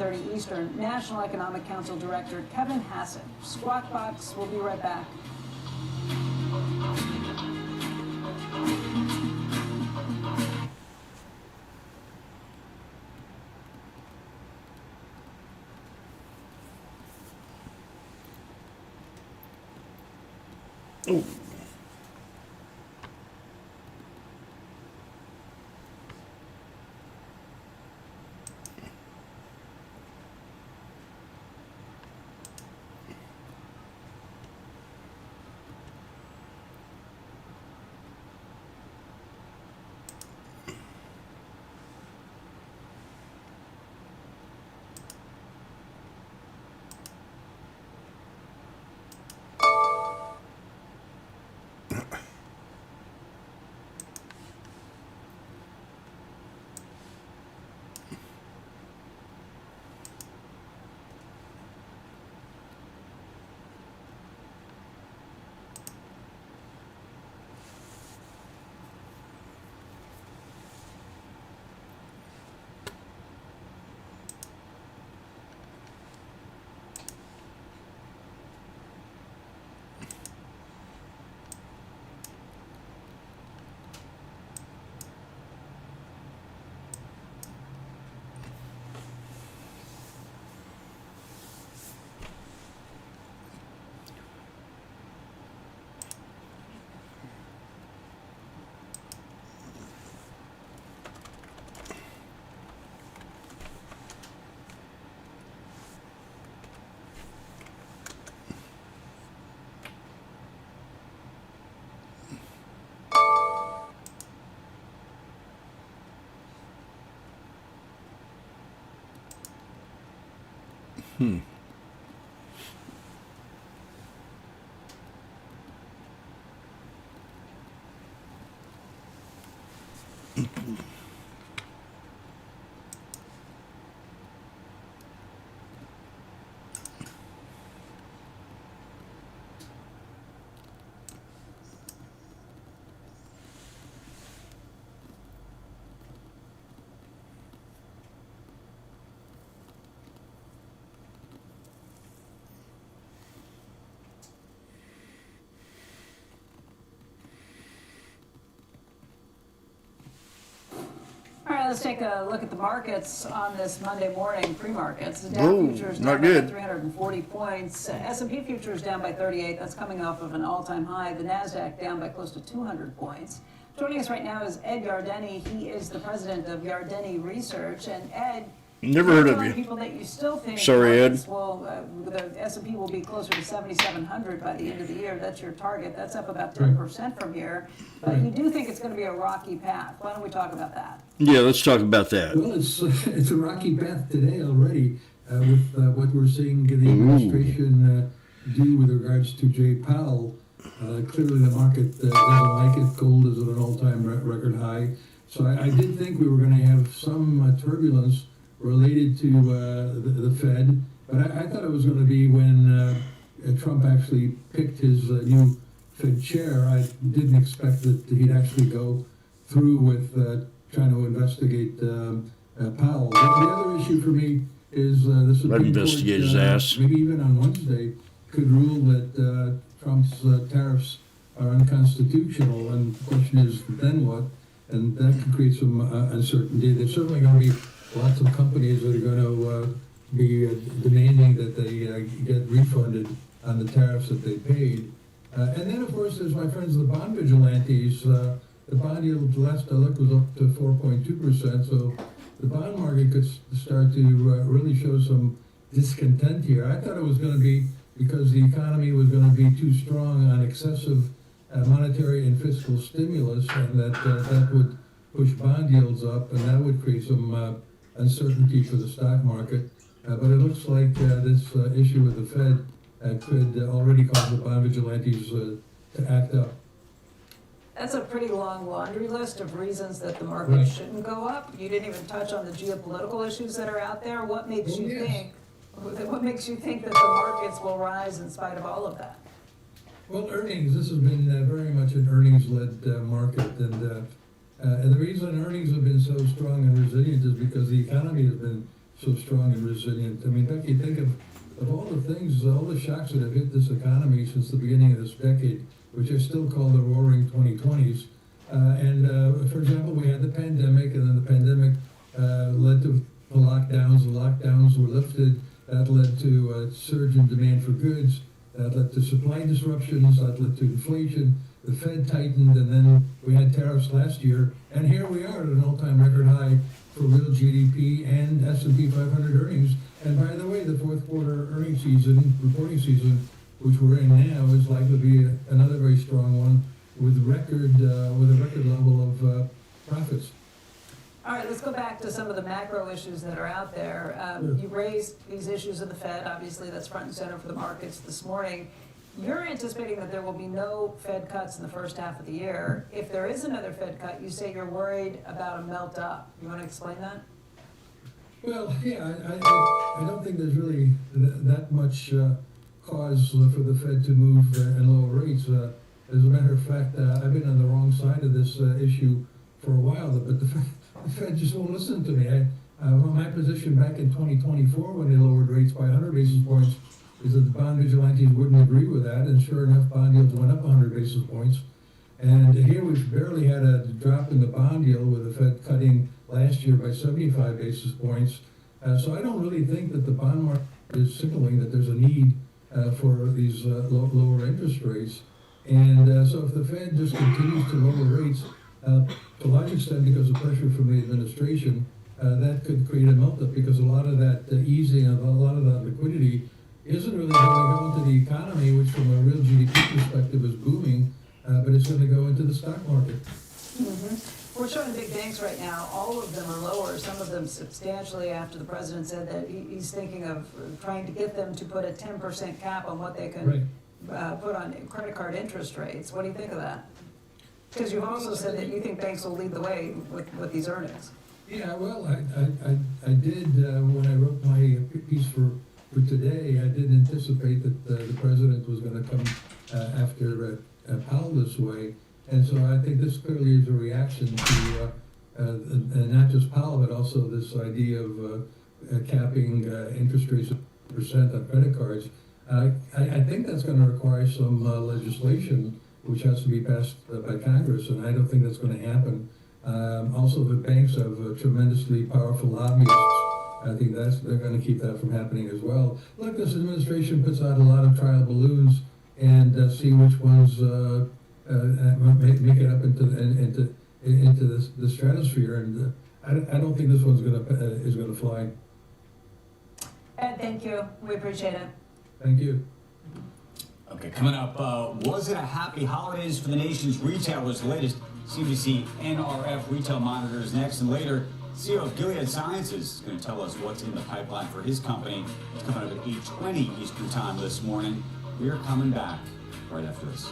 7:30 Eastern. National Economic Council Director Kevin Hassett. Squawk Box, we'll be right back. Oh. All right, let's take a look at the markets on this Monday morning, pre-markets. The Dow Whoa, futures not down by good. 340 points. S&P futures down by 38. That's coming off of an all-time high. The NASDAQ down by close to 200 points. Joining us right now is Ed Yardeni. He is the president of Yardeni Research. And Ed, Never heard of telling you. people that you still think Sorry, Ed. markets the S&P will be closer to 7,700 by the end of the year. That's your target. That's up about 10% from here. But you do think it's going to be a rocky path. Why don't we talk about that? Yeah, let's talk about that. Well, it's a rocky path today already with what we're seeing the administration do with regards to Jay Powell. Clearly, the market doesn't like it. Gold is at an all-time record high. So I did think we were going to have some turbulence related to the Fed, but I thought it was going to be when Trump actually picked his new Fed chair. I didn't expect that he'd actually go through with trying to investigate Powell. The other issue for me is the Supreme investigate Court, his ass. maybe even on Wednesday, could rule that Trump's tariffs are unconstitutional, and the question is, then what? And that could create some uncertainty. There's certainly going to be lots of companies that are going to be demanding that they get refunded on the tariffs that they paid. And then, of course, there's my friends, the bond vigilantes. The bond yield last I looked was up to 4.2%, so the bond market could start to really show some discontent here. I thought it was going to be because the economy was going to be too strong on excessive monetary and fiscal stimulus, and that would push bond yields up, and that would create some uncertainty for the stock market. But it looks like this issue with the Fed could already cause the bond vigilantes to act up. That's a pretty long laundry list of reasons that the market shouldn't go up. You didn't even touch on the geopolitical issues that are out there. What makes you think? What makes you think that the markets will rise in spite of all of that? Well, earnings. This has been very much an earnings-led market, and the reason earnings have been so strong and resilient is because the economy has been so strong and resilient. I mean, Becky, think of all the things, all the shocks that have hit this economy since the beginning of this decade, which I still call the roaring 2020s. For example, we had the pandemic, and then the pandemic led to the lockdowns. The lockdowns were lifted. That led to a surge in demand for goods. That led to supply disruptions. That led to inflation. The Fed tightened, and then we had tariffs last year. And here we are at an all-time record high for real GDP and S&P 500 earnings. And by the way, the fourth quarter earnings season, reporting season, which we're in now, is likely to be another very strong one with a record level of profits. All right, let's go back to some of the macro issues that are out there. You raised these issues of the Fed. Obviously, that's front and center for the markets this morning. You're anticipating that there will be no Fed cuts in the first half of the year. If there is another Fed cut, you say you're worried about a melt up. You want to explain that? Well, yeah, I don't think there's really that much cause for the Fed to move and lower rates. As a matter of fact, I've been on the wrong side of this issue for a while, but the Fed just won't listen to me. My position back in 2024 when they lowered rates by 100 basis points is that the bond vigilantes wouldn't agree with that, and sure enough, bond yields went up 100 basis points. And here we've barely had a drop in the bond yield with the Fed cutting last year by 75 basis points. So I don't really think that the bond market is signaling that there's a need for these lower interest rates. And so if the Fed just continues to lower rates, to a large extent because of pressure from the administration, that could create a melt-up because a lot of that easing of a lot of that liquidity isn't really going to go into the economy, which from a real GDP perspective is booming, but it's going to go into the stock market. Mm-hmm. We're showing big banks right now. All of them are lower, some of them substantially after the president said that he's thinking of trying to get them to put a 10% cap on what they can put on credit card interest rates. What do you think of that? Because you've also said that you think banks will lead the way with these earnings. Yeah, well, I did, when I wrote my piece for today, I did anticipate that the president was going to come after Powell this way. And so I think this clearly is a reaction to not just Powell, but also this idea of capping interest rates of % on credit cards. I think that's going to require some legislation which has to be passed by Congress, and I don't think that's going to happen. Also, the banks have tremendously powerful lobbyists. I think they're going to keep that from happening as well. Look, this administration puts out a lot of trial balloons and see which ones make it up into the stratosphere, and I don't think this one's is going to fly. Ed, thank you. We appreciate it. Thank you. Okay, coming up, was it a happy holidays for the nation's retailers? The latest CBC NRF retail monitor is next, and later, CEO of Gilead Sciences is going to tell us what's in the pipeline for his company. It's coming up at 8:20 Eastern Time this morning. We're coming back right after this.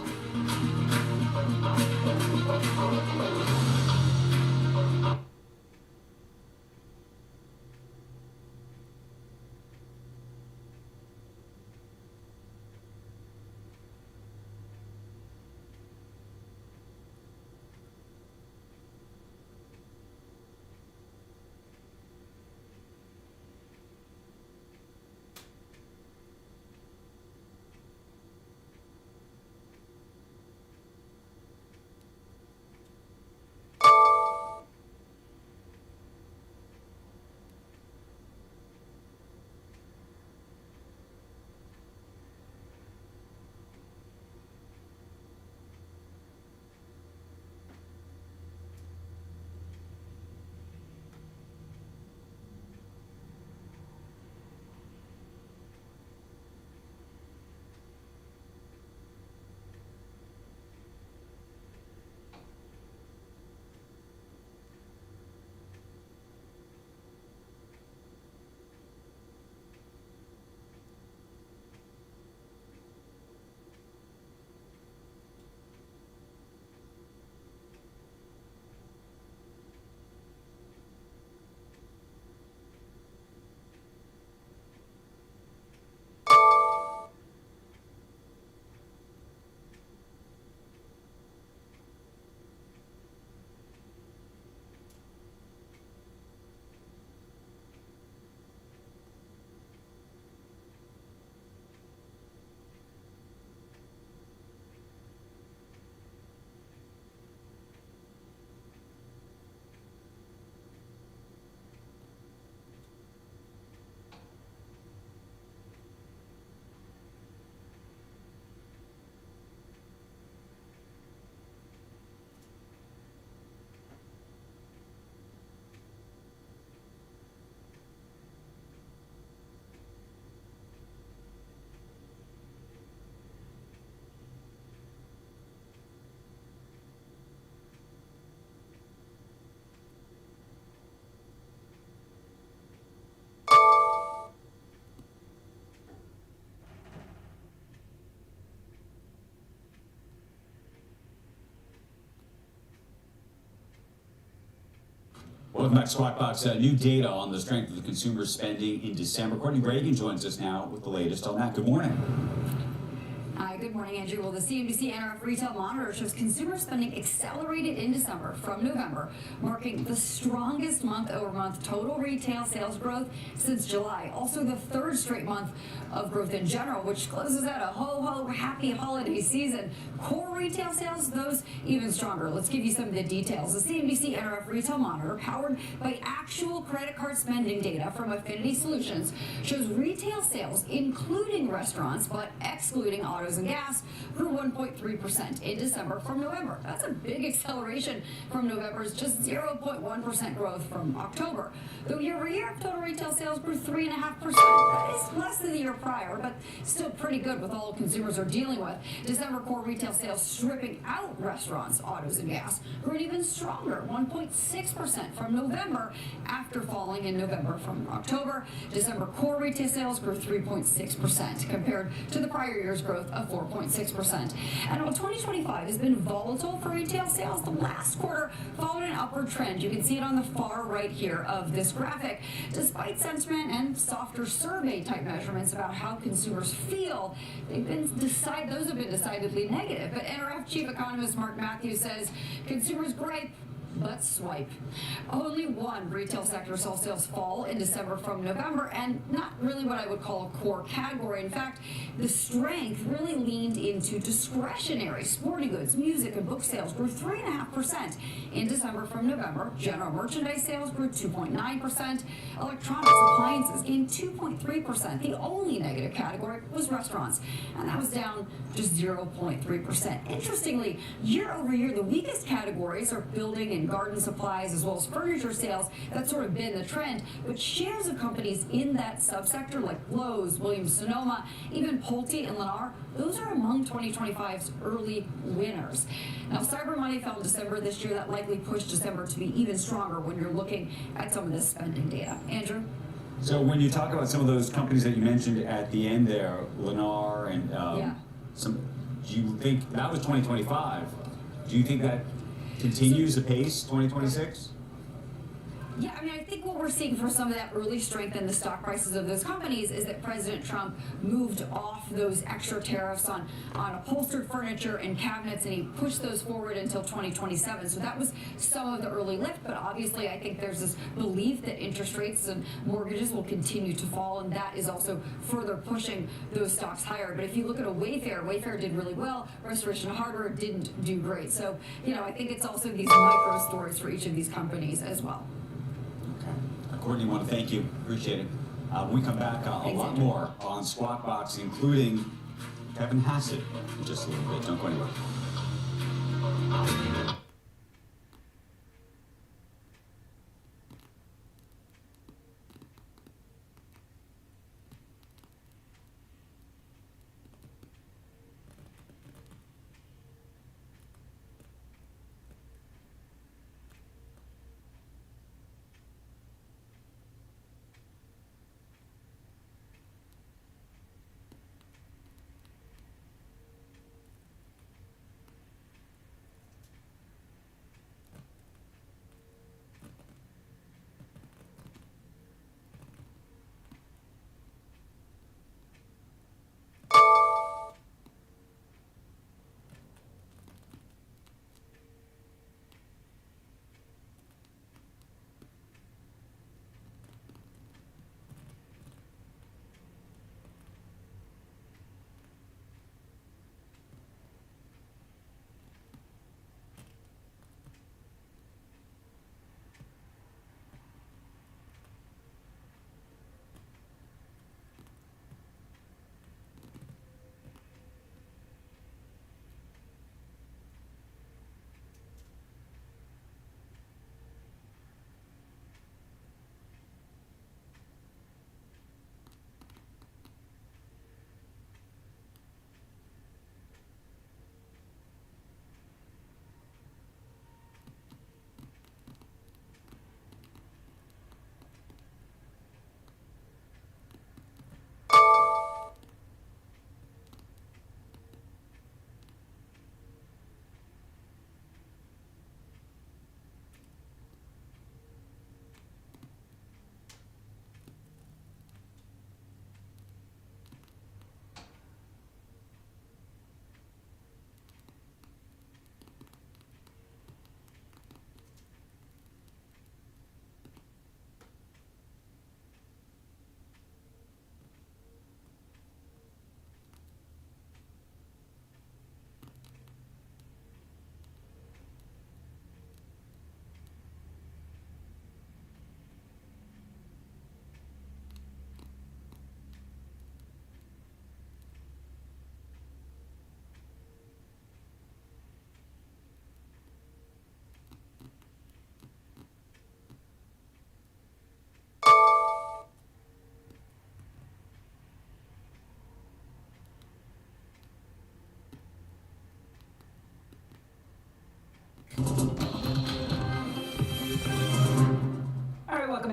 Welcome back to Squawk Box. New data on the strength of the consumer spending in December. Courtney Reagan joins us now with the latest on that. Good morning. Hi, good morning, Andrew. Well, the CNBC NRF Retail Monitor shows consumer spending accelerated in December from November, marking the strongest month-over-month total retail sales growth since July. Also, the third straight month of growth in general, which closes out a ho-ho happy holiday season. Core retail sales, those even stronger. Let's give you some of the details. The CNBC NRF Retail Monitor, powered by actual credit card spending data from Affinity Solutions, shows retail sales, including restaurants, but excluding autos and gas, grew 1.3% in December from November. That's a big acceleration from November's just 0.1% growth from October. Though year-over-year, total retail sales grew 3.5%. That is less than the year prior, but still pretty good with all consumers are dealing with. December core retail sales, stripping out restaurants, autos, and gas, grew an even stronger 1.6% from November after falling in November from October. December core retail sales grew 3.6% compared to the prior year's growth of 4.6%. And while 2025 has been volatile for retail sales, the last quarter followed an upward trend. You can see it on the far right here of this graphic. Despite sentiment and softer survey type measurements about how consumers feel, those have been decidedly negative. But NRF Chief Economist Mark Matthews says consumers gripe, but swipe. Only one retail sector saw sales fall in December from November, and not really what I would call a core category. In fact, the strength really leaned into discretionary. Sporting goods, music, and book sales grew 3.5% in December from November. General merchandise sales grew 2.9%. Electronics, appliances gained 2.3%. The only negative category was restaurants, and that was down just 0.3%. Interestingly, year over year, the weakest categories are building and garden supplies as well as furniture sales. That's sort of been the trend, but shares of companies in that subsector like Lowe's, Williams-Sonoma, even Pulte and Lennar, those are among 2025's early winners. Now, Cyber Monday fell in December this year. That likely pushed December to be even stronger when you're looking at some of this spending data. Andrew? So when you talk about some of those companies that you mentioned at the end there, Lennar and do you think that was 2025? Do you think that continues apace 2026? Yeah, I mean, I think what we're seeing for some of that early strength in the stock prices of those companies is that President Trump moved off those extra tariffs on upholstered furniture and cabinets, and he pushed those forward until 2027. So that was some of the early lift, but obviously I think there's this belief that interest rates and mortgages will continue to fall, and that is also further pushing those stocks higher. But if you look at a Wayfair did really well. Restoration Hardware didn't do great. So, I think it's also these micro stories for each of these companies as well. Courtney, I want to thank you. Appreciate it. When we come back, a lot more on Squawk Box, including Kevin Hassett in just a little bit. Don't go anywhere.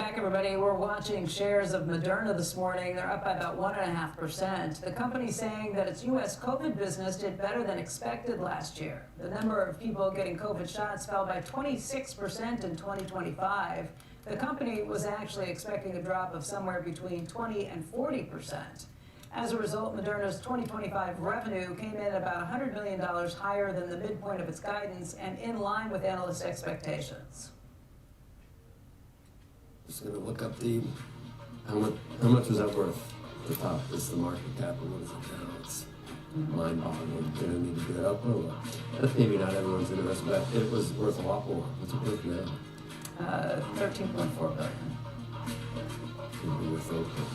back, everybody. We're watching shares of Moderna this morning. They're up by about 1.5%. The company's saying that its U.S. COVID business did better than expected last year. The number of people getting COVID shots fell by 26% in 2025. The company was actually expecting a drop of somewhere between 20 and 40%. As a result, Moderna's 2025 revenue came in about $100 million higher than the midpoint of its guidance and in line with analyst expectations. Just gonna look up the how much was that worth? The top is the market cap, and what is it now? It's mind-boggling. Gonna need to get up. Oh, maybe not everyone's interested, but it was worth a lot more. What's it worth now? 13.4 billion.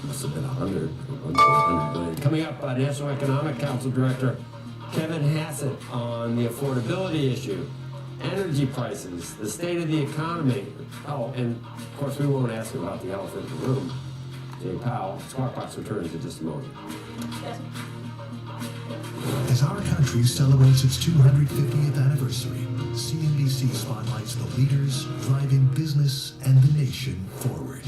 Must have been 100 billion. Coming up, National Economic Council Director Kevin Hassett on the affordability issue, energy prices, the state of the economy. Oh, and of course, we won't ask about the elephant in the room. Jay Powell, Squawk Box returns in just a moment. As our country celebrates its 250th anniversary, CNBC spotlights the leaders driving business and the nation forward.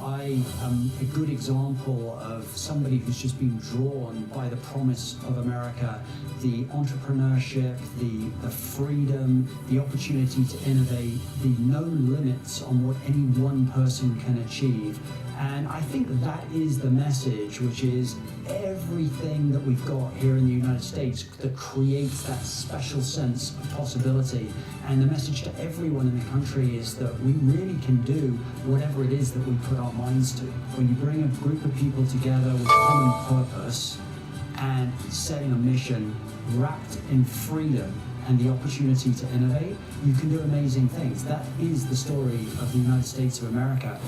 I am a good example of somebody who's just been drawn by the promise of America, the entrepreneurship, the freedom, the opportunity to innovate, the no limits on what any one person can achieve. And I think that is the message, which is everything that we've got here in the United States that creates that special sense of possibility. And the message to everyone in the country is that we really can do whatever it is that we put our minds to. When you bring a group of people together with common purpose and setting a mission wrapped in freedom and the opportunity to innovate, you can do amazing things. That is the story of the United States of America.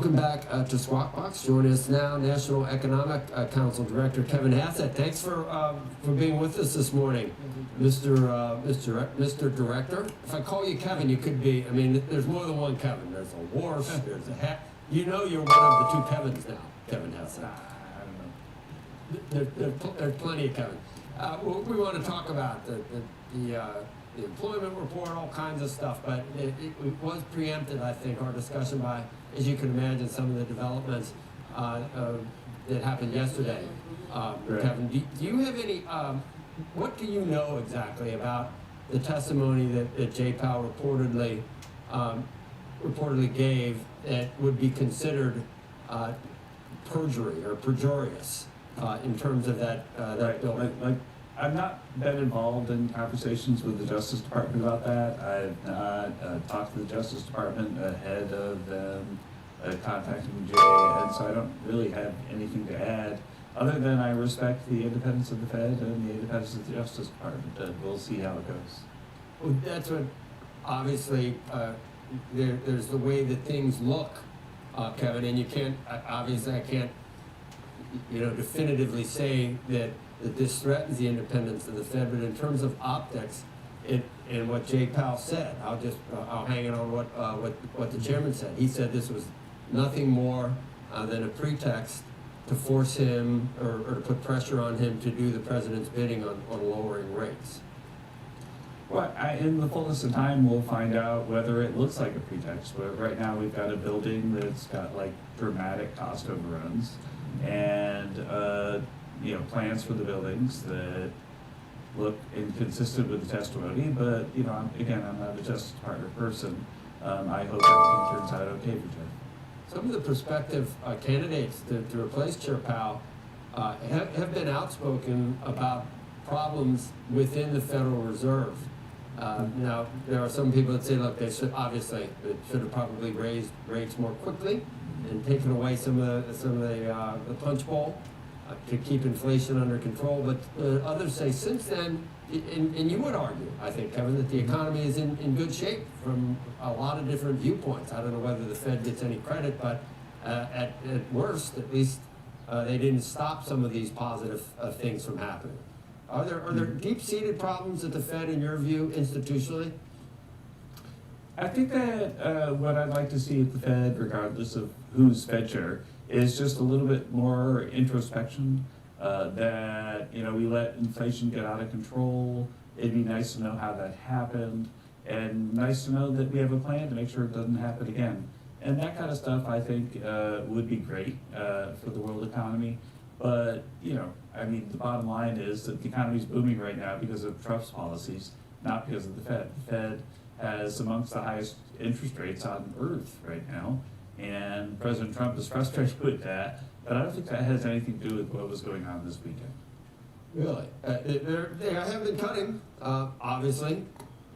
Welcome back to Squawk Box. Joining us now, National Economic Council Director Kevin Hassett. Thanks for being with us this morning, Mr. Director. If I call you Kevin, you could be. I mean, there's more than one Kevin. There's a Worf. There's a hat. You know, you're one of the two Kevins now, Kevin Hassett. There's plenty of Kevin. We want to talk about the employment report, all kinds of stuff, but it was preempted, I think, our discussion by, as you can imagine, some of the developments that happened yesterday. Right. Kevin, do you have any, what do you know exactly about the testimony that Jay Powell reportedly gave that would be considered perjury or perjurious in terms of that building? Like, I've not been involved in conversations with the Justice Department about that. I've not talked to the Justice Department ahead of them contacting Jay, and so I don't really have anything to add, other than I respect the independence of the Fed and the independence of the Justice Department. We'll see how it goes. Well, that's what, obviously, there's the way that things look, Kevin, and you can't, obviously I can't, definitively say that this threatens the independence of the Fed, but in terms of optics, and what Jay Powell said, I'll hang it on what the chairman said. He said this was nothing more than a pretext to force him or to put pressure on him to do the president's bidding on lowering rates. Well, in the fullness of time, we'll find out whether it looks like a pretext. But right now, we've got a building that's got like dramatic cost overruns, and plans for the buildings that look inconsistent with the testimony. But I'm not a Justice Department person. I hope everything turns out okay for Jay. Some of the prospective candidates to replace Chair Powell have been outspoken about problems within the Federal Reserve. Now, there are some people that say, look, they should have probably raised rates more quickly and taken away some of the punch bowl to keep inflation under control. But others say since then, and you would argue, I think, Kevin, that the economy is in good shape from a lot of different viewpoints. I don't know whether the Fed gets any credit, but at worst, at least, they didn't stop some of these positive things from happening. Are there deep-seated problems at the Fed, in your view, institutionally? I think that what I'd like to see at the Fed, regardless of who's Fed chair, is just a little bit more introspection. That we let inflation get out of control. It'd be nice to know how that happened, and nice to know that we have a plan to make sure it doesn't happen again. And that kind of stuff, I think, would be great for the world economy. But the bottom line is that the economy's booming right now because of Trump's policies, not because of the Fed. The Fed has amongst the highest interest rates on earth right now, and President Trump is frustrated with that. But I don't think that has anything to do with what was going on this weekend. Really? They have been cutting, obviously.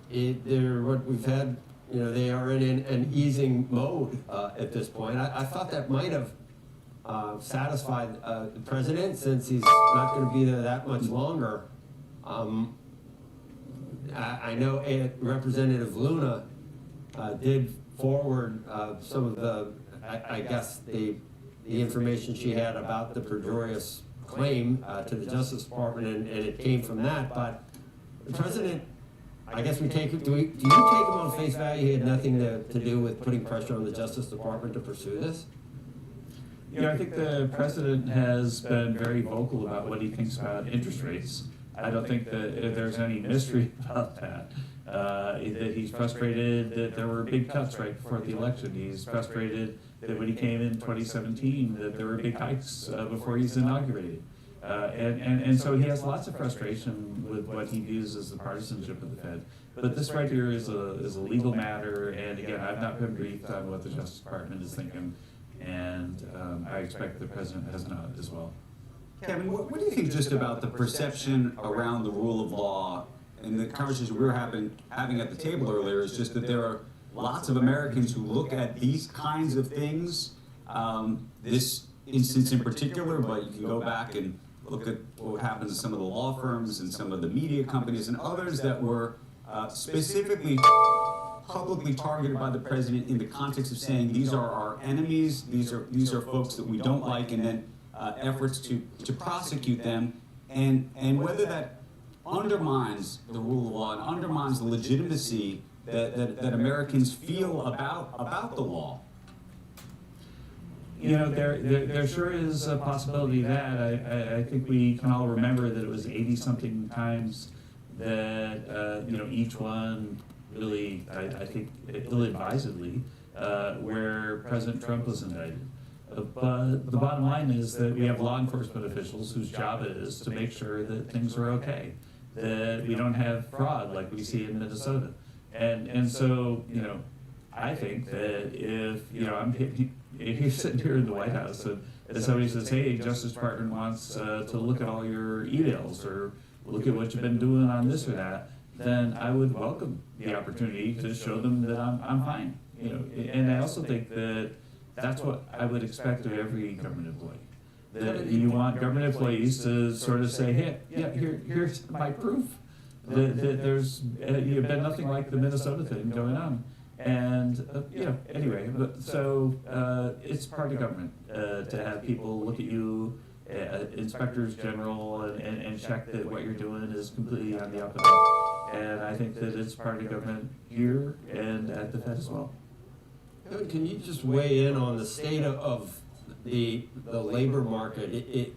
What we've had, they are in an easing mode at this point. I thought that might have satisfied the president, since he's not going to be there that much longer. I know Representative Luna did forward some of the information she had about the perjurious claim to the Justice Department, and it came from that. But the president, I guess do you take him on face value? He had nothing to do with putting pressure on the Justice Department to pursue this? I think the president has been very vocal about what he thinks about interest rates. I don't think that there's any mystery about that. That he's frustrated that there were big cuts right before the election. He's frustrated that when he came in 2017, that there were big hikes before he's inaugurated. And so he has lots of frustration with what he views as the partisanship of the Fed. But this right here is a legal matter, and again, I've not been briefed on what the Justice Department is thinking, and I expect the president has not as well. Kevin, what do you think just about the perception around the rule of law? And the conversation we were having at the table earlier is just that there are lots of Americans who look at these kinds of things, this instance in particular, but you can go back and look at what happens to some of the law firms and some of the media companies and others that were specifically publicly targeted by the president in the context of saying these are our enemies, these are folks that we don't like, and then efforts to prosecute them, and whether that undermines the rule of law and undermines the legitimacy that Americans feel about the law. You know, there sure is a possibility that I think we can all remember that it was 80-something times that you know, each one really, I think ill-advisedly, where President Trump was indicted. But the bottom line is that we have law enforcement officials whose job it is to make sure that things are okay, that we don't have fraud like we see in Minnesota. And so, you know, I think that if, you know, if you're sitting here in the White House and somebody says, hey, Justice Department wants to look at all your emails or look at what you've been doing on this or that, then I would welcome the opportunity to show them that I'm fine. You know, and I also think that that's what I would expect of every government employee. That you want government employees to sort of say, hey, yeah, here's my proof that there's been nothing like the Minnesota thing going on. And, you know, anyway, so it's part of government to have people look at you, inspectors general, and check that what you're doing is completely on the up and up. And I think that it's part of government here and at the Fed as well. Can you just weigh in on the state of the labor market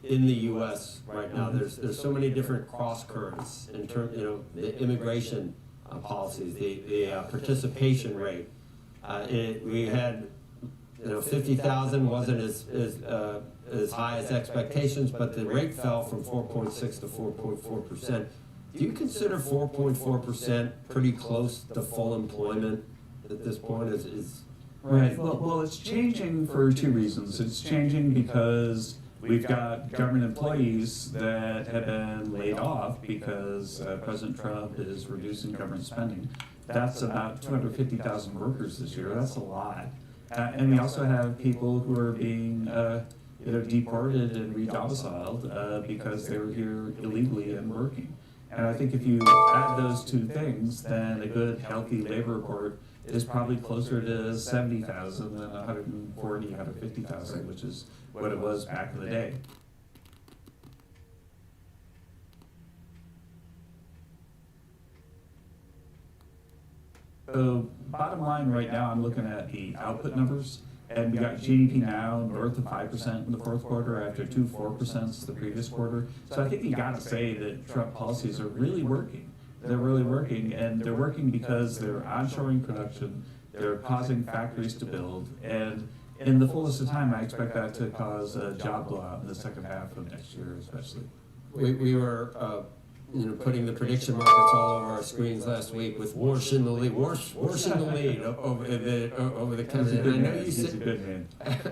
in the U.S. right now? There's so many different cross currents in terms, you know, the immigration policies, the participation rate. We had, you know, 50,000 wasn't as high as expectations, but the rate fell from 4.6 to 4.4%. Do you consider 4.4% pretty close to full employment at this point? Right. Well, it's changing for two reasons. It's changing because we've got government employees that have been laid off because President Trump is reducing government spending. That's about 250,000 workers this year. That's a lot. And we also have people who are being deported and re-domiciled because they were here illegally and working. And I think if you add those two things, then a good, healthy labor report is probably closer to 70,000 than 140, 150,000, which is what it was back in the day. So bottom line right now, I'm looking at the output numbers, and we got GDP now north of 5% in the fourth quarter after 4% the previous quarter. So I think you got to say that Trump policies are really working. They're really working, and they're working because they're onshoring production, they're causing factories to build, and in the fullest of time, I expect that to cause a job blowout in the second half of next year, especially. We were putting the prediction markets all over our screens last week with Warsh in the lead, Warsh in the lead over the country. And I know you said,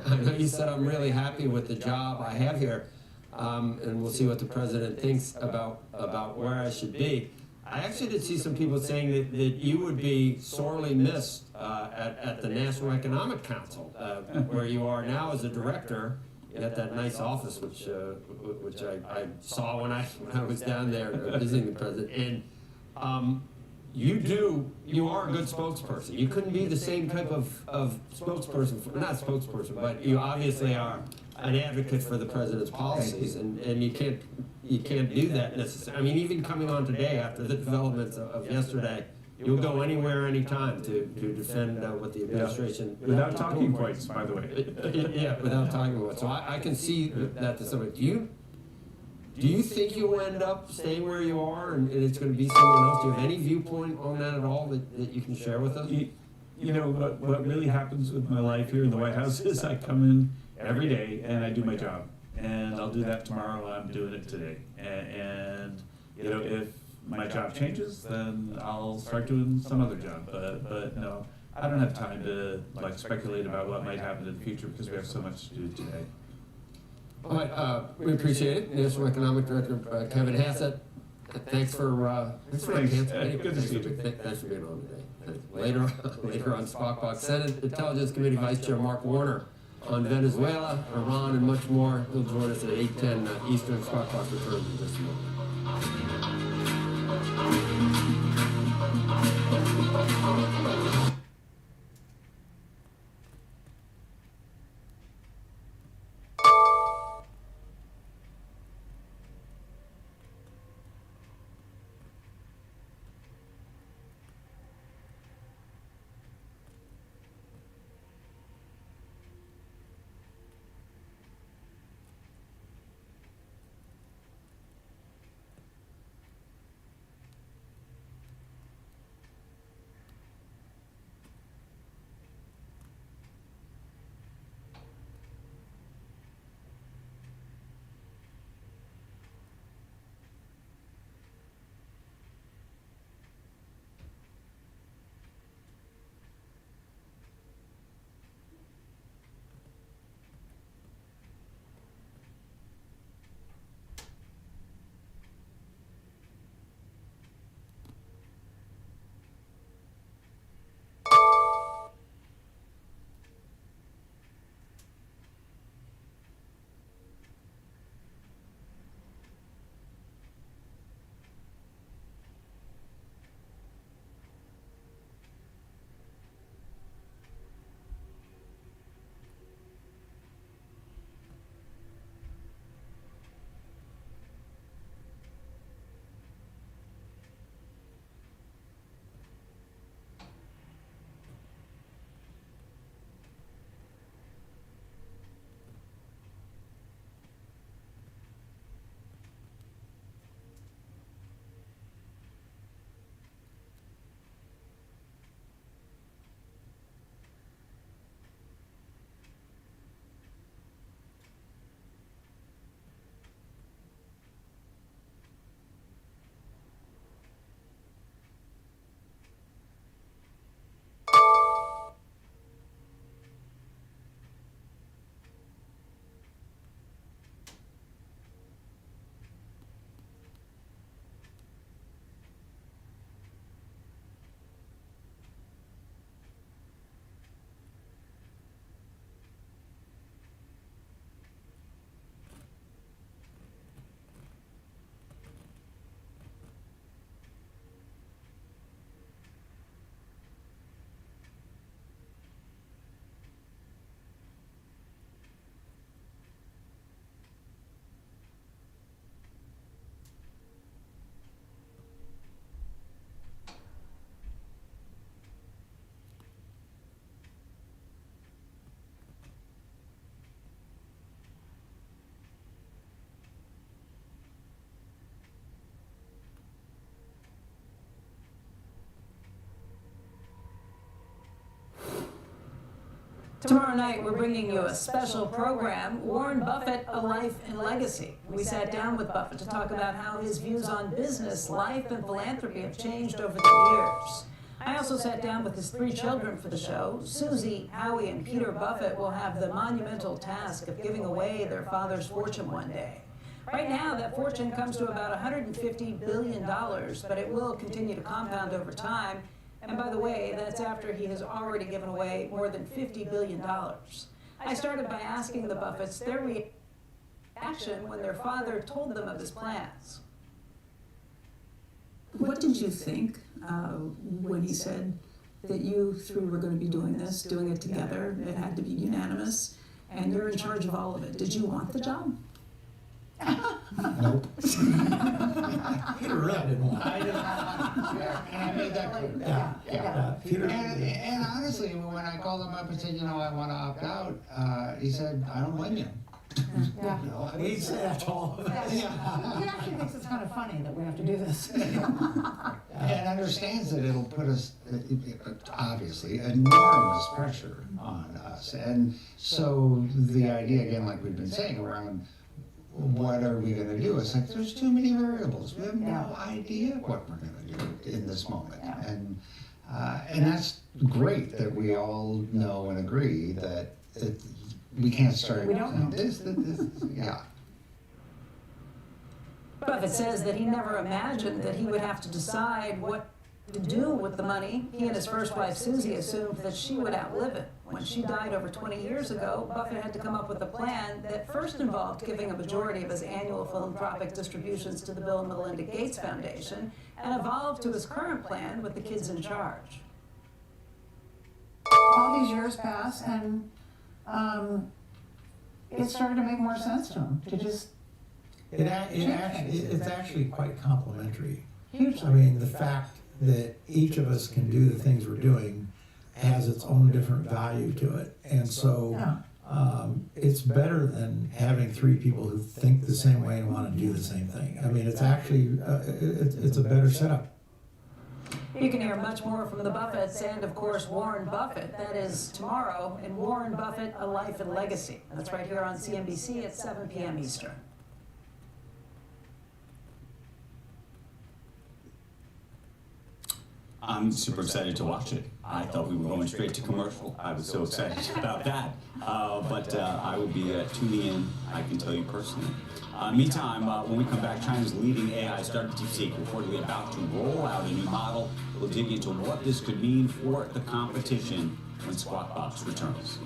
I know you said I'm really happy with the job I have here, and we'll see what the president thinks about where I should be. I actually did see some people saying that you would be sorely missed at the National Economic Council, where you are now as a director at that nice office, which I saw when I was down there visiting the president. And you are a good spokesperson. You couldn't be the same type of spokesperson, not spokesperson, but you obviously are an advocate for the president's policies, and you can't do that necessarily. I mean, even coming on today after the developments of yesterday, you'll go anywhere, anytime to defend what the administration... Yeah. Without talking points, by the way. Yeah, without talking points. So I can see that to some extent. Do you think you'll end up staying where you are and it's going to be someone else? Do you have any viewpoint on that at all that you can share with us? You know, what really happens with my life here in the White House is I come in every day and I do my job. And I'll do that tomorrow, I'm doing it today. And you know, if my job changes, then I'll start doing some other job. But no, I don't have time to like speculate about what might happen in the future because we have so much to do today. All right, we appreciate it. National Economic Director Kevin Hassett. Thanks for Good to see you. Thanks for being on today. Later on Squawk Box, Senate Intelligence Committee Vice Chair Mark Warner on Venezuela, Iran, and much more. He'll join us at 8:10 Eastern. Squawk Box returns in just a moment. Tomorrow night, we're bringing you a special program, Warren Buffett, A Life and Legacy. We sat down with Buffett to talk about how his views on business, life, and philanthropy have changed over the years. I also sat down with his 3 children for the show. Susie, Howie, and Peter Buffett will have the monumental task of giving away their father's fortune one day. Right now, that fortune comes to about $150 billion, but it will continue to compound over time. And by the way, that's after he has already given away more than $50 billion. I started by asking the Buffetts their reaction when their father told them of his plans. What did you think when he said that you 3 were going to be doing this, doing it together? It had to be unanimous, and you're in charge of all of it. Did you want the job? Nope. Peter really didn't want it. And I made that clear. Yeah. Peter. And honestly, when I called him up and said, I want to opt out, he said, I don't blame you. Yeah. He'd say that to all of us. He actually thinks it's kind of funny that we have to do this. And understands that it'll put us, obviously, enormous pressure on us. And so the idea, again, like we've been saying, around what are we going to do? It's like there's too many variables. We have no idea what we're going to do in this moment. And that's great that we all know and agree that we can't start. We don't know. This, yeah. Buffett says that he never imagined that he would have to decide what to do with the money. He and his first wife, Susie, assumed that she would outlive it. When she died over 20 years ago, Buffett had to come up with a plan that first involved giving a majority of his annual philanthropic distributions to the Bill and Melinda Gates Foundation, and evolved to his current plan with the kids in charge. All these years pass, and it started to make more sense to him to just It's actually quite complimentary. hugely. I mean, the fact that each of us can do the things we're doing has its own different value to it. And so it's better than having 3 people who think the same way and want to do the same thing. I mean, it's actually, it's a better setup. You can hear much more from the Buffetts and, of course, Warren Buffett. That is tomorrow in Warren Buffett, A Life and Legacy. That's right here on CNBC at 7 p.m. Eastern. I'm super excited to watch it. I thought we were going straight to commercial. I was so excited about that. But I will be tuning in, I can tell you personally. Meantime, when we come back, China's leading AI startup DeepSeek reportedly about to roll out a new model. We'll dig into what this could mean for the competition when Squawk Box returns.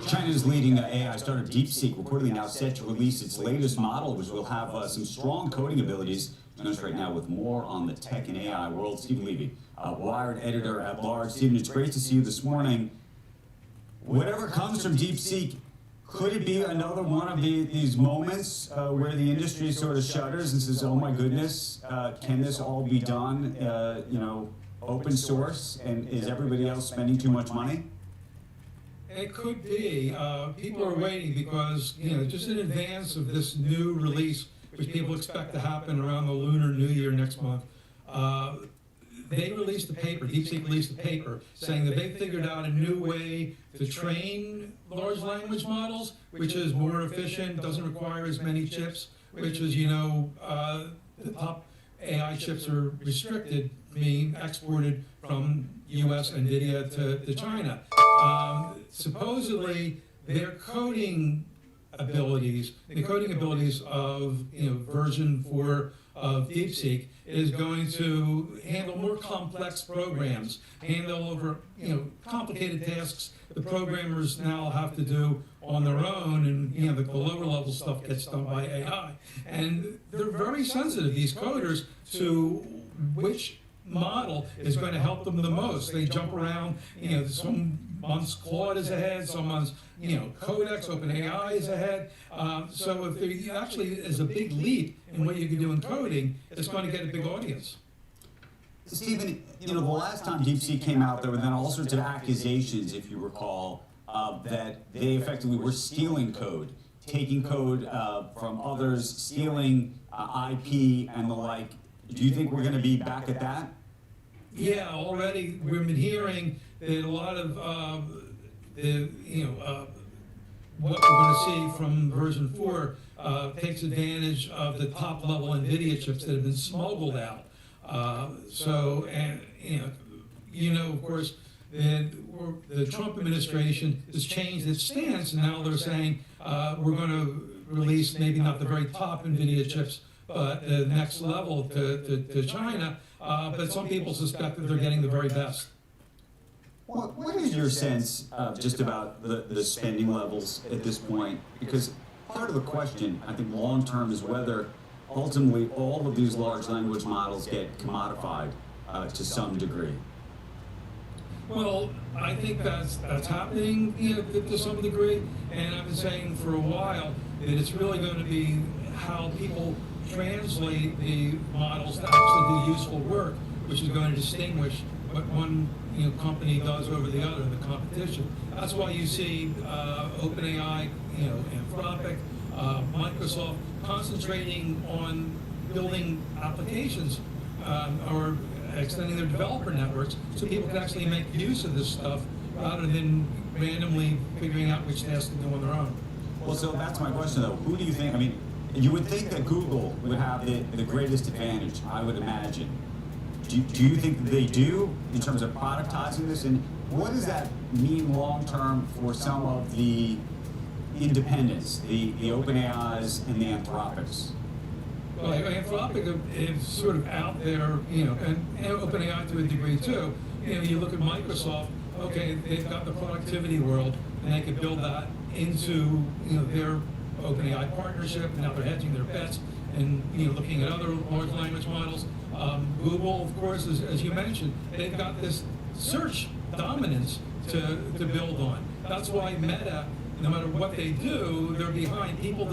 China's leading AI startup DeepSeek reportedly now set to release its latest model, which will have some strong coding abilities. Joining us right now with more on the tech and AI world, Stephen Levy, Wired editor at large. Stephen, it's great to see you this morning. Whatever comes from DeepSeek, could it be another one of these moments where the industry sort of shudders and says, "Oh my goodness, can this all be done, open source? And is everybody else spending too much money?" It could be. People are waiting because, just in advance of this new release, which people expect to happen around the Lunar New Year next month, they released a paper, DeepSeek released a paper, saying that they figured out a new way to train large language models, which is more efficient, doesn't require as many chips, which is, the top AI chips are restricted, being exported from US NVIDIA to China. Supposedly, their coding abilities, the coding abilities of version 4 of DeepSeek is going to handle more complex programs, handle over complicated tasks the programmers now have to do on their own, and the lower level stuff gets done by AI. And they're very sensitive, these coders, to which model is going to help them the most. They jump around, some months Claude is ahead, some months, Codex, OpenAI is ahead. So if there actually is a big leap in what you can do in coding, it's going to get a big audience. Stephen, the last time DeepSeek came out, there were then all sorts of accusations, if you recall, that they effectively were stealing code, taking code from others, stealing IP and the like. Do you think we're going to be back at that? Yeah, already we've been hearing that a lot of what we're going to see from version 4 takes advantage of the top level NVIDIA chips that have been smuggled out. Of course, the Trump administration has changed its stance, and now they're saying we're going to release maybe not the very top NVIDIA chips, but the next level to China. But some people suspect that they're getting the very best. What is your sense just about the spending levels at this point? Because part of the question, I think, long term is whether ultimately all of these large language models get commodified to some degree. Well, I think that's happening, to some degree, and I've been saying for a while that it's really going to be how people translate the models to actually do useful work, which is going to distinguish what one company does over the other in the competition. That's why you see OpenAI, Anthropic, Microsoft concentrating on building applications or extending their developer networks so people can actually make use of this stuff rather than randomly figuring out which tasks to do on their own. Well, so that's my question, though. Who do you think? I mean, you would think that Google would have the greatest advantage, I would imagine. Do you think that they do in terms of productizing this? And what does that mean long term for some of the independents, the OpenAIs and the Anthropics? Well, Anthropic is sort of out there, and OpenAI to a degree too. You look at Microsoft, okay, they've got the productivity world, and they could build that into, their OpenAI partnership. Now they're hedging their bets and, looking at other large language models. Google, of course, as you mentioned, they've got this search dominance to build on. That's why Meta, no matter what they do, they're behind. People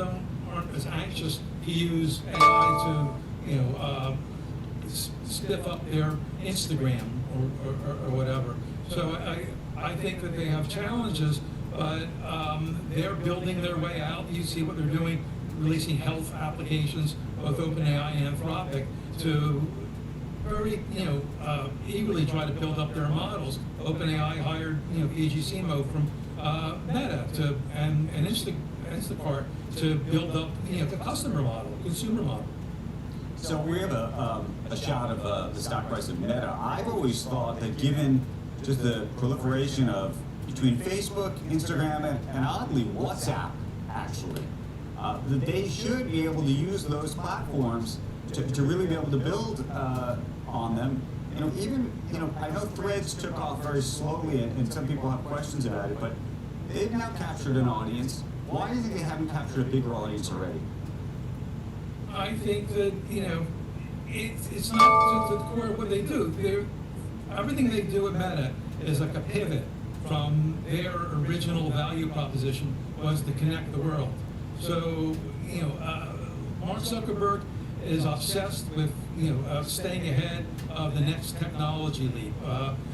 aren't as anxious to use AI to, spiff up their Instagram or whatever. So I think that they have challenges, but they're building their way out. You see what they're doing, releasing health applications, both OpenAI and Anthropic, to very, eagerly try to build up their models. OpenAI hired, PGCMO from Meta and Instacart to build up, the customer model, consumer model. So we have a shot of the stock price of Meta. I've always thought that given just the proliferation of between Facebook, Instagram, and oddly WhatsApp, actually, that they should be able to use those platforms to really be able to build on them. I know Threads took off very slowly, and some people have questions about it, but they've now captured an audience. Why do you think they haven't captured a bigger audience already? I think that, it's not to the core of what they do. Everything they do at Meta is like a pivot from their original value proposition was to connect the world. So, Mark Zuckerberg is obsessed with, staying ahead of the next technology leap.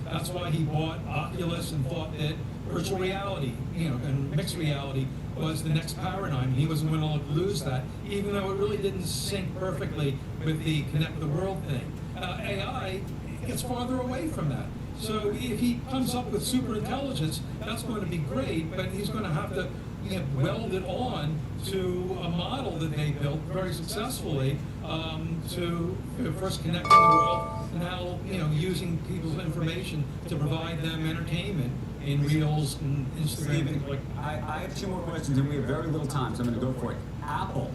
That's why he bought Oculus and thought that virtual reality, and mixed reality was the next paradigm. He wasn't going to lose that, even though it really didn't sync perfectly with the connect the world thing. AI gets farther away from that. So if he comes up with super intelligence, that's going to be great, but he's going to have to weld it on to a model that they built very successfully to first connecting the world, and now using people's information to provide them entertainment in Reels and Instagram. Stephen, I have two more questions, and we have very little time, so I'm going to go for it. Apple.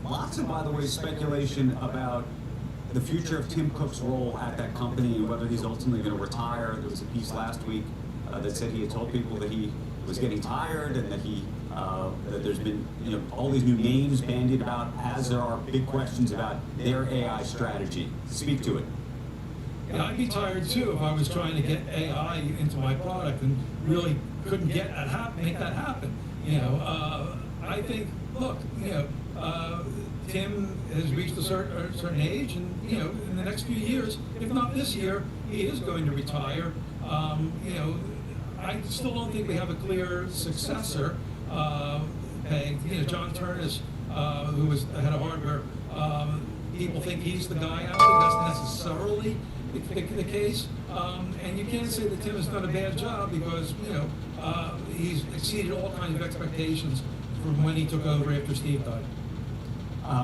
Lots of, by the way, speculation about the future of Tim Cook's role at that company and whether he's ultimately going to retire. There was a piece last week that said he had told people that he was getting tired and that that there's been all these new names bandied about as there are big questions about their AI strategy. Speak to it. Yeah, I'd be tired too if I was trying to get AI into my product and really couldn't make that happen. I think, look, Tim has reached a certain age, and in the next few years, if not this year, he is going to retire. I still don't think we have a clear successor. John Turnus, who was the head of hardware, people think he's the guy. I don't think that's necessarily the case. And you can't say that Tim has done a bad job because he's exceeded all kinds of expectations from when he took over after Steve died.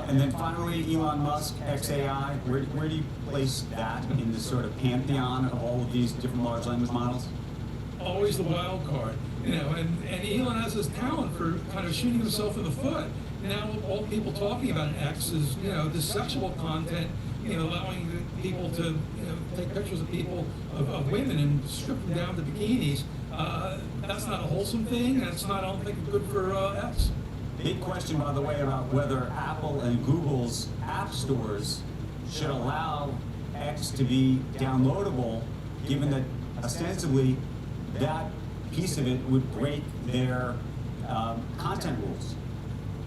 And then finally, Elon Musk, XAI, where do you place that in this sort of pantheon of all of these different large language models? Always the wild card, and Elon has this talent for kind of shooting himself in the foot. Now all people talking about X is, this sexual content, allowing people to, take pictures of people, of women and strip them down to bikinis. That's not a wholesome thing. That's not, I don't think, good for X. Big question, by the way, about whether Apple and Google's app stores should allow X to be downloadable, given that ostensibly that piece of it would break their content rules.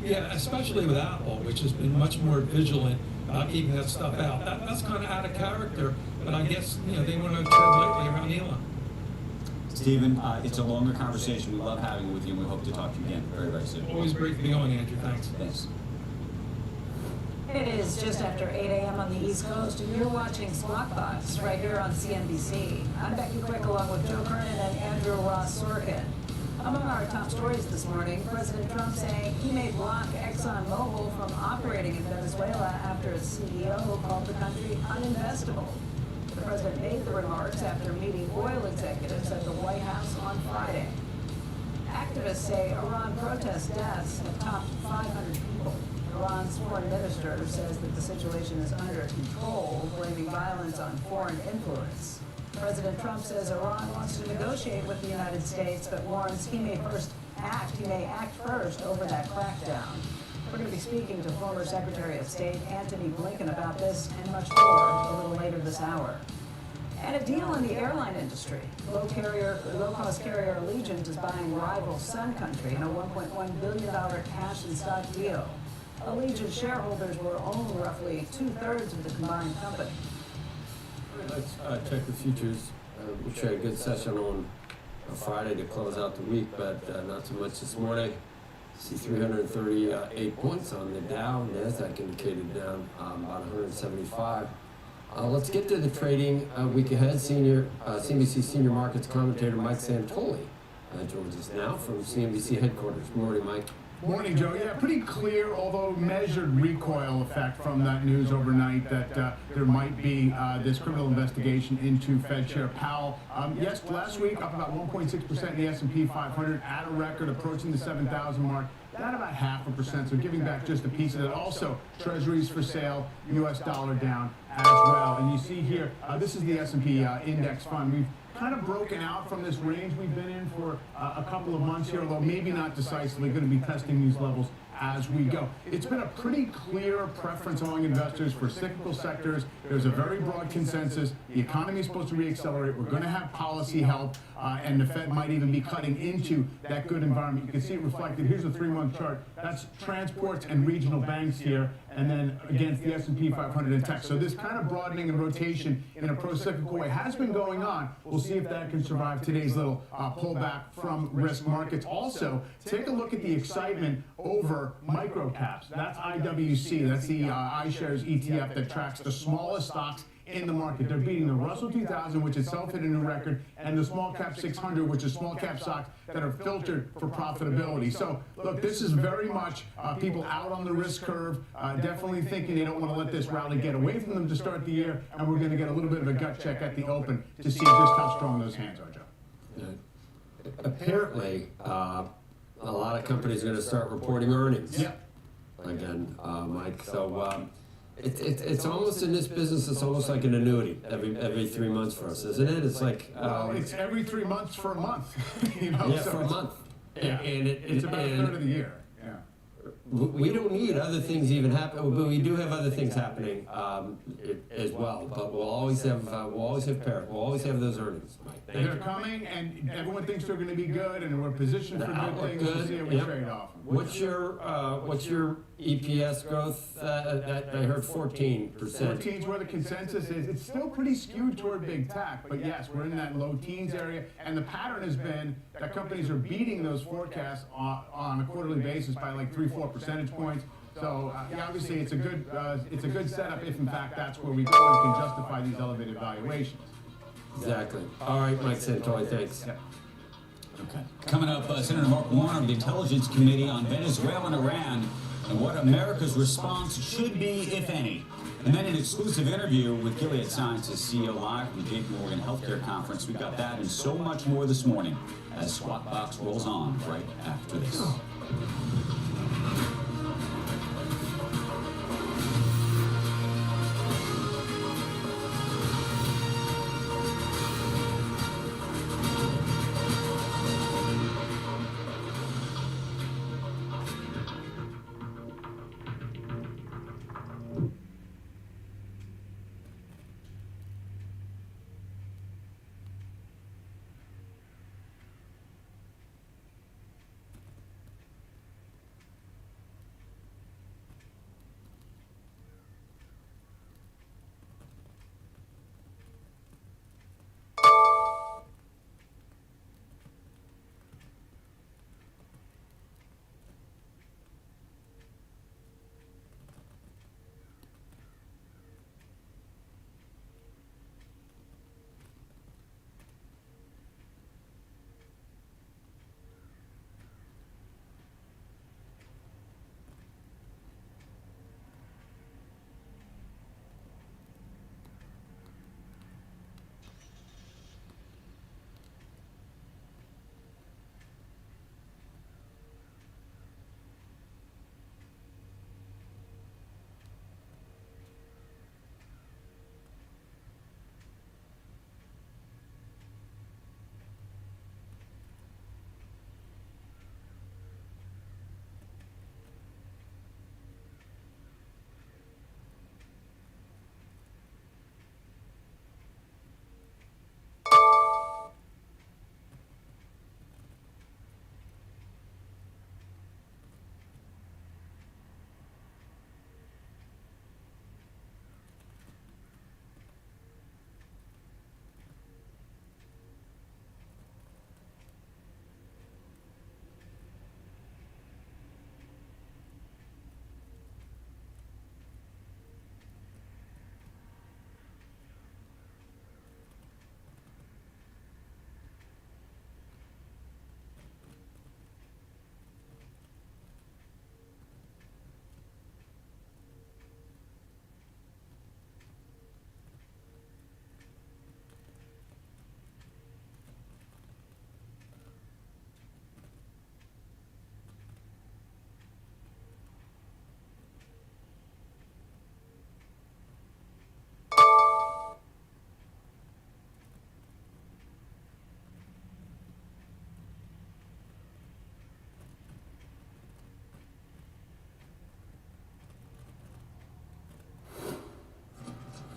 Yeah, especially with Apple, which has been much more vigilant about keeping that stuff out. That's kind of out of character, but I guess they want to tread lightly around Elon. Stephen, it's a longer conversation. We love having you with you, and we hope to talk to you again very, very soon. Always great to be on, Andrew. Thanks. Thanks. It is just after 8 a.m. on the East Coast, and you're watching Squawk right here on CNBC. I'm Becky Quick, along with Joe Kernan and Andrew Ross Sorkin. Among our top stories this morning, President Trump saying he may block ExxonMobil from operating in Venezuela after its CEO called the country uninvestable. The president made the remarks after meeting oil executives at the White House on Friday. Activists say Iran protest deaths have topped 500 people. Iran's foreign minister says that the situation is under control, blaming violence on foreign influence. President Trump says Iran wants to negotiate with the United States, but warns he may act first over that crackdown. We're going to be speaking to former Secretary of State Antony Blinken about this and much more a little later this hour. And a deal in the airline industry. Low-cost carrier Allegiant is buying rival Sun Country in a $1.1 billion cash and stock deal. Allegiant shareholders will own roughly 2/3 of the combined company. Let's check the futures. We had a good session on Friday to close out the week, but not so much this morning. See 338 points on the Dow. NASDAQ indicated down about 175. Let's get to the trading week ahead. CNBC senior markets commentator Mike Santoli joins us now from CNBC headquarters. Good morning, Mike. Morning, Joe. Yeah, pretty clear, although measured recoil effect from that news overnight that there might be this criminal investigation into Fed Chair Powell. Yes, last week up about 1.6% in the S&P 500, at a record approaching the 7,000 mark. Down about 0.5%, so giving back just a piece of it. Also, treasuries for sale, U.S. dollar down as well. And you see here, this is the S&P index fund. We've kind of broken out from this range we've been in for a couple of months here, although maybe not decisively, going to be testing these levels as we go. It's been a pretty clear preference among investors for cyclical sectors. There's a very broad consensus. The economy is supposed to reaccelerate. We're going to have policy help, and the Fed might even be cutting into that good environment. You can see it reflected. Here's a 3-month chart. That's transports and regional banks here, and then against the S&P 500 and tech. So this kind of broadening and rotation in a pro-cyclical way has been going on. We'll see if that can survive today's little pullback from risk markets. Also, take a look at the excitement over micro caps. That's IWC. That's the iShares ETF that tracks the smallest stocks in the market. They're beating the Russell 2000, which itself hit a new record, and the small cap 600, which is small cap stocks that are filtered for profitability. So look, this is very much people out on the risk curve, definitely thinking they don't want to let this rally get away from them to start the year, and we're going to get a little bit of a gut check at the open to see just how strong those hands are, Joe. Apparently, a lot of companies are going to start reporting earnings. Yep. Again, Mike. So it's almost in this business. It's almost like an annuity every 3 months for us, isn't it? It's like it's every 3 months for a month. You know, yeah, so for a month. Yeah. And it's about a third of the year. Yeah. We don't need other things even happen, but we do have other things happening as well. But we'll always have those earnings, Mike. Thank They're you. coming, and everyone thinks they're going to be good, and we're positioned for good things. We'll see how we Yep. trade off. What's your EPS growth? I heard 14%. 14 is where the consensus is. It's still pretty skewed toward big tech, but yes, we're in that low teens area, and the pattern has been that companies are beating those forecasts on a quarterly basis by like 3-4 percentage points. So yeah, obviously it's a good setup if in fact that's where we go and can justify these elevated valuations. Exactly. All right, Mike Santori, thanks. Yep. Okay. Coming up, Senator Mark Warner of the Intelligence Committee on Venezuela and Iran and what America's response should be, if any. And then an exclusive interview with Gilead Sciences CEO live from the JP Morgan Healthcare Conference. We got that and so much more this morning as Squawk Box rolls on right after this.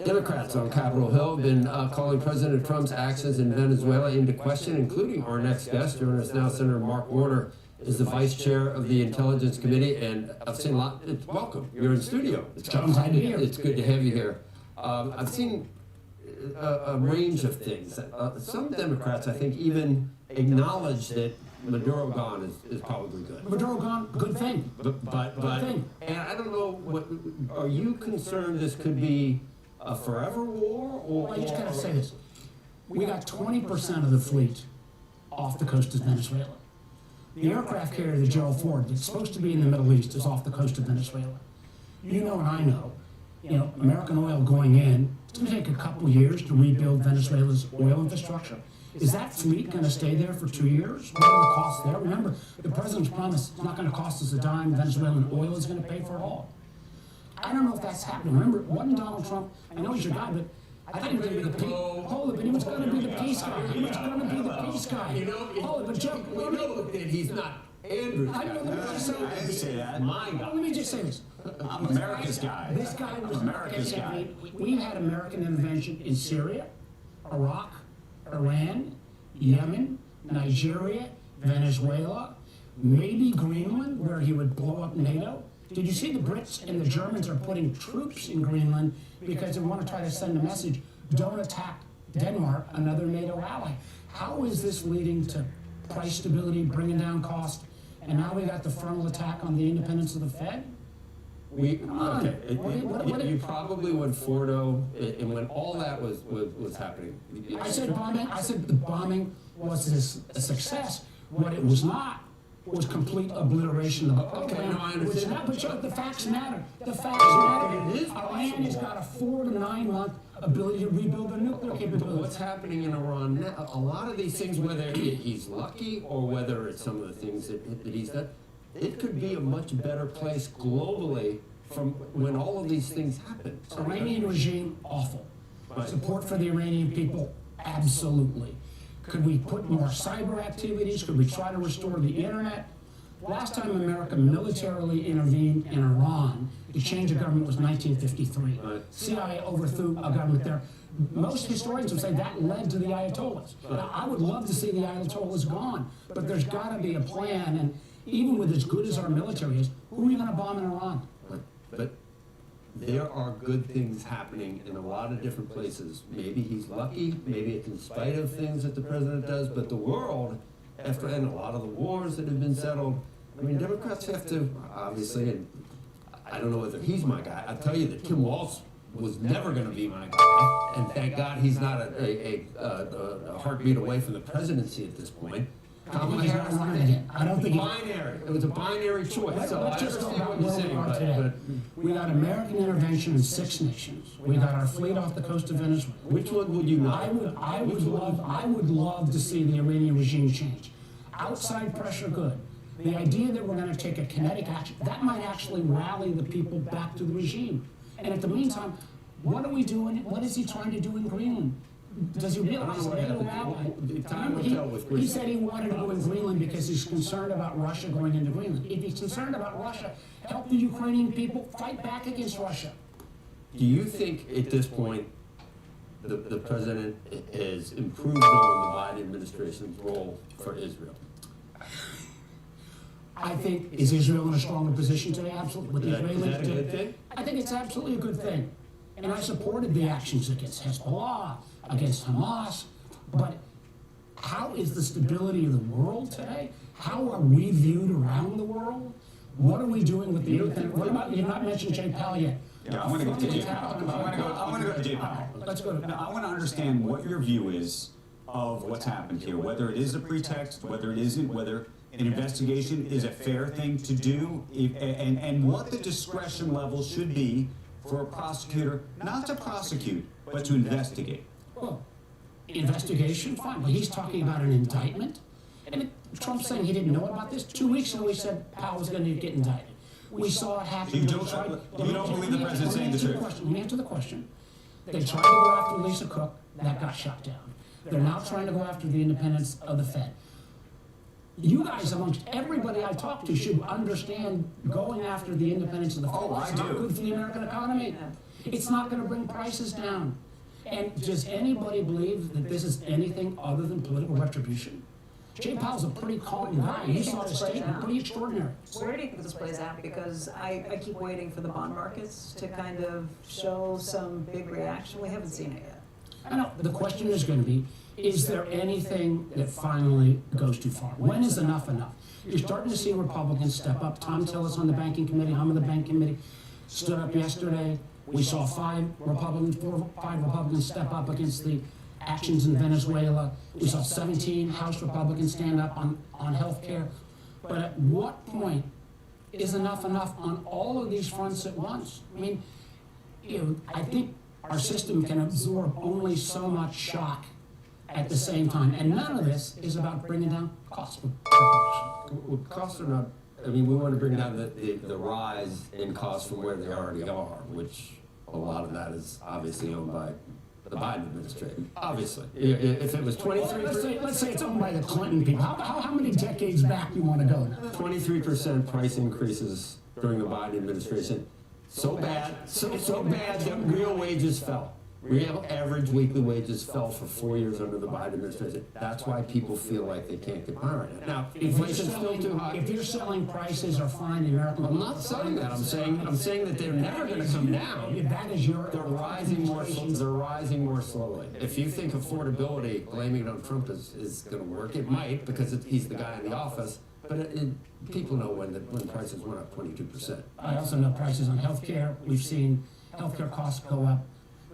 Democrats on Capitol Hill have been calling President Trump's actions in Venezuela into question, including our next guest. Joining us now, Senator Mark Warner is the vice chair of the Intelligence Committee, and I've seen a lot. Welcome, you're in studio. It's good to have you here. I've seen a range of things. Some Democrats, I think, even acknowledge that Maduro gone is probably good. Maduro gone, good thing. But Good thing. and I don't know, what are you concerned this could be a forever war, or? Well, I just gotta say this. We got 20% of the fleet off the coast of Venezuela. The aircraft carrier, the Gerald Ford, that's supposed to be in the Middle East, is off the coast of Venezuela. You know and I know, American oil going in, it's gonna take a couple years to rebuild Venezuela's oil infrastructure. Is that fleet gonna stay there for 2 years? What are the costs there? Remember, the president's promise, it's not gonna cost us a dime, Venezuelan oil is gonna pay for it all. I don't know if that's happening. Remember, wasn't Donald Trump, I know he's your guy, but I thought he was gonna be the peace, hold it, but he was gonna be the peace guy. He was gonna be the peace guy. Hold it, but Joe, let me, He's not Andrew's I guy. know, let me just say I didn't say that. My guy. Let me just say this. I'm America's guy. This guy was America's guy. We had American intervention in Syria, Iraq, Iran, Yemen, Nigeria, Venezuela, maybe Greenland, where he would blow up NATO. Did you see the Brits and the Germans are putting troops in Greenland because they want to try to send a message, don't attack Denmark, another NATO ally? How is this leading to price stability, bringing down cost, and now we got the frontal attack on the independence of the Fed? You probably would forego, and when all that was happening. I said the bombing was a success. What it was not was complete obliteration of the program. No, I understand. But the facts matter. The facts matter. Iran has got a 4 to 9 month ability to rebuild their nuclear capability. What's happening in Iran now, a lot of these things, whether he's lucky or whether it's some of the things that he's done, it could be a much better place globally from when all of these things happen. Iranian regime, awful. Right. Support for the Iranian people, absolutely. Could we put more cyber activities? Could we try to restore the internet? Last time America militarily intervened in Iran to change a government was 1953. Right. CIA overthrew a government there. Most historians would say that led to the Ayatollahs. Now, I would love to see the Ayatollahs gone, but there's got to be a plan. And even with as good as our military is, who are you going to bomb in Iran? But there are good things happening in a lot of different places. Maybe he's lucky, maybe it's in spite of things that the president does, but the world, after and a lot of the wars that have been settled, I mean, Democrats have to, obviously, and I don't know whether he's my guy, I'll tell you that Tim Walz was never going to be my guy, and thank God he's not a heartbeat away from the presidency at this point. Kamala Harris, I don't think binary. It was a binary choice. So Let's I just talk understand about what you're where we saying, are today. We got American intervention in 6 nations. We got our fleet off the coast of Venezuela. Which one would you not? I would love to see the Iranian regime change. Outside pressure, good. The idea that we're going to take a kinetic action, that might actually rally the people back to the regime. And at the meantime, what are we doing? What is he trying to do in Greenland? Does he realize that NATO ally? He said he wanted to go in Greenland because he's concerned about Russia going into Greenland. If he's concerned about Russia, help the Ukrainian people fight back against Russia. Do you think at this point the president has improved on the Biden administration's role for Israel? I think, is Israel in a stronger position today? Absolutely. With the Is that Israelis a good thing? I think it's absolutely a good thing. And I supported the actions against Hezbollah, against Hamas. But how is the stability of the world today? How are we viewed around the world? What are we doing with the independent? What about, you've not mentioned Jay Powell yet. Yeah, I want to go to Jay Powell. I want to go to Jay Powell. Let's go. Now, I want to understand what your view is of what's happened here, whether it is a pretext, whether it isn't, whether an investigation is a fair thing to do, and what the discretion level should be for a prosecutor, not to prosecute, but to investigate. Well, investigation, fine, but he's talking about an indictment. And Trump's saying he didn't know about this. 2 weeks ago, he said Powell was going to get indicted. We saw it happen. So you don't believe the president's saying the truth? Let me answer the question. They tried to go after Lisa Cook. That got shut down. They're now trying to go after the independence of the Fed. You guys, amongst everybody I talk to, should understand going after the independence of the Fed. Oh, I It's not do. good for the American economy. It's not gonna bring prices down. And does anybody believe that this is anything other than political retribution? Jay Powell's a pretty calm guy. He saw the statement, pretty extraordinary. Where do you think this plays out? Because I keep waiting for the bond markets to kind of show some big reaction. We haven't seen it yet. I know, the question is gonna be, is there anything that finally goes too far? When is enough enough? You're starting to see Republicans step up. Tom Tillis on the banking committee, I'm on the banking committee, stood up yesterday. We saw 5 Republicans step up against the actions in Venezuela. We saw 17 House Republicans stand up on health care. But at what point is enough on all of these fronts at once? I mean, I think our system can absorb only so much shock at the same time. And none of this is about bringing down costs. Well, costs are not, I mean, we want to bring down the rise in costs from where they already are, which a lot of that is obviously owned by the Biden administration. Obviously. If it was 23%. Let's say it's owned by the Clinton people. How many decades back do you want to go now? 23% price increases during the Biden administration. So bad that real wages fell. Real average weekly wages fell for 4 years under the Biden administration. That's why people feel like they can't get by right now. Now, inflation's still too high. If you're selling prices are fine, the American. I'm not saying that. I'm saying that they're never going to come down. That is your. They're rising more. They're rising more slowly. If you think affordability, blaming it on Trump is going to work, it might because he's the guy in the office. But people know when prices went up 22%. I also know prices on healthcare. We've seen healthcare costs go up.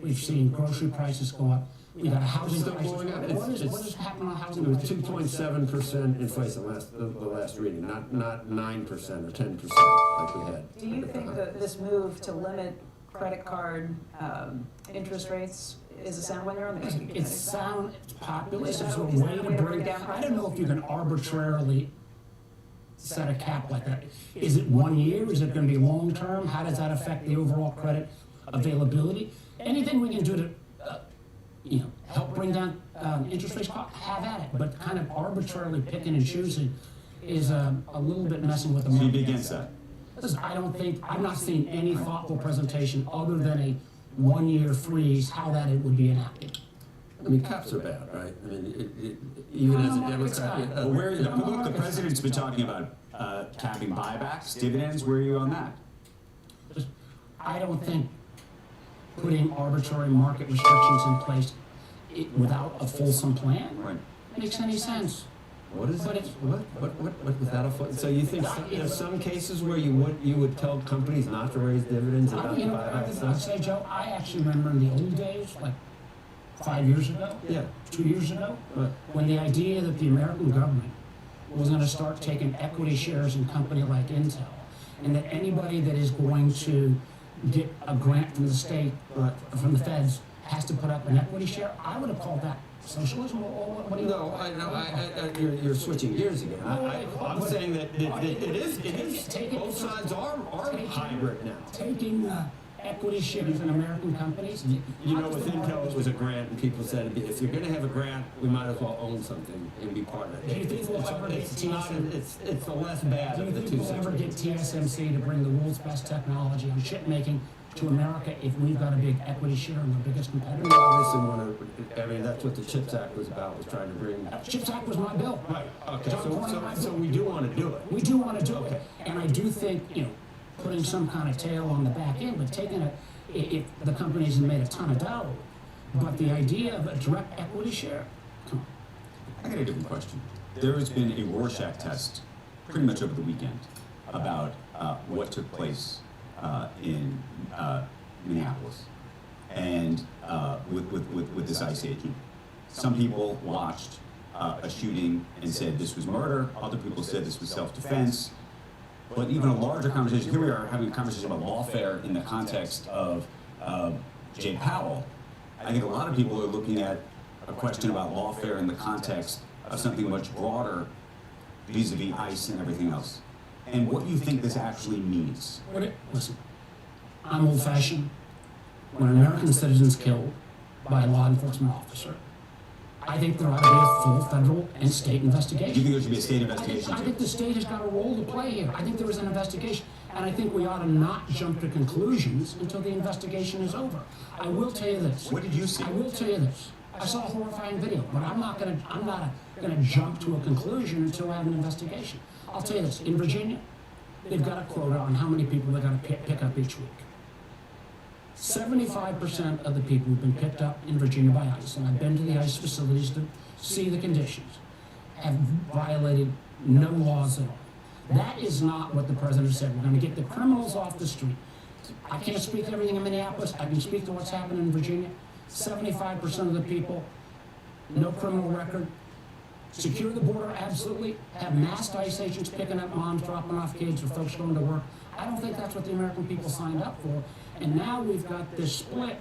We've seen grocery prices go up. We got a housing prices going up. What is happening on housing? It was 2.7% inflation the last reading, not 9% or 10% like we had. Do you think that this move to limit credit card interest rates is a sound one? You're on the committee? It's populist. It's a way to bring down. I don't know if you can arbitrarily set a cap like that. Is it 1 year? Is it going to be long term? How does that affect the overall credit availability? Anything we can do to, help bring down interest rates, have at it. But kind of arbitrarily picking and choosing is a little bit messing with the market. You'd be against that? Listen, I've not seen any thoughtful presentation other than a 1 year freeze, how that it would be enacted. I mean, caps are bad, right? I mean, even as a Democrat. The president's been talking about capping buybacks, dividends. Where are you on that? I don't think putting arbitrary market restrictions in place without a fulsome plan makes any sense. What is it? What without a foot? So you think there's some cases where you would tell companies not to raise dividends about the buybacks? I'd say, Joe, I actually remember in the old days, like 5 years ago, 2 years ago, when the idea that the American government was going to start taking equity shares in a company like Intel, and that anybody that is going to get a grant from the state, from the feds, has to put up an equity share, I would have called that socialism. Or what do you? No, you're switching gears again. I'm saying that it is. Both sides are hybrid now. Taking equity shares in American companies. You know, with Intel, it was a grant, and people said, if you're going to have a grant, we might as well own something and be part of it. Do you think we'll ever get it's the less bad of the two we'll ever get TSMC to bring the world's best technology on chip making to America if we've got a big equity share in the biggest competitor? We obviously want to. I mean, that's what the CHIPS Act was about. Was trying to bring. CHIPS Act was my bill. Right. Okay. So we do want to do it. We do want to do it, and I do think putting some kind of tail on the back end, but taking if the companies have made a ton of dough, but the idea of a direct equity share, come on. I got a different question. There has been a Rorschach test pretty much over the weekend about what took place in Minneapolis and with this ICE agent. Some people watched a shooting and said this was murder. Other people said this was self-defense. But even a larger conversation, here we are having a conversation about lawfare in the context of Jay Powell. I think a lot of people are looking at a question about lawfare in the context of something much broader vis-a-vis ICE and everything else. And what you think this actually means. Listen, I'm old-fashioned. When an American citizen's killed by a law enforcement officer, I think there ought to be a full federal and state investigation. Do you think there should be a state investigation? I think the state has got a role to play here. I think there was an investigation. And I think we ought to not jump to conclusions until the investigation is over. I will tell you this. What did you see? I will tell you this. I saw a horrifying video, but I'm not gonna jump to a conclusion until I have an investigation. I'll tell you this. In Virginia, they've got a quota on how many people they're gonna pick up each week. 75% of the people who've been picked up in Virginia by ICE, and I've been to the ICE facilities to see the conditions, have violated no laws at all. That is not what the president said. We're going to get the criminals off the street. I can't speak to everything in Minneapolis. I can speak to what's happening in Virginia. 75% of the people, no criminal record. Secure the border, absolutely. Have masked ICE agents picking up moms, dropping off kids, or folks going to work. I don't think that's what the American people signed up for. And now we've got this split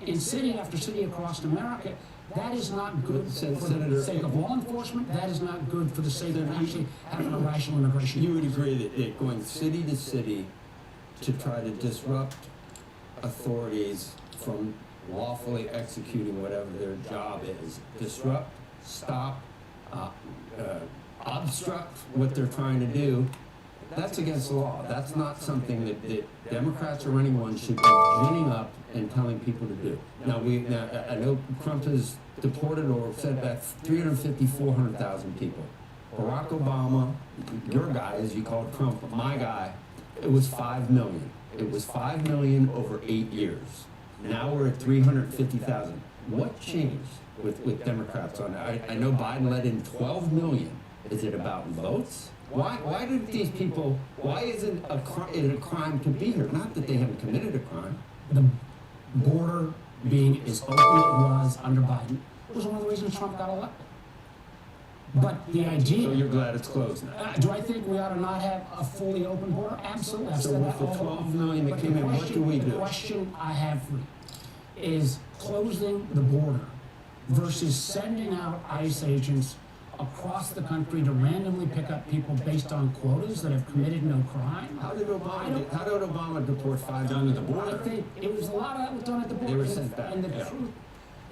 in city after city across America. That is not good for the sake of law enforcement. That is not good for the sake of actually having a rational immigration. You would agree that going city to city to try to disrupt authorities from lawfully executing whatever their job is, disrupt, stop, obstruct what they're trying to do, that's against the law. That's not something that Democrats or anyone should be ginning up and telling people to do. Now, I know Trump has deported or sent back 350, 400,000 people. Barack Obama, your guy, as you called Trump, my guy, it was 5 million. It was 5 million over 8 years. Now we're at 350,000. What changed with Democrats on that? I know Biden let in 12 million. Is it about votes? Why did these people, why isn't it a crime to be here? Not that they haven't committed a crime. The border being as open as it was under Biden was one of the reasons Trump got elected. But the idea... So you're glad it's closed now? Do I think we ought to not have a fully open border? Absolutely. So with the 12 million that came in, what do we do? The question I have for you is closing the border versus sending out ICE agents across the country to randomly pick up people based on quotas that have committed no crime. How did Obama deport 5 million at the border? I think it was a lot of that was done at the border. They were sent back. And the truth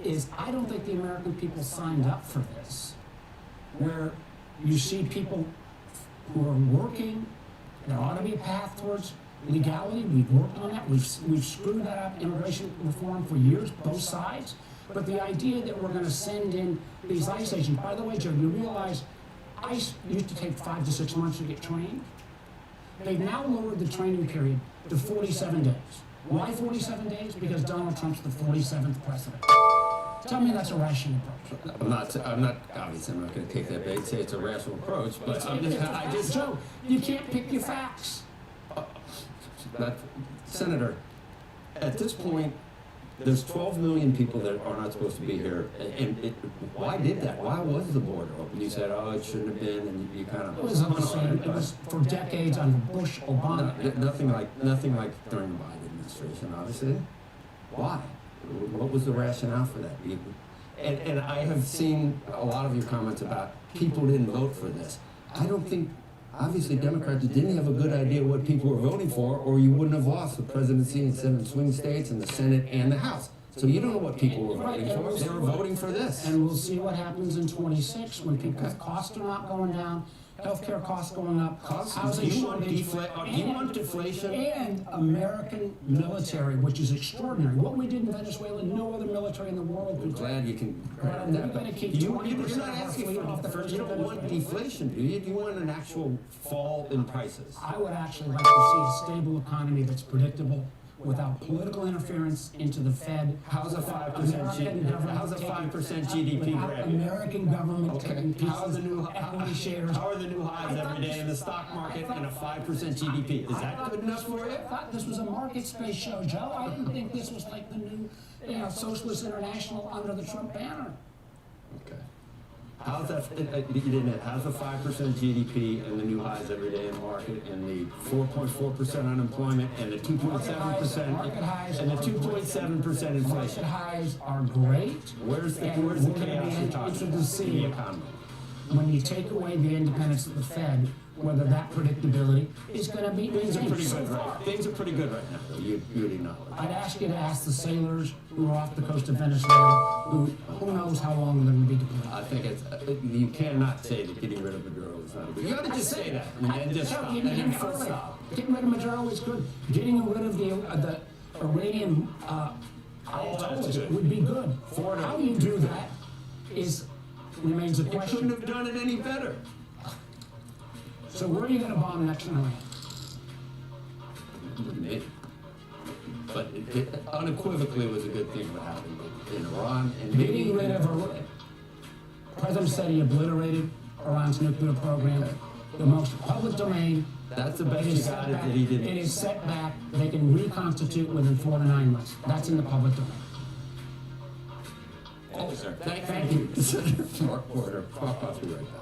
is, I don't think the American people signed up for this. Where you see people who are working, there ought to be a path towards legality. We've worked on that. We've screwed that up, immigration reform, for years, both sides. But the idea that we're going to send in these ICE agents, by the way, Joe, you realize ICE used to take 5 to 6 months to get trained. They've now lowered the training period to 47 days. Why 47 days? Because Donald Trump's the 47th president. Tell me that's a rational approach. I'm not, obviously I'm not going to take that bait, say it's a rational approach, but Joe, you can't pick your facts. Senator, at this point, there's 12 million people that are not supposed to be here, and why did that? Why was the border open? You said, oh, it shouldn't have been, and you kind of... It was insane. It was for decades under Bush, Obama. Nothing like during the Biden administration, obviously. Why? What was the rationale for that? And I have seen a lot of your comments about people didn't vote for this. I don't think, obviously, Democrats didn't have a good idea what people were voting for, or you wouldn't have lost the presidency in 7 swing states and the Senate and the House. So you don't know what people were voting for. They were voting for this. And we'll see what happens in 26 when people's costs are not going down, healthcare costs going up, housing shortage, do you want deflation? And American military, which is extraordinary. What we did in Venezuela, no other military in the world could do. Glad you can. We're going to keep 20% You're not asking off the first. You don't want deflation, do you? Do you want an actual fall in prices? I would actually like to see a stable economy that's predictable, without political interference into the Fed. How's a 5% How's a 5% GDP growth? American government taking pieces, How are the new highs every day in the stock market and a 5% GDP? Is that good enough for you? I thought this was a market-based show, Joe. I didn't think this was like the new, Socialist International under the Trump banner. Okay. How's that? How's the 5% GDP and the new highs every day in the market, and the 4.4% unemployment, and the 2.7% and the 2.7% inflation? Market highs are great. Where's the chaos you're talking about in the economy? When you take away the independence of the Fed, whether that predictability is going to be... Things are pretty good, right? Things are pretty good right now, though. You'd acknowledge. I'd ask you to ask the sailors who are off the coast of Venezuela, who knows knows how long they're going to be deployed. I think it's, you cannot say that getting rid of Maduro is not a good. You gotta just say that and just stop. And then full stop. Getting rid of Maduro is good. Getting rid of the Iranian Ayatollahs would be good. How you do that remains a You question. couldn't have done it any better. So where are you going to bomb next in Iran? Maybe. But it unequivocally was a good thing what happened in Iran. And Getting rid of Iran. President said he obliterated Iran's nuclear program. The most public domain. That's the best you got it that he didn't. It is set back. They can reconstitute within 4 to 9 months. That's in the public domain. Thank you, sir. Thank you, Senator Mark Porter. I'll be right back.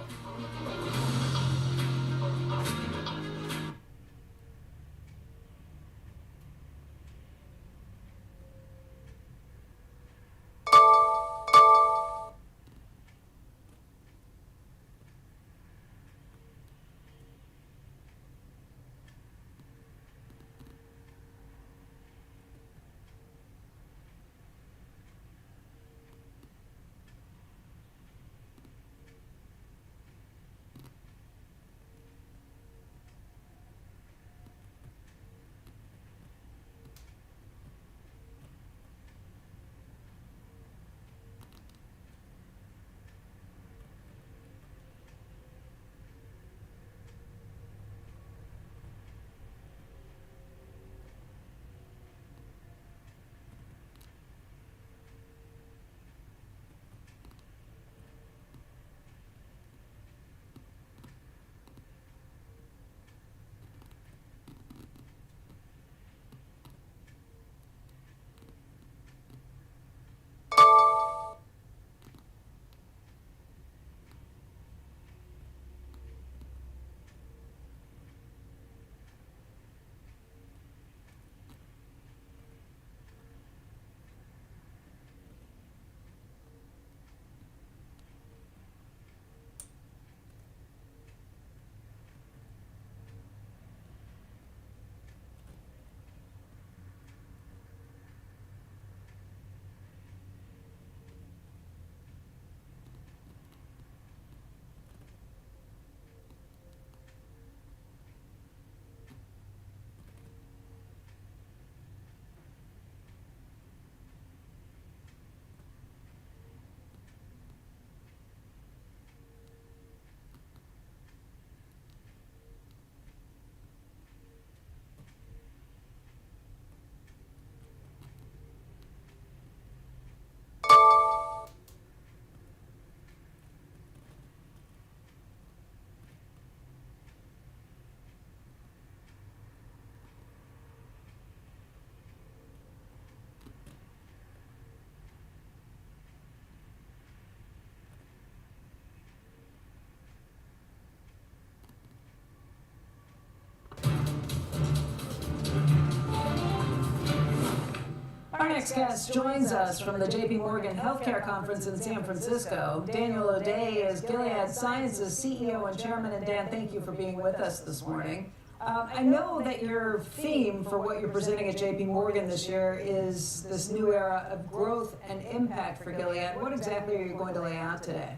Our next guest joins us from the J.P. Morgan Healthcare Conference in San Francisco. Daniel O'Day is Gilead Sciences CEO and Chairman. And Dan, thank you for being with us this morning. I know that your theme for what you're presenting at J.P. Morgan this year is this new era of growth and impact for Gilead. What exactly are you going to lay out today?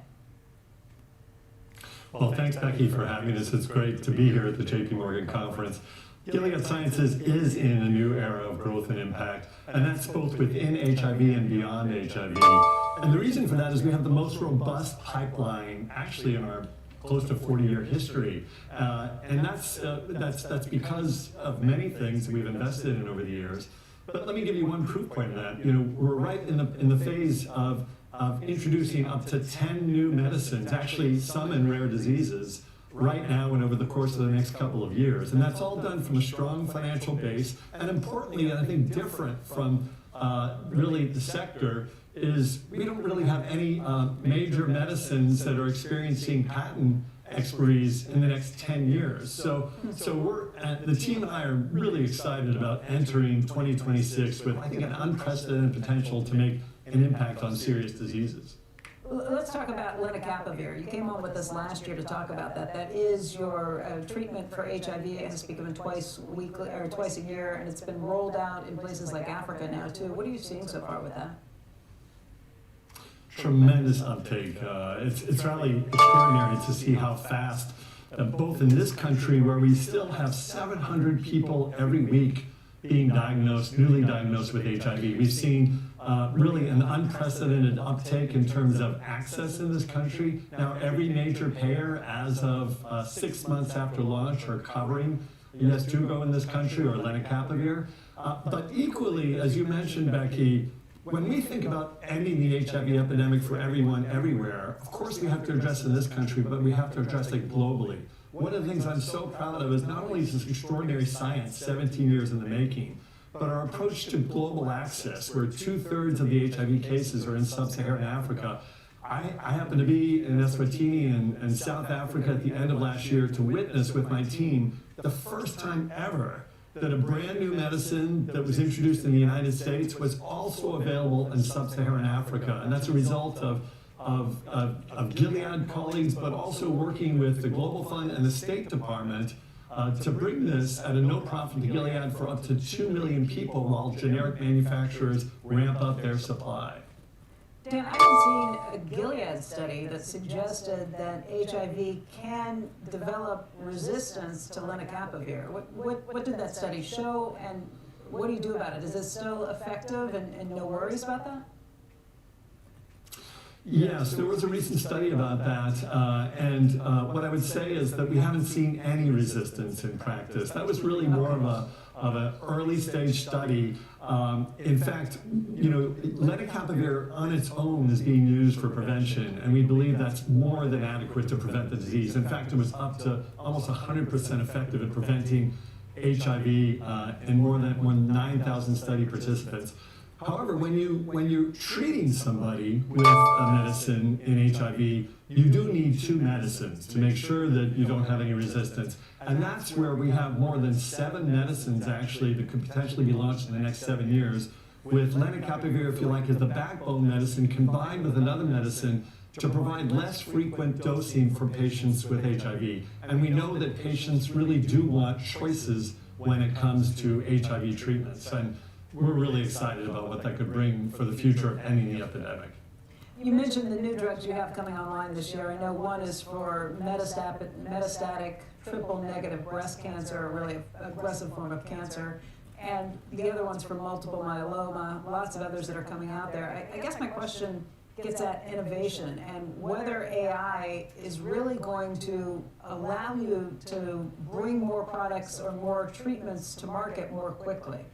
Well, thanks, Becky, for having us. It's great to be here at the J.P. Morgan Conference. Gilead Sciences is in a new era of growth and impact, and that's both within HIV and beyond HIV. And the reason for that is we have the most robust pipeline actually in our close to 40-year history. And that's because of many things that we've invested in over the years. But let me give you one proof point of that. You know, we're right in the phase of introducing up to 10 new medicines, actually some in rare diseases, right now and over the course of the next couple of years. And that's all done from a strong financial base. And importantly, and I think different from really the sector, is we don't really have any major medicines that are experiencing patent expiries in the next 10 years. So we're, the team and I are really excited about entering 2026 with, I think, an unprecedented potential to make an impact on serious diseases. Let's talk about lenacapavir. You came on with us last year to talk about that. That is your treatment for HIV. It has to be given twice weekly or twice a year, and it's been rolled out in places like Africa now too. What are you seeing so far with that? tremendous uptake. It's really extraordinary to see how fast, both in this country where we still have 700 people every week being diagnosed, newly diagnosed with HIV. We've seen really an unprecedented uptake in terms of access in this country. Now every major payer as of 6 months after launch are covering Yeztugo in this country or lenacapavir. But equally, as you mentioned, Becky, when we think about ending the HIV epidemic for everyone, everywhere, of course we have to address it in this country, but we have to address it globally. One of the things I'm so proud of is not only is this extraordinary science, 17 years in the making, but our approach to global access, where 2/3 of the HIV cases are in sub-Saharan Africa. I happened to be in Eswatini in South Africa at the end of last year to witness with my team the first time ever that a brand new medicine that was introduced in the United States was also available in sub-Saharan Africa. And that's a result of Gilead colleagues, but also working with the Global Fund and the State Department to bring this at a no profit to Gilead for up to 2 million people while generic manufacturers ramp up their supply. Dan, I haven't seen a Gilead study that suggested that HIV can develop resistance to lenacapavir. What did that study show, and what do you do about it? Is it still effective and no worries about that? Yes, there was a recent study about that, and what I would say is that we haven't seen any resistance in practice. That was really more of an early stage study. In fact, lenacapavir on its own is being used for prevention, and we believe that's more than adequate to prevent the disease. In fact, it was up to almost 100% effective in preventing HIV in more than 9,000 study participants. However, when you're treating somebody with a medicine in HIV, you do need 2 medicines to make sure that you don't have any resistance. And that's where we have more than 7 medicines actually that could potentially be launched in the next 7 years, with lenacapavir, if you like, as the backbone medicine combined with another medicine to provide less frequent dosing for patients with HIV. And we know that patients really do want choices when it comes to HIV treatments. And we're really excited about what that could bring for the future of ending the epidemic. You mentioned the new drugs you have coming online this year. I know one is for metastatic triple-negative breast cancer, a really aggressive form of cancer, and the other one's for multiple myeloma, lots of others that are coming out there. I guess my question gets at innovation and whether AI is really going to allow you to bring more products or more treatments to market more quickly.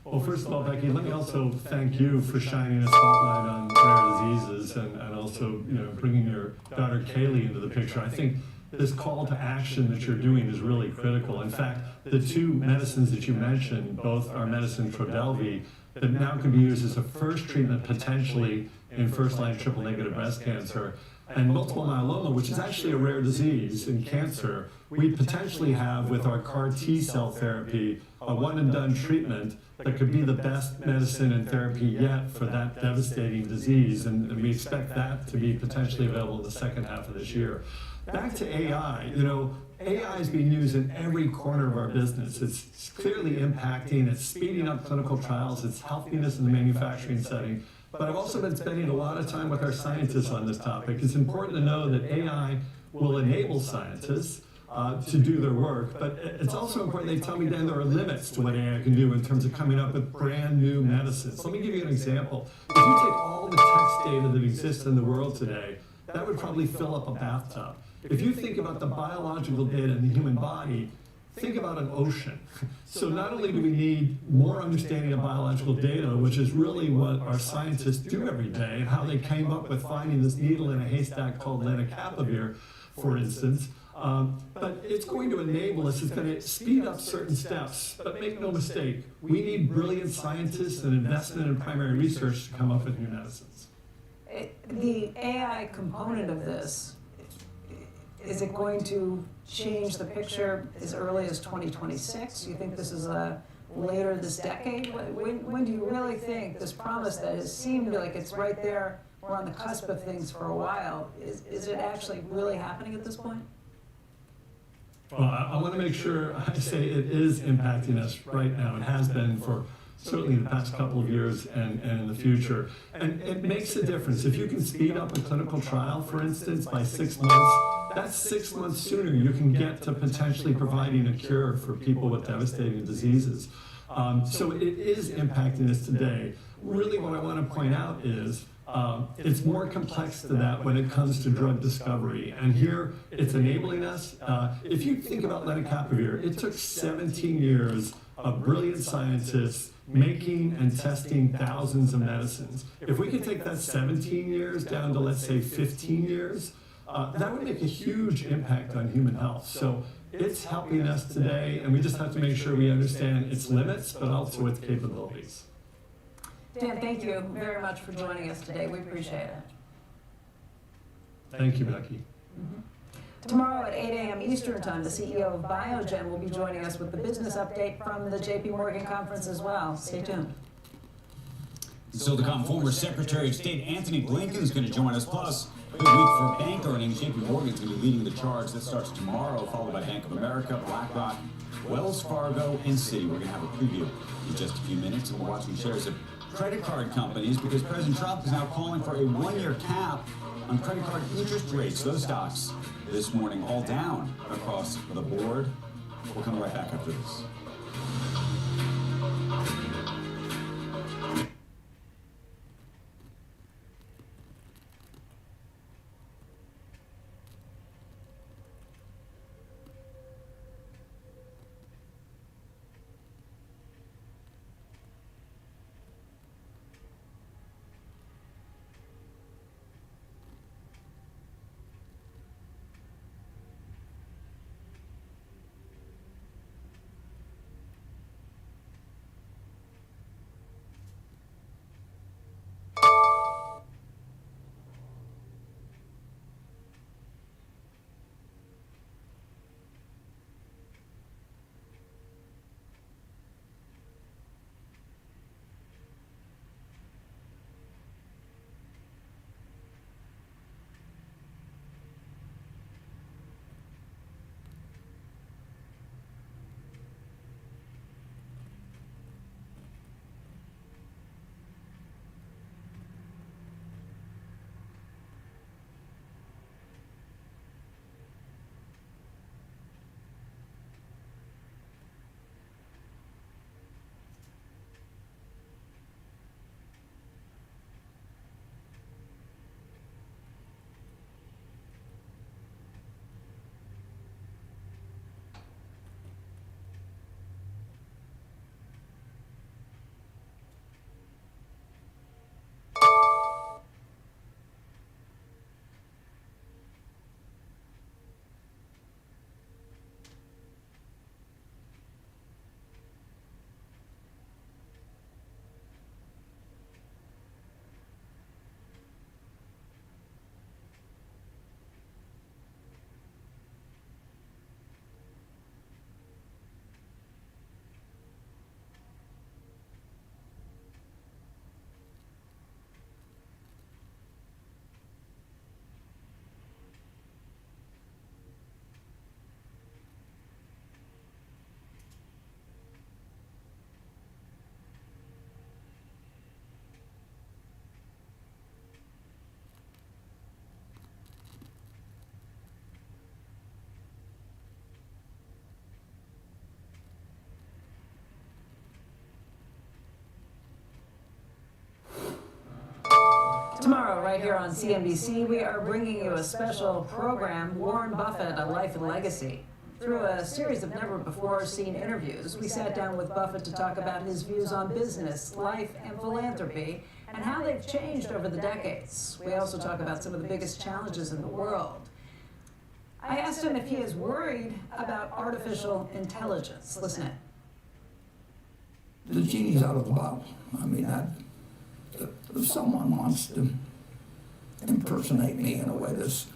Well, first of all, Becky, let me also thank you for shining a spotlight on rare diseases and also bringing your daughter Kaylee into the picture. I think this call to action that you're doing is really critical. In fact, the 2 medicines that you mentioned, both are medicine Trodelvy, that now can be used as a first treatment potentially in first-line triple-negative breast cancer, and multiple myeloma, which is actually a rare disease in cancer. We potentially have, with our CAR T-cell therapy, a one-and-done treatment that could be the best medicine and therapy yet for that devastating disease, and we expect that to be potentially available in the second half of this year. Back to AI, AI is being used in every corner of our business. It's clearly impacting, it's speeding up clinical trials, it's helping us in the manufacturing setting. But I've also been spending a lot of time with our scientists on this topic. It's important to know that AI will enable scientists to do their work, but it's also important they tell me then there are limits to what AI can do in terms of coming up with brand new medicines. Let me give you an example. If you take all the text data that exists in the world today, that would probably fill up a bathtub. If you think about the biological data in the human body, think about an ocean. So not only do we need more understanding of biological data, which is really what our scientists do every day, and how they came up with finding this needle in a haystack called lenacapavir, for instance, but it's going to enable us, it's going to speed up certain steps. But make no mistake, we need brilliant scientists and investment in primary research to come up with new medicines. The AI component of this, is it going to change the picture as early as 2026? You think this is later this decade? When do you really think this promise that has seemed like it's right there, we're on the cusp of things for a while, is it actually really happening at this point? Well, I want to make sure I say it is impacting us right now. It has been for certainly the past couple of years and in the future. And it makes a difference. If you can speed up a clinical trial, for instance, by 6 months, that's 6 months sooner you can get to potentially providing a cure for people with devastating diseases. So it is impacting us today. Really what I want to point out is it's more complex than that when it comes to drug discovery. And here it's enabling us. If you think about lenacapavir, it took 17 years of brilliant scientists making and testing thousands of medicines. If we could take that 17 years down to, let's say, 15 years, that would make a huge impact on human health. So it's helping us today, and we just have to make sure we understand its limits, but also its capabilities. Dan, thank you very much for joining us today. We appreciate it. Thank you, Becky. Tomorrow at 8 a.m. Eastern Time, the CEO of Washboardjim will be joining us with the business update from the JP Morgan conference as well. Stay tuned. Silicon former Secretary of State Anthony Blinken is going to join us. Plus, a good week for bank earnings. JP Morgan is going to be leading the charge. That starts tomorrow, followed by Bank of America, BlackRock, Wells Fargo, and Citi. We're going to have a preview in just a few minutes, and we're watching shares of credit card companies because President Trump is now calling for a one-year cap on credit card interest rates. Those stocks this morning all down across the board. We'll come right back after this. Tomorrow, right here on CNBC, we are bringing you a special program, Warren Buffett, A Life and Legacy. Through a series of never-before-seen interviews, we sat down with Buffett to talk about his views on business, life, and philanthropy, and how they've changed over the decades. We also talk about some of the biggest challenges in the world. I asked him if he is worried about artificial intelligence. Listen in. The genie's out of the bottle. I mean, if someone wants to impersonate me in a way that's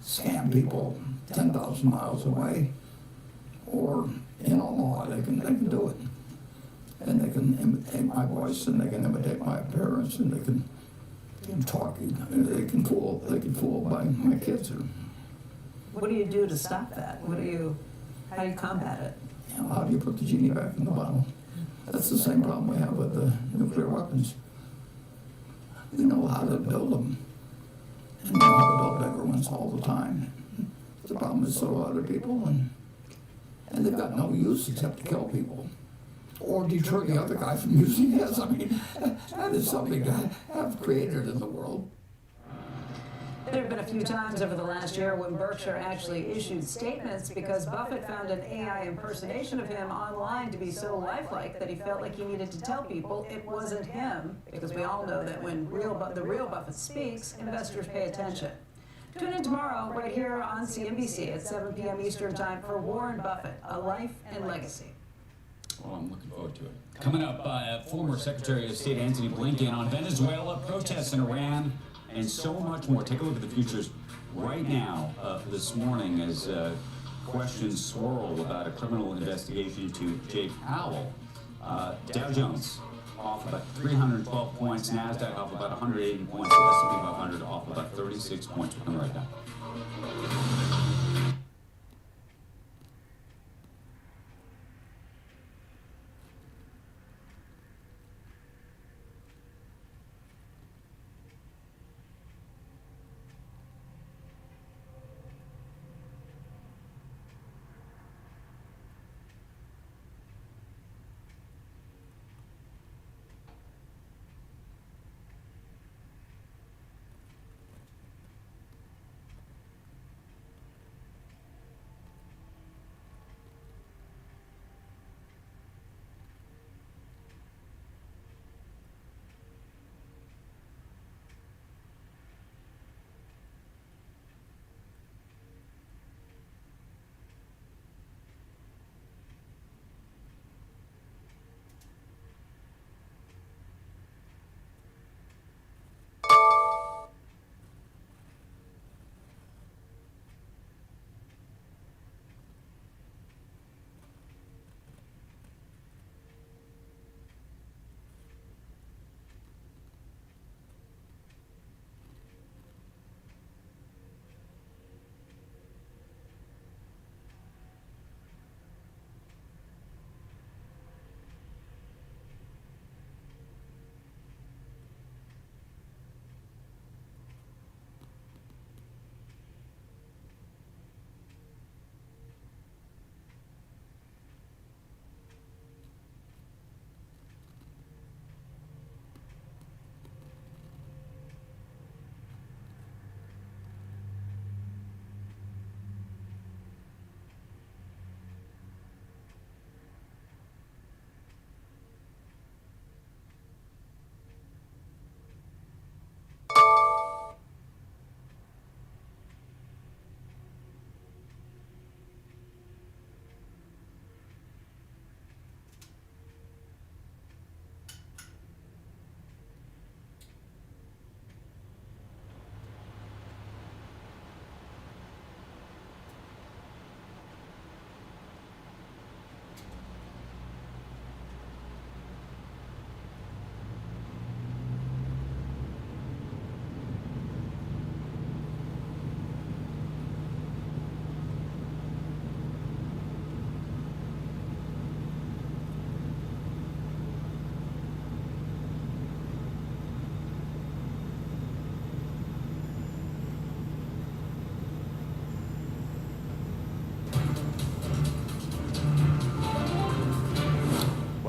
scam people 10,000 miles away or in Omaha, they can do it. And they can imitate my voice, and they can imitate my appearance, and they can talk. They can fool my kids. What do you do to stop that? How do you combat it? How do you put the genie back in the bottle? That's the same problem we have with the nuclear weapons. We know how to build them, and we know how to build bigger ones all the time. The problem is so do other people, and they've got no use except to kill people or deter the other guy from using it. I mean, that is something to have created in the world. There have been a few times over the last year when Berkshire actually issued statements because Buffett found an AI impersonation of him online to be so lifelike that he felt like he needed to tell people it wasn't him, because we all know that when the real Buffett speaks, investors pay attention. Tune in tomorrow right here on CNBC at 7 p.m. Eastern Time for Warren Buffett, A Life and Legacy. Well, I'm looking forward to it. Coming up, former Secretary of State Antony Blinken on Venezuela, protests in Iran, and so much more. Take a look at the futures right now this morning as questions swirl about a criminal investigation into Jay Powell. Dow Jones off about 312 points, NASDAQ off about 180 points, the S&P 500 off about 36 points. We're coming right back.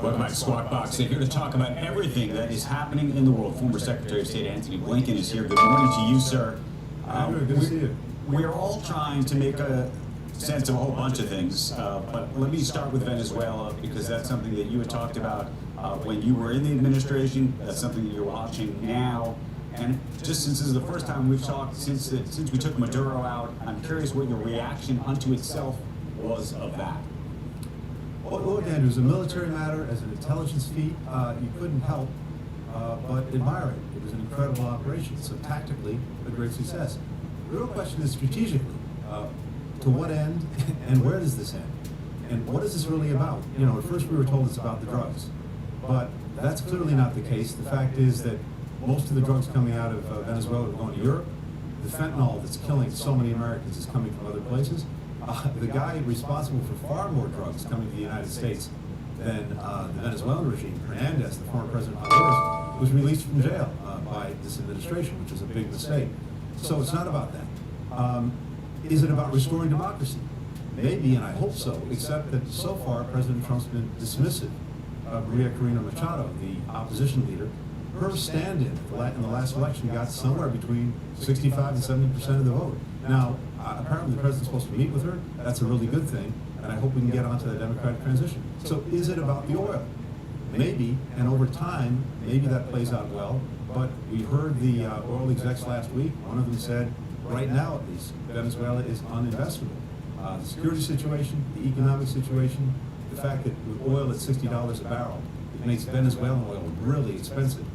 Welcome back to Squawk Box. Here to talk about everything that is happening in the world. Former Secretary of State Antony Blinken is here. Good morning to you, sir. Good to see you. We're all trying to make a sense of a whole bunch of things, but let me start with Venezuela, because that's something that you had talked about when you were in the administration. That's something that you're watching now. And just since this is the first time we've talked since we took Maduro out, I'm curious what your reaction unto itself was of that. Well, look, Andrew, as a military matter, as an intelligence feat, you couldn't help but admire it. It was an incredible operation, so tactically, a great success. The real question is strategically, to what end and where does this end? And what is this really about? You know, at first we were told it's about the drugs, but that's clearly not the case. The fact is that most of the drugs coming out of Venezuela are going to Europe. The fentanyl that's killing so many Americans is coming from other places. The guy responsible for far more drugs coming to the United States then the Venezuelan regime, Hernandez, the former president of Honduras, was released from jail by this administration, which is a big mistake. So it's not about that. Is it about restoring democracy? Maybe, and I hope so, except that so far President Trump's been dismissive of Maria Corina Machado, the opposition leader. Her stand-in in the last election got somewhere between 65 and 70% of the vote. Now, apparently the president's supposed to meet with her. That's a really good thing, and I hope we can get onto the democratic transition. So is it about the oil? Maybe, and over time, maybe that plays out well, but we heard the oil execs last week. One of them said, right now at least, Venezuela is uninvestable. The security situation, the economic situation, the fact that with oil at $60 a barrel, it makes Venezuelan oil really expensive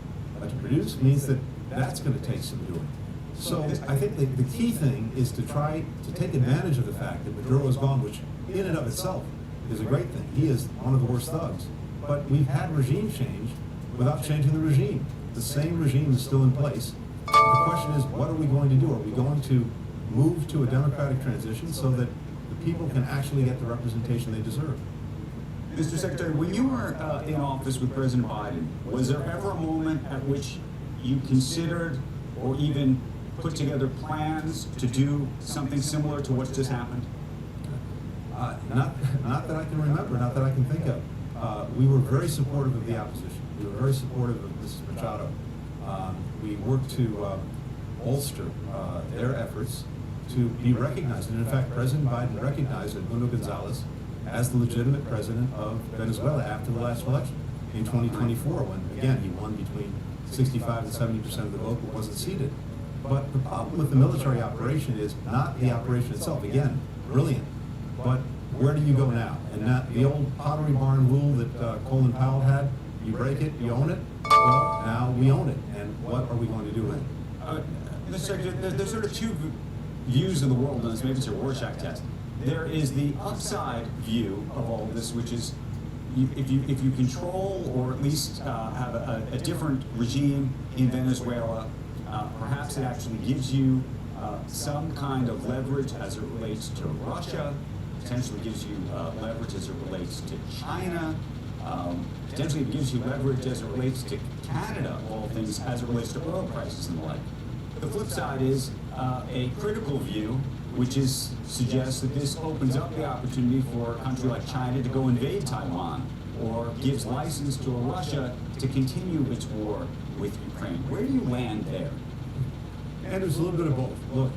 to produce, means that that's going to take some doing. So I think the key thing is to try to take advantage of the fact that Maduro is gone, which in and of itself is a great thing. He is one of the worst thugs. But we've had regime change without changing the regime. The same regime is still in place. The question is, what are we going to do? Are we going to move to a democratic transition so that the people can actually get the representation they deserve? Mr. Secretary, when you were in office with President Biden, was there ever a moment at which you considered or even put together plans to do something similar to what's just happened? Not that I can remember, not that I can think of. We were very supportive of the opposition. We were very supportive of Mrs. Machado. We worked to bolster their efforts to be recognized. And in fact, President Biden recognized Edmundo Gonzalez as the legitimate president of Venezuela after the last election in 2024, when, again, he won between 65 and 70% of the vote but wasn't seated. But the problem with the military operation is not the operation itself. Again, brilliant. But where do you go now? And that, the old Pottery Barn rule that Colin Powell had, you break it, you own it. Well, now we own it. And what are we going to do with it? Mr. Secretary, there's sort of two views of the world on this. Maybe it's a Rorschach test. There is the upside view of all of this, which is if you control or at least have a different regime in Venezuela, perhaps it actually gives you some kind of leverage as it relates to Russia, potentially gives you leverage as it relates to China, potentially it gives you leverage as it relates to Canada, of all things, as it relates to oil prices and the like. The flip side is a critical view, which suggests that this opens up the opportunity for a country like China to go invade Taiwan, or gives license to Russia to continue its war with Ukraine. Where do you land there? And there's a little bit of both. Look,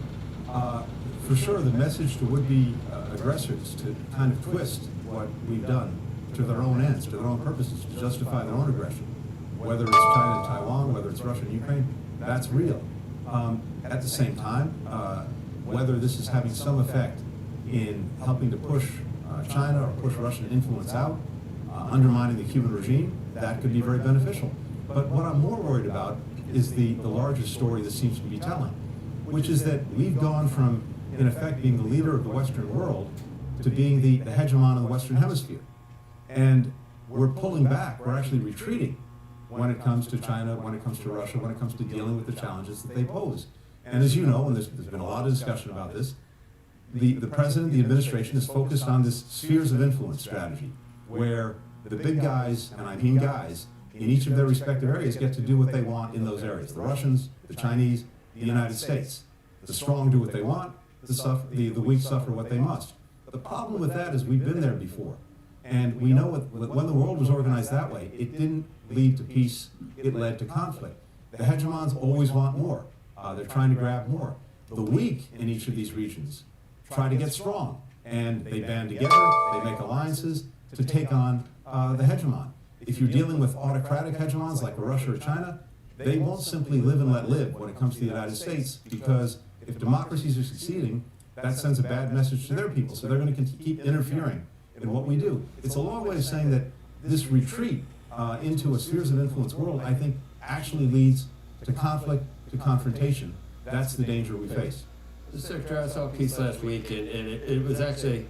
for sure, the message to would-be aggressors to kind of twist what we've done to their own ends, to their own purposes, to justify their own aggression, whether it's China and Taiwan, whether it's Russia and Ukraine, that's real. At the same time, whether this is having some effect in helping to push China or push Russian influence out, undermining the Cuban regime, that could be very beneficial. But what I'm more worried about is the larger story that seems to be telling, which is that we've gone from, in effect, being the leader of the Western world to being the hegemon of the Western Hemisphere. And we're pulling back, we're actually retreating when it comes to China, when it comes to Russia, when it comes to dealing with the challenges that they pose. And as you know, and there's been a lot of discussion about this, the president, the administration is focused on this spheres of influence strategy, where the big guys, and I mean guys, in each of their respective areas get to do what they want in those areas. The Russians, the Chinese, the United States. The strong do what they want, the weak suffer what they must. The problem with that is we've been there before. And we know when the world was organized that way, it didn't lead to peace, it led to conflict. The hegemons always want more. They're trying to grab more. The weak in each of these regions try to get strong, and they band together, they make alliances to take on the hegemon. If you're dealing with autocratic hegemons like Russia or China, they won't simply live and let live when it comes to the United States, because if democracies are succeeding, that sends a bad message to their people. So they're going to keep interfering in what we do. It's a long way of saying that this retreat into a spheres of influence world, I think, actually leads to conflict, to confrontation. That's the danger we face. Secretary, I saw a piece last week, and it was actually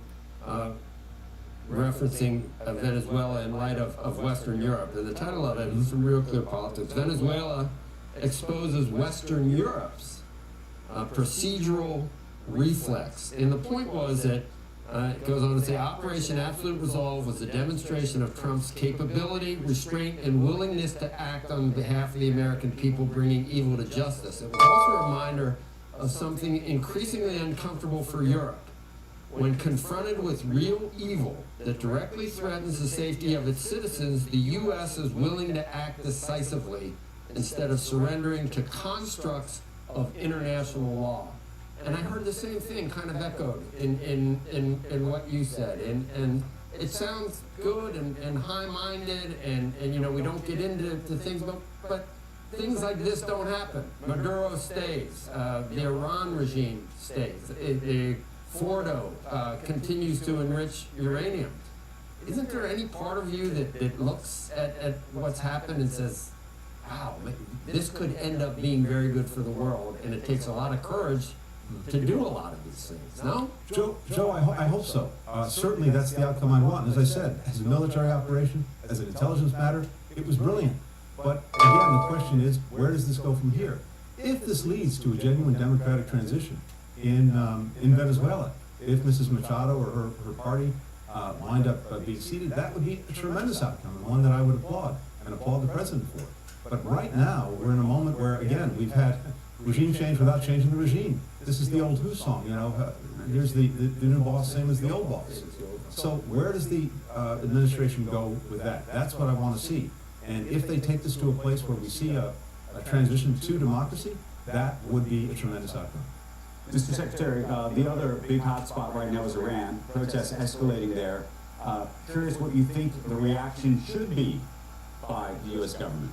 referencing Venezuela in light of Western Europe. And the title of it is from Real Clear Politics. Venezuela exposes Western Europe's procedural reflex. And the point was that It goes on to say, Operation Absolute Resolve was a demonstration of Trump's capability, restraint, and willingness to act on behalf of the American people, bringing evil to justice. It was also a reminder of something increasingly uncomfortable for Europe. When confronted with real evil that directly threatens the safety of its citizens, the U.S. is willing to act decisively instead of surrendering to constructs of international law. And I heard the same thing kind of echoed in what you said. And it sounds good and high-minded, and you know, we don't get into things, but things like this don't happen. Maduro stays. The Iran regime stays. Fordo continues to enrich uranium. Isn't there any part of you that looks at what's happened and says, wow, this could end up being very good for the world, and it takes a lot of courage to do a lot of these things, no? Joe, I hope so. Certainly that's the outcome I want. As I said, as a military operation, as an intelligence matter, it was brilliant. But again, the question is, where does this go from here? If this leads to a genuine democratic transition in Venezuela, if Mrs. Machado or her party wind up being seated, that would be a tremendous outcome, and one that I would applaud, and applaud the president for. But right now, we're in a moment where, again, we've had regime change without changing the regime. This is the old Who song, you know, here's the new boss, same as the old boss. So where does the administration go with that? That's what I want to see. And if they take this to a place where we see a transition to democracy, that would be a tremendous outcome. Mr. Secretary, the other big hotspot right now is Iran. Protests escalating there. Curious what you think the reaction should be by the U.S. government.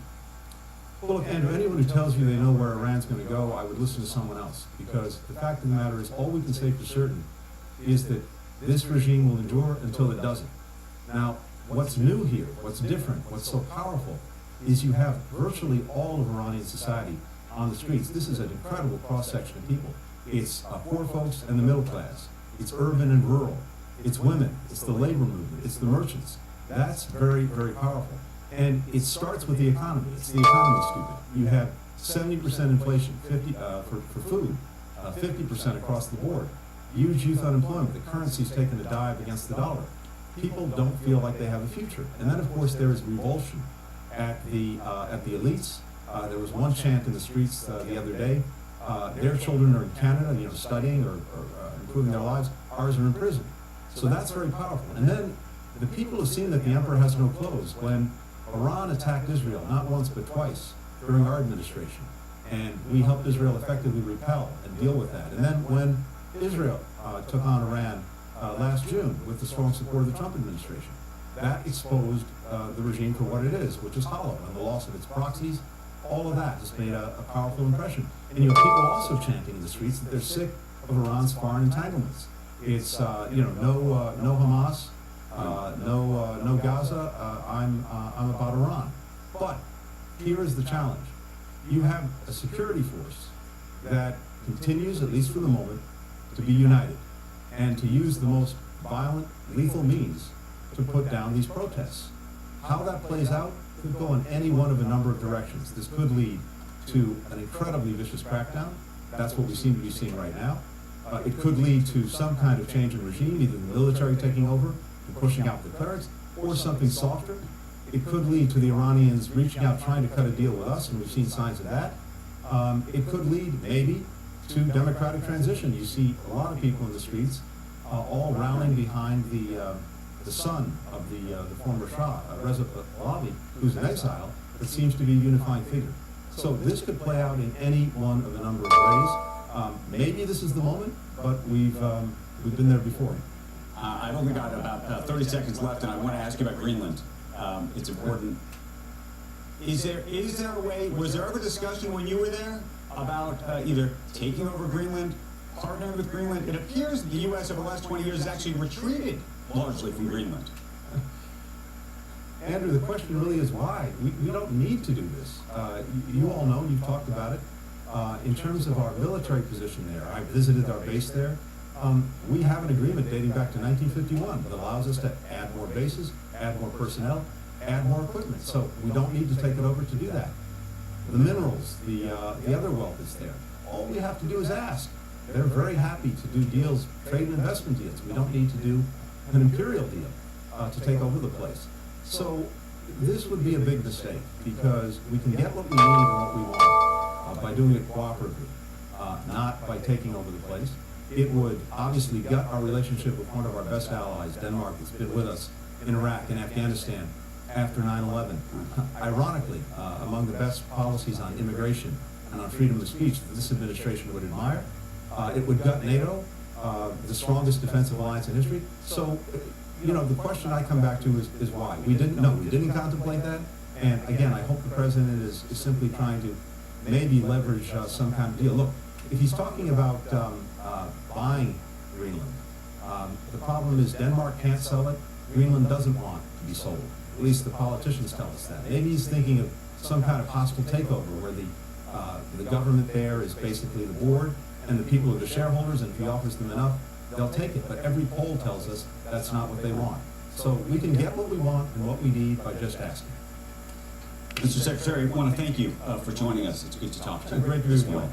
Well, look, Andrew, anyone who tells you they know where Iran's going to go, I would listen to someone else. Because the fact of the matter is, all we can say for certain is that this regime will endure until it doesn't. Now, what's new here, what's different, what's so powerful, is you have virtually all of Iranian society on the streets. This is an incredible cross-section of people. It's poor folks and the middle class. It's urban and rural. It's women. It's the labor movement. It's the merchants. That's very, very powerful. And it starts with the economy. It's the economy, excuse me. You have 70% inflation for food, 50% across the board. Huge youth unemployment. The currency's taken a dive against the dollar. People don't feel like they have a future. And then, of course, there is revulsion at the elites. There was one chant in the streets the other day. Their children are in Canada, you know, studying or improving their lives. Ours are in prison. So that's very powerful. And then the people have seen that the emperor has no clothes. When Iran attacked Israel, not once but twice, during our administration, and we helped Israel effectively repel and deal with that. And then when Israel took on Iran last June with the strong support of the Trump administration, that exposed the regime for what it is, which is hollow, and the loss of its proxies. All of that just made a powerful impression. And you know, people also chanting in the streets that they're sick of Iran's foreign entanglements. It's you know, no Hamas, no Gaza. I'm about Iran. But here is the challenge: you have a security force that continues, at least for the moment, to be united and to use the most violent, lethal means to put down these protests. How that plays out could go in any one of a number of directions. This could lead to an incredibly vicious crackdown. That's what we seem to be seeing right now. It could lead to some kind of change in regime, either the military taking over and pushing out the clerics, or something softer. It could lead to the Iranians reaching out, trying to cut a deal with us, and we've seen signs of that. It could lead, maybe, to democratic transition. You see a lot of people in the streets all rallying behind the son of the former Shah, Reza Pahlavi, who's in exile, but seems to be a unifying figure. So this could play out in any one of a number of ways. Maybe this is the moment, but we've been there before. I've only got about 30 seconds left, and I want to ask you about Greenland. It's important. Is there a way, was there ever discussion when you were there about either taking over Greenland, partnering with Greenland? It appears the U.S. over the last 20 years has actually retreated largely from Greenland. Andrew, the question really is why? We don't need to do this. You all know, you've talked about it. In terms of our military position there, I visited our base there. We have an agreement dating back to 1951 that allows us to add more bases, add more personnel, add more equipment. So we don't need to take it over to do that. The minerals, the other wealth is there. All we have to do is ask. they're very happy to do deals, trade and investment deals. We don't need to do an imperial deal to take over the place. So this would be a big mistake because we can get what we need and what we want by doing it cooperatively, not by taking over the place. It would obviously gut our relationship with one of our best allies, Denmark, that's been with us in Iraq and Afghanistan after 9/11. Ironically, among the best policies on immigration and on freedom of speech that this administration would admire. It would gut NATO, the strongest defensive alliance in history. So, you know, the question I come back to is why? We didn't contemplate that. And again, I hope the president is simply trying to maybe leverage some kind of deal. Look, if he's talking about buying Greenland, the problem is Denmark can't sell it. Greenland doesn't want to be sold. At least the politicians tell us that. Maybe he's thinking of some kind of hostile takeover where the government there is basically the board and the people are the shareholders, and if he offers them enough, they'll take it. But every poll tells us that's not what they want. So we can get what we want and what we need by just asking. Mr. Secretary, I want to thank you for joining us. It's good to talk to you. Great to be with you.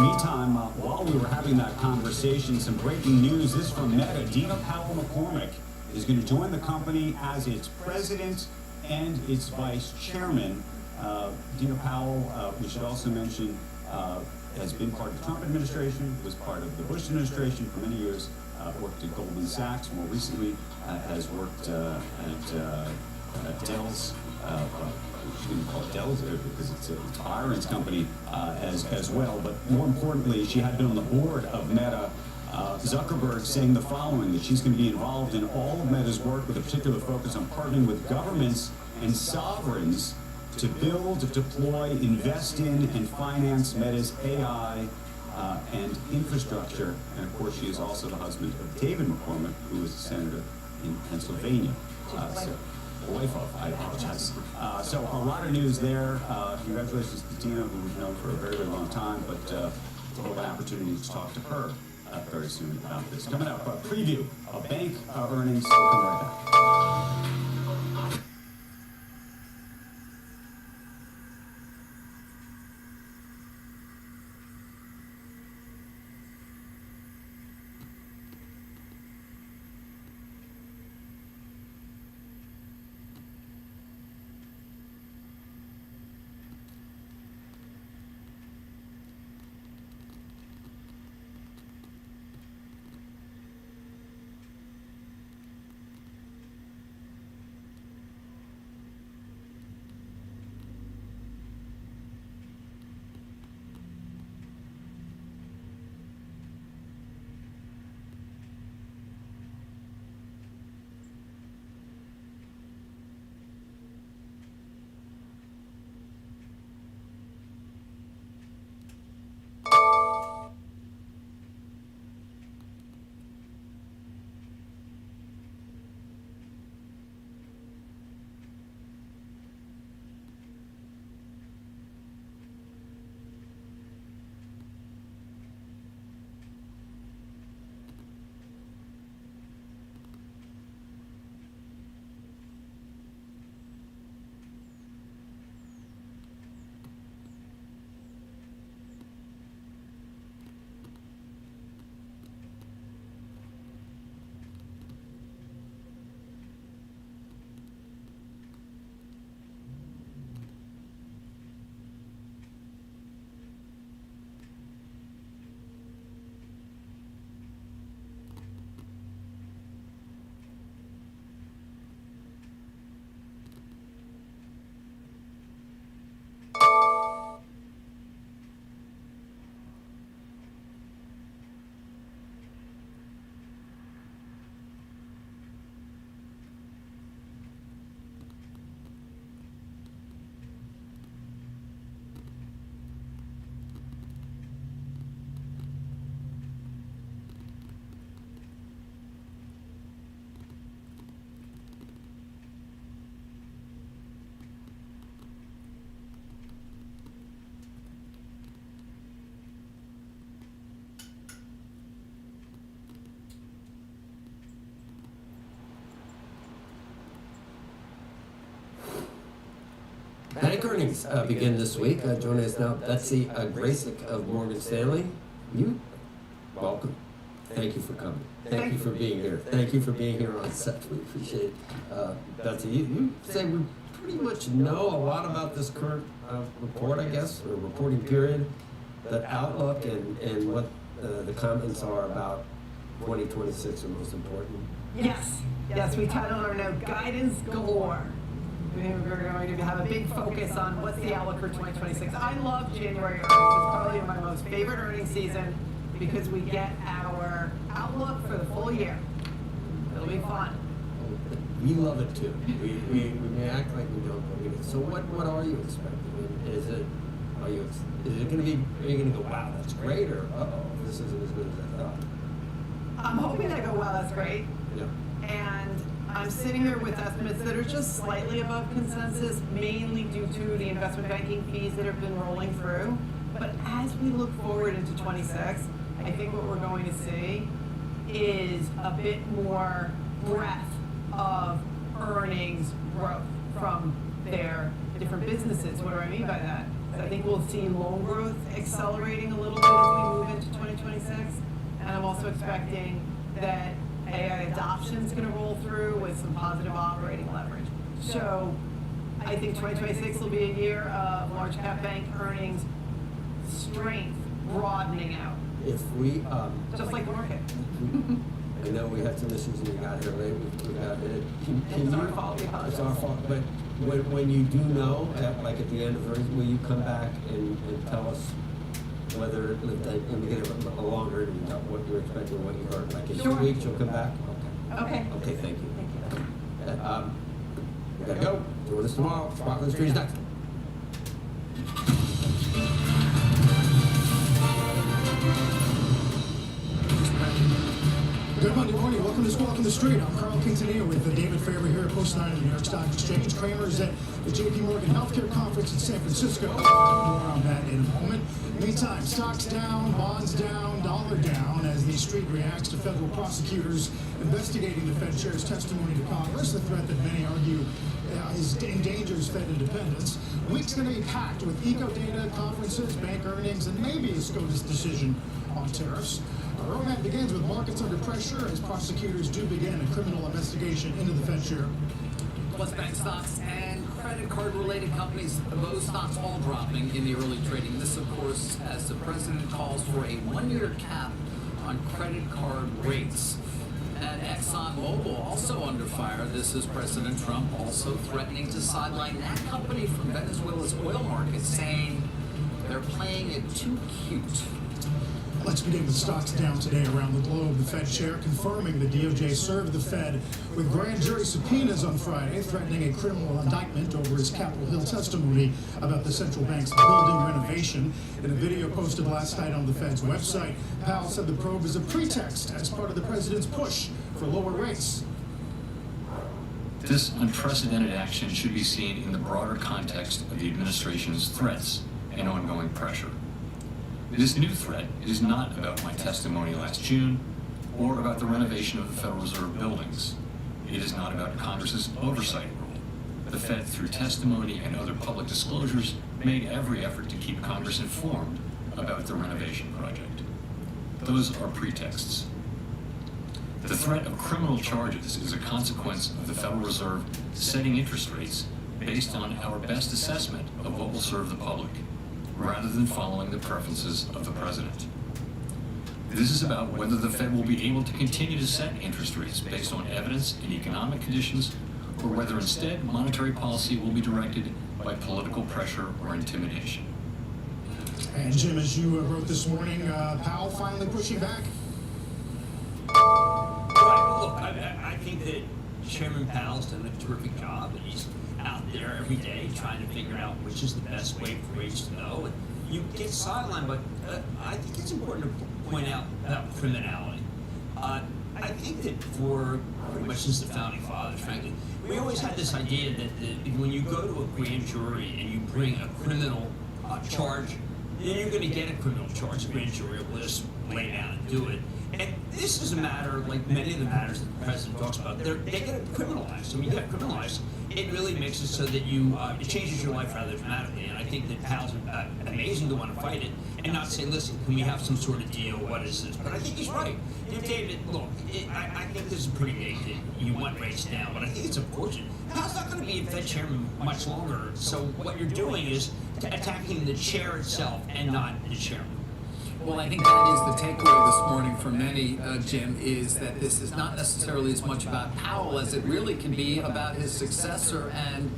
Meantime, while we were having that conversation, some breaking news. This is from Meta. Dina Powell McCormick is going to join the company as its president and its vice chairman. Dina Powell, we should also mention, has been part of the Trump administration, was part of the Bush administration for many years, worked at Goldman Sachs, more recently has worked at Dell's, we shouldn't call it Dell's because it's Byron's company as well, but more importantly, she had been on the board of Meta. Zuckerberg saying the following, that she's going to be involved in all of Meta's work with a particular focus on partnering with governments and sovereigns to build, deploy, invest in, and finance Meta's AI and infrastructure. And of course, she is also the husband of David McCormick, who is a senator in Pennsylvania. Wife of, I apologize. So a lot of news there. Congratulations to Dina, who we've known for a very, very long time, but we'll have an opportunity to talk to her very soon about this. Coming up, a preview of bank earnings. We'll come right back. Bank earnings begin this week. Joining us now, Betsy Graysick of Morgan Stanley. You welcome. Thank you for coming. Thank you for being here. Thank you for being here on set. We appreciate it. Betsy, you say we pretty much know a lot about this current report, I guess, or reporting period, the outlook and what the comments are about 2026 are most important. Yes, we titled our note Guidance Galore. We're going to have a big focus on what's the outlook for 2026. I love January earnings. It's probably my most favorite earnings season because we get our outlook for the full year. It'll be fun. We love it too. We may act like we don't believe it. So what are you expecting? Is it going to be? Are you going to go, wow, that's great, or this isn't as good as I thought? I'm hoping I go, wow, that's great. Yeah. And I'm sitting here with estimates that are just slightly above consensus, mainly due to the investment banking fees that have been rolling through. But as we look forward into 26, I think what we're going to see is a bit more breadth of earnings growth from their different businesses. What do I mean by that? I think we'll see loan growth accelerating a little bit as we move into 2026. And I'm also expecting that AI adoption is going to roll through with some positive operating leverage. So I think 2026 will be a year of large cap bank earnings strength broadening out. If we just like the market. I know we had some issues and we got here late. We got it. It's our fault. It's our fault. But when you do know, like at the end of earnings, will you come back and tell us whether, and we get a longer interview about what you're expecting, what you heard? Like in 2 weeks, you'll come back? Okay. Okay, thank you. We gotta go. Join us tomorrow. Sparkling Street is next. Good Monday morning. Welcome to Squawk in the Street. I'm Carl Quintanilla with David Faber here at Post 9 of the New York Stock Exchange. Kramer's at the JP Morgan Healthcare Conference in San Francisco. More on that in a moment. Meantime, stocks down, bonds down, dollar down as the street reacts to federal prosecutors investigating the Fed chair's testimony to Congress, the threat that many argue endangers Fed independence. Week's going to be packed with eco data, conferences, bank earnings, and maybe a SCOTUS decision on tariffs. Our roadmap begins with markets under pressure as prosecutors do begin a criminal investigation into the Fed chair. Plus bank stocks and credit card related companies, those stocks all dropping in the early trading. This, of course, as the president calls for a one-year cap on credit card rates. And ExxonMobil also under fire. This is President Trump also threatening to sideline that company from Venezuela's oil market, saying they're playing it too cute. Let's begin with stocks down today around the globe. The Fed chair confirming the DOJ served the Fed with grand jury subpoenas on Friday, threatening a criminal indictment over his Capitol Hill testimony about the central bank's building renovation. In a video posted last night on the Fed's website, Powell said the probe is a pretext as part of the president's push for lower rates. This unprecedented action should be seen in the broader context of the administration's threats and ongoing pressure. This new threat is not about my testimony last June or about the renovation of the Federal Reserve buildings. It is not about Congress's oversight rule. The Fed, through testimony and other public disclosures, made every effort to keep Congress informed about the renovation project. Those are pretexts. The threat of criminal charges is a consequence of the Federal Reserve setting interest rates based on our best assessment of what will serve the public, rather than following the preferences of the president. This is about whether the Fed will be able to continue to set interest rates based on evidence and economic conditions, or whether instead monetary policy will be directed by political pressure or intimidation. And Jim, as you wrote this morning, Powell finally pushing back? Right, well, look, I think that Chairman Powell's done a terrific job, and he's out there every day trying to figure out which is the best way for rates to go. And you get sidelined, but I think it's important to point out about criminality. I think that for pretty much since the founding fathers, frankly, we always had this idea that when you go to a grand jury and you bring a criminal charge you're going to get a criminal charge. The grand jury will just lay down and do it. And this is a matter, like many of the matters that the president talks about, they get criminalized. So when you get criminalized, it really makes it so that it changes your life rather dramatically. And I think that Pal's amazing to want to fight it and not say, listen, can we have some sort of deal? What is this? But I think he's right. David, look, I think this is pretty big that you want rates down, but I think it's unfortunate. Pal's not going to be a Fed chairman much longer. So what you're doing is attacking the chair itself and not the chairman. Well, I think that is the takeaway this morning for many, Jim, is that this is not necessarily as much about Powell as it really can be about his successor and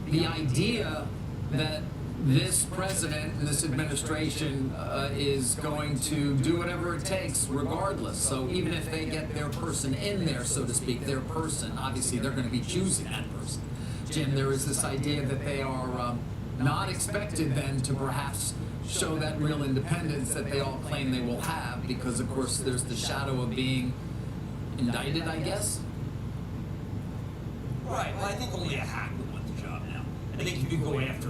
the idea that this president and this administration is going to do whatever it takes regardless. So even if they get their person in there, so to speak, their person, obviously they're going to be choosing that person. Jim, there is this idea that they are not expected then to perhaps show that real independence that they all claim they will have, because of course there's the shadow of being indicted, I guess. Right, well I think only a hack would want the job now. I think if you go after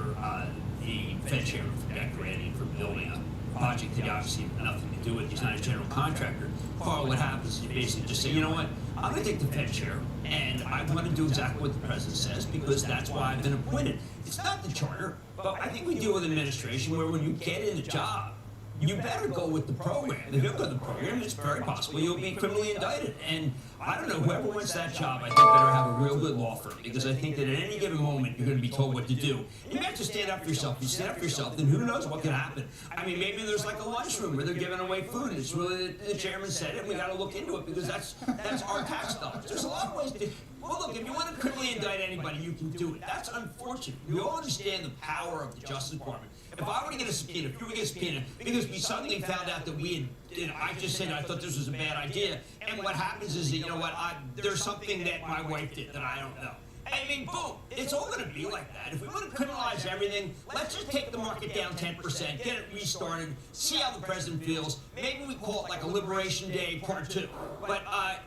the Fed chairman for decorating, for building a project that obviously has nothing to do with, he's not a general contractor, Carl, what happens is you basically just say, you know what, I'm going to take the Fed chair, and I want to do exactly what the president says, because that's why I've been appointed. It's not the charter, but I think we deal with administration where when you get in a job, you better go with the program. If you don't go with the program, it's very possible you'll be criminally indicted. And I don't know, whoever wants that job, I think better have a real good law firm, because I think that at any given moment, you're going to be told what to do. You have to stand up for yourself. If you stand up for yourself, then who knows what can happen. I mean, maybe there's like a lunchroom where they're giving away food, and it's really, the chairman said it, and we got to look into it, because that's our tax dollars. There's a lot of ways to, well, look, if you want to criminally indict anybody, you can do it. That's unfortunate. We all understand the power of the Justice Department. If I were to get a subpoena, if you were to get a subpoena, because we suddenly found out that we had, I just said I thought this was a bad idea, and what happens is that, you know what, there's something that my wife did that I don't know. I mean, boom, it's all going to be like that. If we want to criminalize everything, let's just take the market down 10%, get it restarted, see how the president feels. Maybe we call it like a Liberation Day Part 2. But I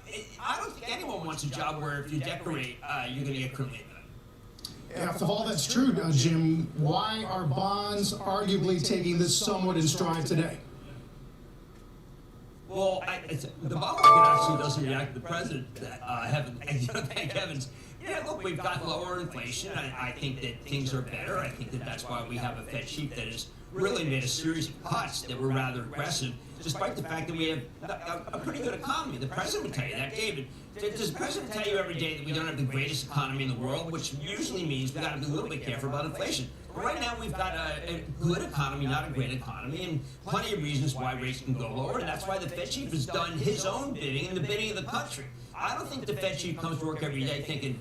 don't think anyone wants a job where if you decorate, you're going to get criminally indicted. If all that's true, Jim, why are bonds arguably taking this somewhat in stride today? Well, the bond market actually doesn't react to the president. Thank heavens. Yeah, look, we've got lower inflation. I think that things are better. I think that that's why we have a Fed chief that has really made a series of cuts that were rather aggressive, despite the fact that we have a pretty good economy. The president would tell you that, David. Does the president tell you every day that we don't have the greatest economy in the world, which usually means we got to be a little bit careful about inflation? But right now we've got a good economy, not a great economy, and plenty of reasons why rates can go lower, and that's why the Fed chief has done his own bidding and the bidding of the country. I don't think the Fed chief comes to work every day thinking,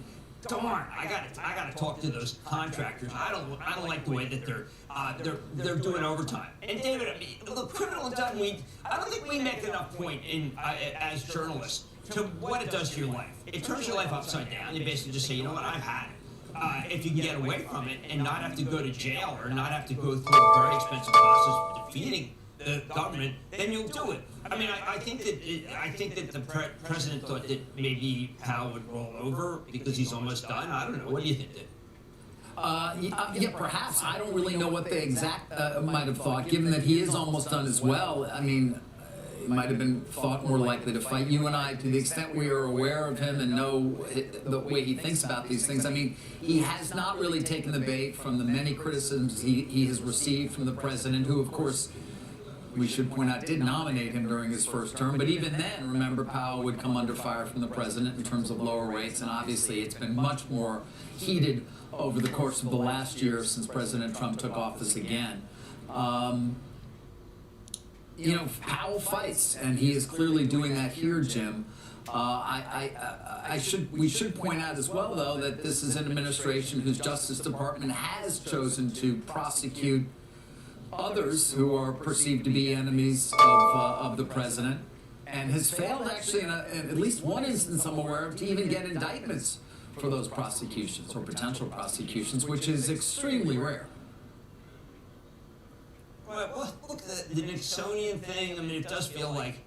darn, I got to talk to those contractors. I don't like the way that they're doing overtime. And David, I mean, look, criminal indictment, I don't think we make enough point in as journalists to what it does to your life. It turns your life upside down. You basically just say, you know what, I've had it. If you can get away from it and not have to go to jail or not have to go through a very expensive process of defeating the government, then you'll do it. I mean, I think that the president thought that maybe Powell would roll over because he's almost done. I don't know. What do you think, Dave? Yeah, perhaps. I don't really know what they might have thought, given that he is almost done as well. I mean, he might have been thought more likely to fight. You and I, to the extent we are aware of him and know the way he thinks about these things, I mean, he has not really taken the bait from the many criticisms he has received from the president, who, of course, we should point out, did nominate him during his first term. But even then, remember, Powell would come under fire from the president in terms of lower rates, and obviously it's been much more heated over the course of the last year since President Trump took office again. You know, Powell fights, and he is clearly doing that here, Jim. We should point out as well, though, that this is an administration whose Justice Department has chosen to prosecute others who are perceived to be enemies of the president, and has failed actually in at least one instance I'm aware of to even get indictments for those prosecutions or potential prosecutions, which is extremely rare. Well, look, the Nixonian thing, I mean, it does feel like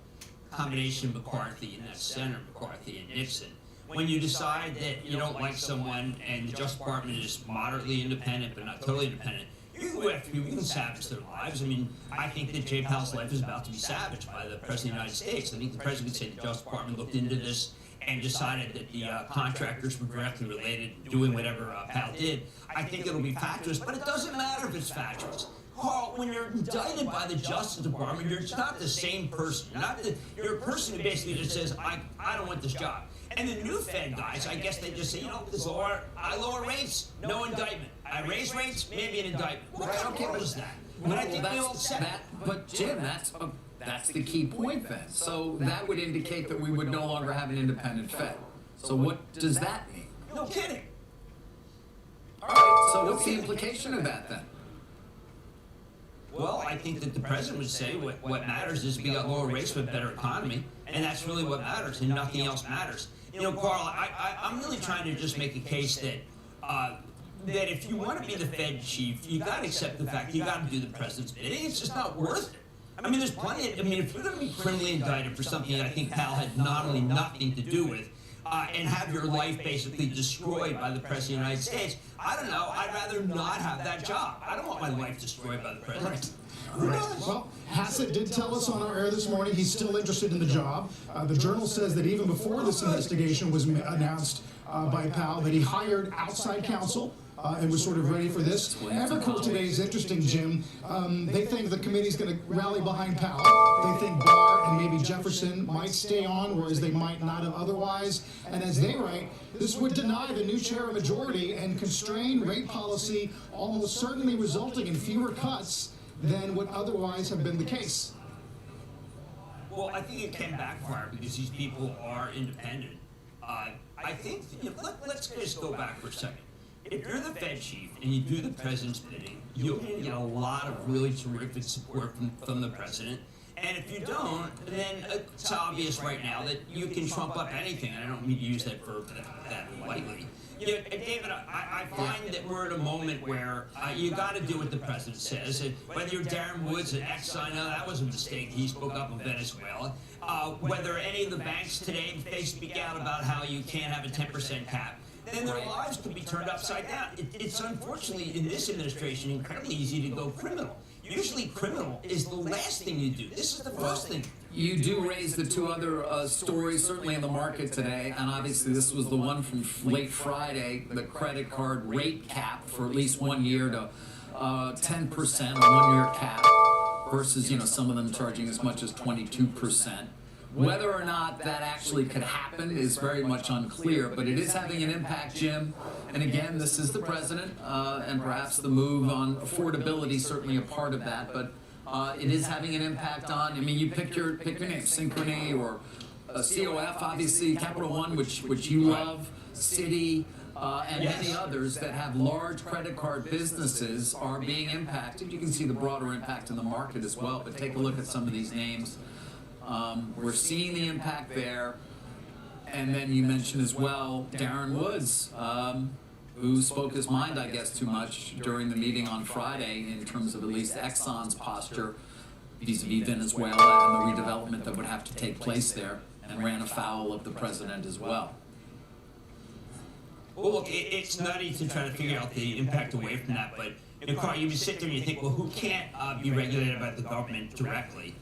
a combination of McCarthy and that Senator McCarthy and Nixon. When you decide that you don't like someone and the Justice Department is moderately independent but not totally independent, You can go after people, you can savage their lives. I mean, I think that Jay Powell's life is about to be savaged by the President of the United States. I think the President would say the Justice Department looked into this and decided that the contractors were directly related, doing whatever Powell did. I think it'll be fatuous, but it doesn't matter if it's fatuous. Carl, when you're indicted by the Justice Department, you're not the same person. You're a person who basically just says, I don't want this job. And the new Fed guys, I guess they just say, I lower rates, no indictment. I raise rates, maybe an indictment. What kind of world is that? Well, I think we all accept that. But Jim, that's the key point then. So that would indicate that we would no longer have an independent Fed. So what does that mean? No kidding. All right, so what's the implication of that then? Well, I think that the president would say what matters is we got lower rates with better economy, and that's really what matters, and nothing else matters. Carl, I'm really trying to just make a case that that if you want to be the Fed chief, you got to accept the fact you got to do the president's bidding. It's just not worth it. I mean, there's plenty of, if you're going to be criminally indicted for something that I think Powell had not only nothing to do with, and have your life basically destroyed by the President of the United States, I don't know, I'd rather not have that job. I don't want my life destroyed by the President. Right. Well, Hassett did tell us on our air this morning he's still interested in the job. The Journal says that even before this investigation was announced by Powell, that he hired outside counsel and was sort of ready for this. Evercourt today is interesting, Jim. They think the committee's going to rally behind Powell. They think Barr and maybe Jefferson might stay on, whereas they might not have otherwise. And as they write, this would deny the new chair a majority and constrain rate policy, almost certainly resulting in fewer cuts than would otherwise have been the case. Well, I think it can backfire because these people are independent. I think, let's just go back for a second. If you're the Fed chief and you do the president's bidding, you're going to get a lot of really terrific support from the president. And if you don't, then it's obvious right now that you can trump up anything. And I don't mean to use that verb that lightly. David, I find that we're at a moment where you got to do what the president says. And whether you're Darren Woods at Exxon, that was a mistake. He spoke up on Venezuela. Whether any of the banks today, they speak out about how you can't have a 10% cap, then their lives could be turned upside down. It's unfortunately, in this administration, incredibly easy to go criminal. Usually criminal is the last thing you do. This is the first thing. You do raise the two other stories certainly in the market today, and obviously this was the one from late Friday, the credit card rate cap for at least 1 year to 10%, a 1 year cap, versus some of them charging as much as 22%. Whether or not that actually could happen is very much unclear, but it is having an impact, Jim. And again, this is the president, and perhaps the move on affordability certainly a part of that, but it is having an impact on, you pick your name, Synchrony or COF, obviously, Capital One, which you love, Citi, and many others that have large credit card businesses are being impacted. You can see the broader impact in the market as well, but take a look at some of these names. We're seeing the impact there. And then you mentioned as well Darren Woods, who spoke his mind, I guess, too much during the meeting on Friday in terms of at least Exxon's posture vis-a-vis Venezuela and the redevelopment that would have to take place there, and ran afoul of the president as well. Well, look, it's nutty to try to figure out the impact away from that, but Carl, you sit there and you think, well, who can't be regulated by the government directly?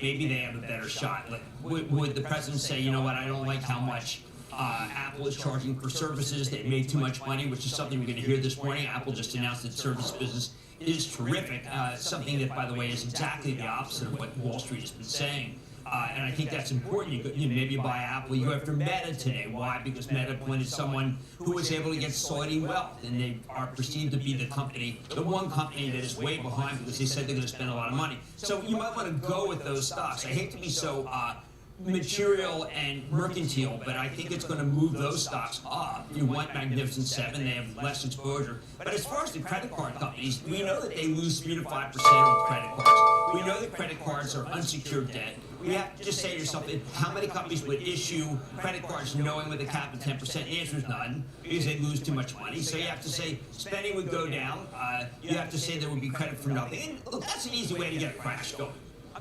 Maybe they have a better shot. Like, would the president say, you know what, I don't like how much Apple is charging for services, they made too much money, which is something we're going to hear this morning. Apple just announced that service business is terrific, something that, by the way, is exactly the opposite of what Wall Street has been saying. And I think that's important. You maybe buy Apple, you go after Meta today. Why? Because Meta appointed someone who was able to get Saudi wealth, and they are perceived to be the company, the one company that is way behind because they said they're going to spend a lot of money. So you might want to go with those stocks. I hate to be so material and mercantile, but I think it's going to move those stocks up. You want Magnificent Seven, they have less exposure. But as far as the credit card companies, we know that they lose 3 to 5% with credit cards. We know that credit cards are unsecured debt. We have to just say to yourself, how many companies would issue credit cards knowing with a cap of 10%? The answer is none, because they lose too much money. So you have to say spending would go down. You have to say there would be credit for nothing. And look, that's an easy way to get a crash going.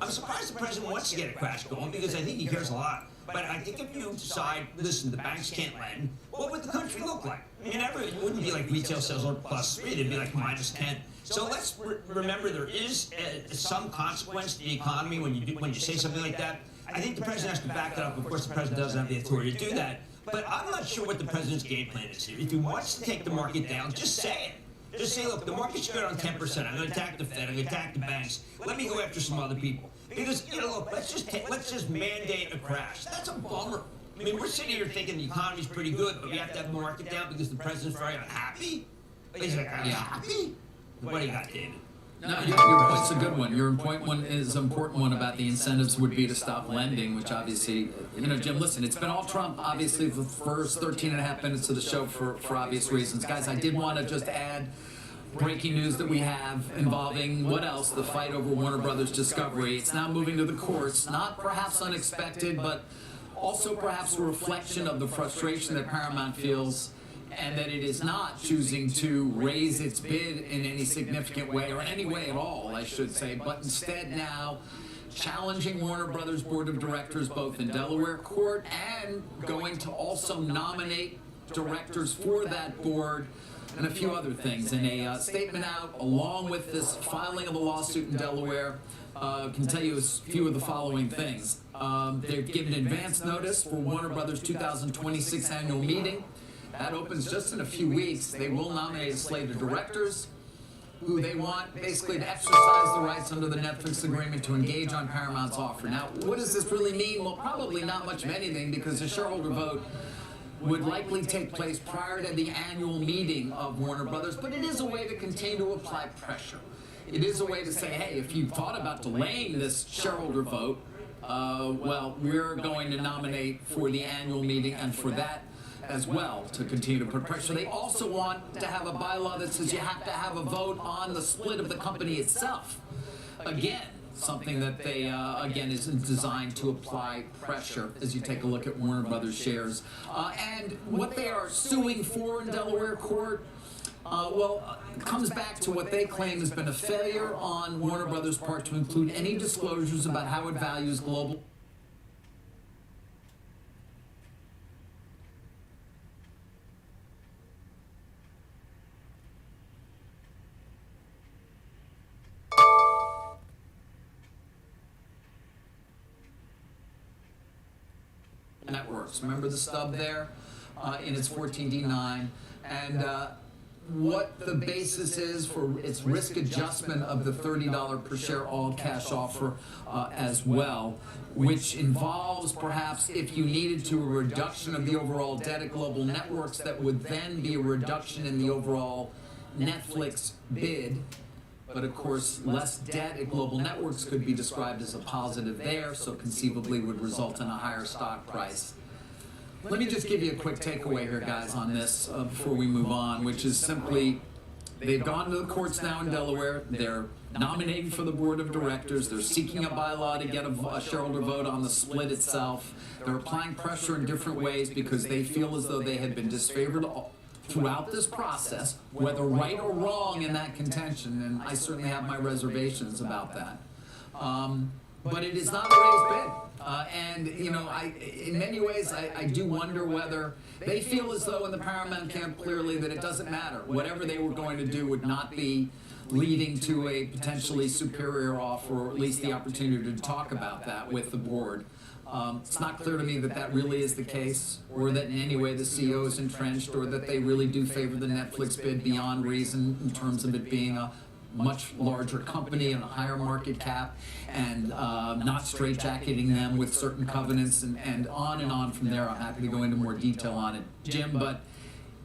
I'm surprised the president wants to get a crash going because I think he cares a lot. But I think if you decide, listen, the banks can't lend, what would the country look like? I mean, it wouldn't be like retail sales are +3, it'd be like -10. So let's remember there is some consequence to the economy when you say something like that. I think the president has to back it up. Of course, the president doesn't have the authority to do that. But I'm not sure what the president's game plan is here. If he wants to take the market down, just say it. Just say, look, the market should go down 10%. I'm going to attack the Fed. I'm going to attack the banks. Let me go after some other people. Because, look, let's just mandate a crash. That's a bummer. I mean, we're sitting here thinking the economy's pretty good, but we have to have the market down because the president's very unhappy? Is he happy? What do you got, David? No, your point's a good one. Your point one is an important one about the incentives would be to stop lending, which obviously, Jim, listen, it's been all Trump, obviously, for the first 13 and a half minutes of the show for obvious reasons. Guys, I did want to just add breaking news that we have involving, what else? The fight over Warner Brothers Discovery. It's now moving to the courts, not perhaps unexpected, but also perhaps a reflection of the frustration that Paramount feels and that it is not choosing to raise its bid in any significant way, or any way at all, I should say, but instead now challenging Warner Brothers Board of Directors both in Delaware court and going to also nominate directors for that board and a few other things. In a statement out along with this filing of the lawsuit in Delaware, can tell you a few of the following things. They've given advance notice for Warner Brothers 2026 annual meeting. That opens just in a few weeks. They will nominate a slate of directors who they want basically to exercise the rights under the Netflix agreement to engage on Paramount's offer. Now, what does this really mean? Well, probably not much of anything, because the shareholder vote would likely take place prior to the annual meeting of Warner Brothers, but it is a way to continue to apply pressure. It is a way to say, hey, if you thought about delaying this shareholder vote, well, we're going to nominate for the annual meeting and for that as well to continue to put pressure. They also want to have a bylaw that says you have to have a vote on the split of the company itself. Again, something that they, again, is designed to apply pressure as you take a look at Warner Brothers shares. And what they are suing for in Delaware court, it comes back to what they claim has been a failure on Warner Brothers' part to include any disclosures about how it values global networks. Remember the stub there in its 14D9, and what the basis is for its risk adjustment of the $30 per share all-cash offer as well, which involves perhaps, if you needed to, a reduction of the overall debt at global networks that would then be a reduction in the overall Netflix bid. But of course, less debt at global networks could be described as a positive there, so conceivably would result in a higher stock price. Let me just give you a quick takeaway here, guys, on this before we move on, which is simply, they've gone to the courts now in Delaware. They're nominating for the board of directors. They're seeking a bylaw to get a shareholder vote on the split itself. They're applying pressure in different ways because they feel as though they had been disfavored throughout this process, whether right or wrong in that contention, and I certainly have my reservations about that. But it is not a raised bid. And, in many ways, I do wonder whether they feel as though in the Paramount camp clearly that it doesn't matter. Whatever they were going to do would not be leading to a potentially superior offer, or at least the opportunity to talk about that with the board. It's not clear to me that that really is the case, or that in any way the CEO is entrenched, or that they really do favor the Netflix bid beyond reason in terms of it being a much larger company and a higher market cap, and not straitjacketing them with certain covenants, and on from there. I'm happy to go into more detail on it, Jim, but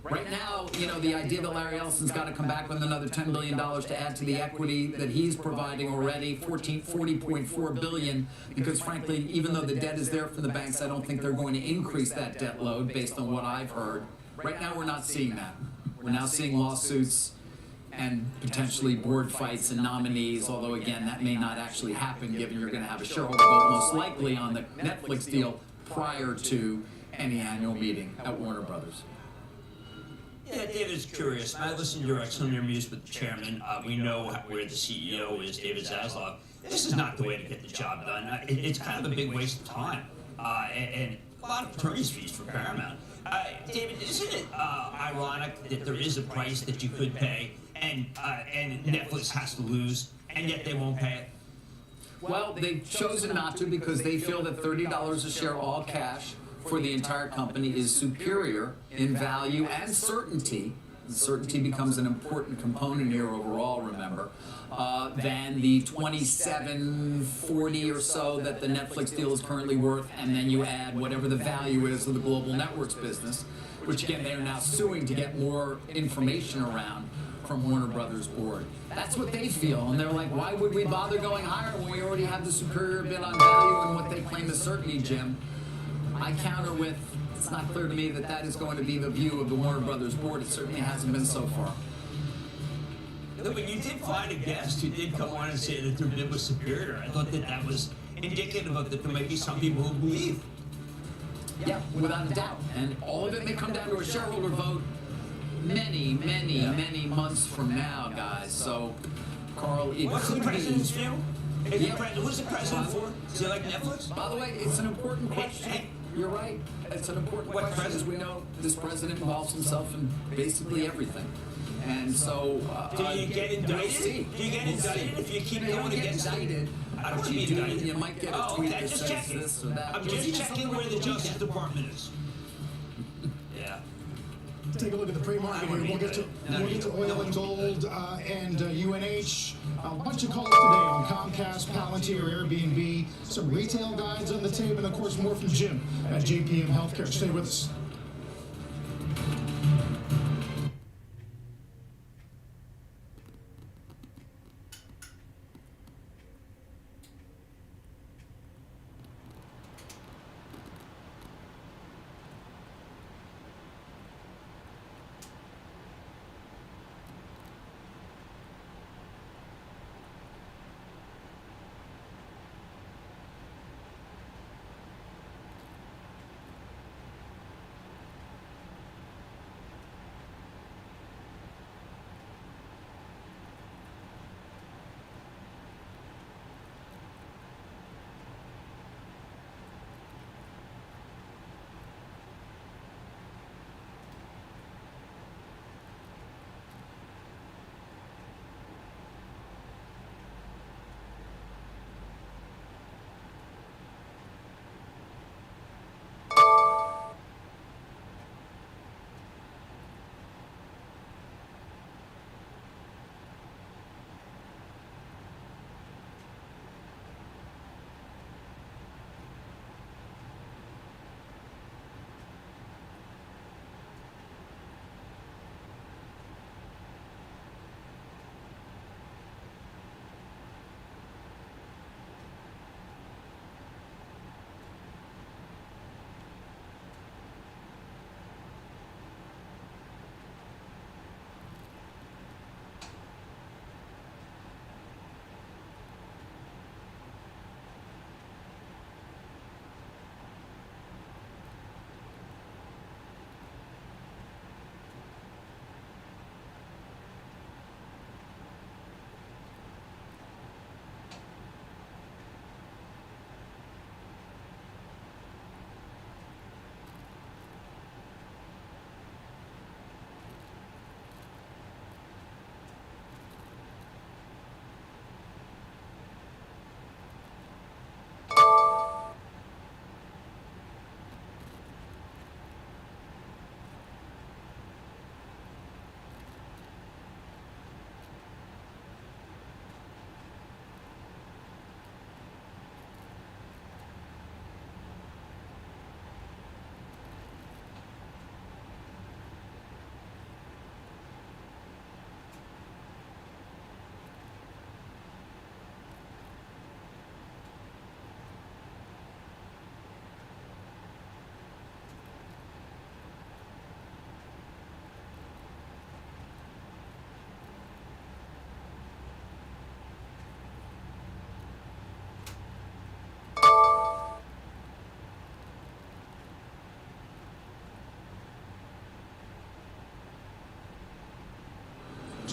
right now, the idea that Larry Ellison's got to come back with another $10 billion to add to the equity that he's providing already, $40.4 billion, because frankly, even though the debt is there from the banks, I don't think they're going to increase that debt load based on what I've heard. Right now, we're not seeing that. We're now seeing lawsuits and potentially board fights and nominees, although again, that may not actually happen given you're going to have a shareholder vote most likely on the Netflix deal prior to any annual meeting at Warner Brothers. Yeah, David's curious. I listened to some of your interviews with the chairman. We know where the CEO is, David Zaslav. This is not the way to get the job done. It's kind of a big waste of time and a lot of attorney's fees for Paramount. David, isn't it ironic that there is a price that you could pay? and Netflix has to lose, and yet they won't pay it? Well, they've chosen not to because they feel that $30 a share all cash for the entire company is superior in value and certainty. Certainty becomes an important component here overall, remember, than the $27.40 or so that the Netflix deal is currently worth, and then you add whatever the value is of the global networks business, which again they are now suing to get more information around from Warner Brothers board. That's what they feel, and they're like, why would we bother going higher when we already have the superior bid on value and what they claim is certainty, Jim? I counter with, it's not clear to me that that is going to be the view of the Warner Brothers board. It certainly hasn't been so far. No, but you did find a guest who did come on and say that their bid was superior. I thought that that was indicative of that there might be some people who believe. Yeah, without a doubt. And all of it may come down to a shareholder vote many months from now, guys. So, Carl, it What's could the president's be... view? Who's the president for? Is he like Netflix? By the way, it's an important question. You're right. It's an important question. As we know, this president involves himself in basically everything. And so... do you get indicted? Do you get indicted if you keep going against indicted? I don't want to be indicted. You might get a tweet that says this or that. I'm just checking where the Justice Department is. Yeah. Take a look at the pre-market here. We'll get to oil and gold and UNH. A bunch of calls today on Comcast, Palantir, Airbnb. Some retail guides on the tape, and of course more from Jim at JPM Healthcare. Stay with us.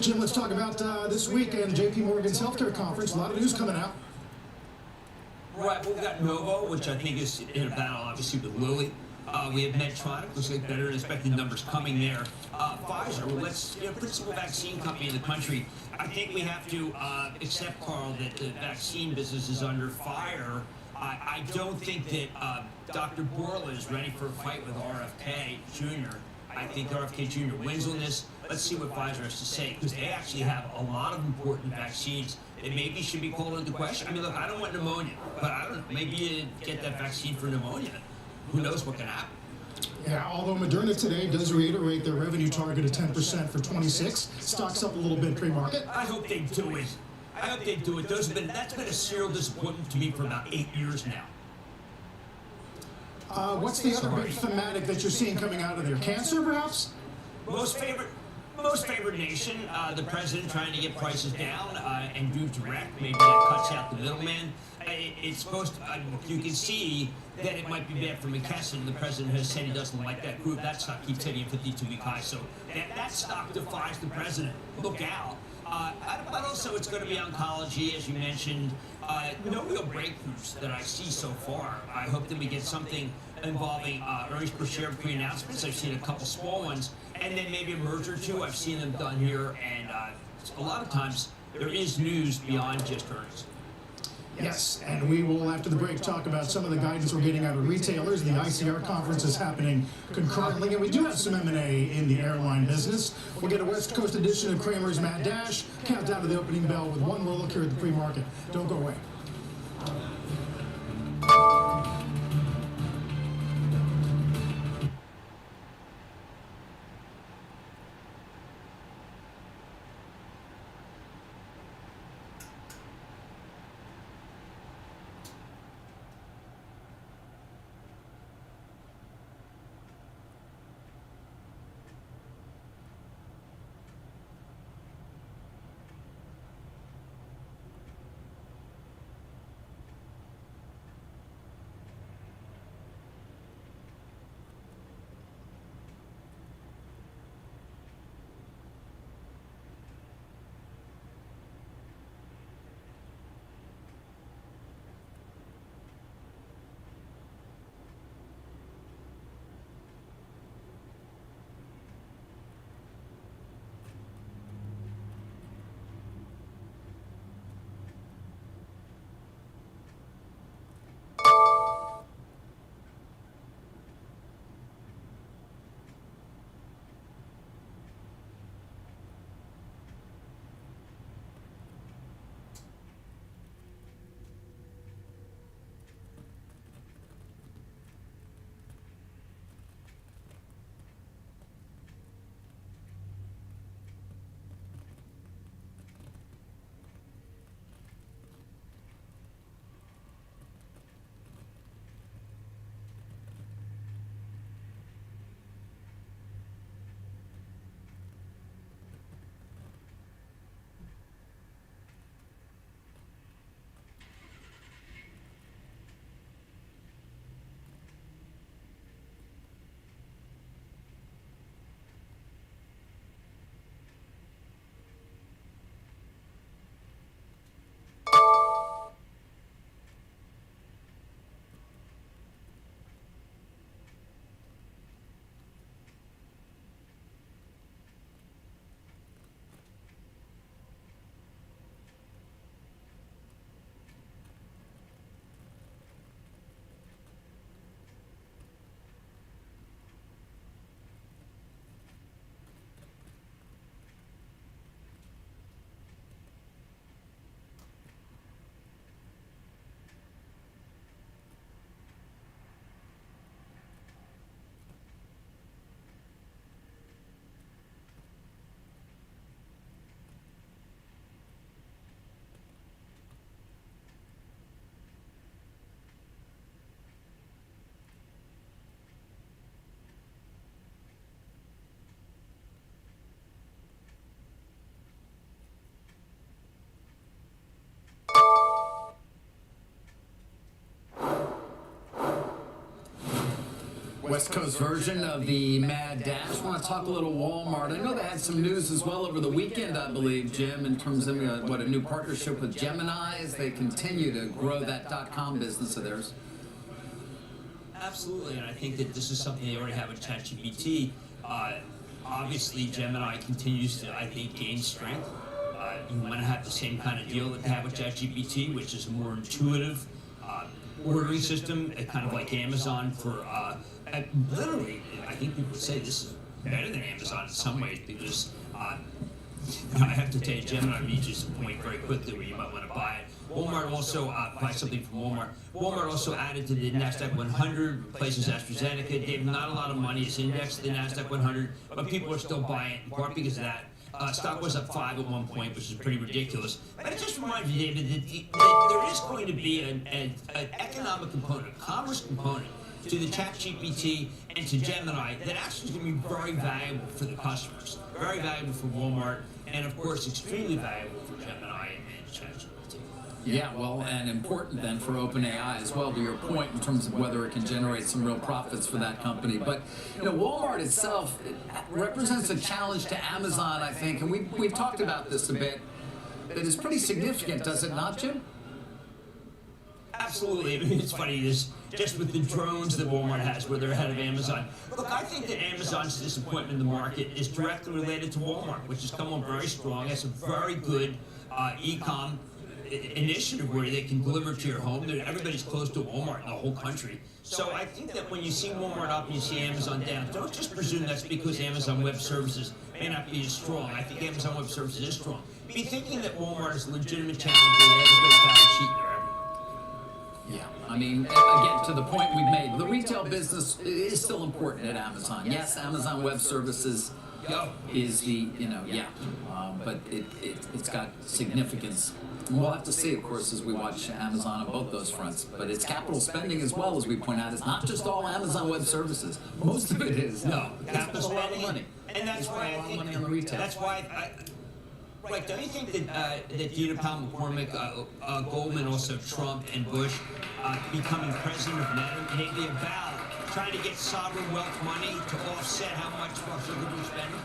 Jim, let's talk about this week and JP Morgan's healthcare conference. A lot of news coming out. Right, we've got Novo, which I think is in a battle, obviously, with Lilly. We have Medtronic, looks like better than expected numbers coming there. Pfizer, well, let's, principal vaccine company in the country. I think we have to accept, Carl, that the vaccine business is under fire. I don't think that Dr. Borla is ready for a fight with RFK Jr. I think RFK Jr. wins on this. Let's see what Pfizer has to say, because they actually have a lot of important vaccines that maybe should be called into question. I mean, look, I don't want pneumonia, but I don't know, maybe you get that vaccine for pneumonia. Who knows what can happen? Yeah, although Moderna today does reiterate their revenue target of 10% for 26, stocks up a little bit pre-market. I hope they do it. I hope they do it. That's been a serial disappointment to me for about 8 years now. What's the other big thematic that you're seeing coming out of there? Cancer, perhaps? Most favored nation, the president trying to get prices down and do direct. Maybe that cuts out the middleman. It's supposed to, you can see that it might be bad for McKesson. The president has said he doesn't like that group. That stock keeps hitting a 52-week high. So that stock defies the president. Look out. But also it's going to be oncology, as you mentioned. No real breakthroughs that I see so far. I hope that we get something involving earnings per share pre-announcements. I've seen a couple small ones, and then maybe a merger or two. I've seen them done here, and a lot of times there is news beyond just earnings. Yes, and we will, after the break, talk about some of the guidance we're getting out of retailers. The ICR conference is happening concurrently, and we do have some M&A in the airline business. We'll get a West Coast edition of Kramer's Mad Dash, countdown to the opening bell with one more look here at the pre-market. Don't go away. West Coast version of the Mad Dash. I want to talk a little Walmart. I know they had some news as well over the weekend, I believe, Jim, in terms of a new partnership with Gemini as they continue to grow that .com business of theirs. Absolutely, and I think that this is something they already have with ChatGPT. Obviously, Gemini continues to, I think, gain strength. You want to have the same kind of deal that they have with ChatGPT, which is a more intuitive ordering system, kind of like Amazon for, literally, I think people would say this is better than Amazon in some ways because I have to tell you, Gemini reaches a point very quickly where you might want to buy it. Walmart also buy something from Walmart. Walmart also added to the NASDAQ 100, replaces AstraZeneca. They have not a lot of money. It's indexed to the NASDAQ 100, but people are still buying it, in part because of that. Stock was up 5 at one point, which is pretty ridiculous. But it just reminds you, David, that there is going to be an economic component, a commerce component to the ChatGPT and to Gemini that actually is going to be very valuable for the customers, very valuable for Walmart, and of course extremely valuable for Gemini and ChatGPT. Yeah, well, and important then for OpenAI as well, to your point, in terms of whether it can generate some real profits for that company. But, Walmart itself represents a challenge to Amazon, I think, and we've talked about this a bit, that is pretty significant, does it not, Jim? Absolutely. I mean, it's funny, just with the drones that Walmart has, where they're ahead of Amazon. Look, I think that Amazon's disappointment in the market is directly related to Walmart, which has come on very strong. It's a very good e-com initiative where they can deliver to your home. Everybody's close to Walmart in the whole country. So I think that when you see Walmart up and you see Amazon down, don't just presume that's because Amazon Web Services may not be as strong. I think Amazon Web Services is strong. Be thinking that Walmart is a legitimate challenger. They have a great balance sheet there. Yeah, I mean, again, to the point we've made, the retail business is still important at Amazon. Yes, Amazon Web Services is the, but it's got significance. We'll have to see, of course, as we watch Amazon on both those fronts. But it's capital spending as well, as we point out. It's not just all Amazon Web Services. Most of it is. No, capital spending. A lot of money. And that's why I think money on the retail. That's why right, don't you think that Dina Powell McCormick, Goldman, also Trump and Bush becoming president of Meta, they avowed trying to get sovereign wealth money to offset how much Russia could be spending?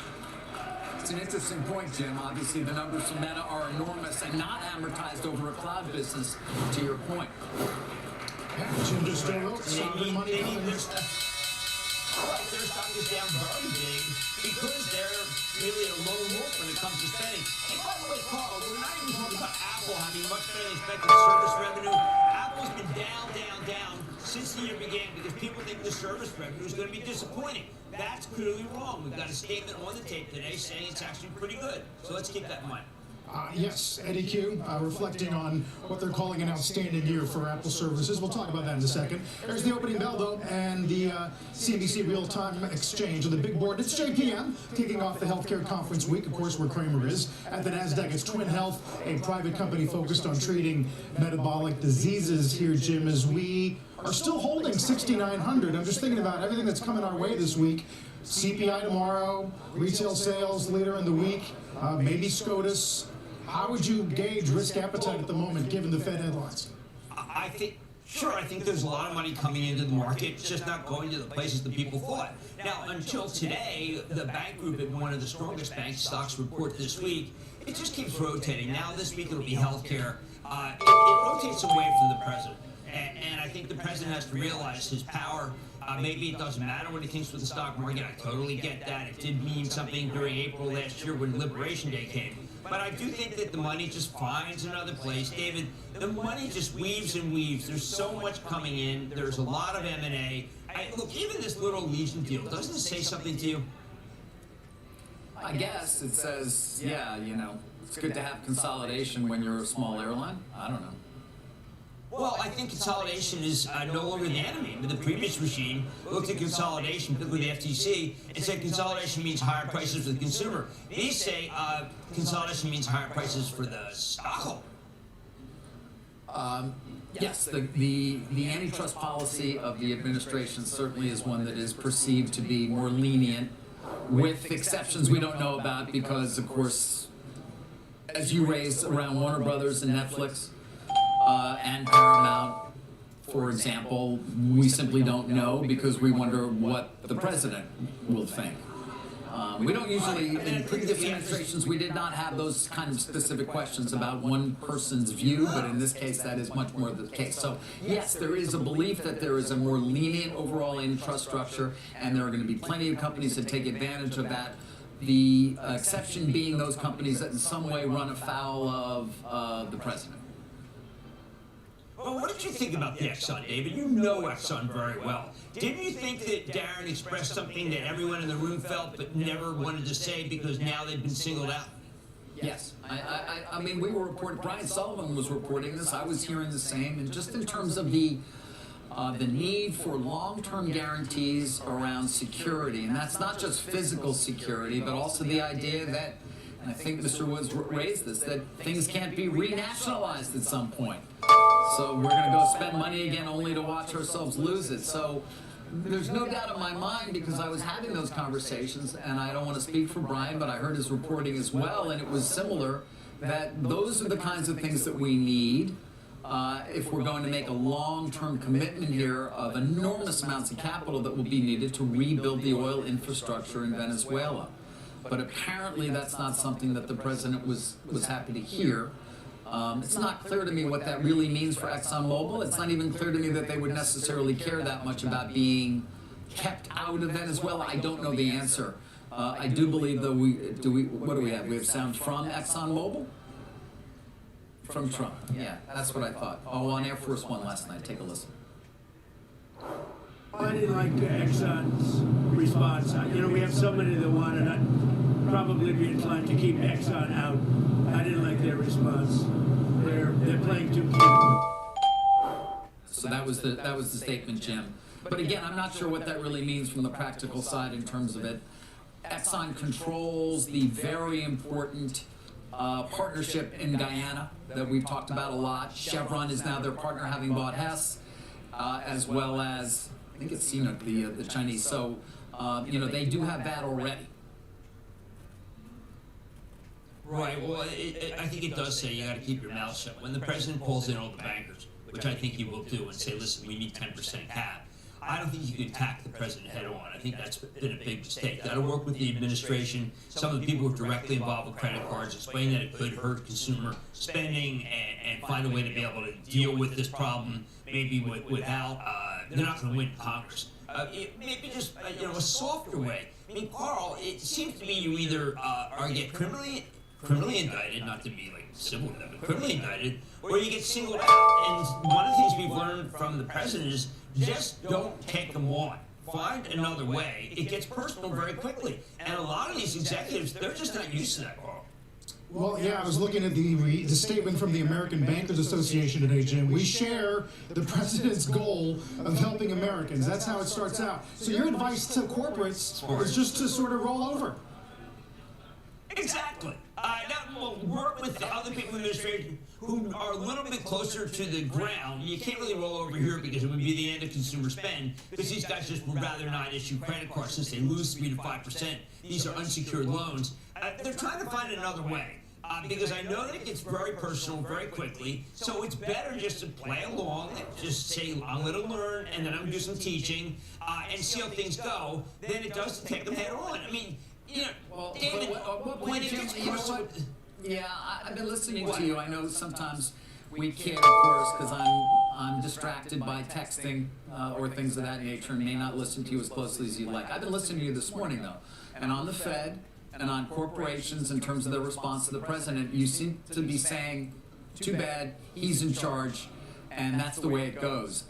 It's an interesting point, Jim. Obviously, the numbers from Meta are enormous and not amortized over a cloud business, to your point. Yeah, Jim just wrote sovereign money. Their stock is down very big because they're really a lone wolf when it comes to spending. And by the way, Carl, we're not even talking about Apple having much better than expected service revenue. Apple's been down since the year began because people think the service revenue is going to be disappointing. That's clearly wrong. We've got a statement on the tape today saying it's actually pretty good. So let's keep that in mind. Yes, Eddie Q, reflecting on what they're calling an outstanding year for Apple services. We'll talk about that in a second. There's the opening bell, though, and the CNBC real-time exchange on the big board. It's JPM, kicking off the healthcare conference week, of course, where Kramer is. At the NASDAQ, it's Twin Health, a private company focused on treating metabolic diseases here, Jim, as we are still holding 6,900. I'm just thinking about everything that's coming our way this week. CPI tomorrow, retail sales later in the week, maybe SCOTUS. How would you gauge risk appetite at the moment, given the Fed headlines? I think there's a lot of money coming into the market. It's just not going to the places that people thought. Now, until today, the bank group had one of the strongest bank stocks report this week. It just keeps rotating. Now this week it'll be healthcare. It rotates away from the president. And I think the president has to realize his power. Maybe it doesn't matter what he thinks with the stock market. I totally get that. It did mean something during April last year when Liberation Day came. But I do think that the money just finds another place. David, the money just weaves and weaves. There's so much coming in. There's a lot of M&A. Look, even this little Legion deal, doesn't it say something to you? I guess it says, it's good to have consolidation when you're a small airline. I don't know. Well, I think consolidation is no longer the enemy. But the previous regime looked at consolidation, particularly the FTC, and said consolidation means higher prices for the consumer. These say consolidation means higher prices for the stockholder. Yes, the antitrust policy of the administration certainly is one that is perceived to be more lenient, with exceptions we don't know about because, of course, as you raised around Warner Brothers and Netflix, and Paramount, for example, we simply don't know because we wonder what the president will think. We don't usually, in previous administrations, we did not have those kind of specific questions about one person's view, but in this case, that is much more the case. So, yes, there is a belief that there is a more lenient overall antitrust structure, and there are going to be plenty of companies that take advantage of that. The exception being those companies that in some way run afoul of the president. Well, what did you think about the Exxon, David? You know Exxon very well. Didn't you think that Darren expressed something that everyone in the room felt but never wanted to say because now they've been singled out? Yes. I mean, we were reporting, Brian Sullivan was reporting this, I was hearing the same, and just in terms of the need for long-term guarantees around security, and that's not just physical security, but also the idea that, and I think Mr. Woods raised this, that things can't be renationalized at some point. So we're going to go spend money again only to watch ourselves lose it. So there's no doubt in my mind, because I was having those conversations, and I don't want to speak for Brian, but I heard his reporting as well, and it was similar, that those are the kinds of things that we need if we're going to make a long-term commitment here of enormous amounts of capital that will be needed to rebuild the oil infrastructure in Venezuela. But apparently that's not something that the president was happy to hear. It's not clear to me what that really means for ExxonMobil. It's not even clear to me that they would necessarily care that much about being kept out of Venezuela. I don't know the answer. I do believe, though, what do we have? We have sound from ExxonMobil? From Trump, yeah, that's what I thought. Oh, on Air Force One last night. Take a listen. I didn't like Exxon's response. You know, we have so many that want to probably be inclined to keep Exxon out. I didn't like their response. They're playing too cute. So that was the statement, Jim. But again, I'm not sure what that really means from the practical side in terms of it. Exxon controls the very important partnership in Guyana that we've talked about a lot. Chevron is now their partner, having bought Hess, as well as, I think it's CNOOC, the Chinese. So, you know, they do have that already. Right, well, I think it does say you got to keep your mouth shut. When the president pulls in all the bankers, which I think he will do, and say, listen, we need 10% cap, I don't think you can attack the president head on. I think that's been a big mistake. Got to work with the administration, some of the people who are directly involved with credit cards, explain that it could hurt consumer spending, and find a way to be able to deal with this problem, maybe without, they're not going to win Congress. Maybe just, you know, a softer way. I mean, Carl, it seems to me you either are get criminally indicted, not to be like civil with them, but criminally indicted, or you get singled out. And one of the things we've learned from the president is just don't take them on. Find another way. It gets personal very quickly. And a lot of these executives, they're just not used to that, Carl. Well, yeah, I was looking at the statement from the American Bankers Association today, Jim. We share the president's goal of helping Americans. That's how it starts out. So your advice to corporates is just to sort of roll over. Exactly. Now, we'll work with the other people in the administration who are a little bit closer to the ground. You can't really roll over here because it would be the end of consumer spend, because these guys just would rather not issue credit cards since they lose 3 to 5%. These are unsecured loans. They're trying to find another way. Because I know that it gets very personal very quickly, so it's better just to play along and just say, I'm going to learn, and then I'm going to do some teaching, and see how things go, than it does to take them head on. I mean, you know, well, David, when it gets personal... Yeah, I've been listening to you. I know sometimes we can't, of course, because I'm distracted by texting or things of that nature, and may not listen to you as closely as you'd like. I've been listening to you this morning, though, and on the Fed, and on corporations in terms of their response to the president, you seem to be saying, too bad, he's in charge, and that's the way it goes.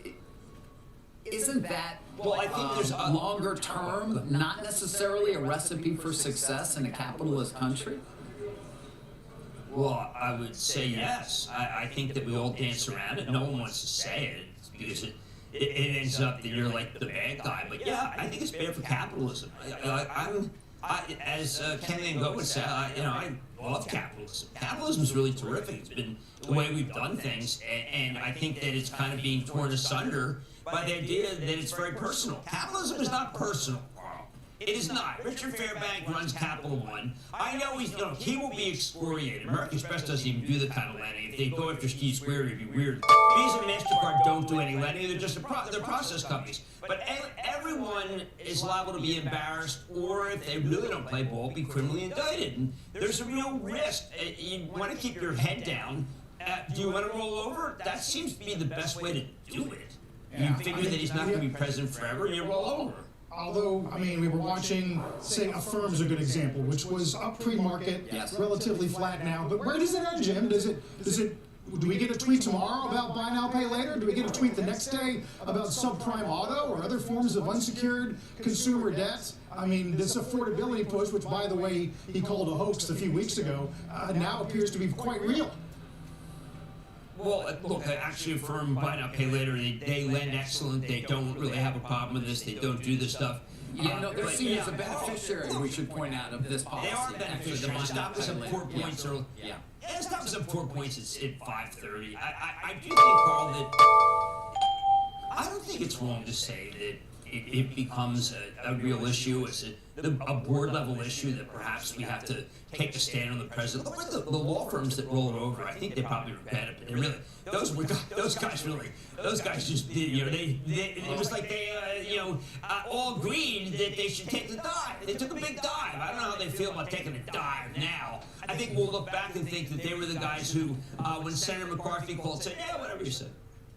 Isn't that longer term, not necessarily a recipe for success in a capitalist country? Well, I would say yes. I think that we all dance around it. No one wants to say it because it ends up that you're like the bad guy. But yeah, I think it's bad for capitalism. As Ken Van Gogh would say, I love capitalism. Capitalism is really terrific. It's been the way we've done things, and I think that it's kind of being torn asunder by the idea that it's very personal. Capitalism is not personal, Carl. It is not. Richard Fairbank runs Capital One. I know he will be excoriated. American Express doesn't even do the kind of lending. If they go after Steve Square, it'd be weird. Visa and MasterCard don't do any lending. They're just they're process companies. But every everyone is liable to be embarrassed, or if they really don't play ball, be criminally indicted. And there's a real risk. You want to keep your head down. Do you want to roll over? That seems to be the best way to do it. You figure that he's not going to be president forever, and you roll over. Although, I mean, we were watching, say, Affirm's a good example, which was up pre-market, relatively flat now. But where does it end, Jim? Do we get a tweet tomorrow about buy now, pay later? Do we get a tweet the next day about subprime auto or other forms of unsecured consumer debt? I mean, this affordability push, which, by the way, he called a hoax a few weeks ago, now appears to be quite real. Well, look, actually, Affirm buy now, pay later. They lend excellent. They don't really have a problem with this. They don't do this stuff. Yeah, no, they're seen as a beneficiary, we should point out, of this policy. They are beneficiaries. Stop us at 4 points early. Yeah, stop us at 4 points at 5:30. I do think, Carl, that I don't think it's wrong to say that it becomes a real issue. It's a board level issue that perhaps we have to take a stand on the president. Look at the law firms that roll it over. I think they probably regret it, but they really, those guys just did, it was like they, all agreed that they should take the dive. They took a big dive. I don't know how they feel about taking a dive now. I think we'll look back and think that they were the guys who, when Senator McCarthy called, said, yeah, whatever you said.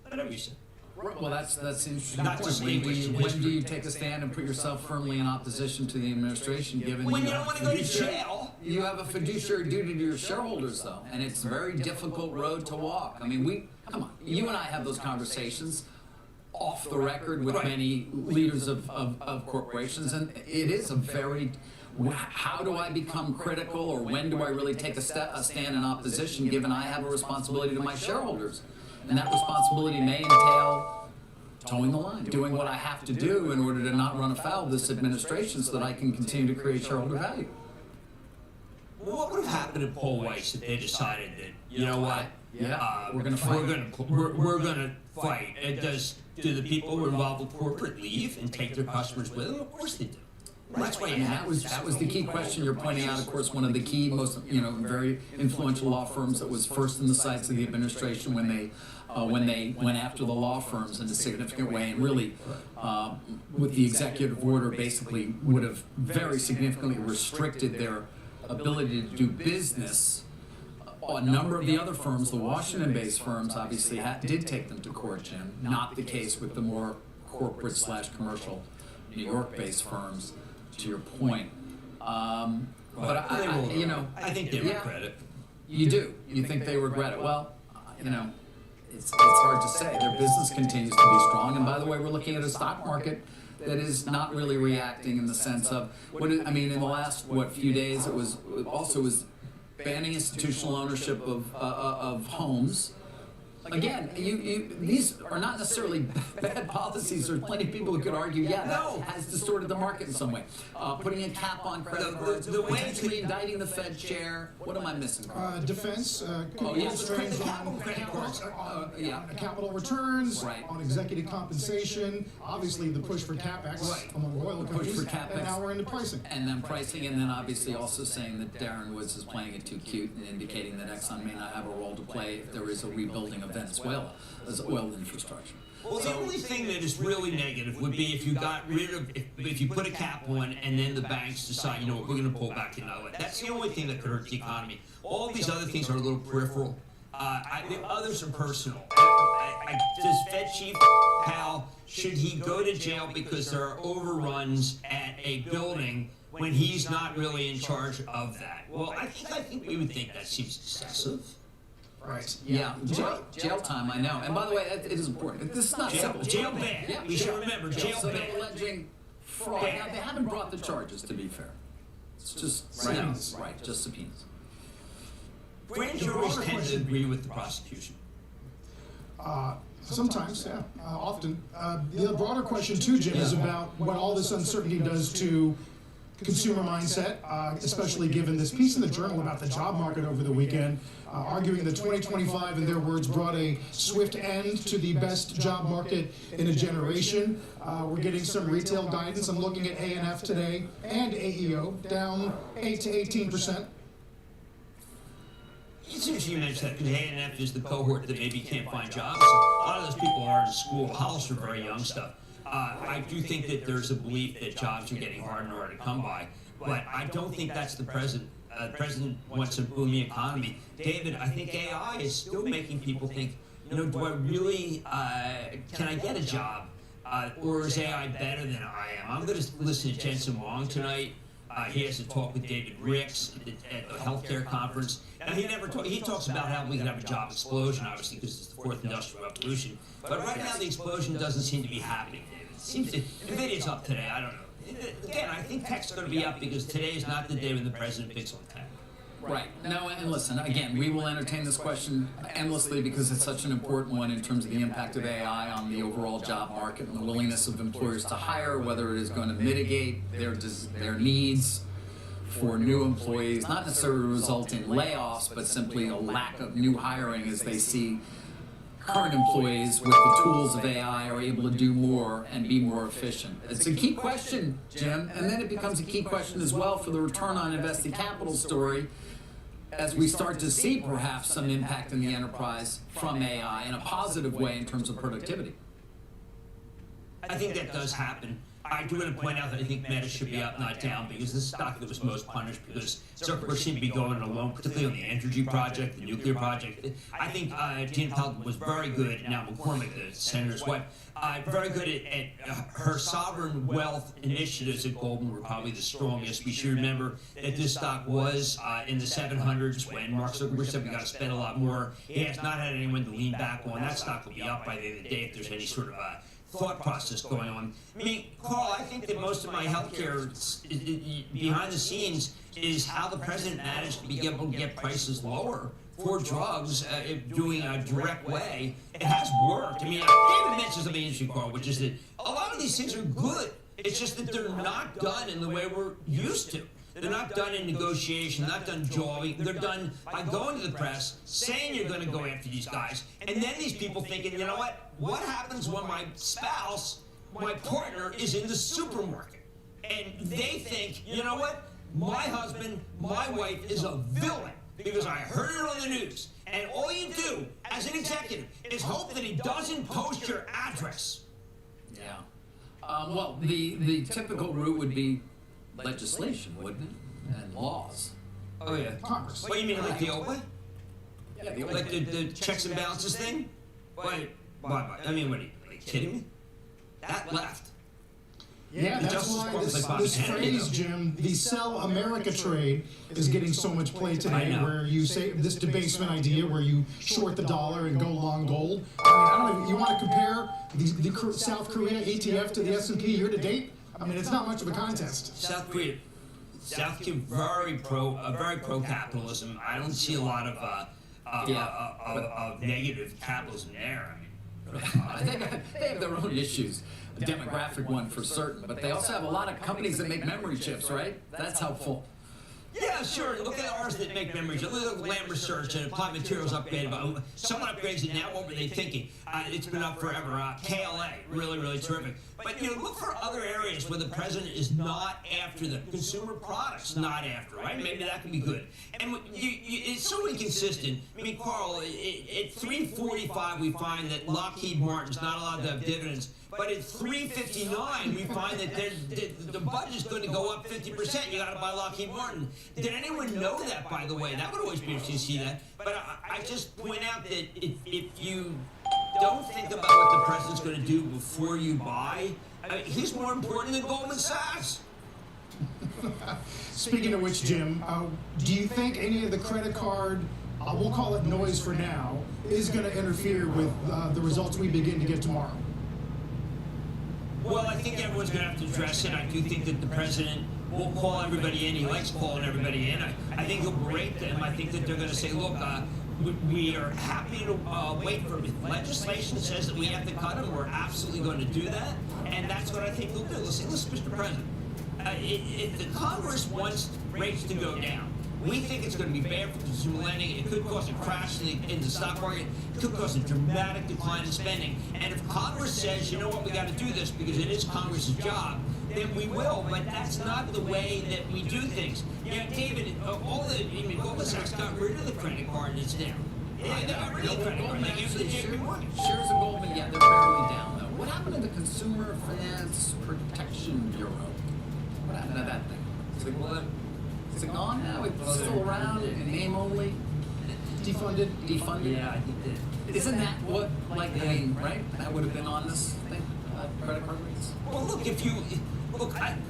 Whatever you said. Well, that's an interesting Not point. just When English. do you take a stand and put yourself firmly in opposition to the administration, given When you you don't want to go to jail. You have a fiduciary duty to your shareholders, though, and it's a very difficult road to walk. I mean, come on, you and I have those conversations off the record with many leaders of corporations, and it is a very, how do I become critical, or when do I really take a stand in opposition, given I have a responsibility to my shareholders? And that responsibility may entail towing the line, doing what I have to do in order to not run afoul of this administration so that I can continue to create shareholder value. What would have happened at Paul Weiss if they decided that, you know what? We're going to fight. We're going to fight. Do the people who are involved with corporate leave and take their customers with them? Of course they do. That's why that was the key question you're pointing out. Of course, one of the key, most very influential law firms that was first in the sights of the administration when they went after the law firms in a significant way, and really, with the executive order, basically would have very significantly restricted their ability to do business. A number of the other firms, the Washington-based firms, obviously did take them to court, Jim. Not the case with the more corporate/commercial New York-based firms. To your point, but I think they regret it. You do. You think they regret it? Well, it's hard to say. Their business continues to be strong, and by the way, we're looking at a stock market that is not really reacting in the sense of in the last few days it was banning institutional ownership of homes. Again, these are not necessarily bad policies. There's plenty of people who could argue, that has distorted the market in some way. Putting a cap on credit cards, potentially indicting the Fed chair. What am I missing? Defense, constraints on capital returns, on executive compensation, obviously the push for CapEx among oil companies, and now we're into pricing. And then pricing, and then obviously also saying that Darren Woods is playing it too cute and indicating that Exxon may not have a role to play if there is a rebuilding of Venezuela as oil infrastructure. Well, the only thing that is really negative would be if you got rid of, if you put a cap on and then the banks decide, we're going to pull back in another way. That's the only thing that could hurt the economy. All these other things are a little peripheral. The others are personal. Does Fed Chief Powell, should he go to jail because there are overruns at a building when he's not really in charge of that? Well, I think we would think that seems excessive. Right. Yeah. Jail time, I know. And by the way, it is important. This is not simple. Jail ban. Yeah, we should remember, jail ban. So they're alleging fraud. Now, they haven't brought the charges, to be fair. It's just subpoenas. Right, just subpoenas. Grand juries tend to agree with the prosecution. Sometimes, often. The broader question, too, Jim, is about what all this uncertainty does to consumer mindset, especially given this piece in the Journal about the job market over the weekend, arguing that 2025, in their words, brought a swift end to the best job market in a generation. We're getting some retail guidance. I'm looking at A&F today and AEO, down 8 to 18%. It's interesting you mention that because A&F is the cohort that maybe can't find jobs. A lot of those people are in school. Hollister, very young stuff. I do think that there's a belief that jobs are getting harder and harder to come by, but I don't think that's the president. The president wants to boom the economy. David, I think AI is still making people think, do I really, can I get a job? Or is AI better than I am? I'm going to listen to Jensen Wong tonight. He has a talk with David Ricks at the healthcare conference. And he talks about how we can have a job explosion, obviously, because it's the fourth industrial revolution. But right now, the explosion doesn't seem to be happening, David. It seems to, NVIDIA's up today, I don't know. Again, I think tech's going to be up because today is not the day when the president picks on tech. Right. No, and listen, again, we will entertain this question endlessly because it's such an important one in terms of the impact of AI on the overall job market and the willingness of employers to hire, whether it is going to mitigate their needs for new employees, not necessarily result in layoffs, but simply a lack of new hiring as they see current employees with the tools of AI are able to do more and be more efficient. It's a key question, Jim, and then it becomes a key question as well for the return on invested capital story as we start to see perhaps some impact in the enterprise from AI in a positive way in terms of productivity. I think that does happen. I do want to point out that I think Meta should be up, not down, because this stock that was most punished because Zuckerberg seemed to be going alone, particularly on the energy project, the nuclear project. I think Tina Powell was very good. Now McCormick, the senator's wife, very good at her sovereign wealth initiatives at Goldman were probably the strongest. We should remember that this stock was in the 700s when Mark Zuckerberg said we got to spend a lot more. He has not had anyone to lean back on. That stock will be up by the end of the day if there's any sort of thought process going on. I mean, Carl, I think that most of my healthcare behind the scenes is how the president managed to be able to get prices lower for drugs doing a direct way. It has worked. I mean, David mentions something interesting, Carl, which is that a lot of these things are good. It's just that they're not done in the way we're used to. They're not done in negotiation, not done jawing. They're done by going to the press, saying you're going to go after these guys, and then these people thinking, you know what? What happens when my spouse, my partner, is in the supermarket? And they think, you know what? My husband, my wife is a villain because I heard it on the news. And all you do as an executive is hope that he doesn't post your address. Yeah. Well, the typical route would be legislation, wouldn't it? And laws. Oh, yeah. Congress. What, you mean like the old way? Yeah, the old like the checks and balances thing? Why? I mean, what are you kidding me? That left. Yeah, that's why this phrase, Jim, the sell America trade is getting so much play today, where you say this debasement idea where you short the dollar and go long gold. I don't know, you want to compare the South Korea ETF to the S&P year to date? I mean, it's not much of a contest. South Korea very pro capitalism. I don't see a lot of negative capitalism there. I mean, they have their own issues. A demographic one for certain, but they also have a lot of companies that make memory chips, right? That's helpful. Yeah, sure. Look at ours that make memories. Look at Lam Research and Applied Materials upgraded. Someone upgrades it now. What were they thinking? It's been up forever. KLA, really terrific. But look for other areas where the president is not after them. Consumer products, not after, right? Maybe that can be good. And it's so inconsistent. I mean, Carl, at 3:45 we find that Lockheed Martin's not allowed to have dividends. But at 3:59, we find that the budget's going to go up 50%. You got to buy Lockheed Martin. Did anyone know that, by the way? That would always be interesting to see that. But I just point out that if you don't think about what the president's going to do before you buy, he's more important than Goldman Sachs. Speaking of which, Jim, do you think any of the credit card, we'll call it noise for now, is going to interfere with the results we begin to get tomorrow? Well, I think everyone's going to have to address it. I do think that the president will call everybody in. He likes calling everybody in. I think he'll berate them. I think that they're going to say, look, we are happy to wait for legislation that says that we have to cut them. We're absolutely going to do that. And that's what I think they'll do. They'll say, listen, Mr. President, if the Congress wants rates to go down, we think it's going to be bad for consumer lending. It could cause a crash in the stock market. It could cause a dramatic decline in spending. And if Congress says, you know what, we got to do this because it is Congress's job, then we will. But that's not the way that we do things. David, Goldman Sachs got rid of the credit card and it's down. Yeah, they got rid of the credit card. They gave it to JP Morgan. Shares of Goldman, yeah, they're barely down though. What happened to the consumer? Consumer Finance Protection Bureau. What happened to that thing? Is it gone now? It's still around in name only? Defunded? Defunded? Yeah, I think that. Isn't that what, like, I mean, right? That would have been on this thing, credit card rates? Well, look,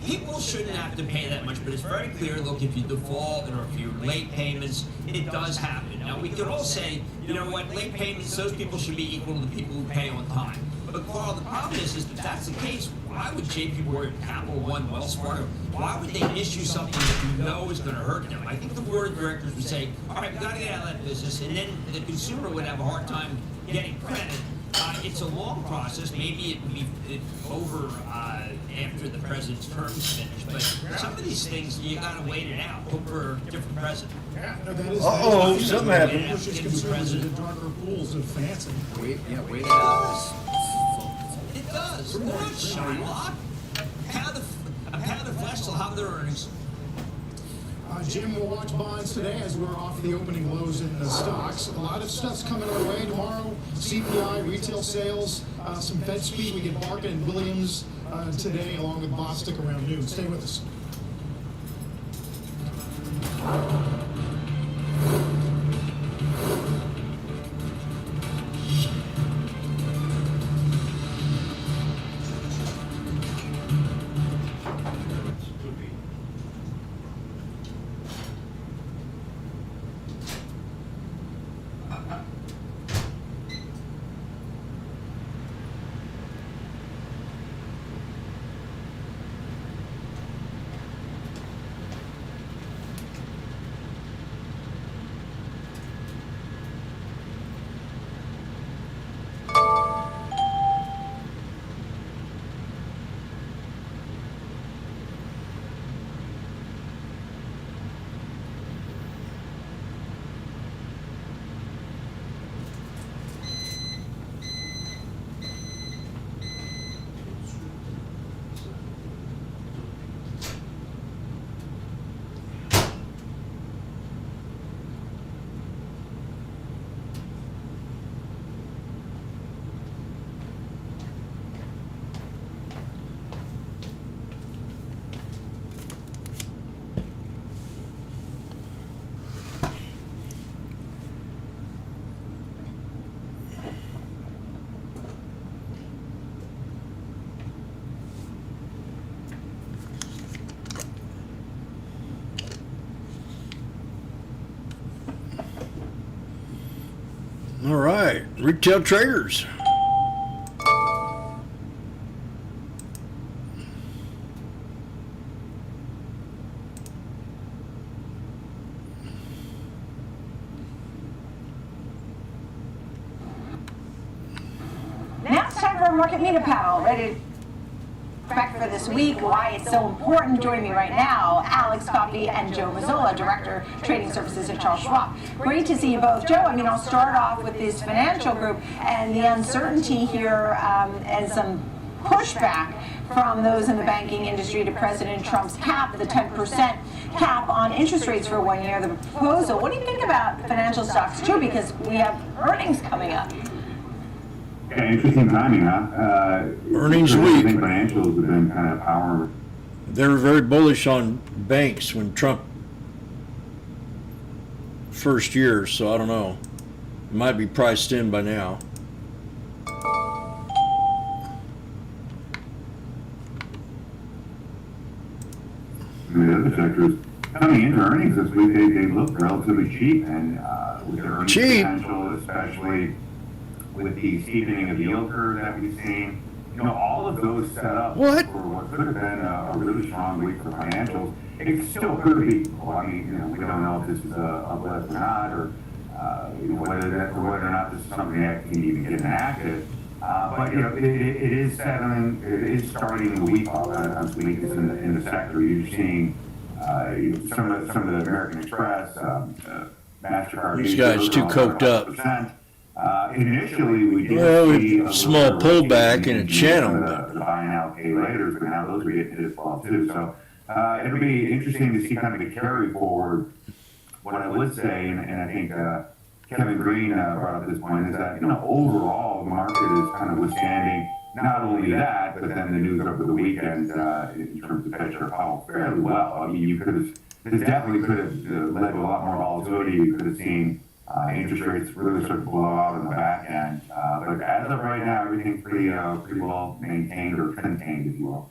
people shouldn't have to pay that much, but it's very clear, look, if you default or if you're late payments, it does happen. Now, we could all say, you know what, late payments, those people should be equal to the people who pay on time. But Carl, the problem is if that's the case, why would JP Morgan, Capital One, Wells Fargo, why would they issue something that you know is going to hurt them? I think the board of directors would say, all right, we got to get out of that business, and then the consumer would have a hard time getting credit. It's a long process. Maybe it would be over after the president's term is finished. But some of these things, you got to wait it out. Hope for a different president. Uh-oh, something happened. Pushes consumers into darker pools of financing. Wait it out. It does. They're not Shylock. A pound of flesh will have their earnings. Jim, we'll watch bonds today as we're off the opening lows in the stocks. A lot of stuff's coming our way tomorrow. CPI, retail sales, some Fed speak. We get Barker and Williams today, along with Bostic around noon. Stay with us. All right, retail traders. Now it's time for our market meetup panel. Ready to back for this week, why it's so important. Joining me right now, Alex Coffey and Joe Mazzola, Director, Trading Services at Charles Schwab. Great to see you both. Joe, I mean, I'll start off with this financial group and the uncertainty here and some pushback from those in the banking industry to President Trump's cap, the 10% cap on interest rates for 1 year, the proposal. What do you think about financial stocks, too, because we have earnings coming up? Yeah, interesting timing, huh? Earnings week. I think financials have been kind of power. They were very bullish on banks when Trump first year, so I don't know. It might be priced in by now. The other sectors coming into earnings this week, they look relatively cheap, and with their earnings potential, especially with the steepening of the yield curve that we've seen, you know, all of those set up for what could have been a really strong week for financials. It still could be. Well, I mean, you know, we don't know if this is a blip or not, or whether or not this is something that can even get enacted. But you know, it is settling. It is starting the week off on weakness in the sector. You're seeing some of the American Express, MasterCard. These guys too coked up. Initially, we did see a small pullback in a channel. The buy now, pay later, but now those are getting hit as well too. So it'll be interesting to see kind of the carry forward. What I would say, and I think Kevin Green brought up this point, is that, you know, overall the market is kind of withstanding not only that, but then the news over the weekend in terms of Fed Chair Powell fairly well. I mean, this definitely could have led to a lot more volatility. You could have seen interest rates really sort of blow out on the back end. But as of right now, everything's pretty well maintained or contained, if you will.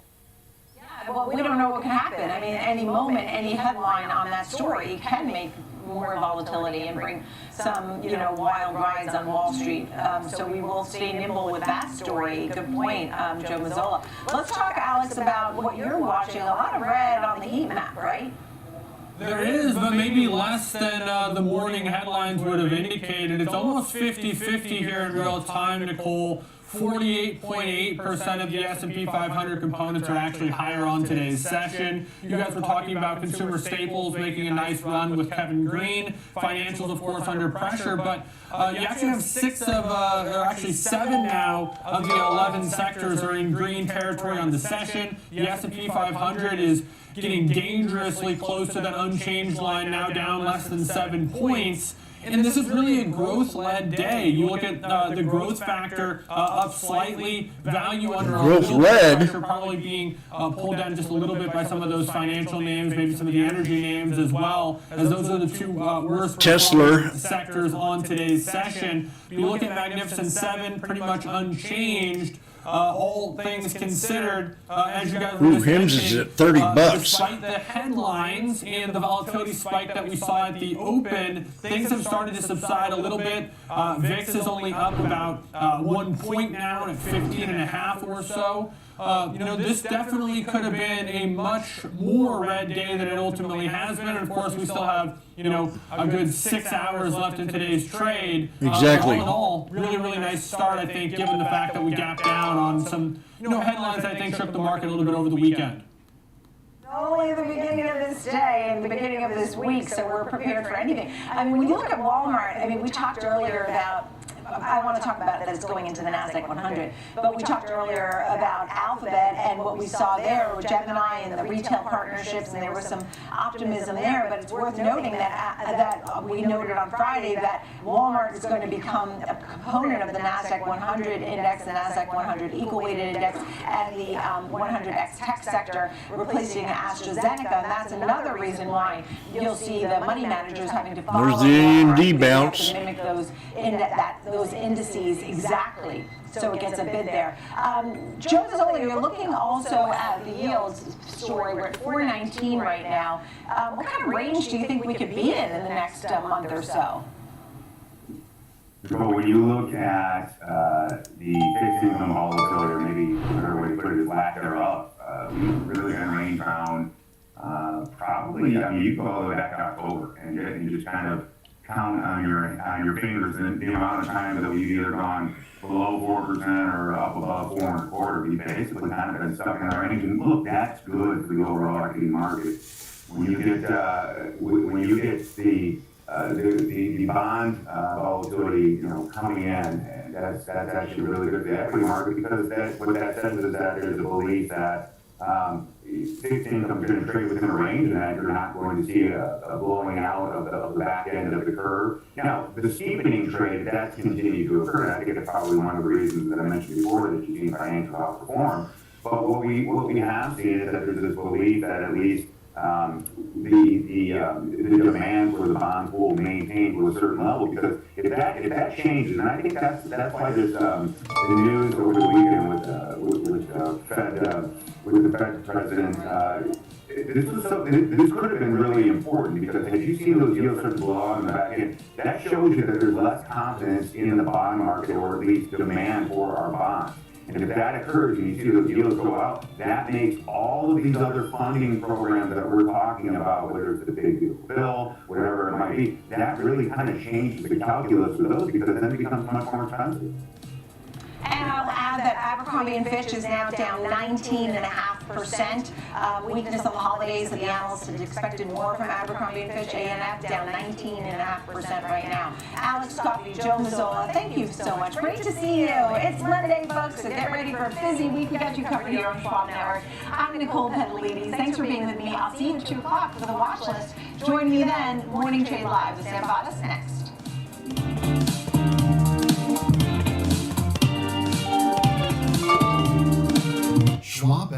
Well, we don't know what can happen. I mean, any moment, any headline on that story can make more volatility and bring some, wild rides on Wall Street. So we will stay nimble with that story. Good point, Joe Mazzola. Let's talk, Alex, about what you're watching. A lot of red on the heat map, right? There is, but maybe less than the morning headlines would have indicated. It's almost 50-50 here in real time, Nicole. 48.8% of the S&P 500 components are actually higher on today's session. You guys were talking about consumer staples making a nice run with Kevin Green. Financials, of course, under pressure, but you actually have 7 now of the 11 sectors are in green territory on the session. The S&P 500 is getting dangerously close to that unchanged line, now down less than 7 points. And this is really a growth-led day. You look at the growth factor up slightly, value under a little bit of pressure, probably being pulled down just a little bit by some of those financial names, maybe some of the energy names as well, as those are the two worst performing sectors on today's session. You look at Magnificent Seven, pretty much unchanged. All things considered, as you guys were just Hims is at $30. Despite the headlines and the volatility spike that we saw at the open, things have started to subside a little bit. VIX is only up about 1 point now at 15.5 or so. This definitely could have been a much more red day than it ultimately has been. And of course, we still have, a good 6 hours left in today's trade. Exactly. All in all, really, really nice start, I think, given the fact that we gapped down on some, headlines that I think shook the market a little bit over the weekend. Only the beginning of this day and the beginning of this week, so we're prepared for anything. I mean, when you look at Walmart, we talked earlier about, I want to talk about that it's going into the NASDAQ 100, but we talked earlier about Alphabet and what we saw there with Gemini and the retail partnerships, and there was some optimism there, but it's worth noting that we noted on Friday that Walmart is going to become a component of the NASDAQ 100 index, the NASDAQ 100 equal weighted index, and the 100X tech sector, replacing AstraZeneca, and that's another reason why you'll see the money managers having to follow. There's the AMD bounce. Mimic those indices exactly, so it gets a bid there. Joe Mazzola, you're looking also at the yields story. We're at 419 right now. What kind of range do you think we could be in the next month or so? So when you look at the fixed income volatility, or maybe another way to put it is lack thereof, we've really been range bound probably, you go all the way back to October and just kind of count on your fingers the amount of time that we've either gone below 4% or up above 4.25. We've basically kind of been stuck in that range. And look, that's good for the overall equity market. When you get the bond volatility, coming in, that's actually really good for the equity market, because what that says is that there's a belief that fixed income is going to trade within a range, and that you're not going to see a blowing out of the back end of the curve. Now, the steepening trade, that's continued to occur, and I think it's probably one of the reasons that I mentioned before that you've seen financial outperform. But what we have seen is that there's this belief that at least the demand for the bonds will maintain to a certain level, because if that changes, and I think that's why there's the news over the weekend with the Fed president. This could have been really important, because had you seen those yields start to blow out in the back end, that shows you that there's less confidence in the bond market, or at least demand for our bonds. And if that occurs and you see those yields go out, that makes all of these other funding programs that we're talking about, whether it's the big beautiful bill, whatever it might be, that really kind of changes the calculus for those, because then it becomes much more expensive. And I'll add that Abercrombie & Fitch is now down 19.5%. Weakness of the holidays, and the analysts had expected more from Abercrombie & Fitch. A&F down 19.5% right now. Alex Coffey, Joe Mazzola, thank you so much. Great to see you. It's Monday, folks, so get ready for a busy week. We got you covered here on Schwab Network. I'm Nicole Pedalides. Thanks for being with me. I'll see you at 2 o'clock for the watch list. Join me then. Morning Trade Live with Sam Bottas next.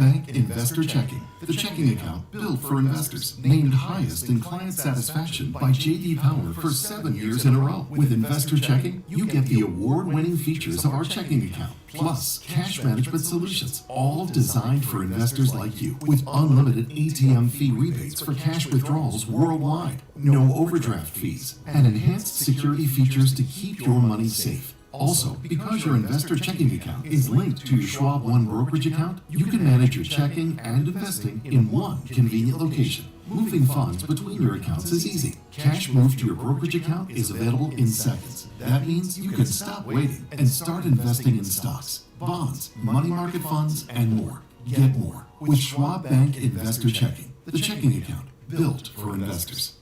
Bank Investor Checking, the checking account built for investors, named highest in client satisfaction by J.D. Power for 7 years in a row. With Investor Checking, you get the award-winning features of our checking account, plus cash management solutions, all designed for investors like you, with unlimited ATM fee rebates for cash withdrawals worldwide, no overdraft fees, and enhanced security features to keep your money safe. Also, because your investor checking account is linked to your Schwab One brokerage account, you can manage your checking and investing in one convenient location. Moving funds between your accounts is easy. Cash moved to your brokerage account is available in seconds. That means you can stop waiting and start investing in stocks, bonds, money market funds, and more. Get more with Schwab Bank Investor Checking, the checking account built for investors.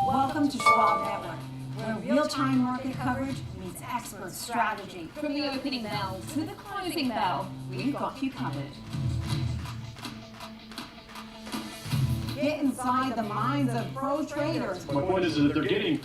Welcome to Schwab Network, where real-time market coverage meets expert strategy. From the opening bell to the closing bell, we've got you covered. Get inside the minds of pro traders. My point is that they're getting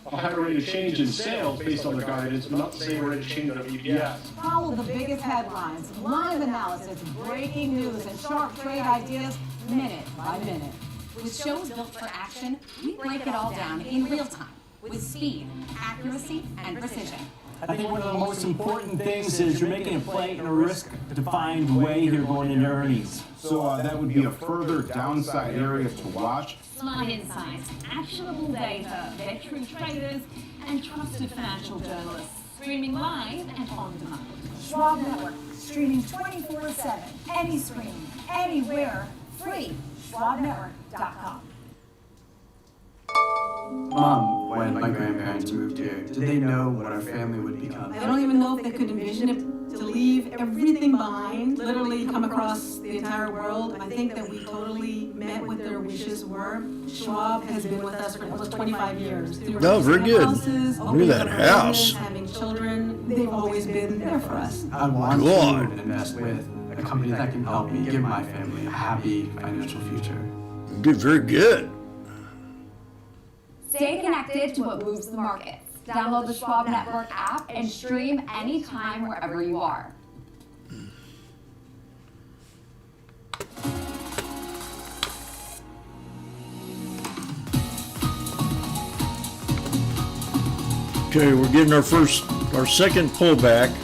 a higher rate of change in sales based on their guidance, but not the same rate of change on EPS. Follow the biggest headlines, live analysis, breaking news, and sharp trade ideas minute by minute. With shows built for action, we break it all down in real time with speed, accuracy, and precision. I think one of the most important things is you're making a play in a risk-defined way here going into earnings. So that would be a further downside area to watch. Smart insights, actionable data, veteran traders, and trusted financial journalists. Streaming live and on demand. Schwab Network, streaming 24/7, any screen, anywhere, free. SchwabNetwork.com. Mom, when my grandparents moved here, did they know what our family would become? I don't even know if they could envision it, to leave everything behind, literally come across the entire world. I think that we totally met what their wishes were. Schwab has been with us for almost 25 years. Oh, very good. Houses, Look at that house. Having children, they've always been there for us. I want to invest with a company that can help me give my family a happy financial future. Good, very good. Stay connected to what moves the markets. Download the Schwab Network app and stream anytime wherever you are. Okay, we're getting our second pullback.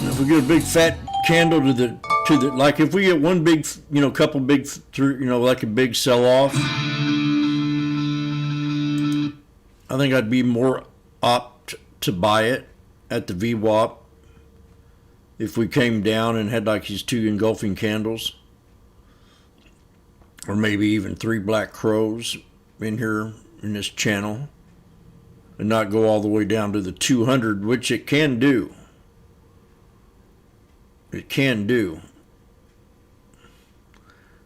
If we get a big fat candle to the like if we get one big, couple big, like a big sell-off, I think I'd be more apt to buy it at the VWAP if we came down and had like these two engulfing candles, or maybe even three black crows in here in this channel, and not go all the way down to the 200, which it can do. It can do.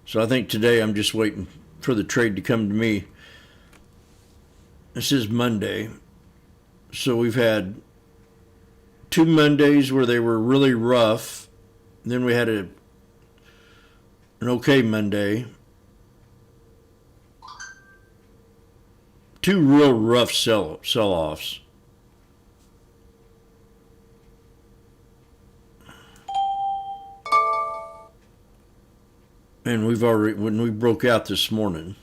So I think today I'm just waiting for the trade to come to me. This is Monday. So we've had 2 Mondays where they were really rough. Then we had an okay Monday. 2 real rough sell-offs. And when we broke out this morning,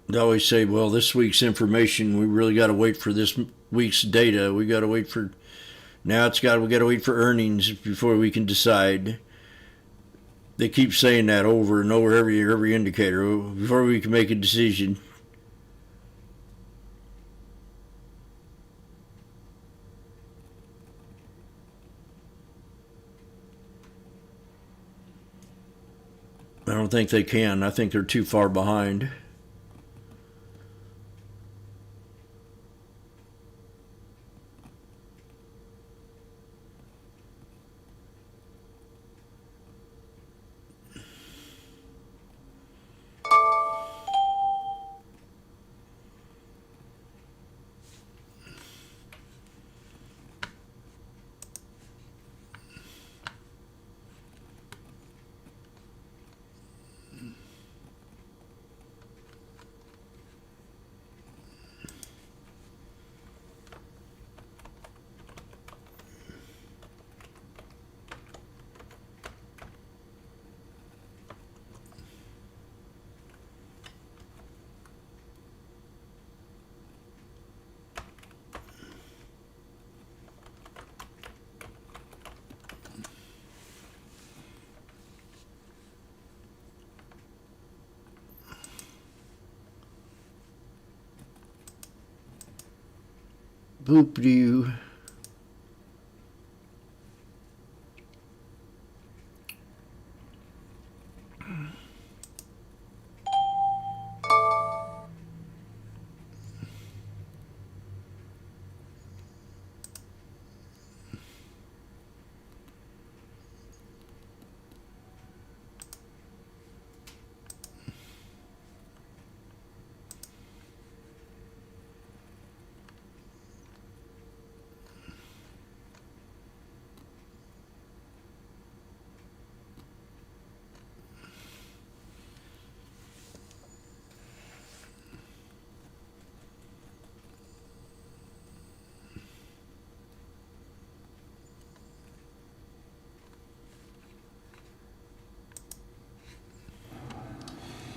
they always say, well, this week's information, we really got to wait for this week's data. We got to wait for, we got to wait for earnings before we can decide. They keep saying that over and over, every indicator, before we can make a decision. I don't think they can. I think they're too far behind. boop doo.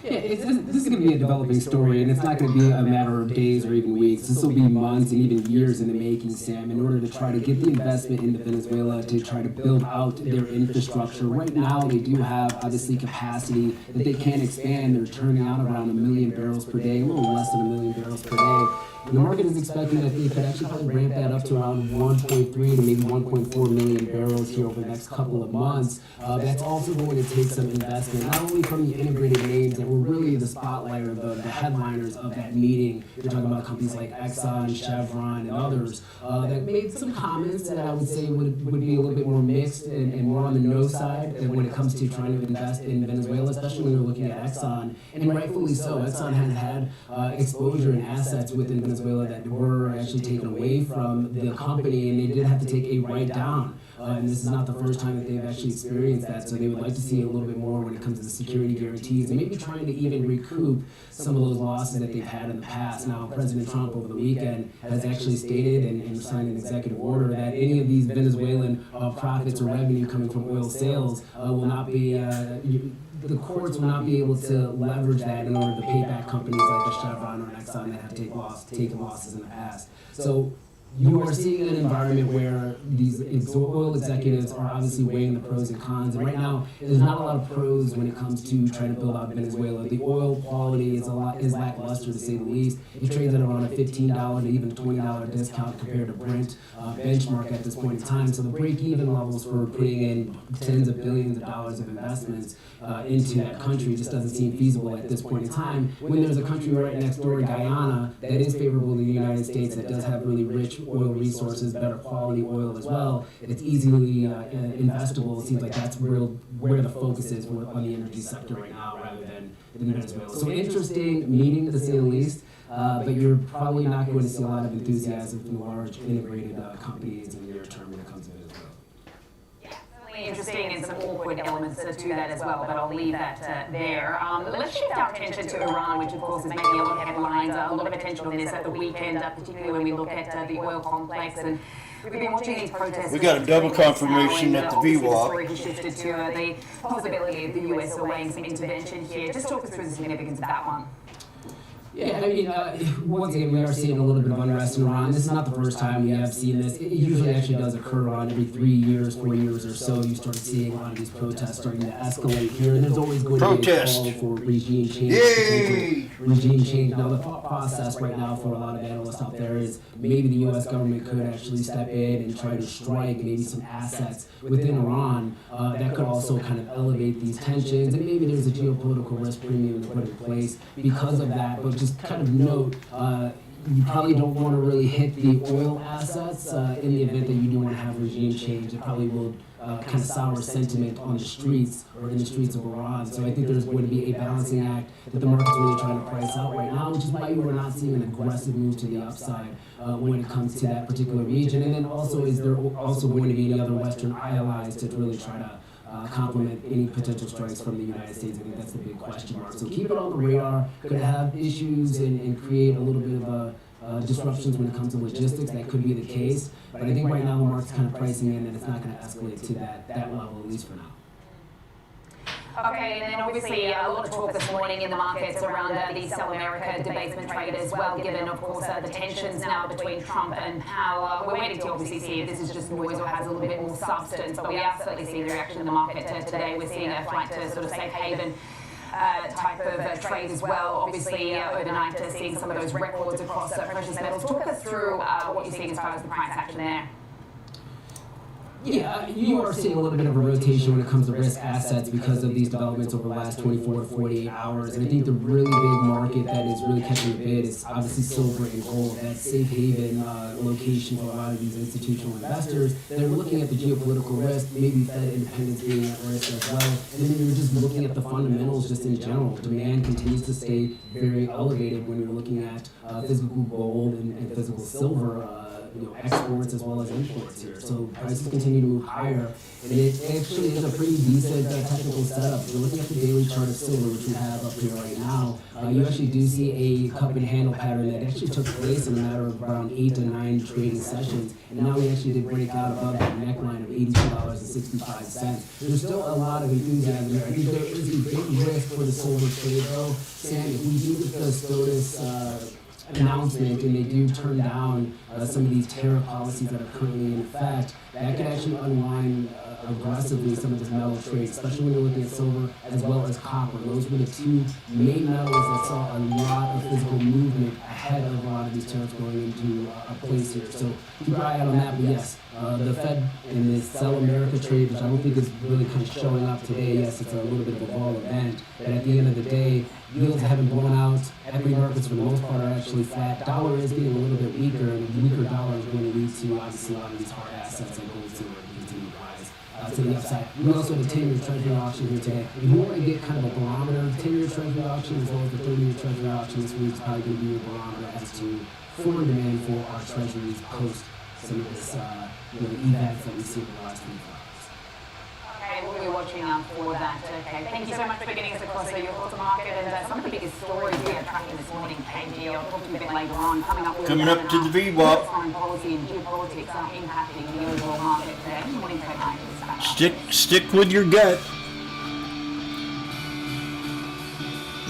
Yeah, this is going to be a developing story, and it's not going to be a matter of days or even weeks. This will be months and even years in the making, Sam, in order to try to get the investment into Venezuela to try to build out their infrastructure. Right now, they do have, obviously, capacity that they can expand. They're turning out around 1 million barrels per day, a little less than 1 million barrels per day. And the market is expecting that they could actually probably ramp that up to around 1.3 to maybe 1.4 million barrels here over the next couple of months. That's also going to take some investment, not only from the integrated names that were really the spotlight or the headliners of that meeting. You're talking about companies like Exxon, Chevron, and others that made some comments that I would say would be a little bit more mixed and more on the no side when it comes to trying to invest in Venezuela, especially when you're looking at Exxon, and rightfully so. Exxon has had exposure and assets within Venezuela that were actually taken away from the company, and they did have to take a write down. And this is not the first time that they've actually experienced that, so they would like to see a little bit more when it comes to the security guarantees and maybe trying to even recoup some of those losses that they've had in the past. Now, President Trump over the weekend has actually stated and signed an executive order that any of these Venezuelan profits or revenue coming from oil sales will not be the courts will not be able to leverage that in order to pay back companies like the Chevron or Exxon that have taken losses in the past. So you are seeing an environment where these oil executives are obviously weighing the pros and cons, and right now there's not a lot of pros when it comes to trying to build out Venezuela. The oil quality is lackluster to say the least. It trades at around a $15 to even $20 discount compared to Brent benchmark at this point in time. So the break-even levels for putting in tens of billions of dollars of investments into that country just doesn't seem feasible at this point in time, when there's a country right next door, Guyana, that is favorable to the United States, that does have really rich oil resources, better quality oil as well. It's easily investable. It seems like that's where the focus is on the energy sector right now, rather than Venezuela. So interesting meeting, to say the least. But you're probably not going to see a lot of enthusiasm from large integrated companies in the near term when it comes to Venezuela. Interesting and some awkward elements to that as well, but I'll leave that there. Let's shift our attention to Iran, which of course is making a lot of headlines, a lot of attention on this at the weekend, particularly when we look at the oil complex. And we've been watching these protests. We got a double confirmation at the VWAP. The story has shifted to the possibility of the US awaiting some intervention here. Just talk us through the significance of that one. Yeah, I mean, once again, we are seeing a little bit of unrest in Iran. This is not the first time we have seen this. It usually actually does occur around every 3 years, 4 years or so. You start seeing a lot of these protests starting to escalate here, and there's always going to be a call for regime change. Yay! Regime change. Now, the thought process right now for a lot of analysts out there is maybe the U.S. government could actually step in and try to strike maybe some assets within Iran that could also kind of elevate these tensions, and maybe there's a geopolitical risk premium to put in place because of that. But just kind of note, you probably don't want to really hit the oil assets in the event that you do want to have regime change. It probably will kind of sour sentiment on the streets or in the streets of Iran. So I think there's going to be a balancing act that the market's really trying to price out right now, which is why we're not seeing an aggressive move to the upside when it comes to that particular region. And then also, is there also going to be any other Western allies to really try to complement any potential strikes from the United States? I think that's the big question mark. So keep it on the radar. Could have issues and create a little bit of disruptions when it comes to logistics. That could be the case. But I think right now the market's kind of pricing in, and it's not going to escalate to that level, at least for now. Okay, and then obviously a lot of talk this morning in the markets around the Sell America debasement trade as well, given, of course, the tensions now between Trump and Powell. We're waiting to obviously see if this is just noise or has a little bit more substance, but we are certainly seeing the reaction in the market today. We're seeing a flight to sort of safe haven type of trade as well. Obviously, overnight, seeing some of those records across precious metals. Talk us through what you're seeing as far as the price action there. Yeah, you are seeing a little bit of a rotation when it comes to risk assets because of these developments over the last 24 to 48 hours. And I think the really big market that is really catching the bid is obviously silver and gold. That safe haven location for a lot of these institutional investors. They're looking at the geopolitical risk, maybe Fed independence being at risk as well. And then you're just looking at the fundamentals just in general. Demand continues to stay very elevated when you're looking at physical gold and physical silver. Exports as well as imports here. So prices continue to move higher, and it actually is a pretty decent technical setup. If you're looking at the daily chart of silver, which we have up here right now, you actually do see a cup and handle pattern that actually took place in a matter of around 8 to 9 trading sessions, and now we actually did break out above that neckline of $82.65. There's still a lot of enthusiasm here. I think there is a big risk for the silver trade though. Sam, if we do get the SCOTUS announcement and they do turn down some of these tariff policies that are currently in effect, that could actually unwind aggressively some of this metal trade, especially when you're looking at silver as well as copper. Those were the two main metals that saw a lot of physical movement ahead of a lot of these tariffs going into place here. So keep your eye out on that. But yes, the Fed and this Sell America trade, which I don't think is really kind of showing up today. Yes, it's a little bit of a vol event, but at the end of the day, yields haven't blown out. Equity markets, for the most part, are actually flat. Dollar is getting a little bit weaker, and a weaker dollar is going to lead to obviously a lot of these hard assets like gold, silver, continue to rise to the upside. We also have a 10-year treasury auction here today. If you want to get kind of a barometer, 10-year treasury auction as well as the 30-year treasury auction this week is probably going to be your barometer as to forward demand for our treasuries post some of this events that we see over the last 24 hours. Okay, we'll be watching out for that. Okay, thank you so much for getting us across your thoughts market and some of the biggest stories we are tracking this morning. KG, I'll talk to you a bit later on. Coming up to the VWAP. Foreign policy and geopolitics are impacting the overall market today. Morning trade markets. Stick with your gut.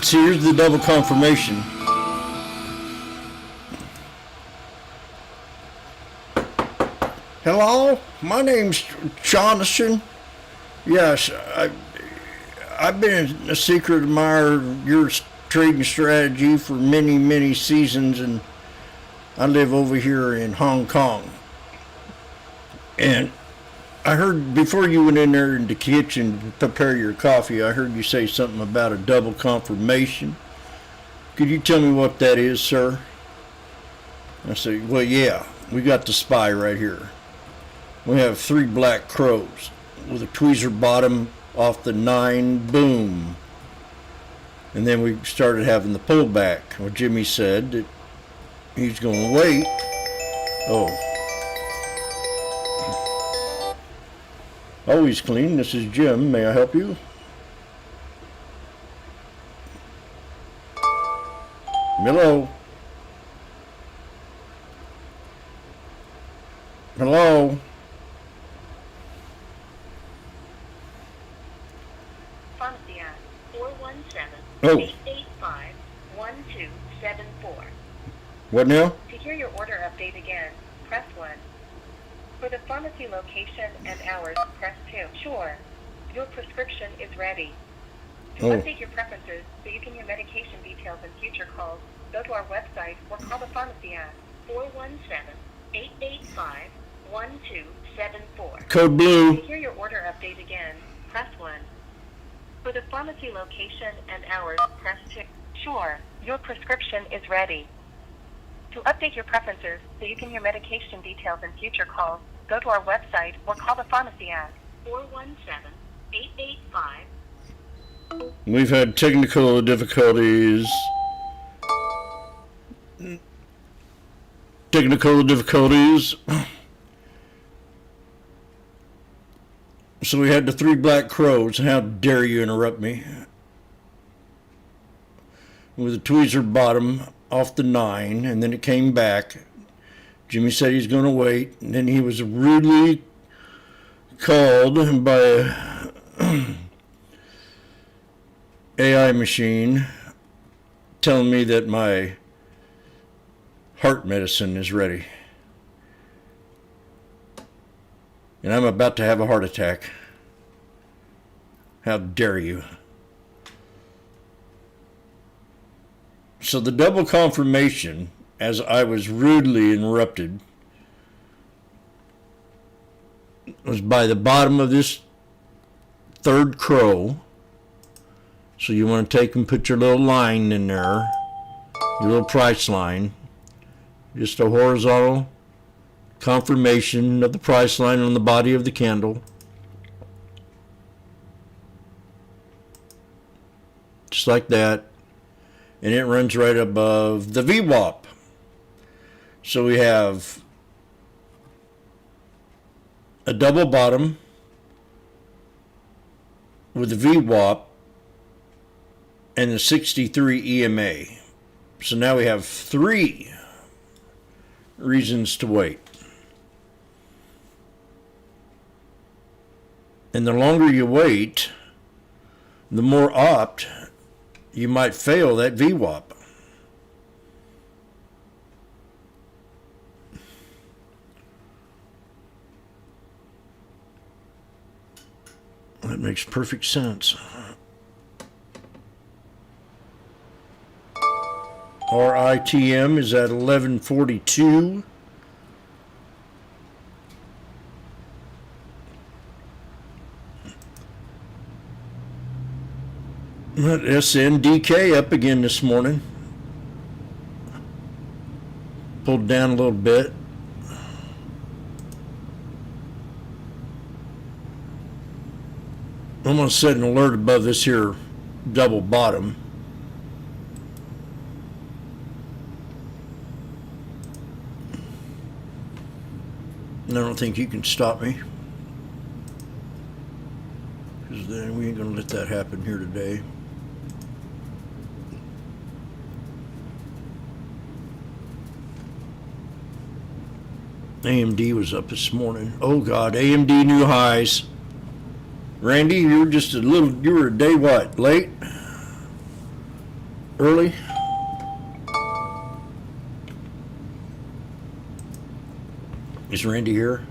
So here's the double confirmation. Hello, my name's Jonathan. Yes, I've been a secret admirer of your trading strategy for many, many seasons, and I live over here in Hong Kong. And I heard before you went in there in the kitchen to prepare your coffee, I heard you say something about a double confirmation. Could you tell me what that is, sir? I said, well, yeah, we got the spy right here. We have 3 black crows with a tweezer bottom off the 9, boom. And then we started having the pullback. Well, Jimmy said that he's going to wait. Oh. Always clean. This is Jim. May I help you? Hello? Hello? Pharmacy at 417-885-1274. What now? To hear your order update again, press 1. For the pharmacy location and hours, press 2. Sure. Your prescription is ready. To update your preferences so you can hear medication details in future calls, go to our website or call the pharmacy at 417-885-1274. Code blue. To hear your order update again, press 1. For the pharmacy location and hours, press 2. Sure. Your prescription is ready. To update your preferences so you can hear medication details in future calls, go to our website or call the pharmacy at 417-885. We've had technical difficulties. So we had the 3 black crows. How dare you interrupt me? With a tweezer bottom off the 9, and then it came back. Jimmy said he's going to wait, and then he was rudely called by a AI machine telling me that my heart medicine is ready. And I'm about to have a heart attack. How dare you? So the double confirmation, as I was rudely interrupted, was by the bottom of this third crow. So you want to take and put your little line in there, your little price line, just a horizontal confirmation of the price line on the body of the candle. Just like that. And it runs right above the VWAP. So we have a double bottom with the VWAP and the 63 EMA. So now we have 3 reasons to wait. And the longer you wait, the more opt you might fail that VWAP. That makes perfect sense. RITM is at 1142. SNDK up again this morning. Pulled down a little bit. I'm going to set an alert above this here double bottom. And I don't think you can stop me, because then we ain't going to let that happen here today. AMD was up this morning. Oh God, AMD new highs. Randy, you were a day what? Late? Early? Is Randy here?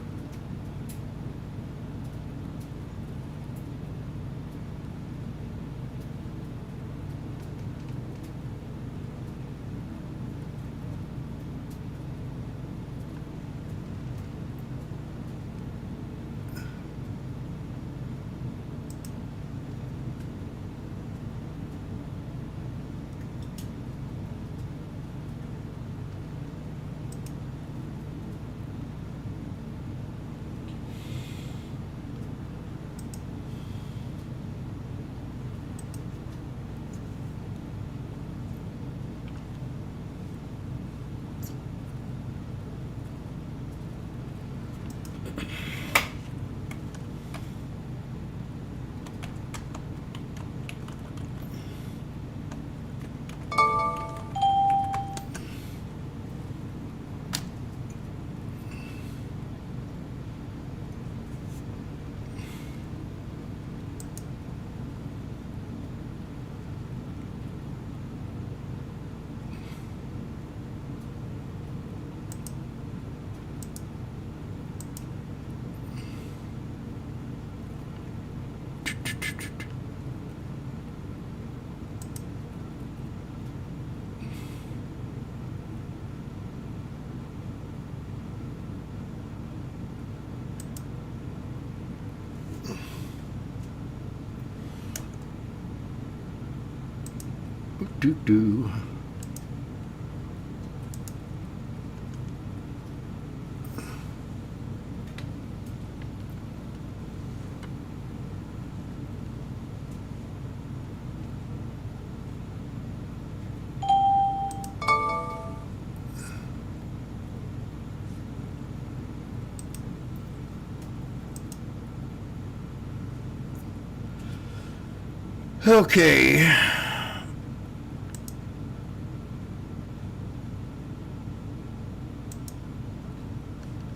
Do. Okay.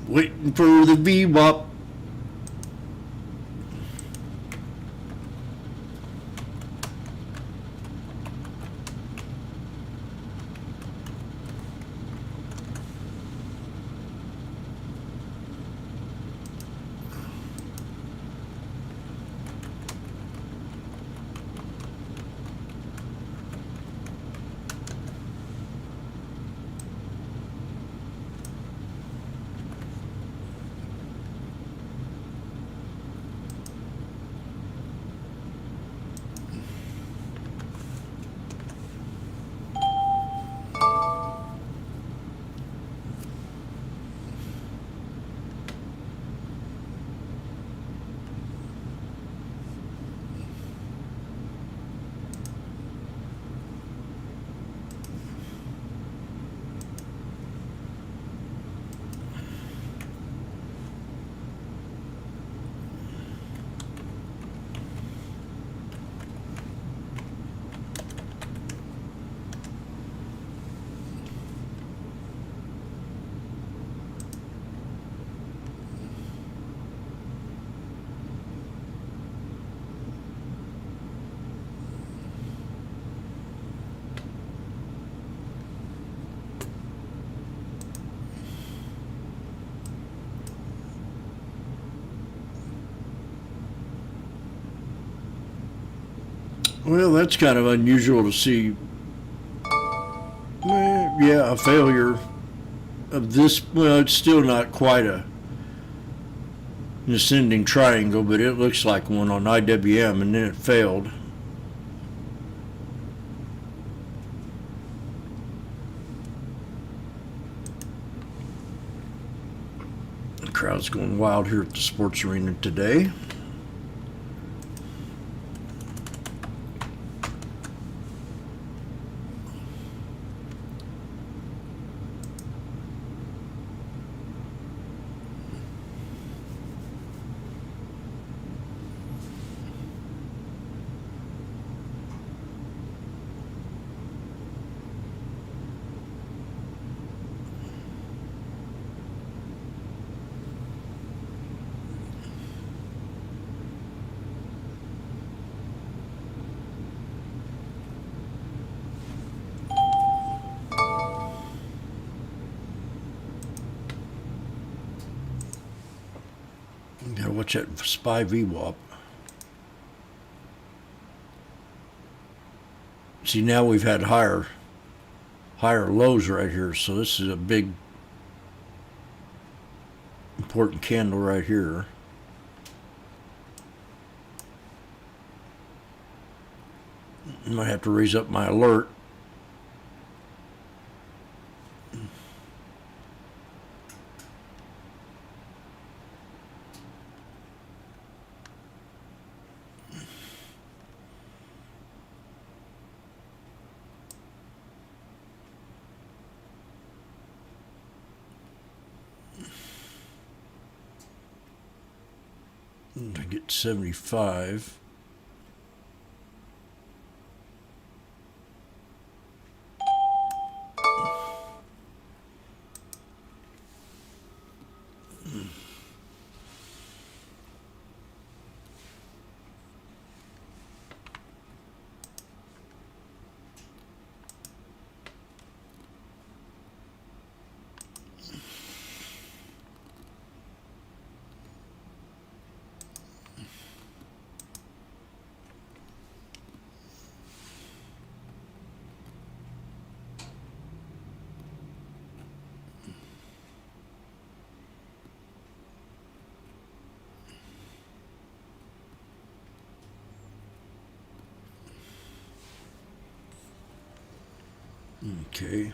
Waiting for the VWAP. Well, that's kind of unusual to see. Yeah, a failure of this. Well, it's still not quite an ascending triangle, but it looks like one on IWM, and then it failed. The crowd's going wild here at the sports arena today. Gotta watch that SPY VWAP. See, now we've had higher lows right here, so this is a big important candle right here. I might have to raise up my alert. I get 75. Okay.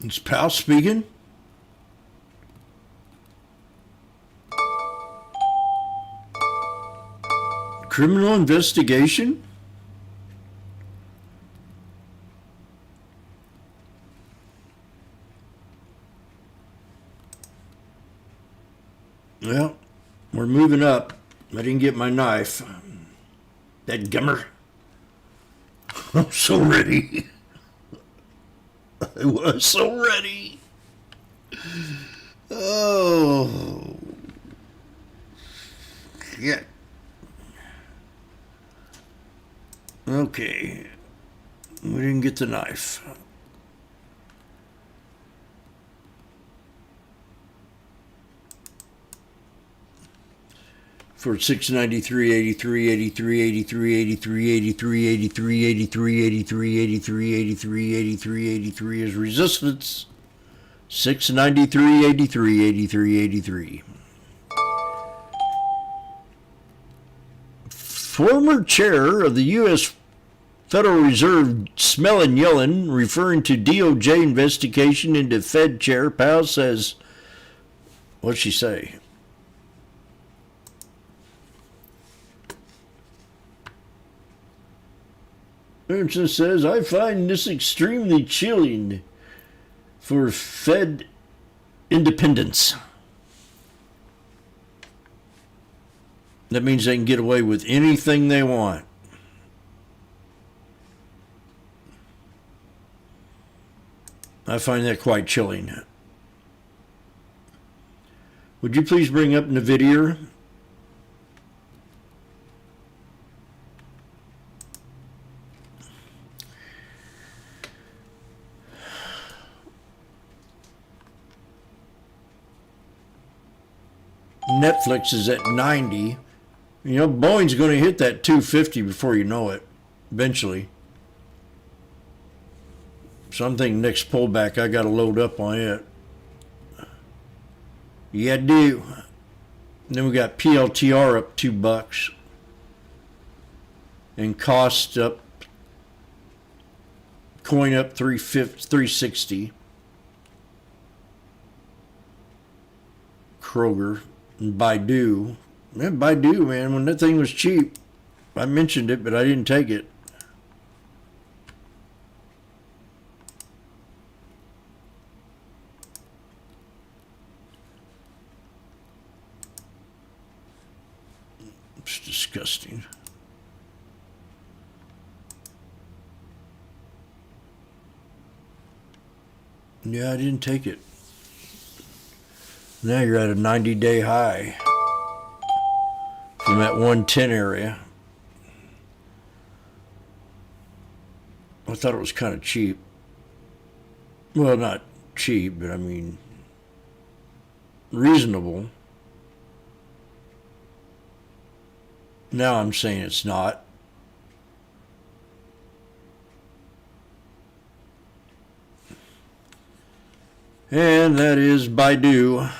Is Powell speaking? Criminal investigation? Well, we're moving up. I didn't get my knife. That gummer. I'm so ready. I was so ready. Oh. Shit. Okay. We didn't get the knife. For 693, 83, 83, 83, 83, 83, 83, 83, 83, 83, 83, 83, 83 is resistance. 693-83-83-83. Former chair of the U.S. Federal Reserve, Smellin' Yellen, referring to DOJ investigation into Fed Chair Powell, says, what'd she say? Ernst says, I find this extremely chilling for Fed independence. That means they can get away with anything they want. I find that quite chilling. Would you please bring up Nvidia? Netflix is at 90. You know, Boeing's going to hit that 250 before you know it, eventually. So I'm thinking next pullback, I got to load up on it. Yeah, I do. And then we got PLTR up $2. And cost up, coin up 360. Kroger and Baidu. Man, Baidu, man, when that thing was cheap, I mentioned it, but I didn't take it. It's disgusting. Yeah, I didn't take it. Now you're at a 90-day high from that 110 area. I thought it was kind of cheap. Well, not cheap, but I mean reasonable. Now I'm saying it's not. And that is Baidu.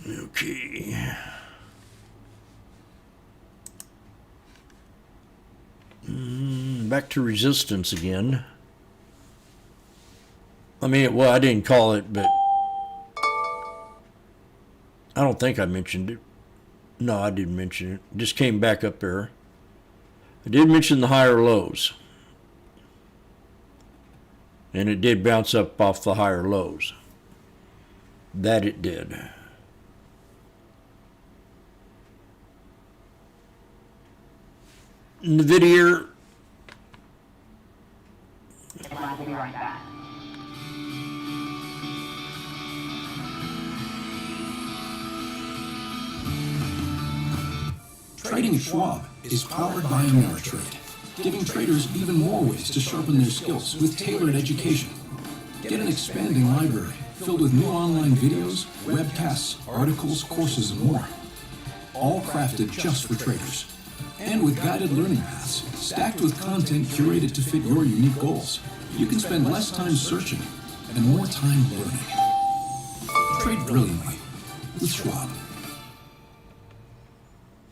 Okay. Back to resistance again. I mean, well, I didn't call it, but I don't think I mentioned it. No, I didn't mention it. It just came back up there. I did mention the higher lows. And it did bounce up off the higher lows. That it did. Nvidia. We'll be right back. Trading at Schwab is powered by Ameritrade, giving traders even more ways to sharpen their skills with tailored education. Get an expanding library filled with new online videos, webcasts, articles, courses, and more. All crafted just for traders. And with guided learning paths, stacked with content curated to fit your unique goals, you can spend less time searching and more time learning. Trade brilliantly with Schwab.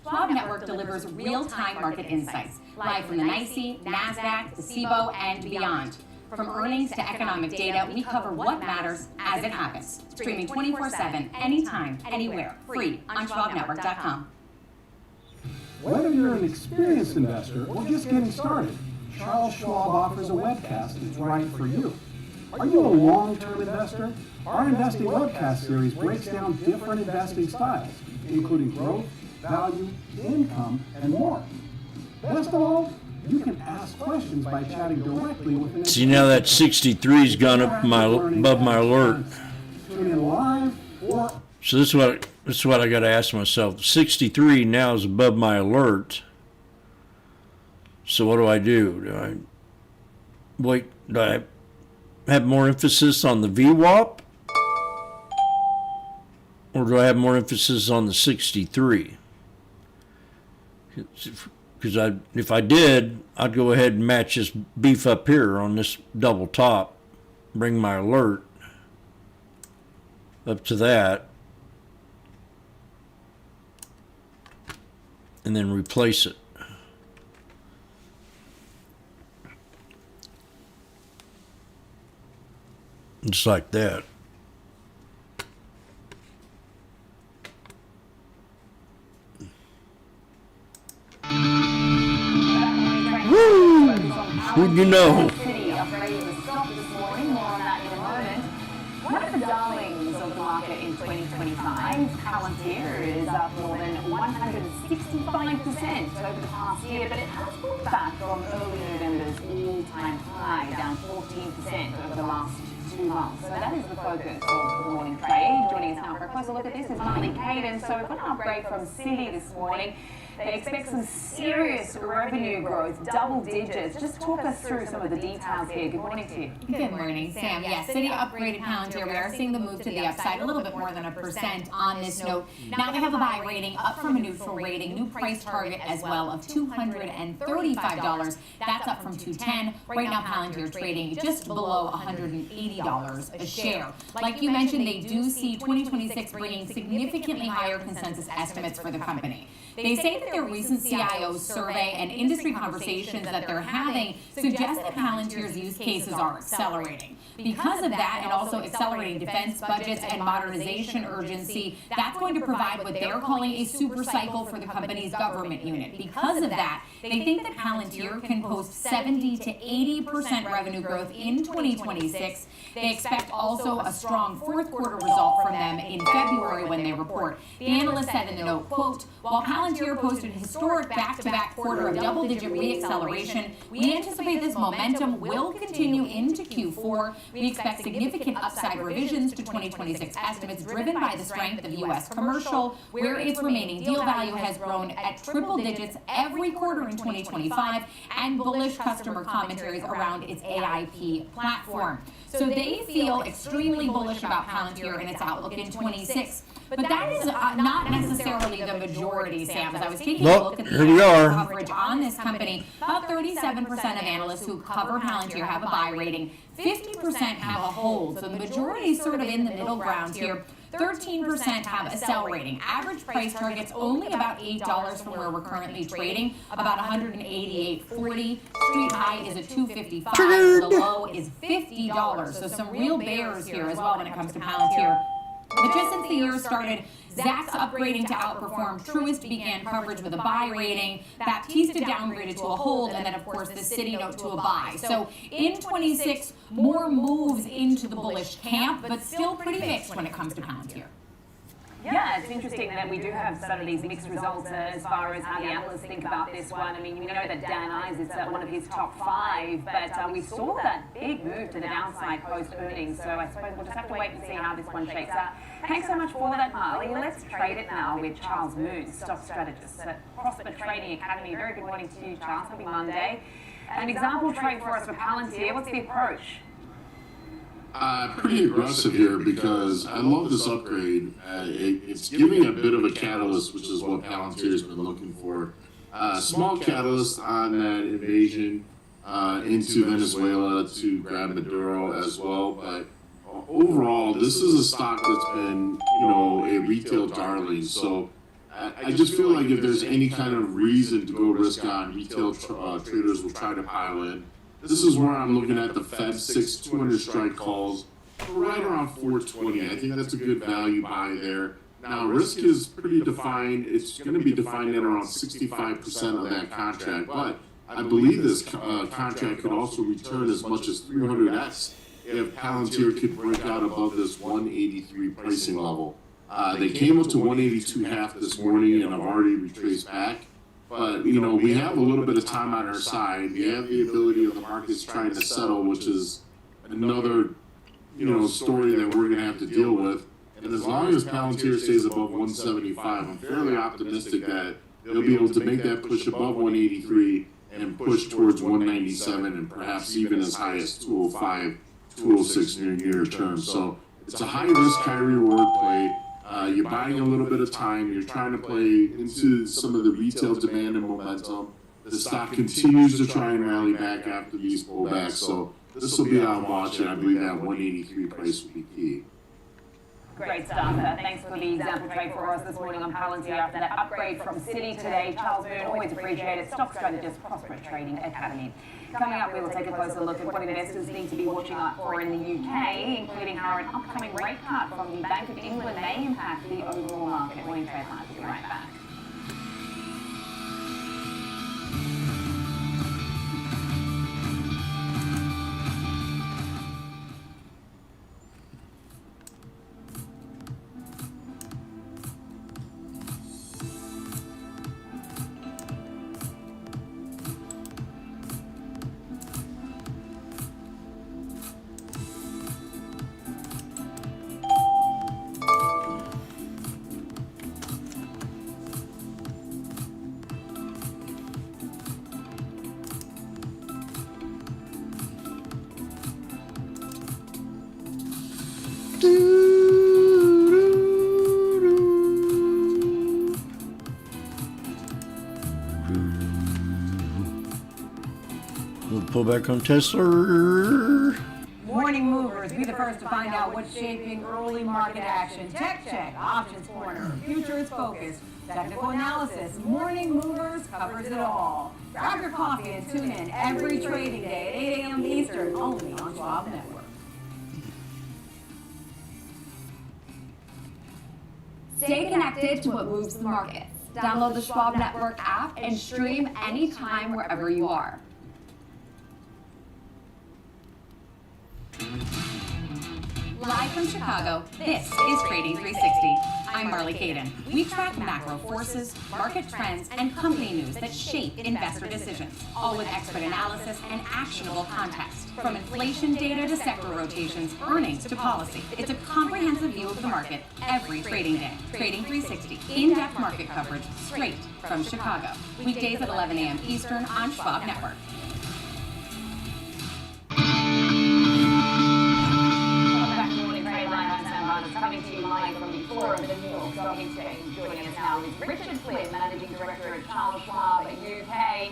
Schwab Network delivers real-time market insights, live from the NYSE, NASDAQ, the SIBO, and beyond. From earnings to economic data, we cover what matters as it happens. Streaming 24/7, anytime, anywhere, free on schwabnetwork.com. Whether you're an experienced investor or just getting started, Charles Schwab offers a webcast that's right for you. Are you a long-term investor? Our investing webcast series breaks down different investing styles, including growth, value, income, and more. Best of all, you can ask questions by chatting directly with an See, now that 63's gone up above my alert. Tune in live or So this is what I got to ask myself. 63 now is above my alert. So what do I do? Do I have more emphasis on the VWAP? Or do I have more emphasis on the 63? Because if I did, I'd go ahead and match this beef up here on this double top, bring my alert up to that, and then replace it. Just like that. Woo! Who'd you know? City upgraded the stock this morning. More on that in a moment. One of the darlings of the market in 2025, Palantir, is up more than 165% over the past year, but it has pulled back from early November's all-time high, down 14% over the last 2 months. So that is the focus of the morning trade. Joining us now for a closer look at this is monthly cadence. So we've got an upgrade from Citi this morning. They expect some serious revenue growth, double digits. Just talk us through some of the details here. Good morning to you. Good morning, Sam. Yes, Citi upgraded Palantir. We are seeing the move to the upside, a little bit more than 1% on this note. Now they have a buy rating up from a neutral rating, new price target as well of $235. That's up from $210. Right now Palantir trading just below $180 a share. Like you mentioned, they do see 2026 bringing significantly higher consensus estimates for the company. They say that their recent CIO survey and industry conversations that they're having suggest that Palantir's use cases are accelerating. Because of that, and also accelerating defense budgets and modernization urgency, that's going to provide what they're calling a super cycle for the company's government unit. Because of that, they think that Palantir can post 70 to 80% revenue growth in 2026. They expect also a strong fourth quarter result from them in February when they report. The analyst said in the note, quote, while Palantir posted a historic back-to-back quarter of double-digit re-acceleration, we anticipate this momentum will continue into Q4. We expect significant upside revisions to 2026 estimates driven by the strength of U.S. commercial, where its remaining deal value has grown at triple digits every quarter in 2025, and bullish customer commentaries around its AIP platform. So they feel extremely bullish about Palantir and its outlook in 26. But that is not necessarily the majority, Sam. As I was taking a look at the coverage on this company, about 37% of analysts who cover Palantir have a buy rating. 50% have a hold. So the majority is sort of in the middle ground here. 13% have a sell rating. Average price target's only about $8 from where we're currently trading, about $188.40. Street high is at $255. The low is $50. So some real bears here as well when it comes to Palantir. But just since the year started, Zacks upgrading to outperform. Truist began coverage with a buy rating. Baptista downgraded to a hold, and then of course the Citi note to a buy. So in 26, more moves into the bullish camp, but still pretty mixed when it comes to Palantir. Yeah, it's interesting that we do have some of these mixed results as far as how the analysts think about this one. I mean, we know that Dan Ives is one of his top 5, but we saw that big move to the downside post-earnings, so I suppose we'll just have to wait and see how this one shakes out. Thanks so much for that, Marley. Let's trade it now with Charles Moon, stock strategist at Prosper Trading Academy. Very good morning to you, Charles. Happy Monday. An example trade for us for Palantir. What's the approach? Pretty aggressive here because I love this upgrade. It's giving a bit of a catalyst, which is what Palantir has been looking for. Small catalyst on that invasion into Venezuela to grab Maduro as well, but overall, this is a stock that's been, a retail darling. So I just feel like if there's any kind of reason to go risk on, retail traders will try to pile in. This is where I'm looking at the Fed 200 strike calls right around 420. I think that's a good value buy there. Now, risk is pretty defined. It's going to be defined at around 65% of that contract, but I believe this contract could also return as much as 300x if Palantir could break out above this 183 pricing level. They came up to 182.5 this morning and have already retraced back. But, we have a little bit of time on our side. We have the ability of the markets trying to settle, which is another, story that we're going to have to deal with. And as long as Palantir stays above 175, I'm fairly optimistic that they'll be able to make that push above 183 and push towards 197 and perhaps even as high as 205, 206 near term. So it's a high risk, high reward play. You're buying a little bit of time. You're trying to play into some of the retail demand and momentum. The stock continues to try and rally back after these pullbacks. So this will be on watch, and I believe that 183 price will be key. Great stuff. Thanks for the example trade for us this morning on Palantir after that upgrade from Citi today. Charles Boone, always appreciated. Stock strategist, Prosperous Trading Academy. Coming up, we will take a closer look at what investors need to be watching out for in the UK, including how an upcoming rate cut from the Bank of England may impact the overall market. Morning Trade Live. We'll be right back. Pull back on Tesla. Morning movers, be the first to find out what's shaping early market action. Tech Check, Options Corner, Futures Focus, Technical Analysis. Morning movers covers it all. Grab your coffee and tune in every trading day at 8 a.m. Eastern, only on Schwab Network. Stay connected to what moves the markets. Download the Schwab Network app and stream anytime wherever you are. Live from Chicago, this is Trading 360. I'm Marley Caden. We track macro forces, market trends, and company news that shape investor decisions, all with expert analysis and actionable context. From inflation data to sector rotations, earnings to policy, it's a comprehensive view of the market every trading day. Trading 360, in-depth market coverage straight from Chicago. Weekdays at 11 a.m. Eastern on Schwab Network. Coming to you live from the floor of the New York Stock Exchange. Joining us now is Richard Flynn, Managing Director at Charles Schwab UK.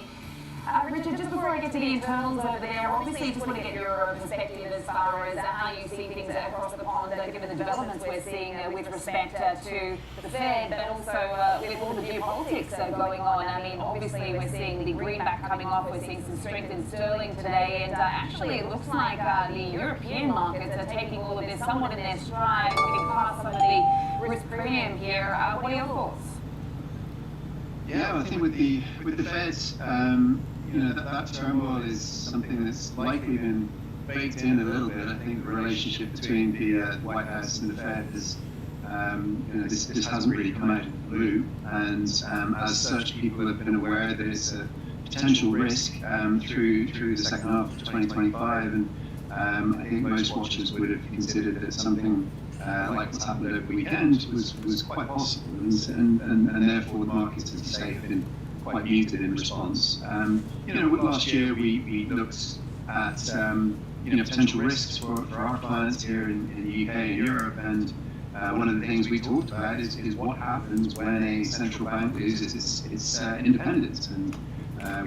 Richard, just before I get to the internals over there, obviously just want to get your perspective as far as how you see things across the pond, given the developments we're seeing with respect to the Fed, but also with all the geopolitics going on. I mean, obviously we're seeing the greenback coming off, we're seeing some strength in sterling today, and actually it looks like the European markets are taking all of this somewhat in their stride, moving past some of the risk premium here. What are your thoughts? Yeah, I think with the Feds, that turmoil is something that's likely been baked in a little bit. I think the relationship between the White House and the Fed is, this hasn't really come out of the blue, and as such, people have been aware that it's a potential risk through the second half of 2025, and I think most watchers would have considered that something like what's happened over the weekend was quite possible, and therefore the markets, as you say, have been quite muted in response. Last year we looked at potential risks for our clients here in the UK and Europe, and one of the things we talked about is what happens when a central bank loses its independence. And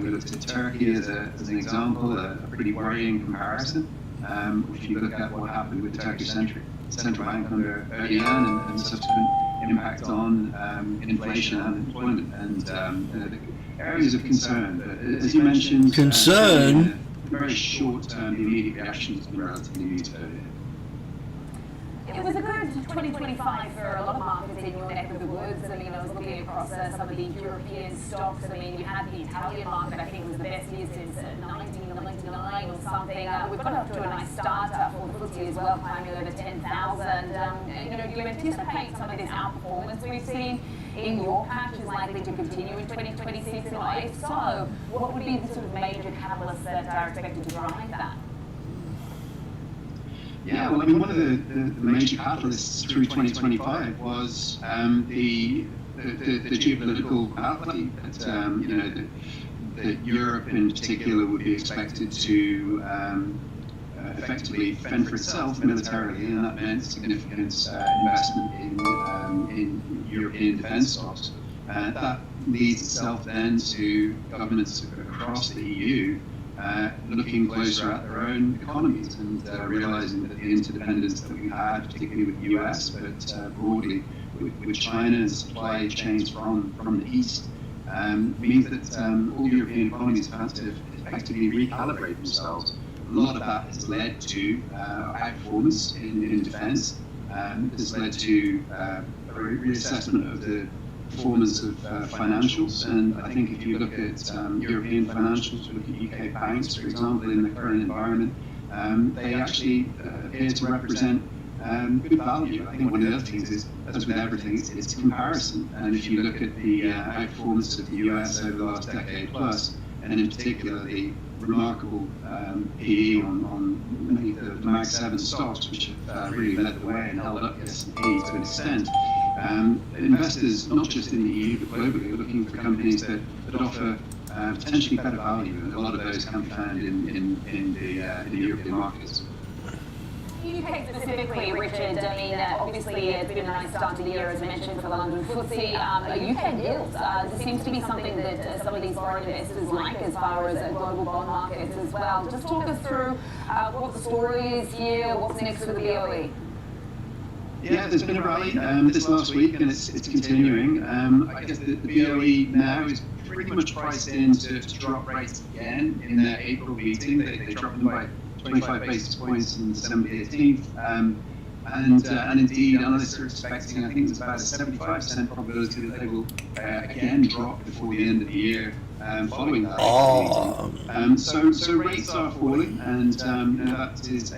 we looked at Turkey as an example, a pretty worrying comparison. If you look at what happened with the Turkish central bank under Erdogan and subsequent impact on inflation and employment and the areas of concern. But as you mentioned, very short-term, the immediate reaction has been relatively muted earlier. It was a good 2025 for a lot of markets in your neck of the woods. I mean, I was looking across some of the European stocks. I mean, you had the Italian market, I think was the best year since 1999 or something. We've got up to a nice start for the FTSE as well, climbing over 10,000. Do you anticipate some of this outperformance we've seen in your patch is likely to continue in 2026? And if so, what would be the sort of major catalysts that are expected to drive that? Yeah, well, I mean, one of the major catalysts through 2025 was the geopolitical outlay that that Europe in particular would be expected to effectively fend for itself militarily, and that meant significant investment in European defence stocks. That leads itself then to governments across the EU looking closer at their own economies and realizing that the interdependence that we've had, particularly with the US, but broadly with China and supply chains from the East, means that all European economies have had to effectively recalibrate themselves. A lot of that has led to outperformance in defence. Has led to a reassessment of the performance of financials, and I think if you look at European financials, look at UK banks, for example, in the current environment, they actually appear to represent good value. I think one of the other things is, as with everything, it's comparison. And if you look at the outperformance of the US over the last decade plus, and in particular the remarkable PE on many of the Mag 7 stocks, which have really led the way and held up the S&P to an extent, investors, not just in the EU but globally, are looking for companies that offer potentially better value, and a lot of those can be found in the European markets. UK specifically, Richard, I mean, obviously it's been a nice start to the year, as mentioned, for the London FTSE. UK yields, there seems to be something that some of these foreign investors like as far as global bond markets as well. Just talk us through what the story is here, what's next for the BOE? Yeah, there's been a rally this last week, and it's continuing. I guess the BOE now is pretty much priced in to drop rates again in their April meeting. They dropped them by 25 basis points on December 18th. And indeed, analysts are expecting, I think there's about a 75% probability that they will again drop before the end of the year following that. So rates are falling, and that is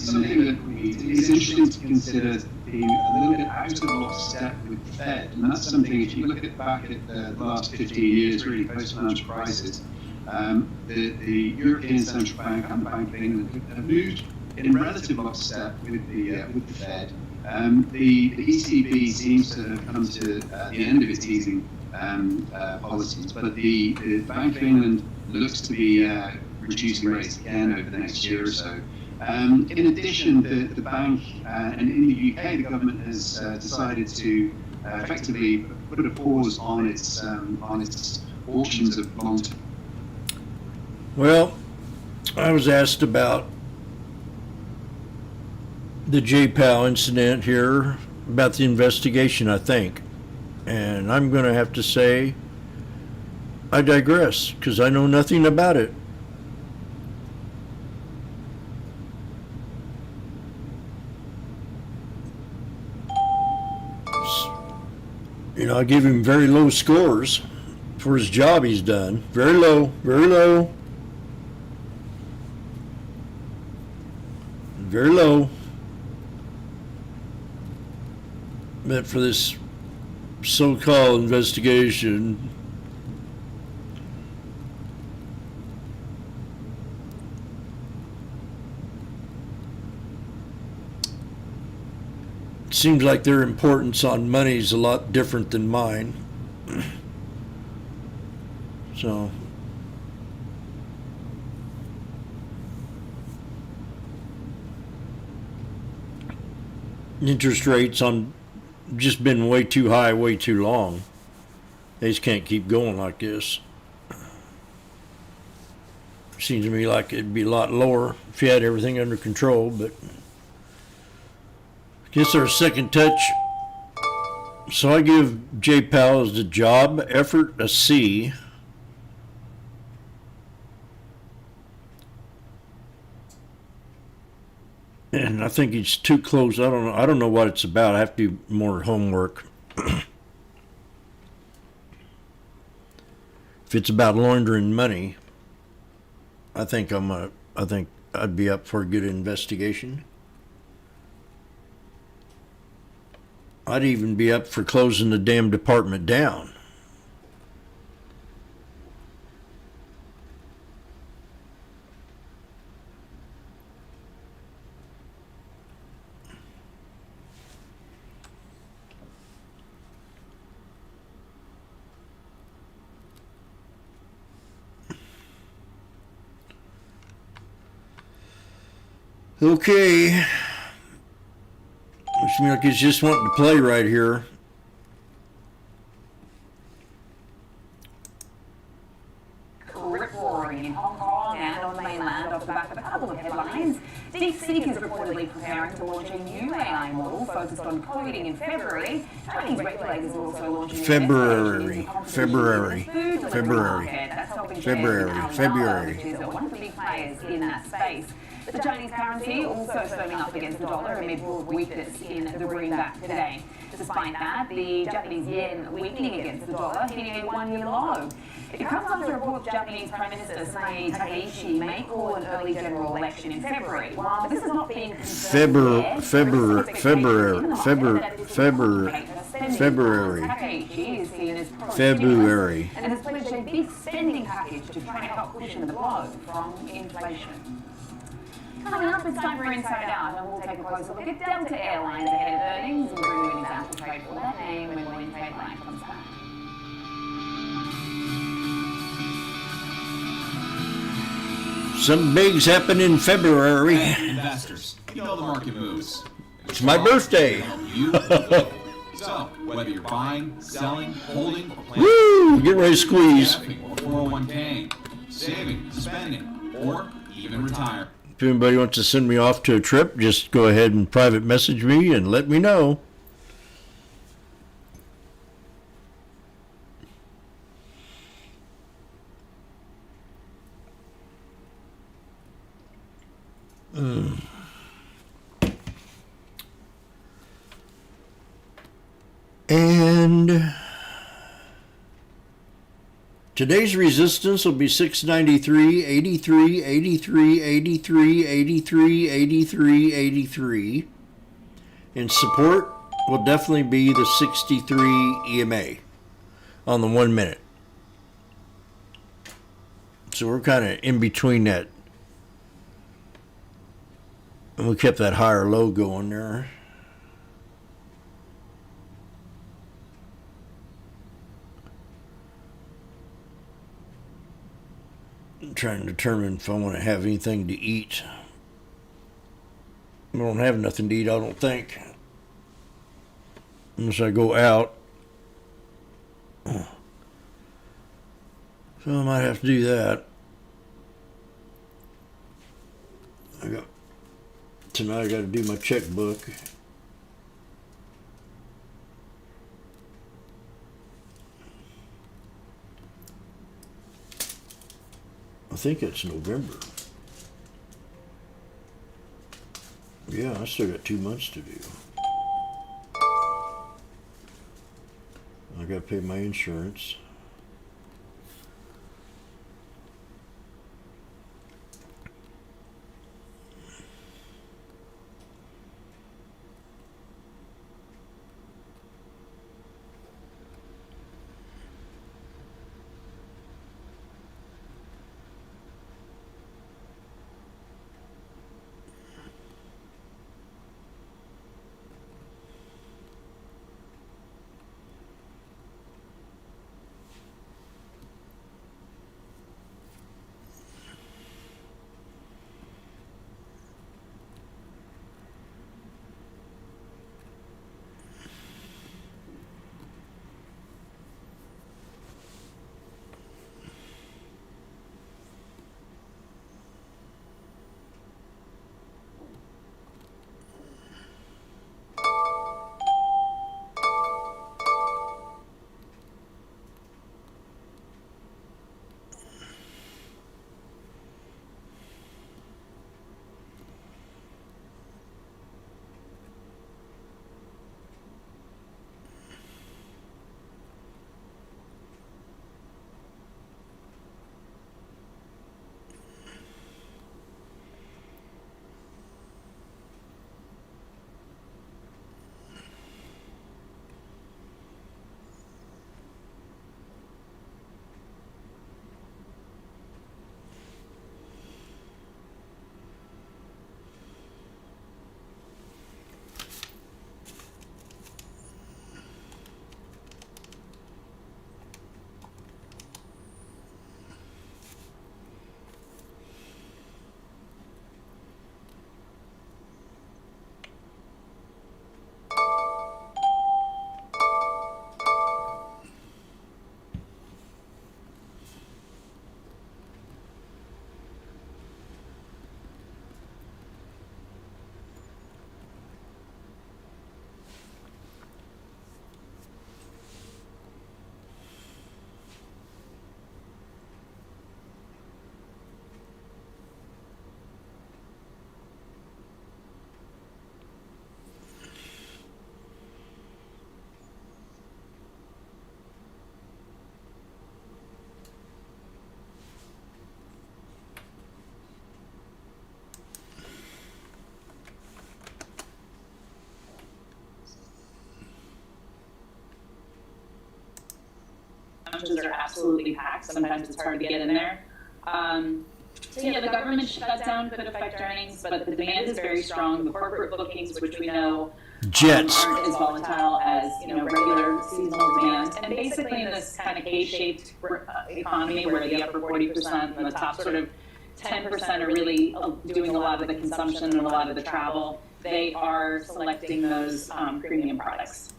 something that is interesting to consider being a little bit out of lockstep with the Fed. And that's something, if you look back at the last 15 years, really post-financial crisis, the European Central Bank and the Bank of England have moved in relative lockstep with the Fed. The ECB seems to have come to the end of its easing policies, but the Bank of England looks to be reducing rates again over the next year or so. In addition, the bank and in the UK, the government has decided to effectively put a pause on its auctions of long-term. Well, I was asked about the J-PAL incident here, about the investigation, I think. And I'm going to have to say I digress, because I know nothing about it. I give him very low scores for his job he's done. Very low, very low. Very low. But for this so-called investigation, it seems like their importance on money is a lot different than mine. So interest rates on just been way too high, way too long. They just can't keep going like this. Seems to me like it'd be a lot lower if you had everything under control, but I guess our second touch. So I give J Powell's the job effort a C. And I think it's too close. I don't know what it's about. I have to do more homework. If it's about laundering money, I think I'd be up for a good investigation. I'd even be up for closing the damn department down. Okay. Looks to me like he's just wanting to play right here. Rip-roaring in Hong Kong and on the mainland off the back of a couple of headlines. DeepSeek is reportedly preparing to launch a new AI model focused on coding in February. Chinese regulators are also launching February. one of the big players in that space. The Chinese currency also firming up against the dollar amid broad weakness in the greenback today. Despite that, the Japanese yen weakening against the dollar, hitting a one-year low. It comes after reports Japanese Prime Minister Sanae Takaichi may call an early general election in February. While this is not being confirmed yet, February. Takaichi is seen as February. and has pledged a big spending package to try to help cushion the blow from inflation. Coming up, it's time for Inside Out, and we'll take a closer look at Delta Airlines ahead of earnings and bring you an example trade for that name when William Tate comes back. Some bigs happen in February. Investors, you know the market moves. It's my birthday. So, whether you're buying, selling, holding, or planning, Woo! Get ready to squeeze. or 401k, saving, spending, or even retire. If anybody wants to send me off to a trip, just go ahead and private message me and let me know. And today's resistance will be 693, 83, 83, 83, 83, 83, 83. And support will definitely be the 63 EMA on the 1 minute. So we're kind of in between that. And we kept that higher low going there. I'm trying to determine if I want to have anything to eat. I don't have nothing to eat, I don't think. Unless I go out. So I might have to do that. Tonight I got to do my checkbook. I think it's November. Yeah, I still got 2 months to do. I got to pay my insurance. lounges are absolutely packed. Sometimes it's hard to get in there. So yeah, the government shutdown could affect earnings, but the demand is very strong. The corporate bookings, which we know Jets. aren't as volatile as regular seasonal demand. And basically in this kind of K-shaped economy where the upper 40% and the top sort of 10% are really doing a lot of the consumption and a lot of the travel, they are selecting those premium products.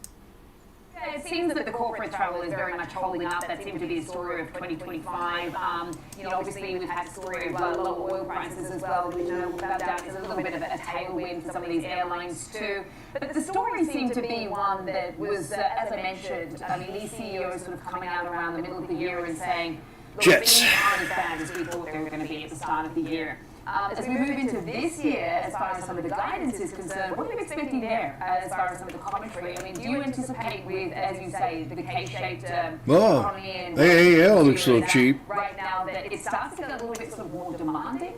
Yeah, it seems that the corporate travel is very much holding up. That seemed to be the story of 2025. Obviously we've had a story of low oil prices as well, which without doubt is a little bit of a tailwind for some of these airlines too. But the story seemed to be one that was, as I mentioned, these CEOs sort of coming out around the middle of the year and saying, look, Jets. things aren't as bad as we thought they were going to be at the start of the year. As we move into this year, as far as some of the guidance is concerned, what are you expecting there as far as some of the commentary? I mean, do you anticipate with, as you say, the K-shaped economy and AAL looks so cheap. right now that it starts to get a little bit sort of more demanding?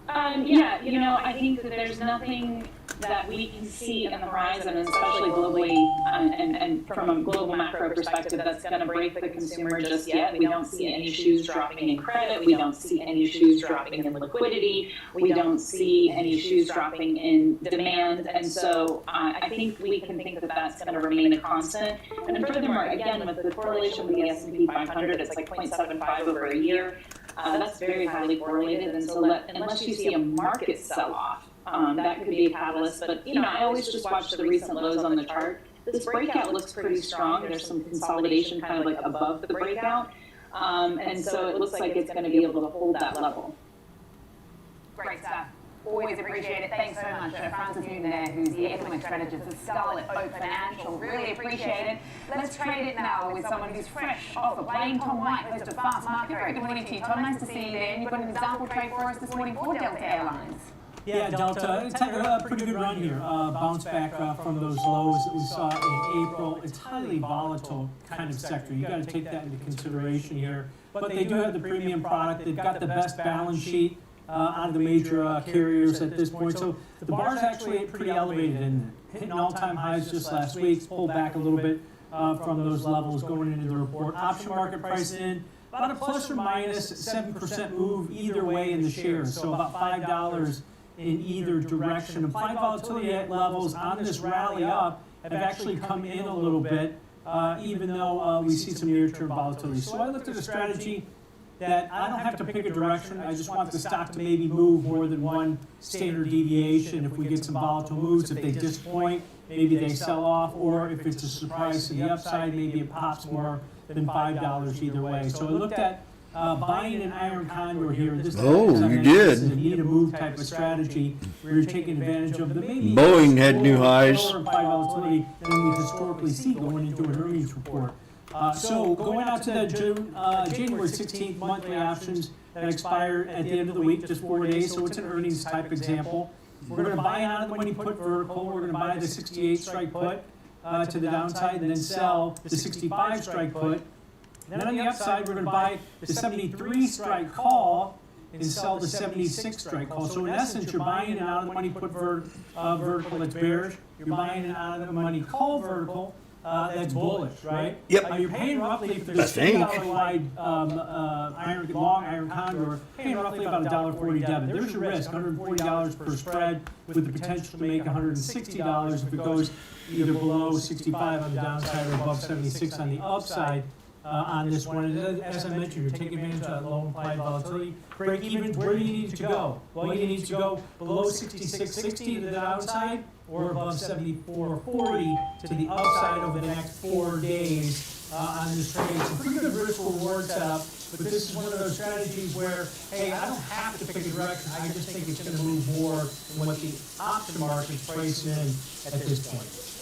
Yeah, I think that there's nothing that we can see on the horizon, especially globally and from a global macro perspective, that's going to break the consumer just yet. We don't see any shoes dropping in credit. We don't see any shoes dropping in liquidity. We don't see any shoes dropping in demand. And so I think we can think that that's going to remain a constant. And furthermore, again, with the correlation with the S&P 500, it's like 0.75 over a year. That's very highly correlated. And so unless you see a market sell-off, that could be a catalyst, but I always just watch the recent lows on the chart. This breakout looks pretty strong. There's some consolidation kind of like above the breakout, and so it looks like it's going to be able to hold that level. Great stuff. Always appreciate it. Thanks so much. Francis Newton there, who's the economic strategist at Scarlet Oak Financial. Really appreciate it. Let's trade it now with someone who's fresh off the plane. Tom White, host of Fast Market. Very good morning to you, Tom. Nice to see you there. And you've got an example trade for us this morning for Delta Airlines. Yeah, Delta, it's had a pretty good run here. Bounce back from those lows that we saw in April. It's highly volatile kind of sector. You got to take that into consideration here. But they do have the premium product. They've got the best balance sheet out of the major carriers at this point. So the bar's actually pretty elevated and hitting all-time highs just last week. Pulled back a little bit from those levels going into the report. Option market priced in about a plus or minus 7% move either way in the shares. So about $5 in either direction. Implied volatility at levels on this rally up have actually come in a little bit, even though we see some near-term volatility. So I looked at a strategy that I don't have to pick a direction. I just want the stock to maybe move more than one standard deviation. If we get some volatile moves, if they disappoint, maybe they sell off, or if it's a surprise to the upside, maybe it pops more than $5 either way. So I looked at buying an iron condor here. This you did. This is a need a move type of strategy where you're taking advantage of the maybe Boeing had new highs. lower implied volatility than we historically see going into an earnings report. So going out to the January 16th monthly options that expire at the end of the week, just 4 days. So it's an earnings type example. We're going to buy out of the money put vertical. We're going to buy the 68 strike put to the downside and then sell the 65 strike put. Then on the upside, we're going to buy the 73 strike call and sell the 76 strike call. So in essence, you're buying it out of the money put vertical that's bearish. You're buying it out of the money call vertical that's bullish, right? Yep. You're paying roughly for the $6 wide long iron condor, paying roughly about $1.40 debit. There's your risk, $140 per spread, with the potential to make $160 if it goes either below 65 on the downside or above 76 on the upside. On this one, and as I mentioned, you're taking advantage of that low implied volatility. Break even, where do you need to go? Well, you need to go below 66.60 to the downside or above 74.40 to the upside over the next 4 days on this trade. It's a pretty good risk reward setup, but this is one of those strategies where, hey, I don't have to pick a direction. I just think it's going to move more than what the option market's priced in at this point.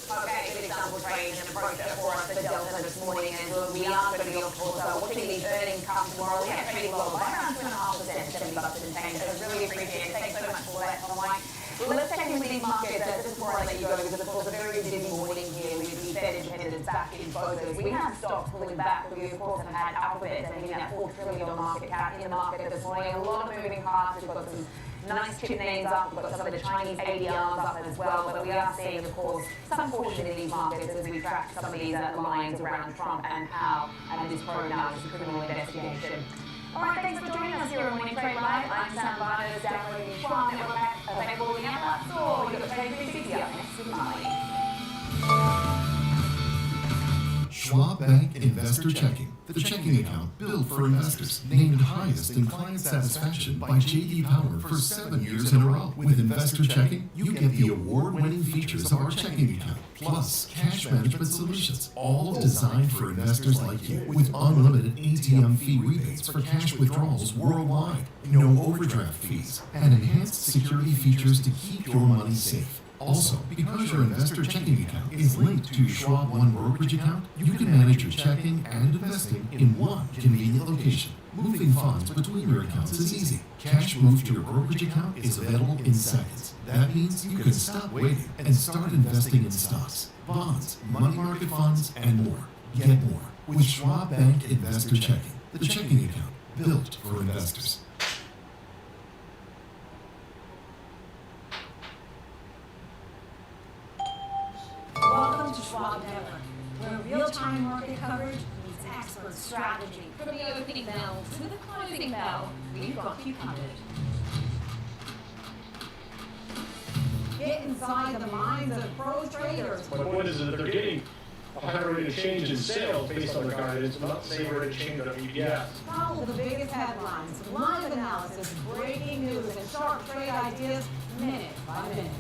Okay, good example trade and approach it for us for Delta this morning, and we are going to be, of course, watching these earnings come tomorrow. We have trading low by around 2.5%, $70 and change. I really appreciate it. Thanks so much for that, Tom White. Well, let's take a look at these markets just before I let you go, because of course a very busy morning here with the Fed independents back in focus. We have stocks pulling back, but we of course have had Alphabet taking that $4 trillion market cap in the market this morning. A lot of moving parts. We've got some nice chip names up. We've got some of the Chinese ADRs up as well. But we are seeing, of course, some caution in these markets as we track some of these lines around Trump and Powell and this probe now, this criminal investigation. All right, thanks for joining us here on Morning Trade Live. I'm Sam Barnes, downloading the Schwab Network app, available in the App Store. You've got Trade 360 up next with Molly. Schwab Bank Investor Checking, the checking account built for investors, named highest in client satisfaction by J.D. Power for 7 years in a row. With Investor Checking, you get the award-winning features of our checking account, plus cash management solutions, all designed for investors like you, with unlimited ATM fee rebates for cash withdrawals worldwide, no overdraft fees, and enhanced security features to keep your money safe. Also, because your investor checking account is linked to your Schwab One brokerage account, you can manage your checking and investing in one convenient location. Moving funds between your accounts is easy. Cash moved to your brokerage account is available in seconds. That means you can stop waiting and start investing in stocks, bonds, money market funds, and more. Get more with Schwab Bank Investor Checking, the checking account built for investors. Welcome to Schwab Network, where real-time market coverage meets expert strategy. From the opening bell to the closing bell, we've got you covered. Get inside the minds of pro traders. My point is that they're getting a higher rate of change in sales based on their guidance, but not the same rate of change on EPS. Follow the biggest headlines, live analysis, breaking news, and sharp trade ideas minute by minute.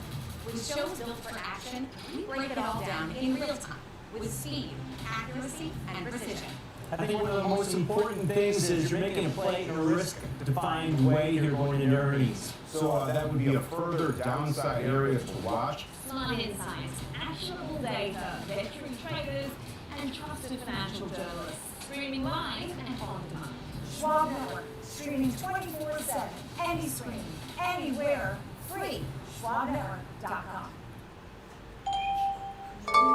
With shows built for action, we break it all down in real time with speed, accuracy, and precision. I think one of the most important things is you're making a play in a risk-defined way here going into earnings. So that would be a further downside area to watch. Smart insights, actionable data, veteran traders, and trusted financial journalists. Streaming live and on demand. Schwab Network, streaming 24/7, any screen, anywhere, free. SchwabNetwork.com.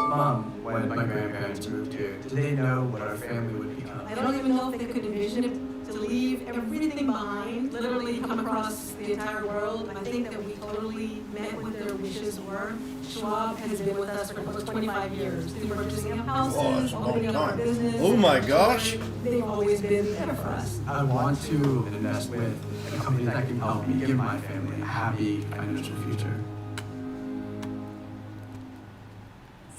Mom, when my grandparents moved here, did they know what our family would become? I don't even know if they could envision it, to leave everything behind, literally come across the entire world. I think that we totally met what their wishes were. Schwab has been with us for over 25 years. Through purchasing of houses, opening up our business. Oh my gosh. They've always been there for us. I want to invest with a company that can help me give my family a happy financial future.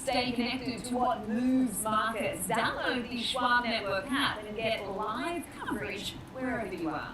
Stay connected to what moves markets. Download the Schwab Network app and get live coverage wherever you are.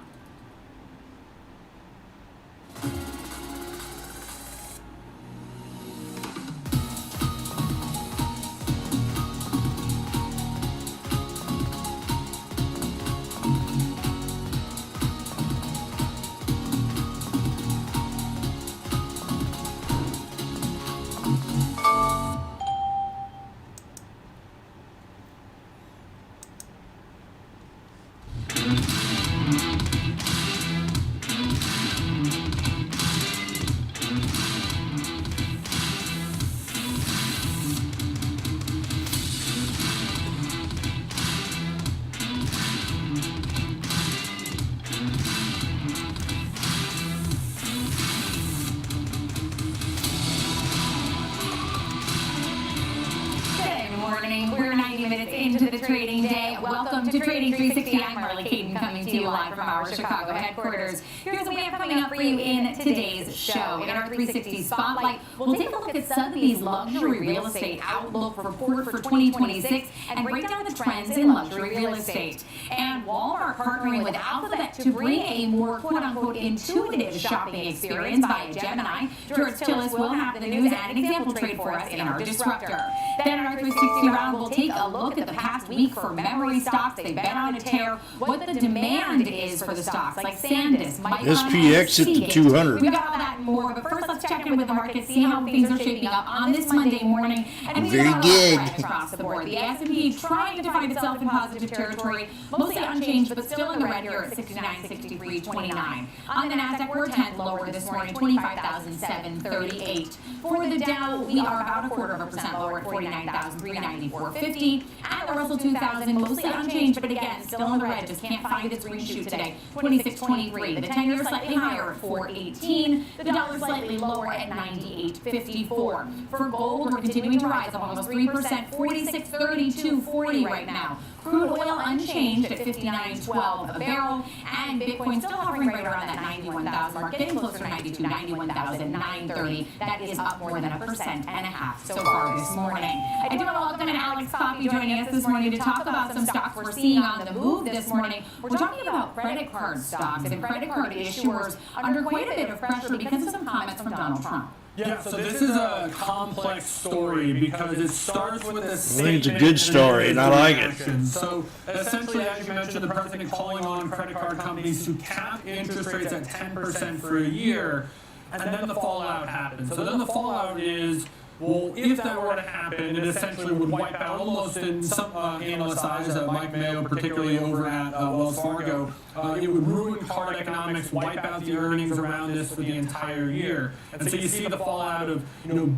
We're 90 minutes into the trading day. Welcome to Trading 360. I'm Marley Caden, coming to you live from our Chicago headquarters. Here's what we have coming up for you in today's show. In our 360 Spotlight, we'll take a look at Sotheby's luxury real estate outlook report for 2026 and break down the trends in luxury real estate. And Walmart partnering with Alphabet to bring a more quote-unquote intuitive shopping experience via Gemini. George Tillis will have the news and an example trade for us in our Disruptor. Then in our 360 round, we'll take a look at the past week for memory stocks. They've been on a tear. What the demand is for the stocks like SanDisk, Micron, SPX at the 200. We've got all that and more, but first let's check in with the market, see how things are shaping up on this Monday morning. And we've Very got good. across the board. The S&P trying to find itself in positive territory, mostly unchanged, but still in the red here at 69.63.29. On the Nasdaq, we're 10th lower this morning, 25,738. For the Dow, we are about 1/4% lower at 49,394.50. And the Russell 2000, mostly unchanged, but again, still in the red, just can't find its green shoot today, 26.23. The 10-year slightly higher at 4.18. The dollar slightly lower at 98.54. For gold, we're continuing to rise up almost 3%, 46.32.40 right now. Crude oil unchanged at 59.12 a barrel, and Bitcoin still hovering right around that 91,000 mark, getting closer to 92, 91,930. That is up more than 1.5% so far this morning. I do want to welcome Alex Coffey joining us this morning to talk about some stocks we're seeing on the move this morning. We're talking about credit card stocks and credit card issuers under quite a bit of pressure because of some comments from Donald Trump. Yeah, so this is a complex story because it starts with a statement. I think it's a good story, and I like it. So essentially, as you mentioned, the president calling on credit card companies to cap interest rates at 10% for a year, and then the fallout happens. So then the fallout is, well, if that were to happen, it essentially would wipe out almost in some analyst eyes, Mike Mayo, particularly over at Wells Fargo, it would ruin card economics, wipe out the earnings around this for the entire year. And so you see the fallout of,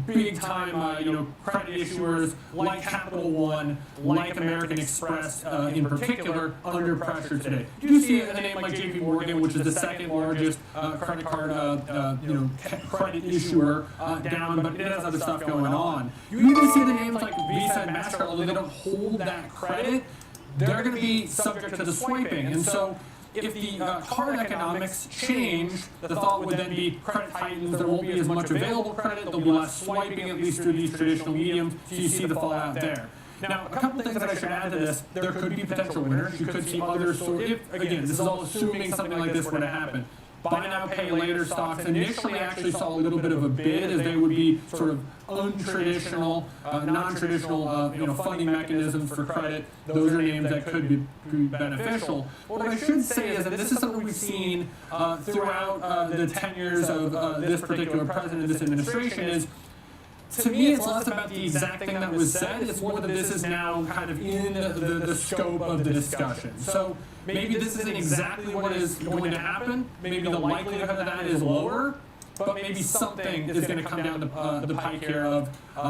big time, credit issuers like Capital One, like American Express in particular, under pressure today. You do see a name like JP Morgan, which is the second largest credit card, credit issuer down, but it has other stuff going on. You even see the names like Visa and MasterCard, although they don't hold that credit, they're going to be subject to the swiping. And so if the card economics change, the thought would then be credit tightens, there won't be as much available credit, there'll be less swiping, at least through these traditional mediums, so you see the fallout there. Now, a couple things that I should add to this, there could be potential winners, you could see others, so if, again, this is all assuming something like this were to happen. Buy now, pay later stocks initially actually saw a little bit of a bid as they would be sort of untraditional, non-traditional, funding mechanisms for credit. Those are names that could be beneficial. What I should say is that this is something we've seen throughout the tenures of this particular president, this administration, is to me, it's less about the exact thing that was said. It's more that this is now kind of in the scope of the discussion. So maybe this isn't exactly what is going to happen. Maybe the likelihood of that is lower. But maybe something is going to come down the pike here of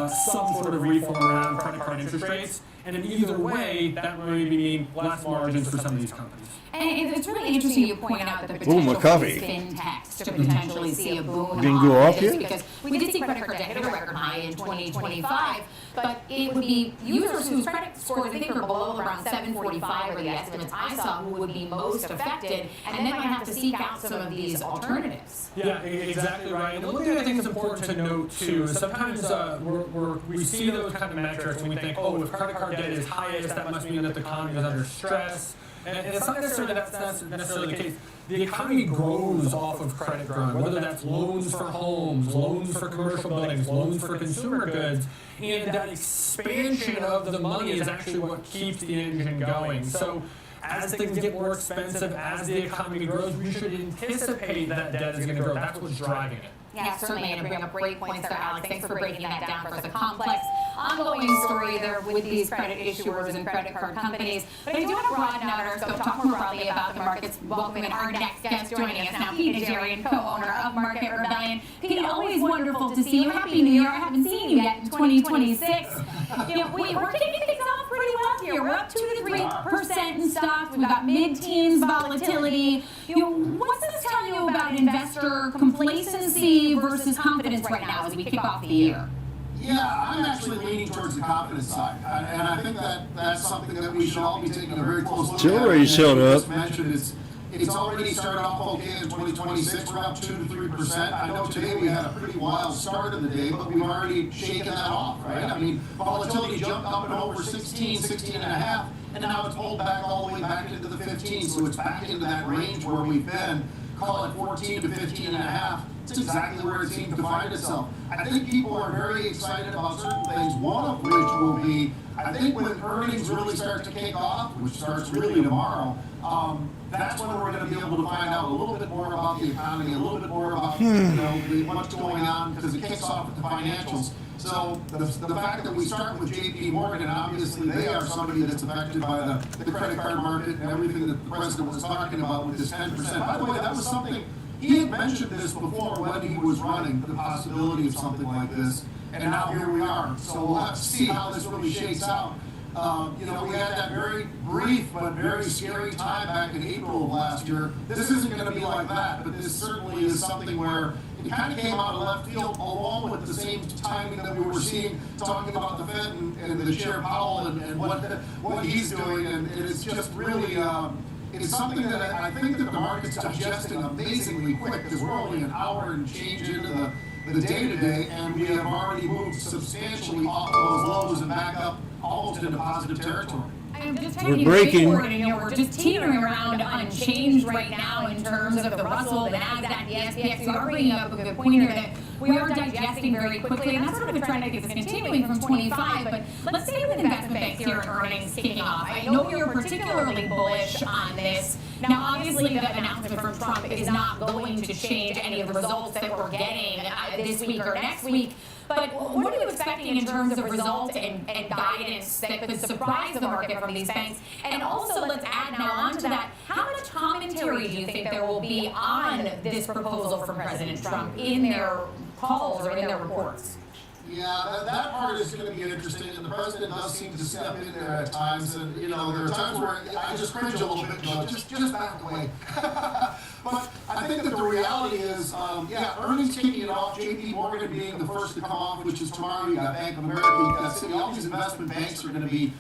some sort of reform around credit card interest rates. And in either way, that would maybe mean less margins for some of these companies. And it's really interesting you point out that the potential for fintechs to potentially see a boom Didn't go on up this yet? because we did see credit card debt hit a record high in 2025, but it would be users whose credit scores I think are below around 745 are the estimates I saw who would be most affected, and then might have to seek out some of these alternatives. Yeah, exactly right. And one thing I think is important to note too is sometimes we see those kind of metrics and we think, oh, if credit card debt is highest, that must mean that the economy is under stress. And it's not necessarily that's necessarily the case. The economy grows off of credit growing, whether that's loans for homes, loans for commercial buildings, loans for consumer goods, and that expansion of the money is actually what keeps the engine going. So as things get more expensive, as the economy grows, we should anticipate that debt is going to grow. That's what's driving it. Yeah, certainly, and to bring up great points there, Alex. Thanks for breaking that down for us. A complex, ongoing story there with these credit issuers and credit card companies. But I do want to broaden out our scope, talk more broadly about the markets. Welcoming our next guest joining us now, Pete Najarian, co-owner of Market Rebellion. Pete, always wonderful to see you. Happy New Year. I haven't seen you yet in 2026. We're kicking things off pretty well here. We're up 2 to 3% in stocks. We've got mid-teens volatility. What's this telling you about investor complacency versus confidence right now as we kick off the year? Yeah, I'm actually leaning towards the confidence side, and I think that's something that we should all be taking a very close look at. Tilray's held up. It's already started off okay in 2026. We're up 2 to 3%. I know today we had a pretty wild start of the day, but we've already shaken that off, right? I mean, volatility jumped up and over 16 and a half, and now it's pulled back all the way back into the 15, so it's back into that range where we've been. Call it 14 to 15 and a half. It's exactly where it seems to find itself. I think people are very excited about certain things, one of which will be, I think when earnings really start to kick off, which starts really tomorrow, that's when we're going to be able to find out a little bit more about the economy, a little bit more about what's going on, because it kicks off with the financials. So the fact that we start with JP Morgan, and obviously they are somebody that's affected by the credit card market and everything that the president was talking about with this 10%. By the way, that was something, he had mentioned this before when he was running, the possibility of something like this, and now here we are. So we'll have to see how this really shakes out. We had that very brief but very scary time back in April of last year. This isn't going to be like that, but this certainly is something where it kind of came out of left field, along with the same timing that we were seeing talking about the Fed and the Chair Powell and what he's doing, and it's just really it's something that I think that the market's digesting amazingly quick, because we're only an hour and change into the day-to-day, and we have already moved substantially off those lows and back up almost into positive territory. I'm just We're trying to breaking. we're just teetering around unchanged right now in terms of the Russell, the NASDAQ, the SPX. You are bringing up a good point here that we are digesting very quickly, and that's sort of a trend I think is continuing from 25. But let's stay with investment banks here and earnings kicking off. I know you're particularly bullish on this. Now, obviously, the announcement from Trump is not going to change any of the results that we're getting this week or next week. But what are you expecting in terms of results and guidance that could surprise the market from these banks? And also, let's add now on to that, how much commentary do you think there will be on this proposal from President Trump in their calls or in their reports? Yeah, that part is going to be interesting, and the president does seem to step in there at times, and there are times where I just cringe a little bit and go, just back away. But I think that the reality is, earnings kicking it off, JP Morgan being the first to come off, which is tomorrow. You got Bank of America, you got Citi. All these investment banks are going to be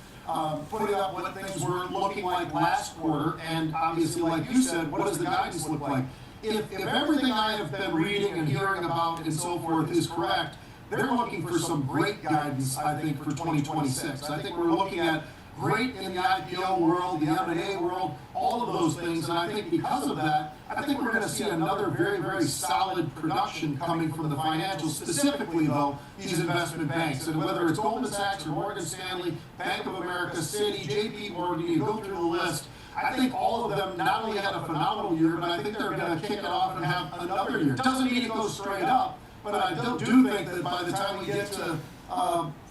putting up what things were looking like last quarter, and obviously, like you said, what does the guidance look like? If everything I have been reading and hearing about and so forth is correct, they're looking for some great guidance, I think, for 2026. I think we're looking at great in the IPO world, the M&A world, all of those things, and I think because of that, I think we're going to see another very, very solid production coming from the financials, specifically, though, these investment banks. And whether it's Goldman Sachs or Morgan Stanley, Bank of America, Citi, JP Morgan, you go through the list, I think all of them not only had a phenomenal year, but I think they're going to kick it off and have another year. It doesn't mean it goes straight up, but I do think that by the time we get to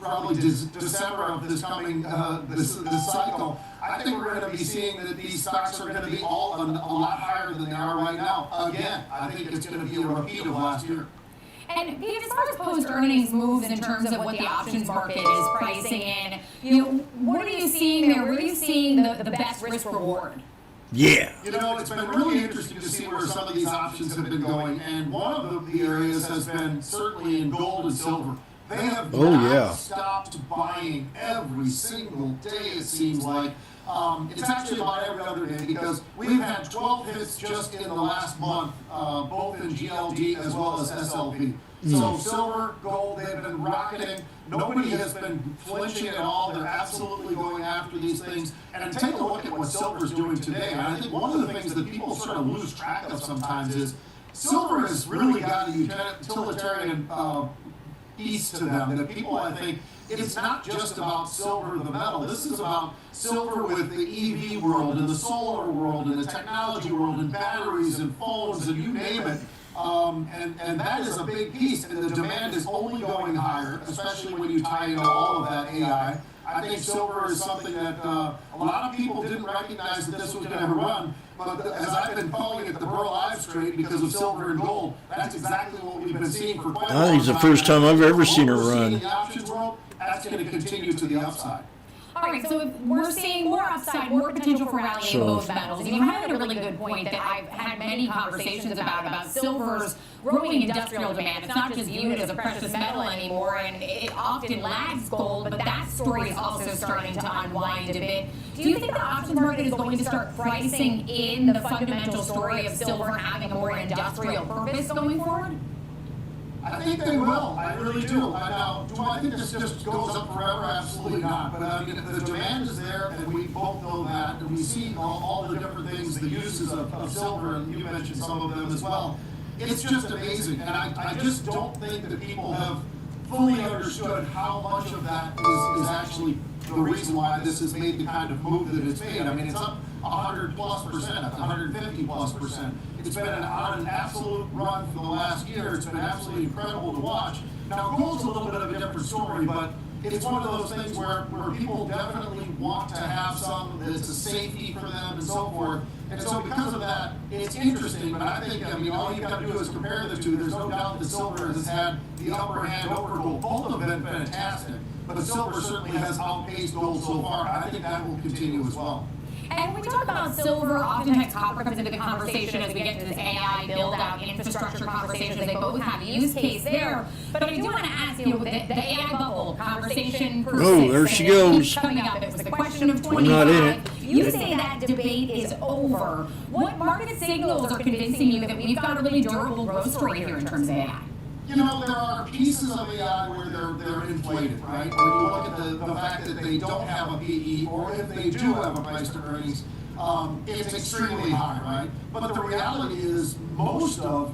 probably December of this coming this cycle, I think we're going to be seeing that these stocks are going to be all a lot higher than they are right now. Again, I think it's going to be a repeat of last year. And as far as post-earnings moves in terms of what the options market is pricing in, what are you seeing there? Where are you seeing the best risk reward? Yeah. It's been really interesting to see where some of these options have been going, and one of the areas has been certainly in gold and silver. They have not stopped buying every single day, it seems like. It's actually about every other day, because we've had 12 hits just in the last month, both in GLD as well as SLV. So silver, gold, they've been rocketing. Nobody has been flinching at all. They're absolutely going after these things. And take a look at what silver's doing today. And I think one of the things that people sort of lose track of sometimes is silver has really got a utilitarian piece to them that people, I think, it's not just about silver, the metal. This is about silver with the EV world and the solar world and the technology world and batteries and phones and you name it. And that is a big piece, and the demand is only going higher, especially when you tie in all of that AI. I think silver is something that a lot of people didn't recognize that this was going to run, but as I've been calling it the Burl Ives trade because of silver and gold, that's exactly what we've been seeing for quite a long time. I think it's the first time I've ever seen it run. In the options world, that's going to continue to the upside. All right, so if we're seeing more upside, more potential for rallying both metals. And you had a really good point that I've had many conversations about silver's growing industrial demand. It's not just viewed as a precious metal anymore, and it often lags gold, but that story is also starting to unwind a bit. Do you think the options market is going to start pricing in the fundamental story of silver having a more industrial purpose going forward? I think they will. I really do. Now, do I think this just goes up forever? Absolutely not. But I mean, the demand is there, and we both know that, and we see all the different things, the uses of silver, and you mentioned some of them as well. It's just amazing, and I just don't think that people have fully understood how much of that is actually the reason why this has made the kind of move that it's made. I mean, it's up 100+%, 150+%. It's been on an absolute run for the last year. It's been absolutely incredible to watch. Now, gold's a little bit of a different story, but it's one of those things where people definitely want to have some, that it's a safety for them and so forth. And so because of that, it's interesting, but I think, all you got to do is compare the two. There's no doubt that silver has had the upper hand over gold. Both of them have been fantastic. but silver certainly has outpaced gold so far. I think that will continue as well. And when we talk about silver, oftentimes copper comes into the conversation as we get into this AI build-out infrastructure conversations. They both have a use case there. But I do want to ask you, the AI bubble conversation persists. Oh, there she goes. Coming up, it was the question of 25. I'm not in it. You say that debate is over. What market signals are convincing you that we've got a really durable growth story here in terms of AI? You know, there are pieces of AI where they're inflated, right? When you look at the fact that they don't have a PE, or if they do have a price to earnings, it's extremely high, right? But the reality is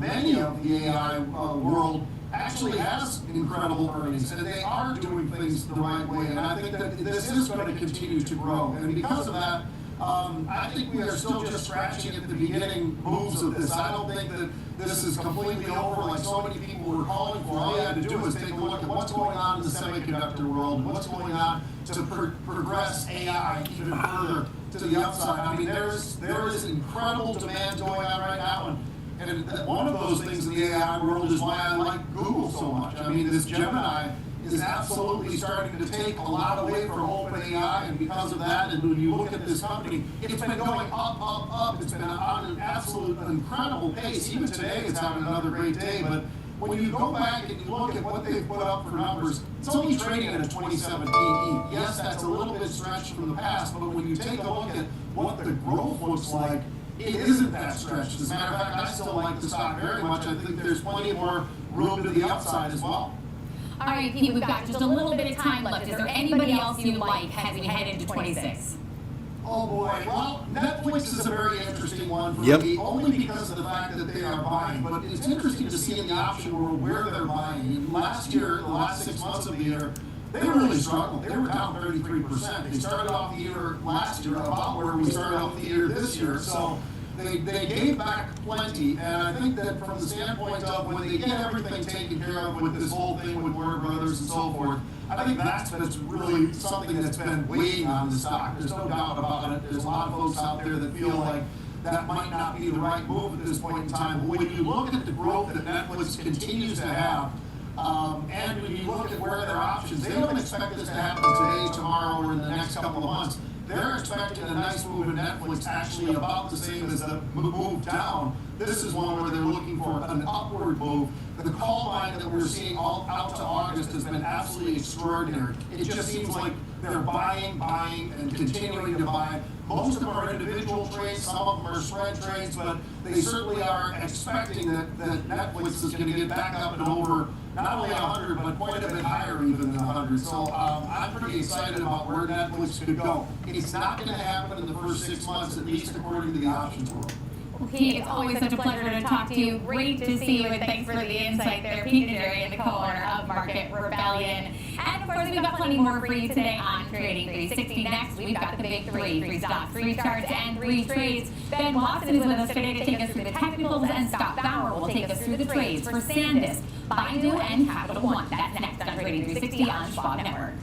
many of the AI world actually has incredible earnings, and they are doing things the right way, and I think that this is going to continue to grow. And because of that, I think we are still just scratching at the beginning moves of this. I don't think that this is completely over like so many people were calling for. All you had to do is take a look at what's going on in the semiconductor world, and what's going on to progress AI even further to the upside. I mean, there is incredible demand going on right now, and one of those things in the AI world is why I like Google so much. I mean, this Gemini is absolutely starting to take a lot away from OpenAI, and because of that, and when you look at this company, it's been going up. It's been on an absolute incredible pace. Even today, it's having another great day, but when you go back and you look at what they've put up for numbers, it's only trading at a 27 PE. Yes, that's a little bit stretched from the past, but when you take a look at what the growth looks like, it isn't that stretched. As a matter of fact, I still like the stock very much. I think there's plenty more room to the upside as well. All right, Pete, we've got just a little bit of time left. Is there anybody else you like as we head into 26? Oh boy, well, Netflix is a very interesting one for me, only because of the fact that they are buying. But it's interesting to see in the option world where they're buying. Last year, the last 6 months of the year, they really struggled. They were down 33%. They started off the year last year about where we started off the year this year. So they gave back plenty, and I think that from the standpoint of when they get everything taken care of with this whole thing with Warner Brothers and so forth, I think that's really something that's been weighing on the stock. There's no doubt about it. There's a lot of folks out there that feel like that might not be the right move at this point in time. But when you look at the growth that Netflix continues to have, and when you look at where their options, they don't expect this to happen today, tomorrow, or in the next couple of months. They're expecting a nice move in Netflix, actually about the same as a move down. This is one where they're looking for an upward move. The call line that we're seeing all out to August has been absolutely extraordinary. It just seems like they're buying, and continuing to buy. Most of them are individual trades, some of them are spread trades, but they certainly are expecting that Netflix is going to get back up and over not only 100, but quite a bit higher even than 100. So I'm pretty excited about where Netflix could go. It's not going to happen in the first 6 months, at least according to the options world. Pete, it's always such a pleasure to talk to you. Great to see you, and thanks for the insight there, Pete Najarian, the co-owner of Market Rebellion. And of course, we've got plenty more for you today on Trading 360. Next, we've got the big three stocks, 3 charts, and 3 trades. Ben Watson is with us today to take us through the technicals, and Scott Bauer will take us through the trades for SanDisk, Baidu, and Capital One. That's next on Trading 360 on Schwab Network.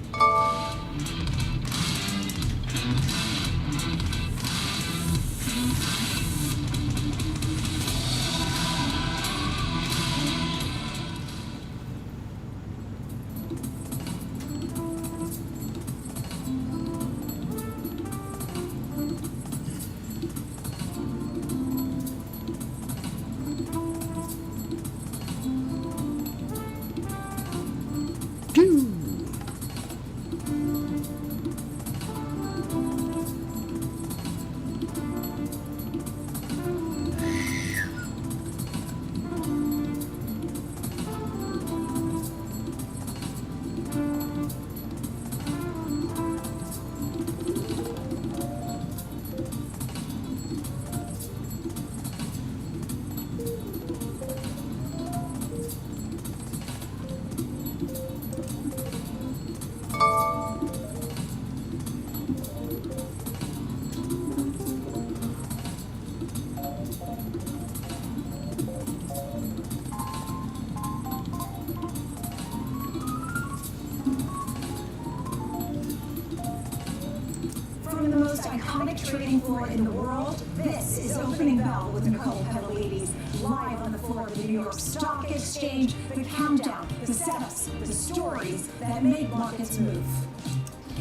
From the most iconic trading floor in the world, this is Opening Bell with Nicole Pedalides, live on the floor of the New York Stock Exchange, the countdown, the setups, the stories that make markets move.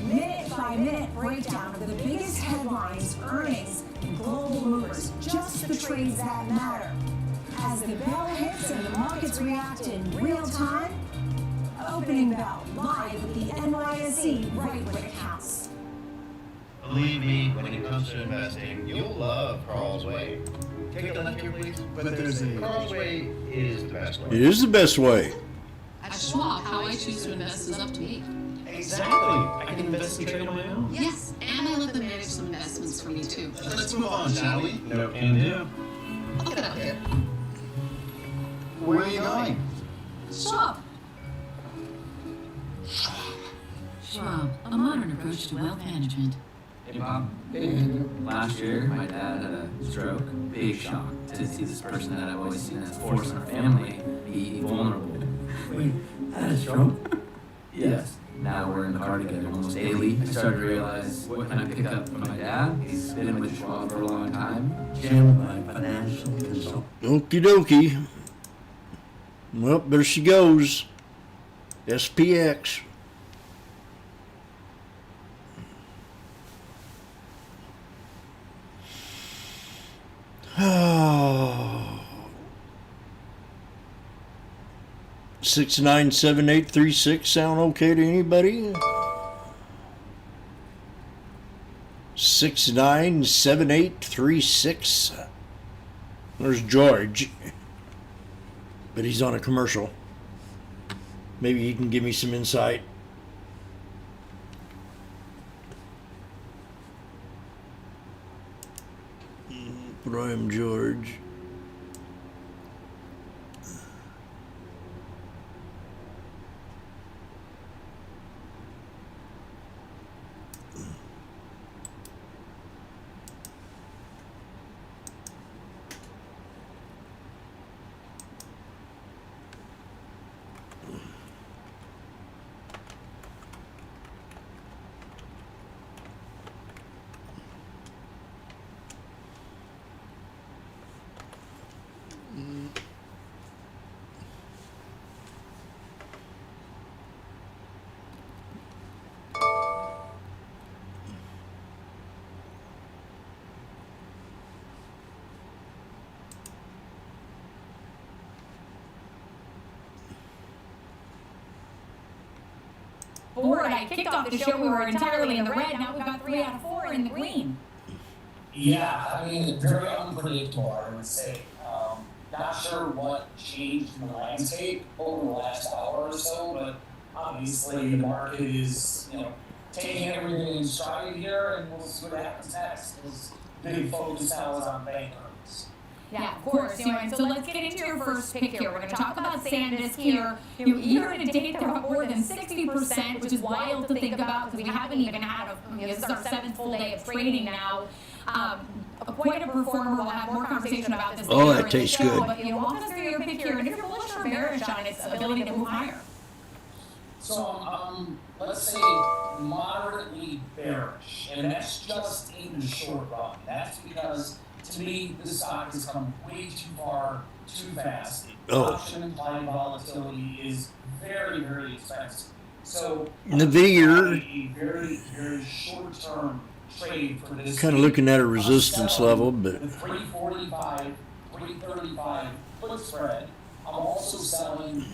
Minute-by-minute breakdown of the biggest headlines, earnings, and global movers, just the trades that matter. As the bell hits and the markets react in real time, Opening Bell, live with the NYSE, right when it counts. Believe me, when it comes to investing, you'll love Carl's Way. Take the left here, please. But there's Carl's Way is the best way. It is the best way. At Schwab, how I choose to invest is up to me. Exactly. I can invest and trade on my own. Yes, and I let them manage some investments for me too. Let's move on, shall we? No can do. I'll get out here. Where are you going? Schwab. Schwab, a modern approach to wealth management. Hey Bob. Last year, my dad had a stroke. Big shock to see this person that I've always seen as a force in our family be vulnerable. Wait, had a stroke? Yes. Now we're in the car together almost daily. I started to realize, what can I pick up from my dad? He's been with Schwab for a long time. Jim, my financial consultant. Okie dokie. Well, there she goes. SPX. Oh. 697836 sound okay to anybody? 697836. There's George, but he's on a commercial. Maybe he can give me some insight. Brian George. Board, I kicked off the show, we were entirely in the red, now we've got 3 out of 4 in the green. Yeah, I mean, very unpredictable, I would say. Not sure what changed in the landscape over the last hour or so, but obviously the market is, taking everything in stride here, and we'll see what happens next. Because big focus now is on bank earnings. Yeah, of course. So let's get into your first pick here. We're going to talk about SanDisk here. Year to date, they're up more than 60%, which is wild to think about because we haven't even had this is our 7th full day of trading now. Quite a performer. We'll have more conversation about this later that tastes in the show, good. But walk us through your pick here, and if you're bullish or bearish on its ability to move higher. So, let's say moderately bearish, and that's just in the short run. That's because, to me, the stock has come way too far, too fast. Option implied volatility is very, very expensive. So, The video. a very, very short-term trade for this. Kind of looking at a resistance level, but The 345, 335 put spread. I'm also selling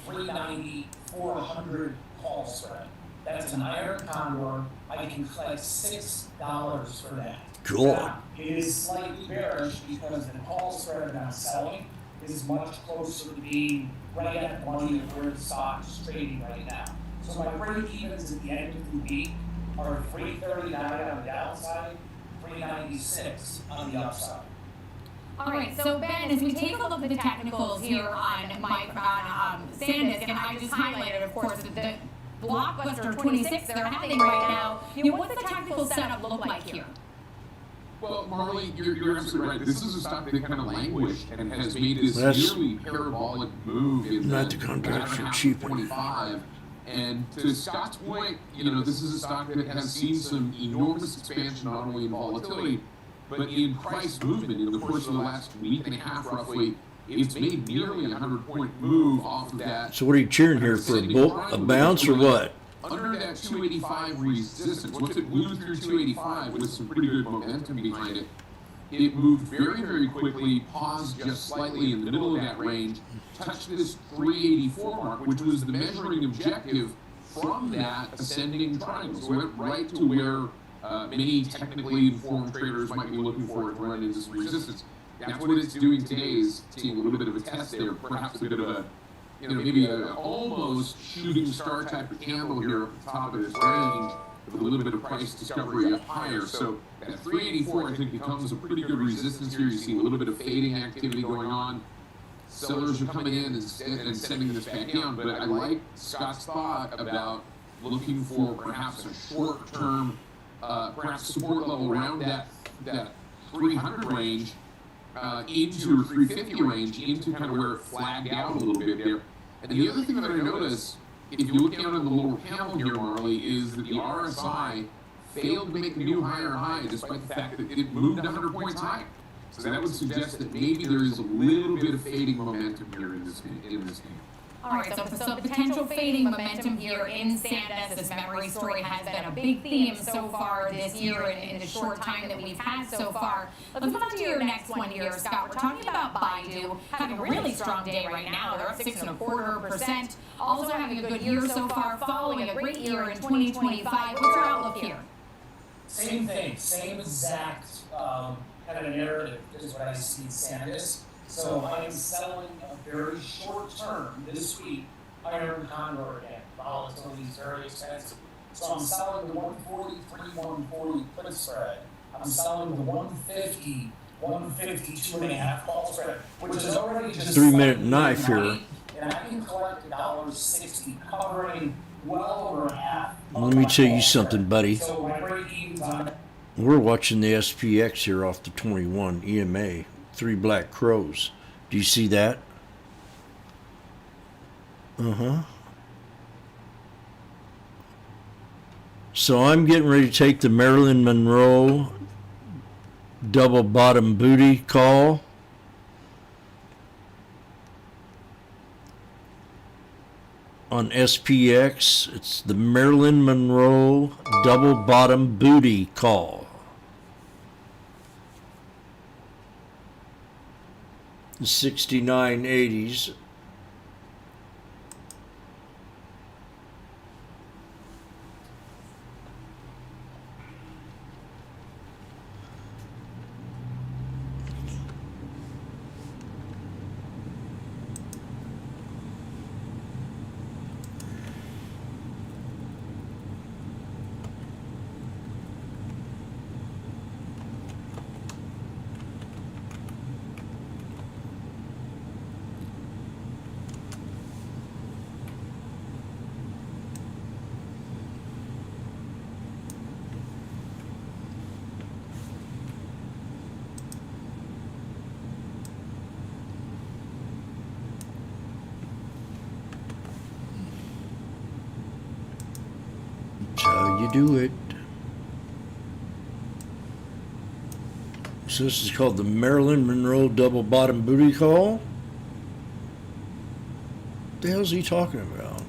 390, 400 call spread. That's an iron condor. I can collect $6 for that. Cool. Now, it is slightly bearish because the call spread that I'm selling is much closer to being right at the money of where the stock is trading right now. So my break-evens at the end of the week are 339 on the downside, 396 on the upside. All right, so Ben, as we take a look at the technicals here on SanDisk, and I just highlighted, of course, the blockbuster 26 they're having right now. What's the technical setup look like here? Well, Marley, you're absolutely right. This is a stock that kind of languished and has made this That's nearly parabolic move in not the contracts are cheap. 25. And to Scott's point, this is a stock that has seen some enormous expansion, not only in volatility, but in price movement in the course of the last week and a half, roughly. It's made nearly a 100-point move off of that. So what are you cheering here for? A bounce or what? Under that 285 resistance, once it moved through 285 with some pretty good momentum behind it, it moved very, very quickly, paused just slightly in the middle of that range, touched this 384 mark, which was the measuring objective from that ascending triangle. So it went right to where many technically informed traders might be looking for it to run into some resistance. That's what it's doing today, is seeing a little bit of a test there, perhaps a bit of a, maybe an almost shooting star type of candle here at the top of this range, with a little bit of price discovery up higher. So at 384, I think, becomes a pretty good resistance here. You see a little bit of fading activity going on. Sellers are coming in and sending this back down. But I like Scott's thought about looking for perhaps a short-term, perhaps support level around that 300 range into 350 range, into kind of where it flagged out a little bit there. And the other thing that I notice, if you look down on the lower panel here, Marley, is that the RSI failed to make a new higher high, despite the fact that it moved 100 points higher. So that would suggest that maybe there is a little bit of fading momentum here in this game. All right, so potential fading momentum here in Sandisk. This memory story has been a big theme so far this year in the short time that we've had so far. Let's move on to your next one here, Scott. We're talking about Baidu having a really strong day right now. They're up 6.25%. Also having a good year so far, following a great year in 2025. What's your outlook here? Same thing, same exact kind of narrative is what I see in Sandisk. So I am selling a very short term this week iron condor again. Volatility is very expensive. So I'm selling the 143, 140 put spread. I'm selling the 150, 152.5 call spread, which is already just 3-minute knife here. And I can collect $1.60, covering well over half. Let me tell you something, buddy. So my break-evens on We're watching the SPX here off the 21 EMA. 3 black crows. Do you see that? So I'm getting ready to take the Marilyn Monroe double bottom booty call. On SPX, it's the Marilyn Monroe double bottom booty call. The 6980s. How you do it. So this is called the Marilyn Monroe double bottom booty call. What the hell is he talking about?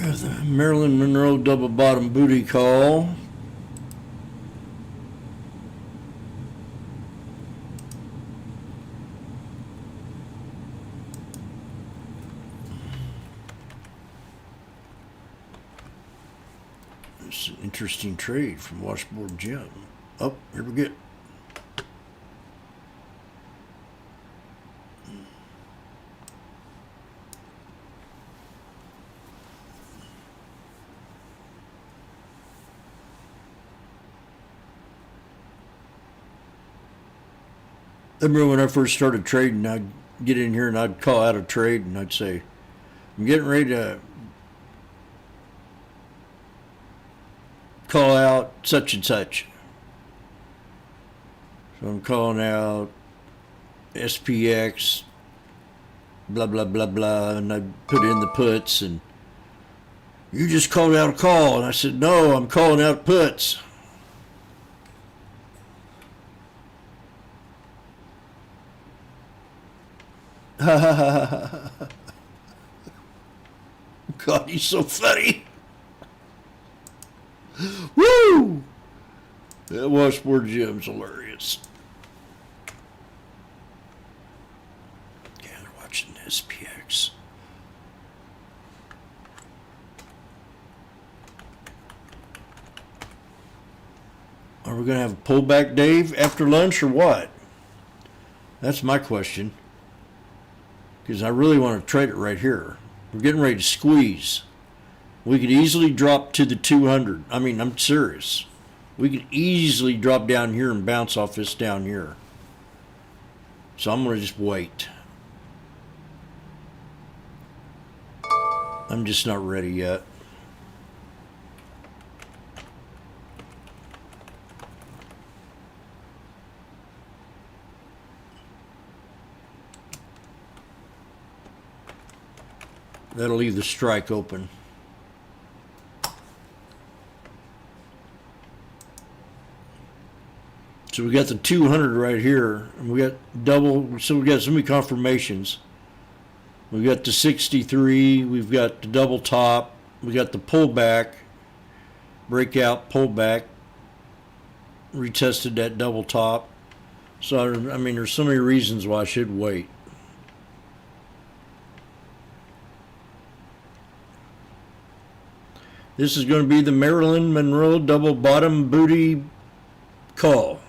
The Marilyn Monroe double bottom booty call. It's an interesting trade from Washboardjim. Oh, here we go. I remember when I first started trading, I'd get in here and I'd call out a trade and I'd say, I'm getting ready to call out such and such. So I'm calling out SPX, blah, blah, blah, blah, and I put in the puts, and you just called out a call. And I said, no, I'm calling out puts. God, he's so funny. Woo! That Washboardjim's hilarious. Yeah, they're watching SPX. Are we going to have a pullback, Dave, after lunch or what? That's my question. Because I really want to trade it right here. We're getting ready to squeeze. We could easily drop to the 200. I mean, I'm serious. We could easily drop down here and bounce off this down here. So I'm going to just wait. I'm just not ready yet. That'll leave the strike open. So we got the 200 right here, and we got double, so we got so many confirmations. We got the 63, we've got the double top, we got the pullback, breakout, pullback, retested that double top. So, I mean, there's so many reasons why I should wait. This is going to be the Marilyn Monroe double bottom booty call.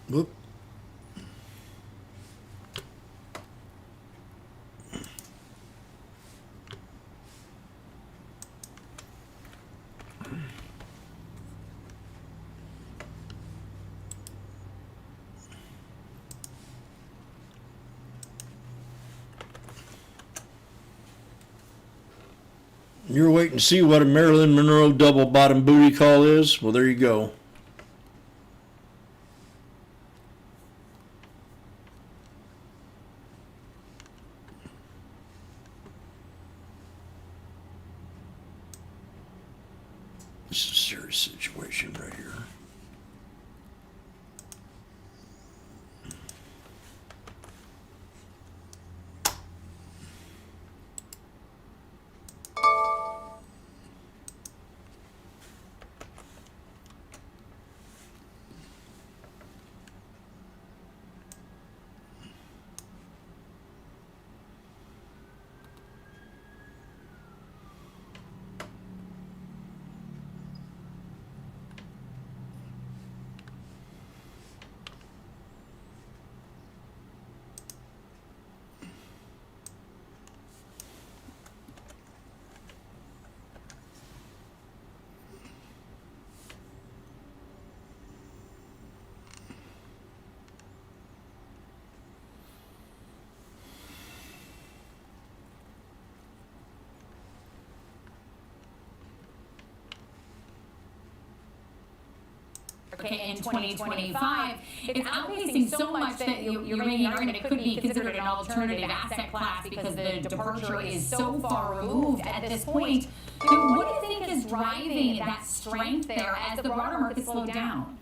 Whoop. You're waiting to see what a Marilyn Monroe double bottom booty call is? Well, there you go. This is a serious situation right here. market in 2025. It's outpacing so much that you're making an argument it could be considered an alternative asset class because the departure is so far removed at this point. What do you think is driving that strength there as the broader market slowed down?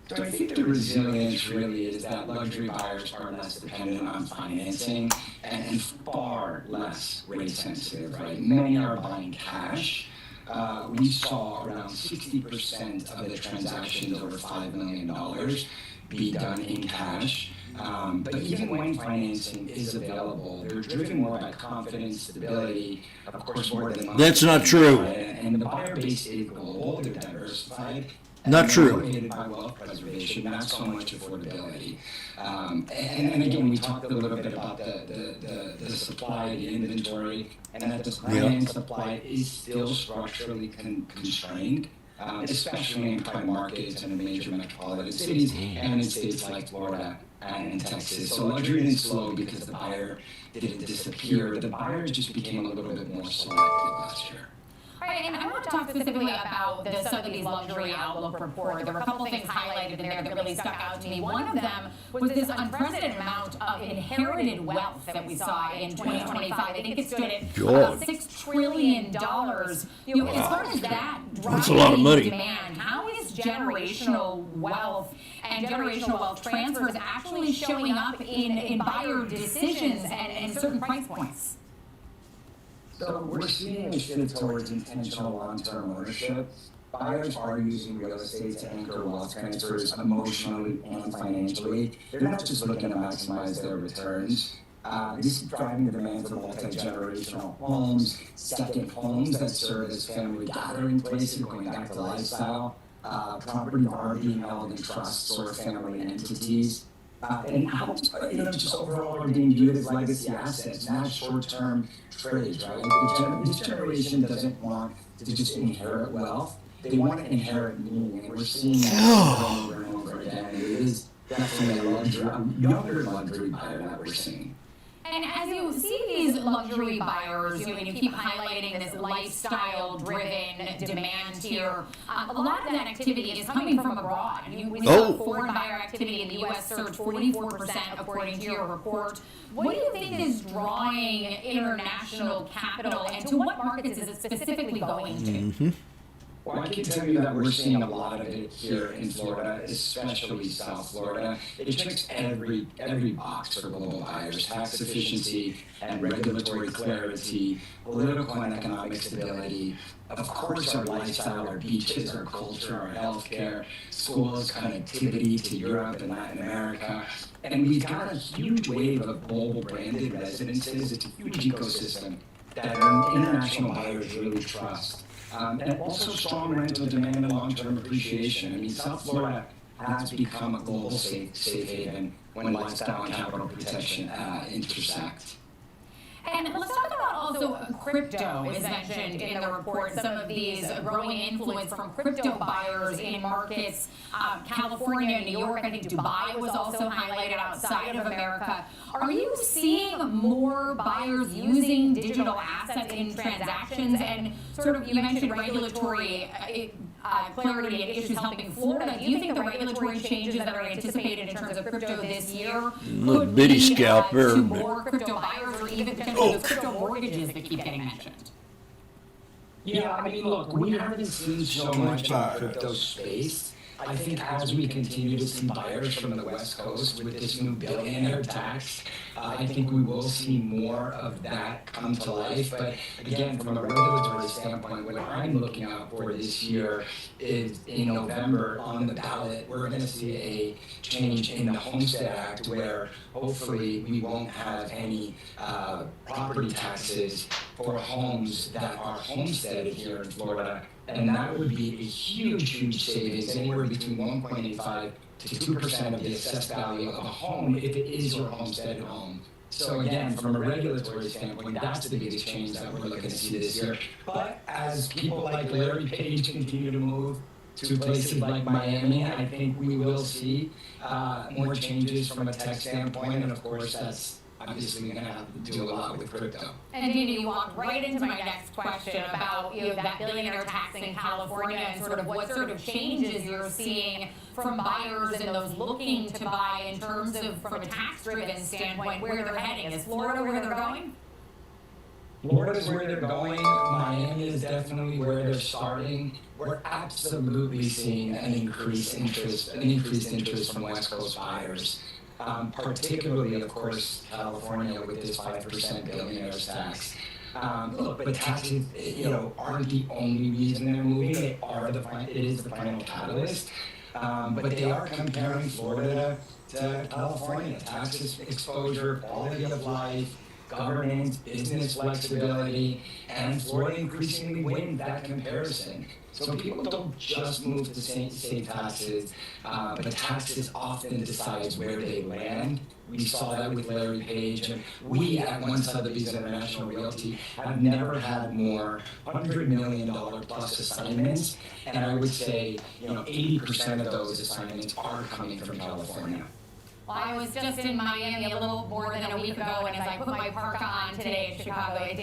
So I think the resilience really is that luxury buyers are less dependent on financing and far less rate sensitive, right? Many are buying cash. We saw around 60% of the transactions over $5 million be done in cash. But even when financing is available, they're driven more by confidence, stability, of course, more than money. That's not true. And the buyer base is global, they're diversified. Not true. Motivated by wealth preservation, not so much affordability. And again, we talked a little bit about the supply, the inventory, and that the demand supply is still structurally constrained, especially in prime markets and in major metropolitan cities and in states like Florida and Texas. So luxury didn't slow because the buyer didn't disappear. The buyer just became a little bit more selective last year. Right, and I want to talk specifically about the Sotheby's Luxury Outlook report. There were a couple things highlighted in there that really stuck out to me. One of them was this unprecedented amount of inherited wealth that we saw in 2025. I think it stood at about $6 trillion. As far as that that's a lot of money. Demand, how is generational wealth and generational wealth transfers actually showing up in buyer decisions and certain price points? So we're seeing a shift towards intentional long-term ownership. Buyers are using real estate to anchor wealth transfers emotionally and financially. They're not just looking to maximize their returns. This is driving the demand for multi-generational homes, second homes that serve as family gathering places, going back to lifestyle. Property are being held in trusts or family entities. And houses, just overall are being viewed as legacy assets, not short-term trades, right? This generation doesn't want to just inherit wealth. They want to inherit meaning, and we're seeing that over and over again. And it is definitely a younger luxury buyer that we're seeing. And as you see these luxury buyers, and you keep highlighting this lifestyle-driven demand here, a lot of that activity is coming from abroad. We saw foreign buyer activity in the U.S. surge 44% according to your report. What do you think is drawing international capital, and to what markets is it specifically going to? Well, I can tell you that we're seeing a lot of it here in Florida, especially South Florida. It checks every box for global buyers: tax efficiency and regulatory clarity, political and economic stability, of course our lifestyle, our beaches, our culture, our healthcare, schools, connectivity to Europe and Latin America. And we've got a huge wave of global branded residences. It's a huge ecosystem that international buyers really trust. And also strong rental demand and long-term appreciation. I mean, South Florida has become a global safe haven when lifestyle and capital protection intersect. And let's talk about also crypto is mentioned in the report. Some of these growing influence from crypto buyers in markets, California, New York, I think Dubai was also highlighted outside of America. Are you seeing more buyers using digital assets in transactions? And you mentioned regulatory clarity and issues helping Florida. Do you think the regulatory changes that are anticipated in terms of crypto this year could lead to more crypto buyers, or even potentially those crypto mortgages that keep getting mentioned? Yeah, I mean, look, we haven't seen so much in the crypto space. I think as we continue to see buyers from the West Coast with this new billionaire tax, I think we will see more of that come to life. But again, from a regulatory standpoint, what I'm looking out for this year is in November on the ballot, we're going to see a change in the Homestead Act where hopefully we won't have any property taxes for homes that are homesteaded here in Florida. And that would be a huge savings, anywhere between 1.85 to 2% of the assessed value of a home if it is your homesteaded home. So again, from a regulatory standpoint, that's the biggest change that we're looking to see this year. But as people like Larry Page continue to move to places like Miami, I think we will see more changes from a tech standpoint. And of course, that's obviously we're going to have to do a lot with crypto. And Dina, you walked right into my next question about that billionaire tax in California and sort of what sort of changes you're seeing from buyers and those looking to buy in terms of, from a tax-driven standpoint, where they're heading. Is Florida where they're going? Florida's where they're going. Miami is definitely where they're starting. We're absolutely seeing an increased interest from West Coast buyers. Particularly, of course, California with this 5% billionaires tax. Look, but taxes, aren't the only reason they're moving. It is the final catalyst. But they are comparing Florida to California. Taxes, exposure, quality of life, governance, business flexibility, and Florida increasingly wins that comparison. So people don't just move to save taxes, but taxes often decides where they land. We saw that with Larry Page, and we at One Sotheby's International Realty have never had more $100 million plus assignments, and I would say 80% of those assignments are coming from California. Well, I was just in Miami a little more than a week ago, and as I put my parka on today in Chicago, it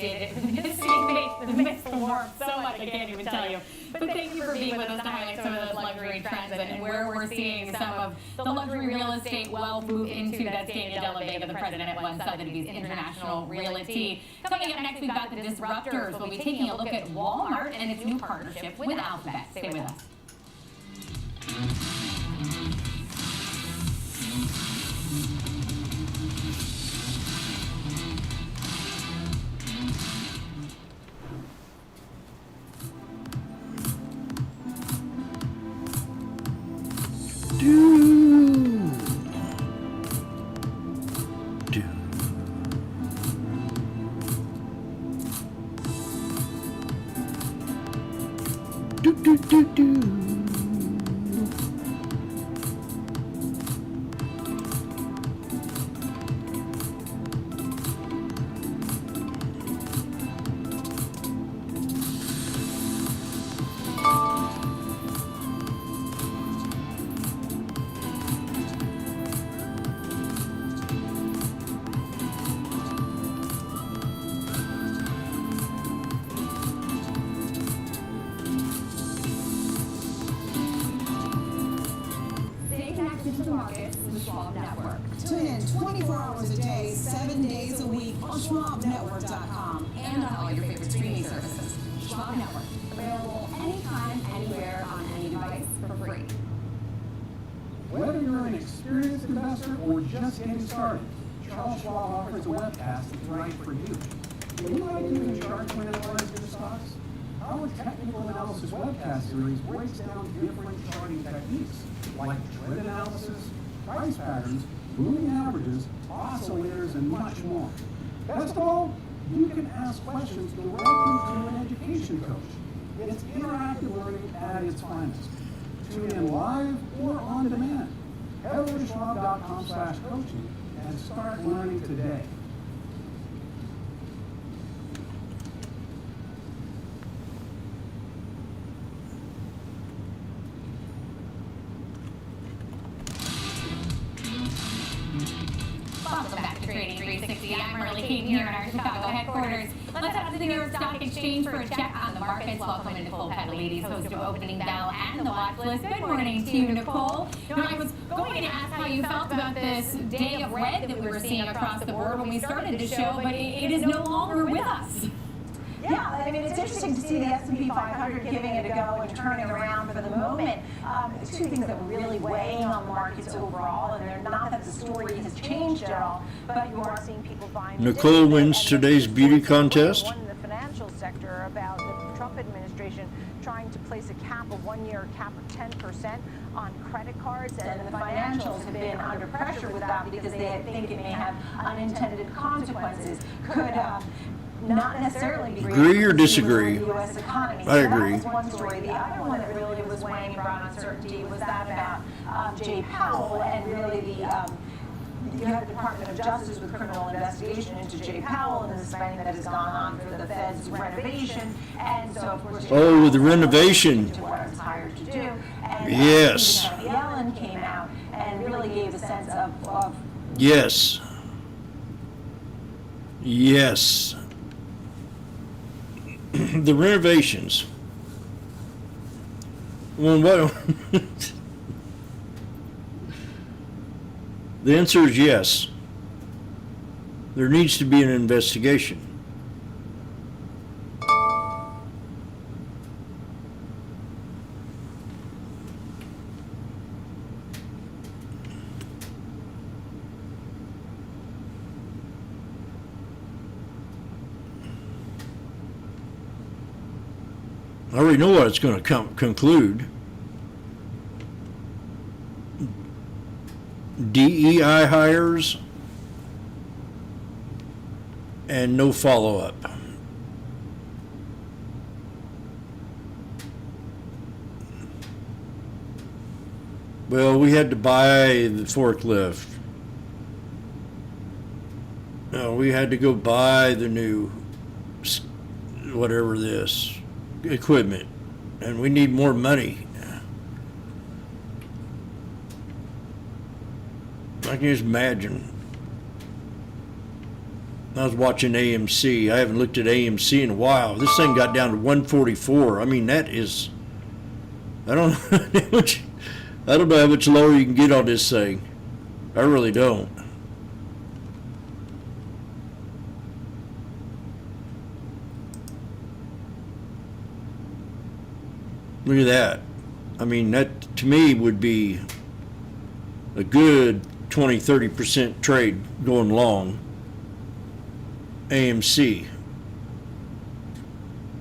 makes the warmth so much, I can't even tell you. But thank you for being with us to highlight some of those luxury trends and where we're seeing some of the luxury real estate wealth move into. That's Dana Della Vega, the president at One Sotheby's International Realty. Coming up next, we've got the Disruptors. We'll be taking a look at Walmart and its new partnership with Alphabet. Stay with us. Tune in 24 hours a day, 7 days a week on SchwabNetwork.com and on all your favorite streaming services. Schwab Network, available anytime, anywhere, on any device for free. Whether you're an experienced investor or just getting started, Charles Schwab offers a webcast that's right for you. Would you like to be in charge when analyzing your stocks? Our technical analysis webcast series breaks down different charting techniques like trend analysis, price patterns, moving averages, oscillators, and much more. Best of all, you can ask questions directly to an education coach. It's interactive learning at its finest. Tune in live or on demand. Head over to schwab.com/coaching and start learning today. Welcome back to Trading 360. I'm Marley King here in our Chicago headquarters. Let's head to the New York Stock Exchange for a check on the markets. Welcome to Nicole Petalides, host of Opening Bell and the Watch List. Good morning to you, Nicole. I was going to ask how you felt about this day of red that we were seeing across the board when we started the show, but it is no longer with us. Yeah, I mean, it's interesting to see the S&P 500 giving it a go and turning around for the moment. Two things that were really weighing on the markets overall, and they're not that the story has changed at all, but you are seeing people buying. Nicole wins today's beauty contest. One in the financial sector about the Trump administration trying to place a cap, a one-year cap of 10% on credit cards. And the financials have been under pressure with that because they think it may have unintended consequences. Could not necessarily be Agree or disagree? The U.S. economy. I agree. That was one story. The other one that really was weighing and brought uncertainty was that about Jay Powell and really the you have the Department of Justice with criminal investigation into Jay Powell and the spending that has gone on for the Fed's renovation, and so of course. Oh, the renovation. To what it's hired to do. And, yes. Yellen came out and really gave a sense of yes. Yes. The renovations. Well, what? The answer is yes. There needs to be an investigation. I already know what it's going to conclude. DEI hires and no follow-up. Well, we had to buy the forklift. No, we had to go buy the new whatever this equipment, and we need more money. I can just imagine. I was watching AMC. I haven't looked at AMC in a while. This thing got down to 144. I mean, that is, I don't know how much lower you can get on this thing. I really don't. Look at that. I mean, that to me would be a good 20-30% trade going long. AMC.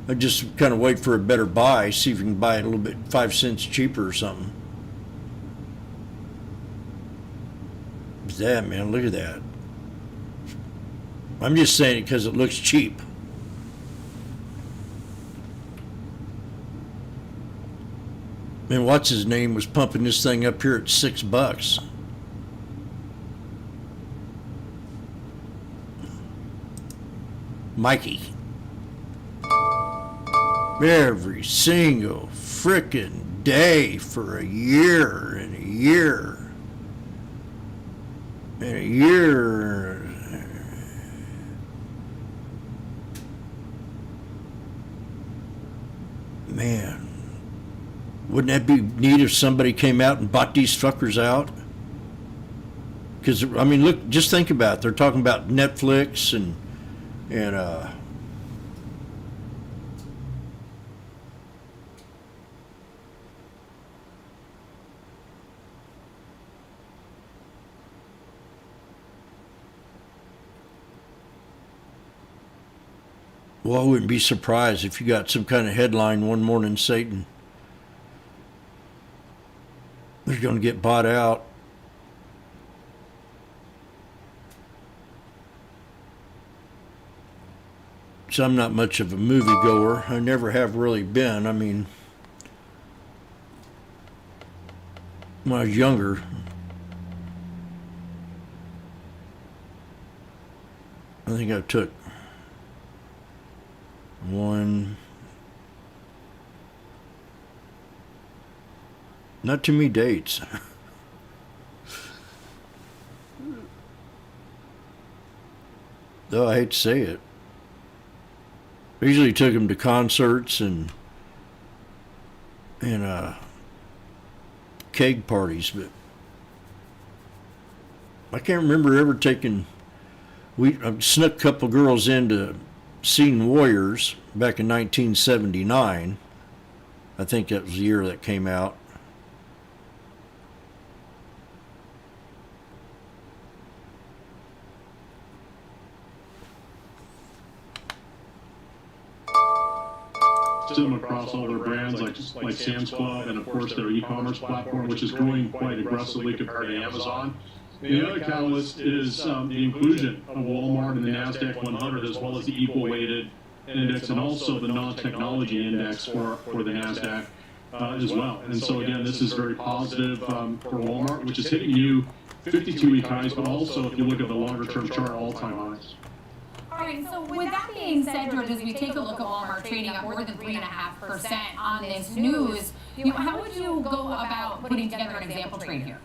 I just kind of wait for a better buy, see if you can buy it a little bit 5 cents cheaper or something. What's that, man? Look at that. I'm just saying it because it looks cheap. And what's his name was pumping this thing up here at $6. Mikey. Every single frickin' day for a year and a year and a year. Man, wouldn't that be neat if somebody came out and bought these fuckers out? Because, I mean, look, just think about it. They're talking about Netflix and well, I wouldn't be surprised if you got some kind of headline one morning, Satan, they're going to get bought out. So I'm not much of a moviegoer. I never have really been. I mean, when I was younger, I think I took one, not too many dates. Though I hate to say it. I usually took him to concerts and keg parties, but I can't remember ever taking. I snuck a couple girls into seeing Warriors back in 1979. I think that was the year that came out. Them across all their brands, like Sam's Club, and of course their e-commerce platform, which is growing quite aggressively compared to Amazon. The other catalyst is the inclusion of Walmart in the NASDAQ 100, as well as the equal weighted index, and also the non-technology index for the NASDAQ as well. And so again, this is very positive for Walmart, which is hitting new 52-week highs, but also if you look at the longer-term chart, all-time highs. All right, so with that being said, George, as we take a look at Walmart trading up more than 3.5% on this news, how would you go about putting together an example trade here?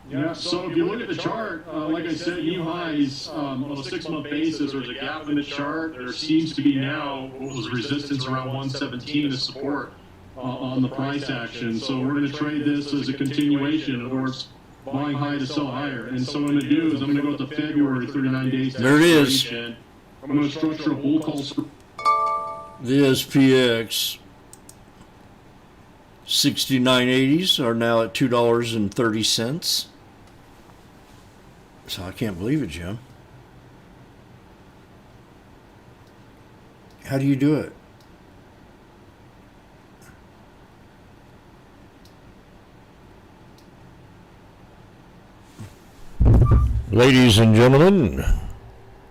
Yeah, so if you look at the chart, like I said, new highs on a 6-month basis, there's a gap in the chart. There seems to be now what was resistance around 117 as support on the price action. So we're going to trade this as a continuation. Of course, buying high to sell higher. And so what I'm going to do is I'm going to go to February, 39 days. There it is. I'm going to structure a bull call. The SPX 69.80s are now at $2.30. So I can't believe it, Jim. How do you do it? Ladies and gentlemen,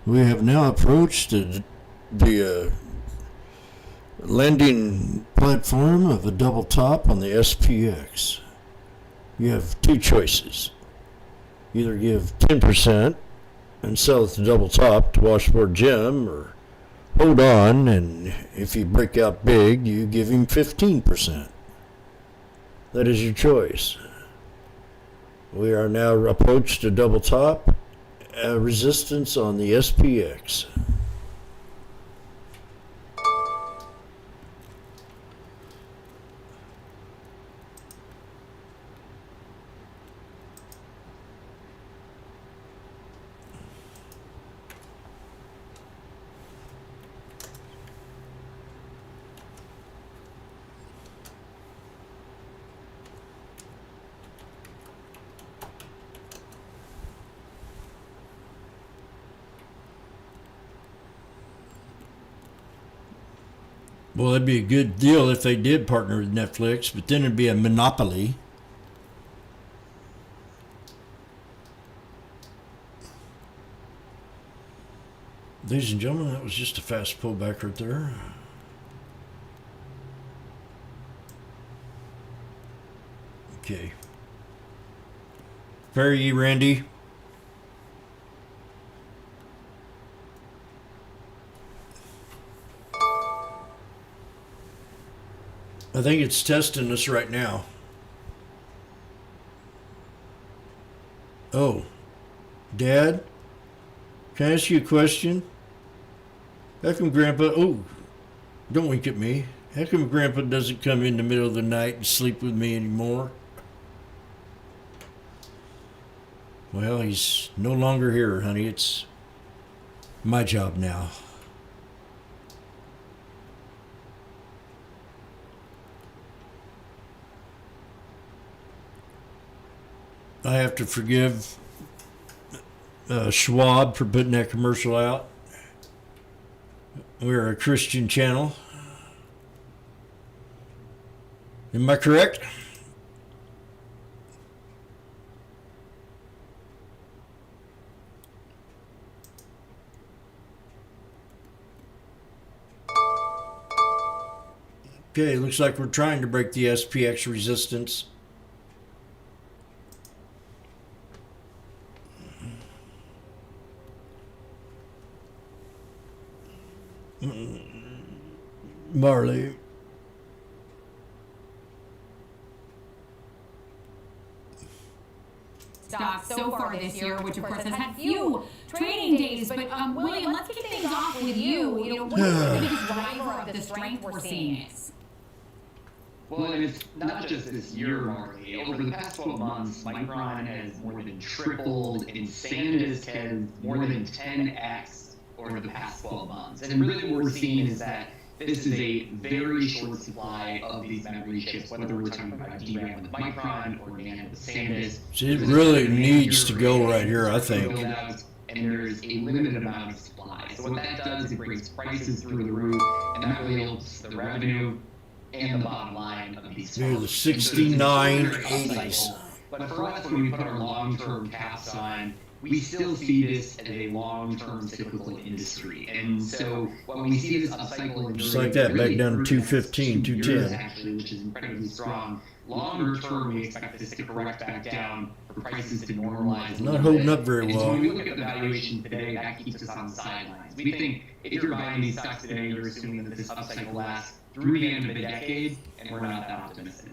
we have now approached the landing platform of a double top on the SPX. You have two choices. Either give 10% and sell at the double top to Washboardjim, or hold on, and if you break out big, you give him 15%. That is your choice. We are now approached a double top resistance on the SPX. Well, that'd be a good deal if they did partner with Netflix, but then it'd be a monopoly. Ladies and gentlemen, that was just a fast pullback right there. Okay. Perry, Randy. I think it's testing us right now. Oh, Dad, can I ask you a question? How come Grandpa, oh, don't wink at me. How come Grandpa doesn't come in the middle of the night and sleep with me anymore? Well, he's no longer here, honey. It's my job now. I have to forgive Schwab for putting that commercial out. We're a Christian channel. Am I correct? Okay, looks like we're trying to break the SPX resistance. Marley. Stocks so far this year, which of course has had few trading days. But William, let's kick things off with you. You know, what do you think the biggest driver of the strength we're seeing is? Well, and it's not just this year, Marley. Over the past 12 months, Micron has more than tripled, and SanDisk has more than 10x over the past 12 months. And really what we're seeing is that this is a very short supply of these memory chips, whether we're talking about DRAM with Micron or NAND with SanDisk. It really needs to go right here, I think. And there's a limited amount of supply. So what that does, it brings prices through the roof, and that really helps the revenue and the bottom line of these Dude, the 69.80s. But for us, when we put our long-term caps on, we still see this as a long-term cyclical industry. And so when we see this upcycle, just like that, back down to 215, 210. Actually, which is incredibly strong. Longer term, we expect this to correct back down for prices to normalize. Not holding up very well. So when we look at the valuation today, that keeps us on the sidelines. We think if you're buying these stocks today, you're assuming that this upcycle lasts through the end of the decade, and we're not that optimistic.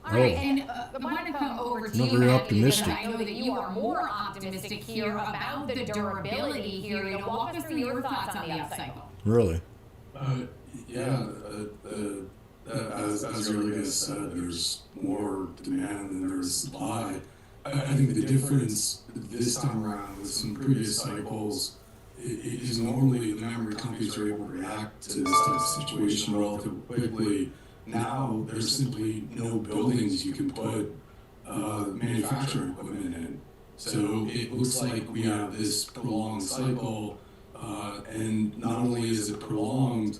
All right, and I want to come over to Not you, very Matthew, because optimistic. I know that you are more optimistic here about the durability here. You know, walk us through your thoughts on the upcycle. Really? As your guys said, there's more demand than there is supply. I think the difference this time around with some previous cycles is normally the memory companies are able to react to this type of situation relatively quickly. Now there's simply no buildings you can put manufacturing equipment in. So it looks like we have this prolonged cycle, and not only is it prolonged,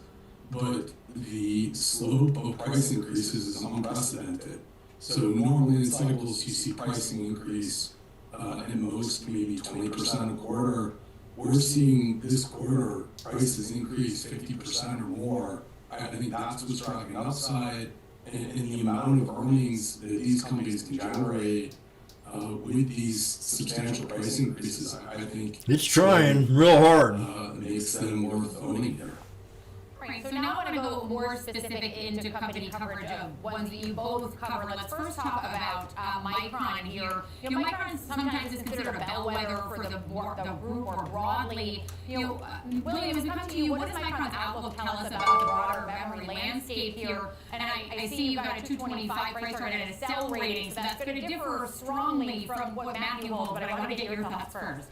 but the slope of price increases is unprecedented. So normally in cycles you see pricing increase in most maybe 20% a quarter. We're seeing this quarter prices increase 50% or more. I think that's what's driving upside, and the amount of earnings that these companies can generate with these substantial price increases, I think It's trying real hard. Makes them worth owning here. Right, so now I want to go more specific into company coverage of ones that you both cover. Let's first talk about Micron here. You know, Micron sometimes is considered a bellwether for the group more broadly. You know, William, as we come to you, what does Micron's outlook tell us about the broader memory landscape here? And I see you've got a 225 price target and a sell rating, so that's going to differ strongly from what Matthew holds, but I want to get your thoughts first.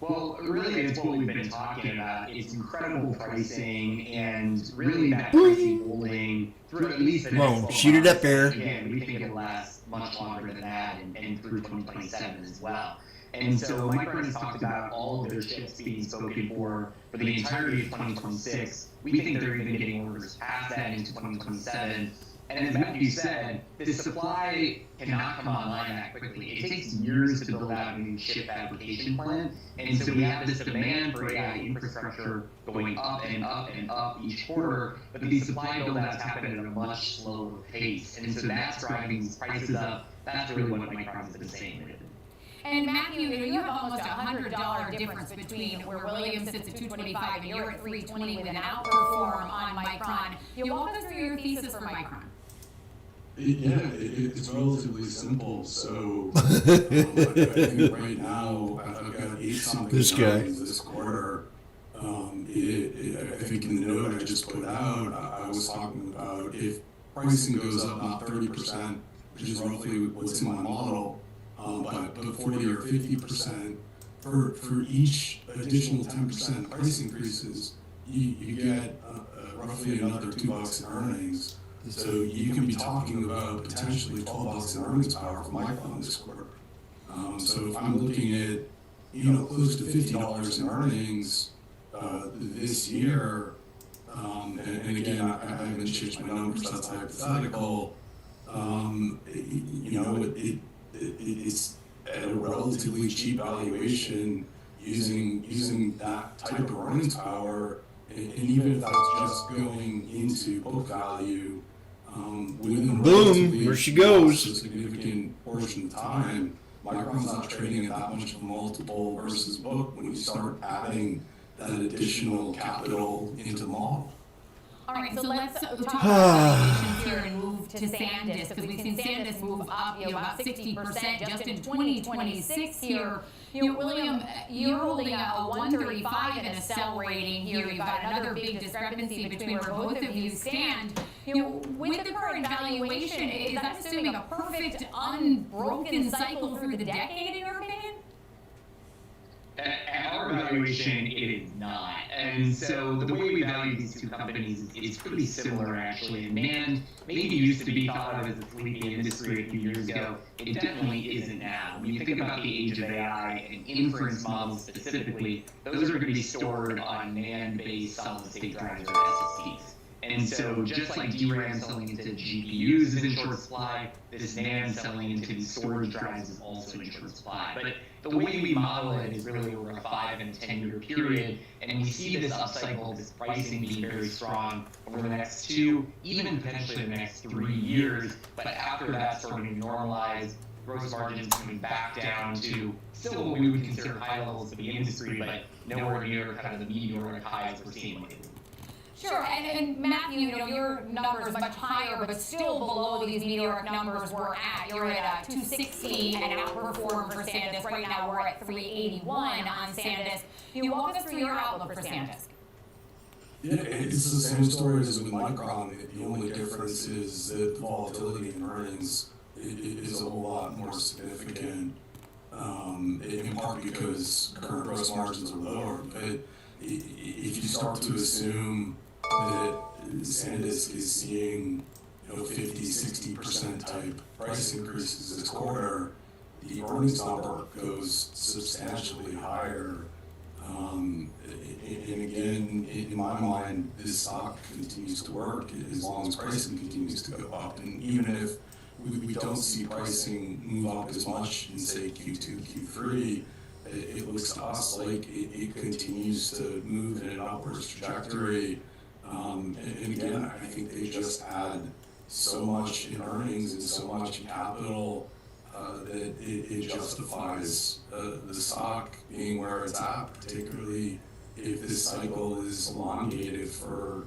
Well, really, it's what we've been talking about. It's incredible pricing and really that pricing holding through at least the next 12 months. Shoot it up there. Again, we think it'll last much longer than that and through 2027 as well. And so Micron has talked about all of their chips being spoken for the entirety of 2026. We think they're even getting orders past that into 2027. And as Matthew said, the supply cannot come online that quickly. It takes years to build out a new chip fabrication plant. And so we have this demand for AI infrastructure going up and up and up each quarter, but these supply build-outs happen at a much slower pace. And so that's driving these prices up. That's really what Micron has been saying. And Matthew, you have almost $100 difference between where Williams sits at 225 and you're at 320 with an outperform on Micron. You walk us through your thesis for Micron. It's relatively simple. So I think right now I've got 8-something this quarter. I think in the note I just put out, I was talking about if pricing goes up not 30%, which is roughly what's in my model, but 40 or 50%, for each additional 10% price increases, you get roughly another $2 in earnings. So you can be talking about potentially $12 in earnings power for Micron this quarter. So if I'm looking at, close to $50 in earnings this year, and again, I haven't changed my numbers, that's hypothetical, it's at a relatively cheap valuation using that type of earnings power, and even if that's just going into book value, within boom, there she goes. A significant portion of time, Micron's not trading at that much of a multiple versus book when you start adding that additional capital into the model. All right, so let's talk about valuations here and move to SanDisk, because we've seen SanDisk move up about 60% just in 2026 here. William, you're holding a 135 and a sell rating here. You've got another big discrepancy between where both of you stand. With the current valuation, is that assuming a perfect, unbroken cycle through the decade, in your opinion? At our evaluation, it is not. And so the way we value these two companies is pretty similar, actually. And NAND maybe used to be thought of as a sleepy industry a few years ago. It definitely isn't now. When you think about the age of AI and inference models specifically, those are going to be stored on NAND-based solid-state drives or SSDs. And so just like DRAM selling into GPUs is in short supply, this NAND selling into these storage drives is also in short supply. But the way we model it is really over a 5 and 10-year period, and we see this upcycle, this pricing being very strong over the next 2, even potentially the next 3 years. But after that starting to normalize, gross margins coming back down to still what we would consider high levels of the industry, but nowhere near kind of the meteoric highs we're seeing lately. Sure, and Matthew, your number is much higher, but still below these meteoric numbers we're at. You're at 260 and outperform for Sandisk. Right now we're at 381 on Sandisk. Can you walk us through your outlook for Sandisk? Yeah, it's the same story as with Micron. The only difference is that the volatility in earnings is a whole lot more significant, in part because current gross margins are lower. But if you start to assume that Sandisk is seeing 50-60% type price increases this quarter, the earnings number goes substantially higher. And again, in my mind, this stock continues to work as long as pricing continues to go up. And even if we don't see pricing move up as much in, say, Q2, Q3, it looks to us like it continues to move in an upwards trajectory. And again, I think they just had so much in earnings and so much in capital that it justifies the stock being where it's at, particularly if this cycle is elongated for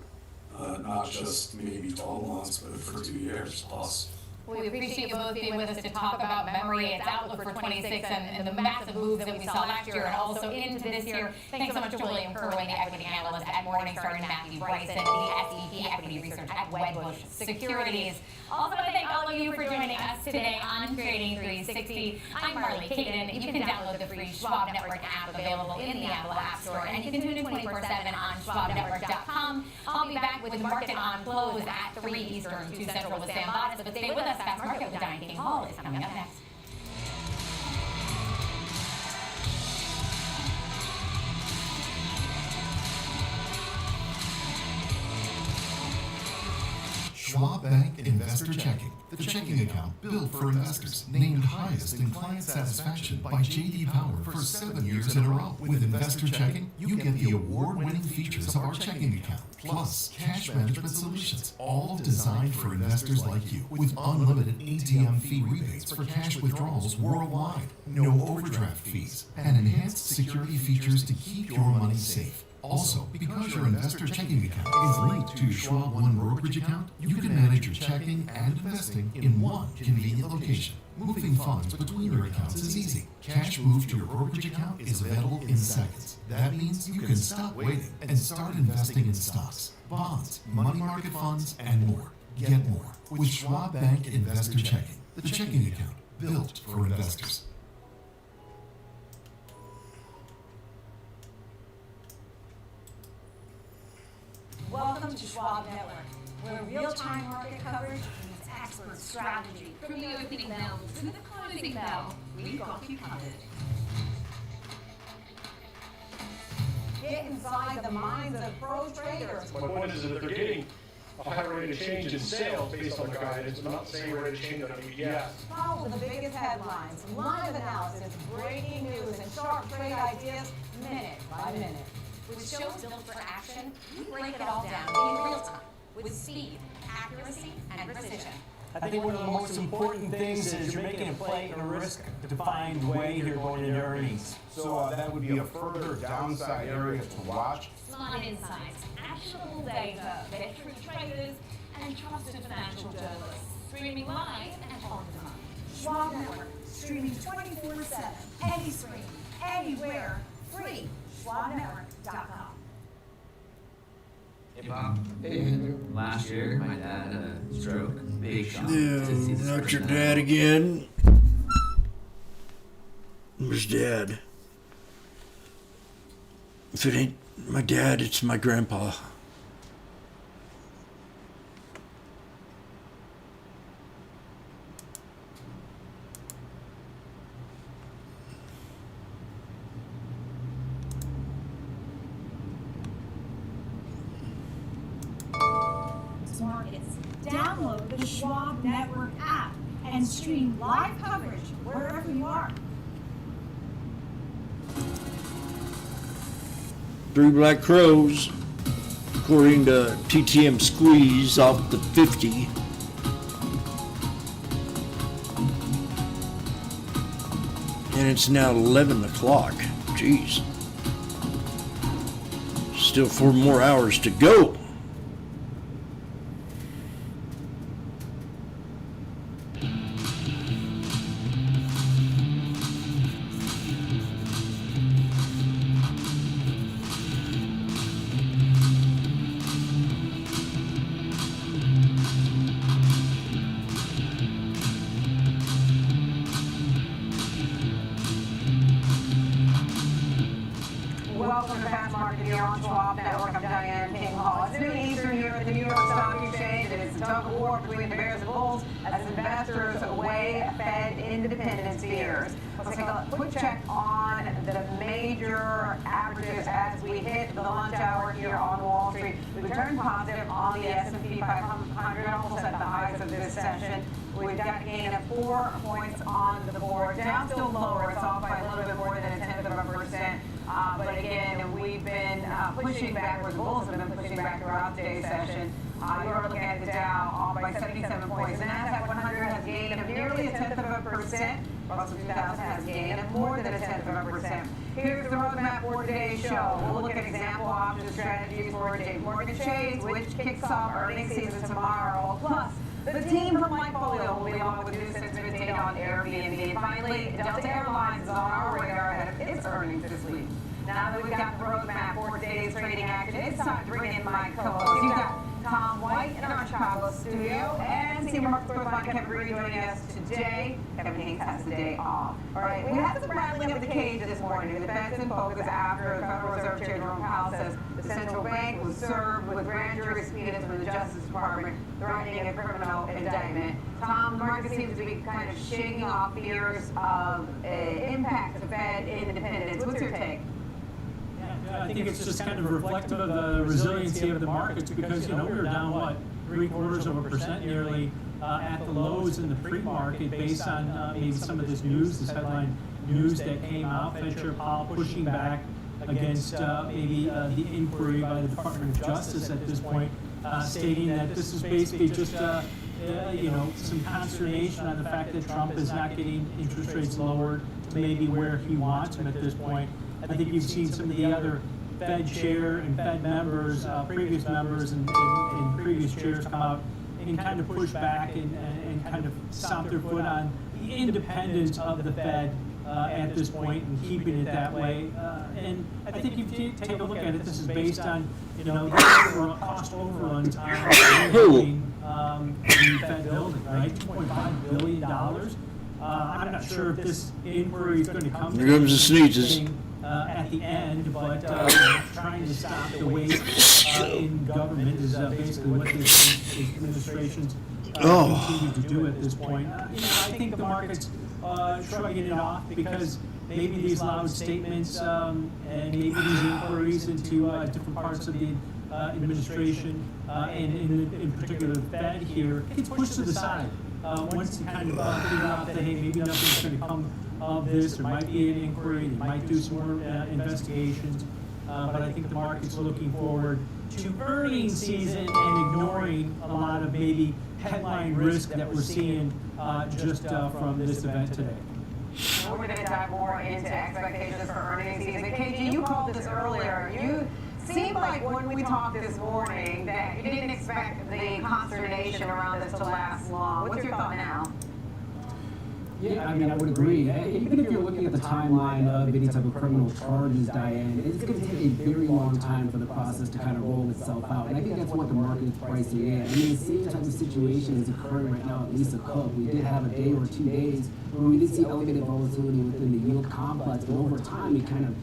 not just maybe 12 months, but for 2 years plus. We appreciate you both being with us to talk about memory, its outlook for 26, and the massive moves that we saw last year and also into this year. Thanks so much to William Kerwin, the equity analyst at Morningstar, and Matthew Bryson, the SVP Equity Research at Wedbush Securities. Also, want to thank all of you for joining us today on Trading 360. I'm Marley Caden. You can download the free Schwab Network app available in the Apple App Store, and you can tune in 24/7 on schwabnetwork.com. I'll be back with the market on close at 3 Eastern, 2 Central with Sam Bottas, but stay with us. Fast Market with Diane King Hall is coming up next. Schwab Bank Investor Checking, the checking account built for investors, named highest in client satisfaction by J.D. Power for 7 years in a row. With Investor Checking, you get the award-winning features of our checking account, plus cash management solutions, all designed for investors like you, with unlimited ATM fee rebates for cash withdrawals worldwide, no overdraft fees, and enhanced security features to keep your money safe. Also, because your investor checking account is linked to your Schwab One brokerage account, you can manage your checking and investing in one convenient location. Moving funds between your accounts is easy. Cash moved to your brokerage account is available in seconds. That means you can stop waiting and start investing in stocks, bonds, money market funds, and more. Get more with Schwab Bank Investor Checking, the checking account built for investors. Welcome to Schwab Network, where real-time market coverage meets expert strategy. From the opening bell to the closing bell, we've got you covered. Get inside the minds of pro traders. My point is that they're getting a high rate of change in sales based on the guidance, but not the same rate of change on EPS. Follow the biggest headlines, live analysis, breaking news, and sharp trade ideas minute by minute. With shows built for action, we break it all down in real time with speed, accuracy, and precision. I think one of the most important things is you're making a play in a risk-defined way here going into earnings. So that would be a further downside area to watch. Smart insights, actionable data, veteran traders, and trusted financial journalists. Streaming live and on demand. Schwab Network, streaming 24/7, any screen, anywhere, free. SchwabNetwork.com. Hey, Bob. Hey. Last year, my dad had a stroke. Big shock. Yeah, to see this not your person dad again. Where's Dad? If it ain't my dad, it's my grandpa. Markets. Download the Schwab Network app and stream live coverage wherever you are. 3 Black Crows, according to TTM Squeeze, off the 50. And it's now 11 o'clock. Jeez. Still 4 more hours to go. Charles Schwab Network. I'm Diane King Hall. It's noon Eastern here at the New York Stock Exchange, and it's a tug of war between the bears and bulls as investors weigh Fed independence fears. Let's take a quick check on the major averages as we hit the lunch hour here on Wall Street. We turned positive on the S&P 500, almost at the highs of this session. We've got a gain of 4 points on the board. Down still lower. It's off by a little bit more than a tenth of a percent. But again, we've been pushing backwards. Bulls have been pushing back throughout today's session. You're looking at the Dow off by 77 points. The NASDAQ 100 has gained of nearly a tenth of a percent. Russell 2000 has gained of more than a tenth of a percent. Here's the roadmap for today's show. We'll look at example option strategies for JP Morgan Chase, which kicks off earnings season tomorrow. Plus, the team from Lightfolio will be along with new sensitive data on Airbnb. And finally, Delta Airlines is on our radar ahead of its earnings this week. Now that we've got the roadmap for today's trading action, it's time to bring in my co-hosts. You've got Tom White in our Chicago studio and senior market correspondent Kevin Green joining us today. Kevin Hayes has the day off. All right, we had some rattling of the cage this morning. The Fed's in focus after the Federal Reserve Chair Jerome Powell says the central bank was served with grand jury subpoenas from the Justice Department threatening a criminal indictment. Tom, the market seems to be kind of shaking off fears of impact to Fed independence. What's your take? I think it's just kind of reflective of the resiliency of the markets because, we were down, 0.75% nearly at the lows in the pre-market based on maybe some of this news, this headline news that came out, Fed Chair Powell pushing back against maybe the inquiry by the Department of Justice at this point, stating that this is basically just some consternation on the fact that Trump is not getting interest rates lowered to maybe where he wants them at this point. I think you've seen some of the other Fed chair and Fed members, previous members and previous chairs come out and kind of push back and kind of stomp their foot on the independence of the Fed at this point and keeping it that way. And I think if you take a look at it, this is based on, the cost overruns on the Fed building, right? $2.5 billion. I'm not sure if this inquiry is going to come. Here comes the sneezes. At the end, but trying to stop the waste in government is basically what this administration's continue to do at this point. I think the market's shrugging it off because maybe these loud statements and maybe these inquiries into different parts of the administration and in particular the Fed here gets pushed to the side. Once you kind of figure out that, hey, maybe nothing's going to come of this, there might be an inquiry, they might do some more investigations, but I think the market's looking forward to earnings season and ignoring a lot of maybe headline risk that we're seeing just from this event today. We're going to dive more into expectations for earnings season. KG, you called this earlier. You seemed like when we talked this morning that you didn't expect the consternation around this to last long. What's your thought now? Yeah, I would agree. Even if you're looking at the timeline of any type of criminal charges, Diane, it's going to take a very long time for the process to kind of roll itself out. And I think that's what the market is pricing in. The same type of situation is occurring right now at Lisa Cook. We did have a day or 2 days where we did see elevated volatility within the yield complex, but over time we kind of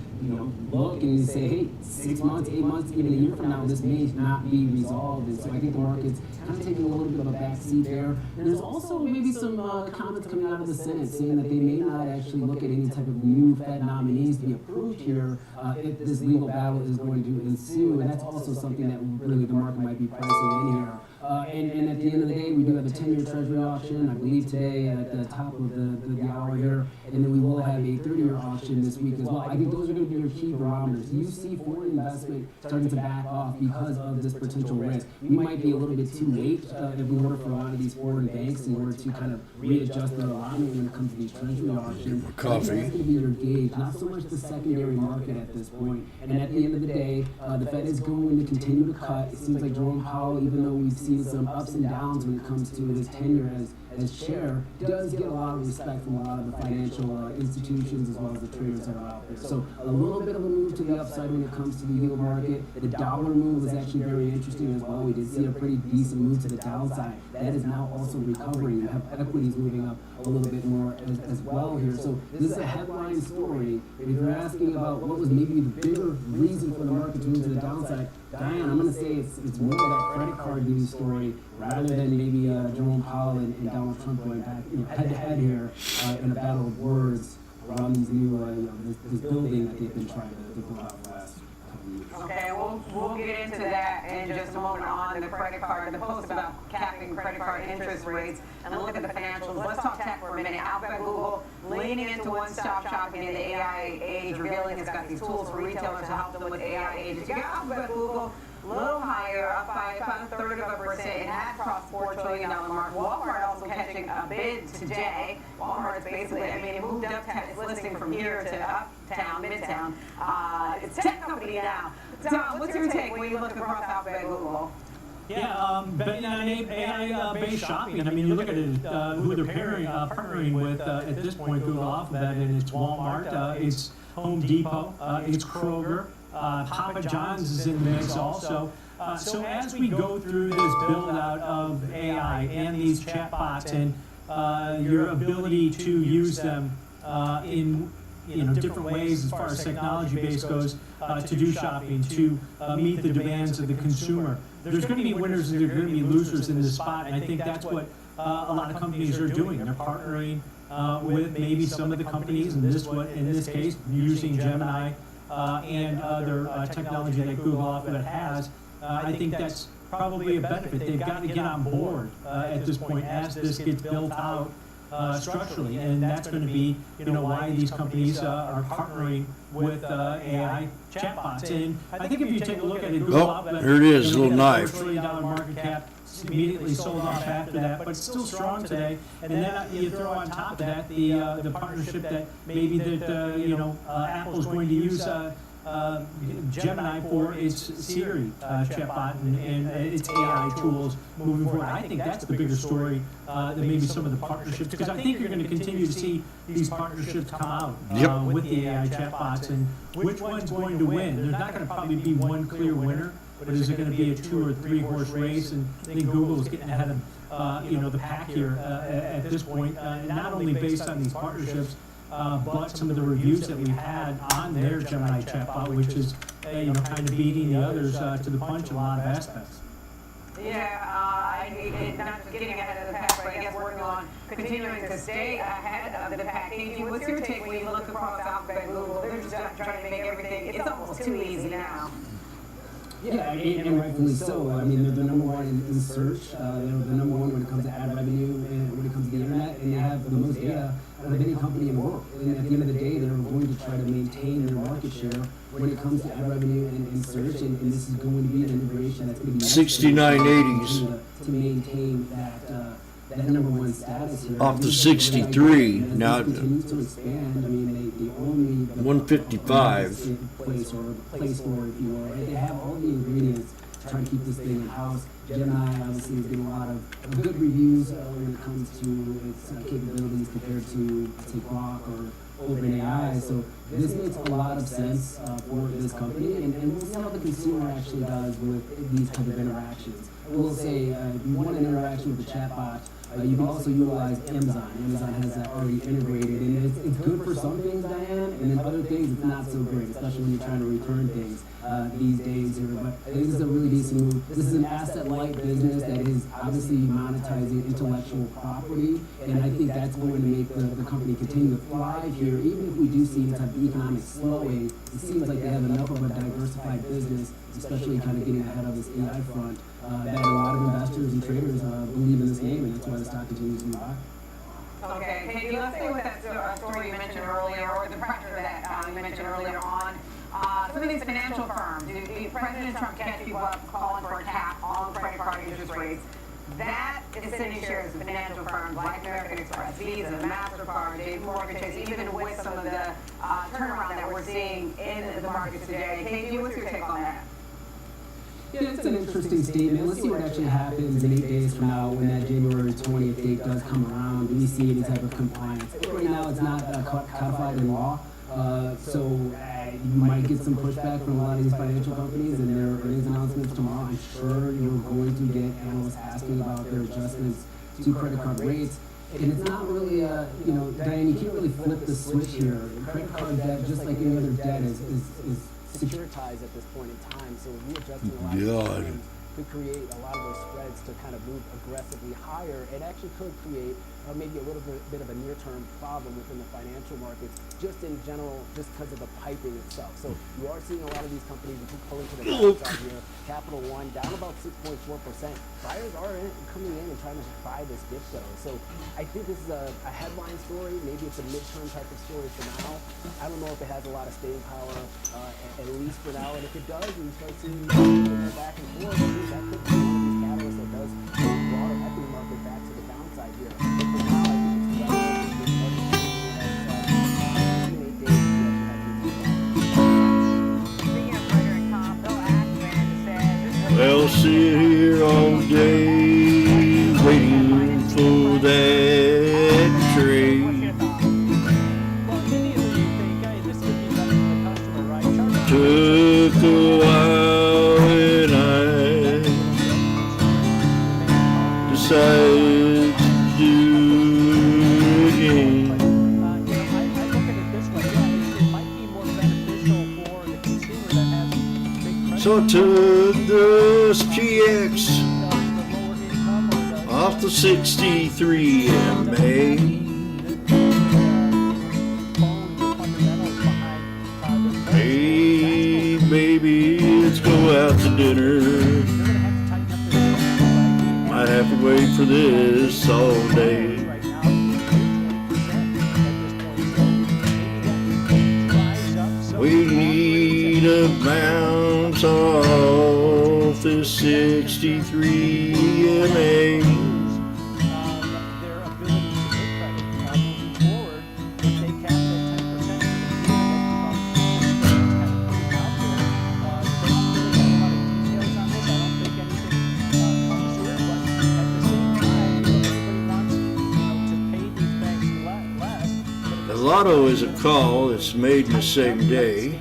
look and you say, hey, 6 months, 8 months, even a year from now, this may not be resolved. And so I think the market's kind of taking a little bit of a backseat there. And there's also maybe some comments coming out of the Senate saying that they may not actually look at any type of new Fed nominees to be approved here if this legal battle is going to ensue. And that's also something that really the market might be pricing in here. And at the end of the day, we do have a 10-year Treasury auction, I believe today at the top of the hour here, and then we will have a 30-year auction this week as well. I think those are going to be your key barometers. You see foreign investment starting to back off because of this potential risk. We might be a little bit too late if we order for a lot of these foreign banks in order to kind of readjust their alignment when it comes to these Treasury auctions. Coffee. That's going to be your gauge, not so much the secondary market at this point. And at the end of the day, the Fed is going to continue to cut. It seems like Jerome Powell, even though we've seen some ups and downs when it comes to his tenure as chair, does get a lot of respect from a lot of the financial institutions as well as the traders that are out there. So a little bit of a move to the upside when it comes to the yield market. The dollar move was actually very interesting as well. We did see a pretty decent move to the downside. That is now also recovering. You have equities moving up a little bit more as well here. So this is a headline story. If you're asking about what was maybe the bigger reason for the market to move to the downside, Diane, I'm going to say it's more of that credit card news story rather than maybe Jerome Powell and Donald Trump going back head to head here in a battle of words around these new this building that they've been trying to pull out the last couple of years. Okay, we'll get into that in just a moment on the credit card, the post about capping credit card interest rates, and look at the financials. Let's talk tech for a minute. Alphabet Google leaning into one-stop shopping in the AI age, revealing it's got these tools for retailers to help them with AI ages. You got Alphabet Google a little higher, up by about 1/3%, and that crossed $4 trillion mark. Walmart also catching a bid today. Walmart's basically, it moved up its listing from here to uptown, midtown. It's a tech company now. Tom, what's your take when you look across Alphabet Google? Yeah, betting on AI-based shopping. I mean, you look at it, who they're partnering with at this point, Google Alphabet, and it's Walmart, it's Home Depot, it's Kroger. Papa John's is in the mix also. So as we go through this build-out of AI and these chatbots and your ability to use them in different ways as far as technology base goes to do shopping, to meet the demands of the consumer, there's going to be winners and there's going to be losers in this spot, and I think that's what a lot of companies are doing. They're partnering with maybe some of the companies, in this case, using Gemini and other technology that Google Alphabet has. I think that's probably a benefit. They've got to get on board at this point as this gets built out structurally, and that's going to be why these companies are partnering with AI chatbots. And I think if you take a look at it, Google Alphabet, there it is, a little knife. $4 trillion market cap, immediately sold off after that, but still strong today. And then you throw on top of that the partnership that maybe Apple's going to use Gemini for its Siri chatbot and its AI tools moving forward. I think that's the bigger story than maybe some of the partnerships, because I think you're going to continue to see these partnerships come out with the AI chatbots, and which one's going to win. There's not going to probably be one clear winner, but is it going to be a 2 or 3 horse race? And I think Google's getting ahead of the pack here at this point, not only based on these partnerships, but some of the reviews that we've had on their Gemini chatbot, which is kind of beating the others to the punch in a lot of aspects. Yeah, not just getting ahead of the pack, but I guess working on continuing to stay ahead of the pack. KG, what's your take when you look across Alphabet and Google? They're just trying to make everything, it's almost too easy now. Yeah, and rightfully so. I mean, they're the number one in search. They're the number one when it comes to ad revenue and when it comes to the internet, and they have the most data out of any company in the world. And at the end of the day, they're going to try to maintain their market share when it comes to ad revenue and search, and this is going to be an integration that's going to be 6980s to maintain that number one status here. Off the 63 now. It continues to expand. I mean, they only 155 place or play store, if you will. Right? They have all the ingredients to try to keep this thing in house. Gemini obviously is getting a lot of good reviews when it comes to its capabilities compared to say Grok or OpenAI. So this makes a lot of sense for this company, and we'll see how the consumer actually does with these type of interactions. I will say, if you want an interaction with the chatbot, you can also utilize Amazon. Amazon has that already integrated, and it's good for some things, Diane, and then other things it's not so great, especially when you're trying to return things these days here. But I think this is a really decent move. This is an asset-light business that is obviously monetizing intellectual property, and I think that's going to make the company continue to thrive here. Even if we do see any type of economic slowing, it seems like they have enough of a diversified business, especially kind of getting ahead of this AI front, that a lot of investors and traders believe in this game, and that's why the stock continues to move high. Okay, Katie, let's stay with that story you mentioned earlier, or the pressure that you mentioned earlier on. Some of these financial firms, President Trump catch people up calling for a cap on credit card interest rates. That is sending shares of financial firms like American Express, Visa, MasterCard, JP Morgan Chase, even with some of the turnaround that we're seeing in the markets today. Katie, what's your take on that? Yeah, it's an interesting statement. Let's see what actually happens in 8 days from now when that January 20th date does come around. Do we see any type of compliance? Right now, it's not codified in law. So you might get some pushback from a lot of these financial companies, and there are announcements tomorrow. I'm sure you're going to get analysts asking about their adjustments to credit card rates. And it's not really, Diane, you can't really flip the switch here. Credit card debt, just like any other debt, is securitized at this point in time. So readjusting a lot of things could create a lot of those spreads to kind of move aggressively higher. It actually could create maybe a little bit of a near-term problem within the financial markets, just in general, just because of the piping itself. So you are seeing a lot of these companies pulling to the downside here. Capital One down about 6.4%. Buyers are coming in and trying to buy this dip though. So I think this is a headline story. Maybe it's a midterm type of story for now. I don't know if it has a lot of staying power, at least for now. And if it does, and you start seeing go back and forth, that could be one of these catalysts that does bring the broader equity market back to the downside here. But for now, I think it's Well, sit here all day waiting for that train. Took a while and I decided to do it again. So I took the GX off the 63 MA. Hey baby, let's go out to dinner. Might have to wait for this all day. We need a bounce off the 63 MA. The lotto is a call that's made in the same day.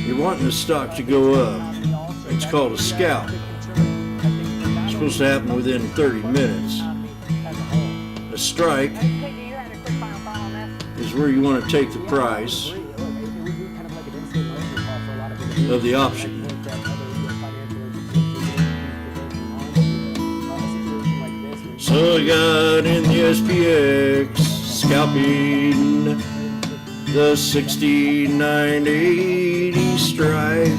You're wanting the stock to go up. It's called a scalp. It's supposed to happen within 30 minutes. A strike is where you want to take the price of the option. So I got in the SPX, scalping the 69.80 strike.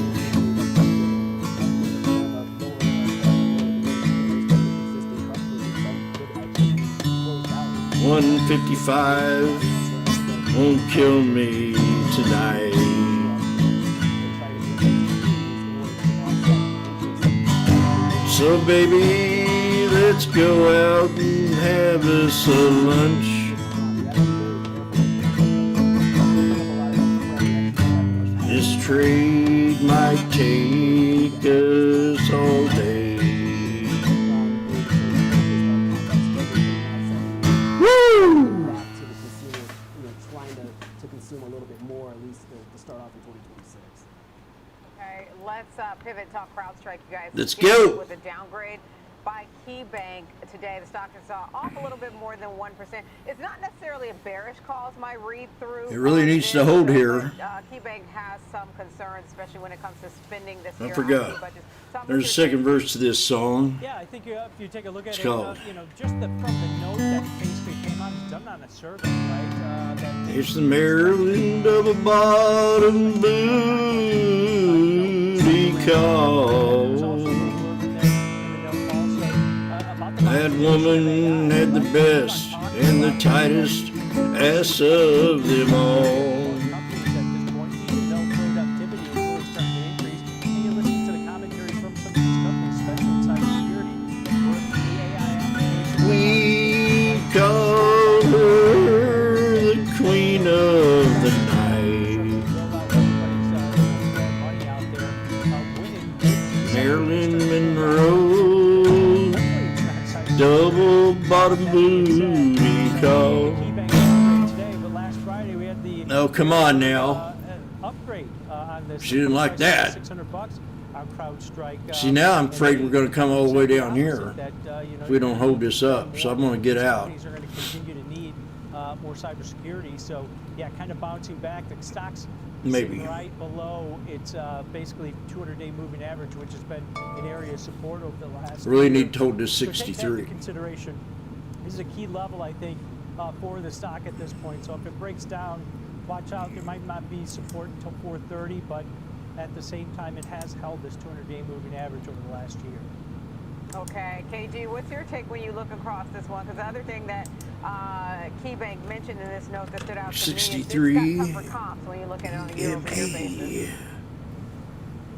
$155 won't kill me tonight. So baby, let's go out and have us a lunch. This trade might take us all day. Woo! Trying to consume a little bit more, at least to start off in 2026. Okay, let's pivot, talk CrowdStrike, you guys. Let's go. With a downgrade by KeyBank today, the stock is off a little bit more than 1%. It's not necessarily a bearish call, is my read through. It really needs to hold here. KeyBank has some concerns, especially when it comes to spending this year. I forgot. There's a second verse to this song. Yeah, I think if you take a look at It's it, called, just from the note that basically came out, it's done on a survey, right? It's the Maryland double bottom booty call. That woman had the best and the tightest ass of them all. We call her the queen of the night. bottom booty call. Today, but last Friday we had the Oh, come on now. upgrade on this. She didn't like that. $600 on CrowdStrike. See, now I'm afraid we're going to come all the way down here if we don't hold this up. So I'm going to get out. Companies are going to continue to need more cybersecurity. So, yeah, kind of bouncing back. The stock's Maybe. sitting right below its basically 200-day moving average, which has been an area of support over the last Really year. need to hold this So take that into 63. consideration. This is a key level, I think, for the stock at this point. So if it breaks down, watch out. There might not be support until 430, but at the same time, it has held this 200-day moving average over the last year. Okay, KG, what's your take when you look across this one? Because the other thing that KeyBank mentioned in this note that stood out to 63 me is it's got tougher comps when you look at it on a year-over-year basis.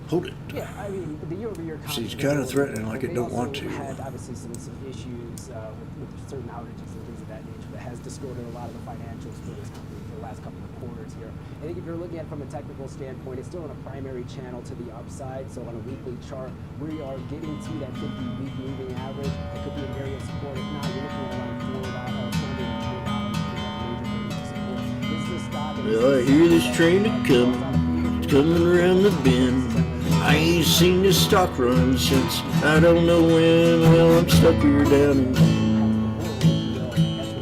Hold it. Yeah, I mean, the year-over-year comps. She's kind of threatening like it they don't want also to. had obviously some issues with certain outages and things of that nature that has distorted a lot of the financials for this company for the last couple of quarters here. I think if you're looking at it from a technical standpoint, it's still on a primary channel to the upside. So on a weekly chart, we are getting to that 50-week moving average. It could be an area of support. If not, you're looking at around $420. This is a stock. Well, I hear this train a coming around the bend. I ain't seen this stock run since I don't know when. Well, I'm stuck here down and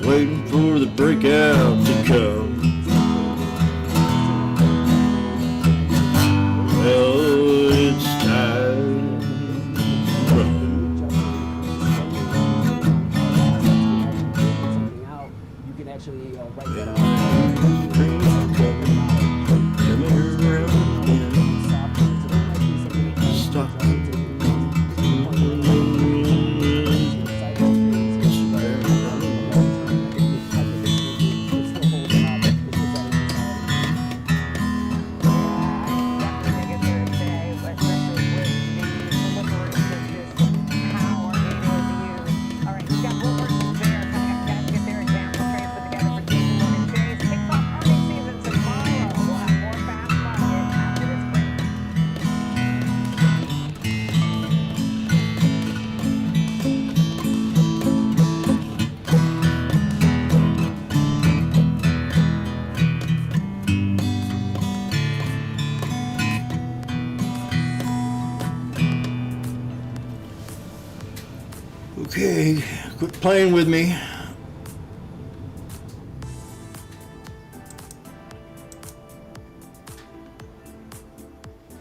waiting for the breakout to come. Well, it's time to run. You can actually write that out. Okay, quit playing with me.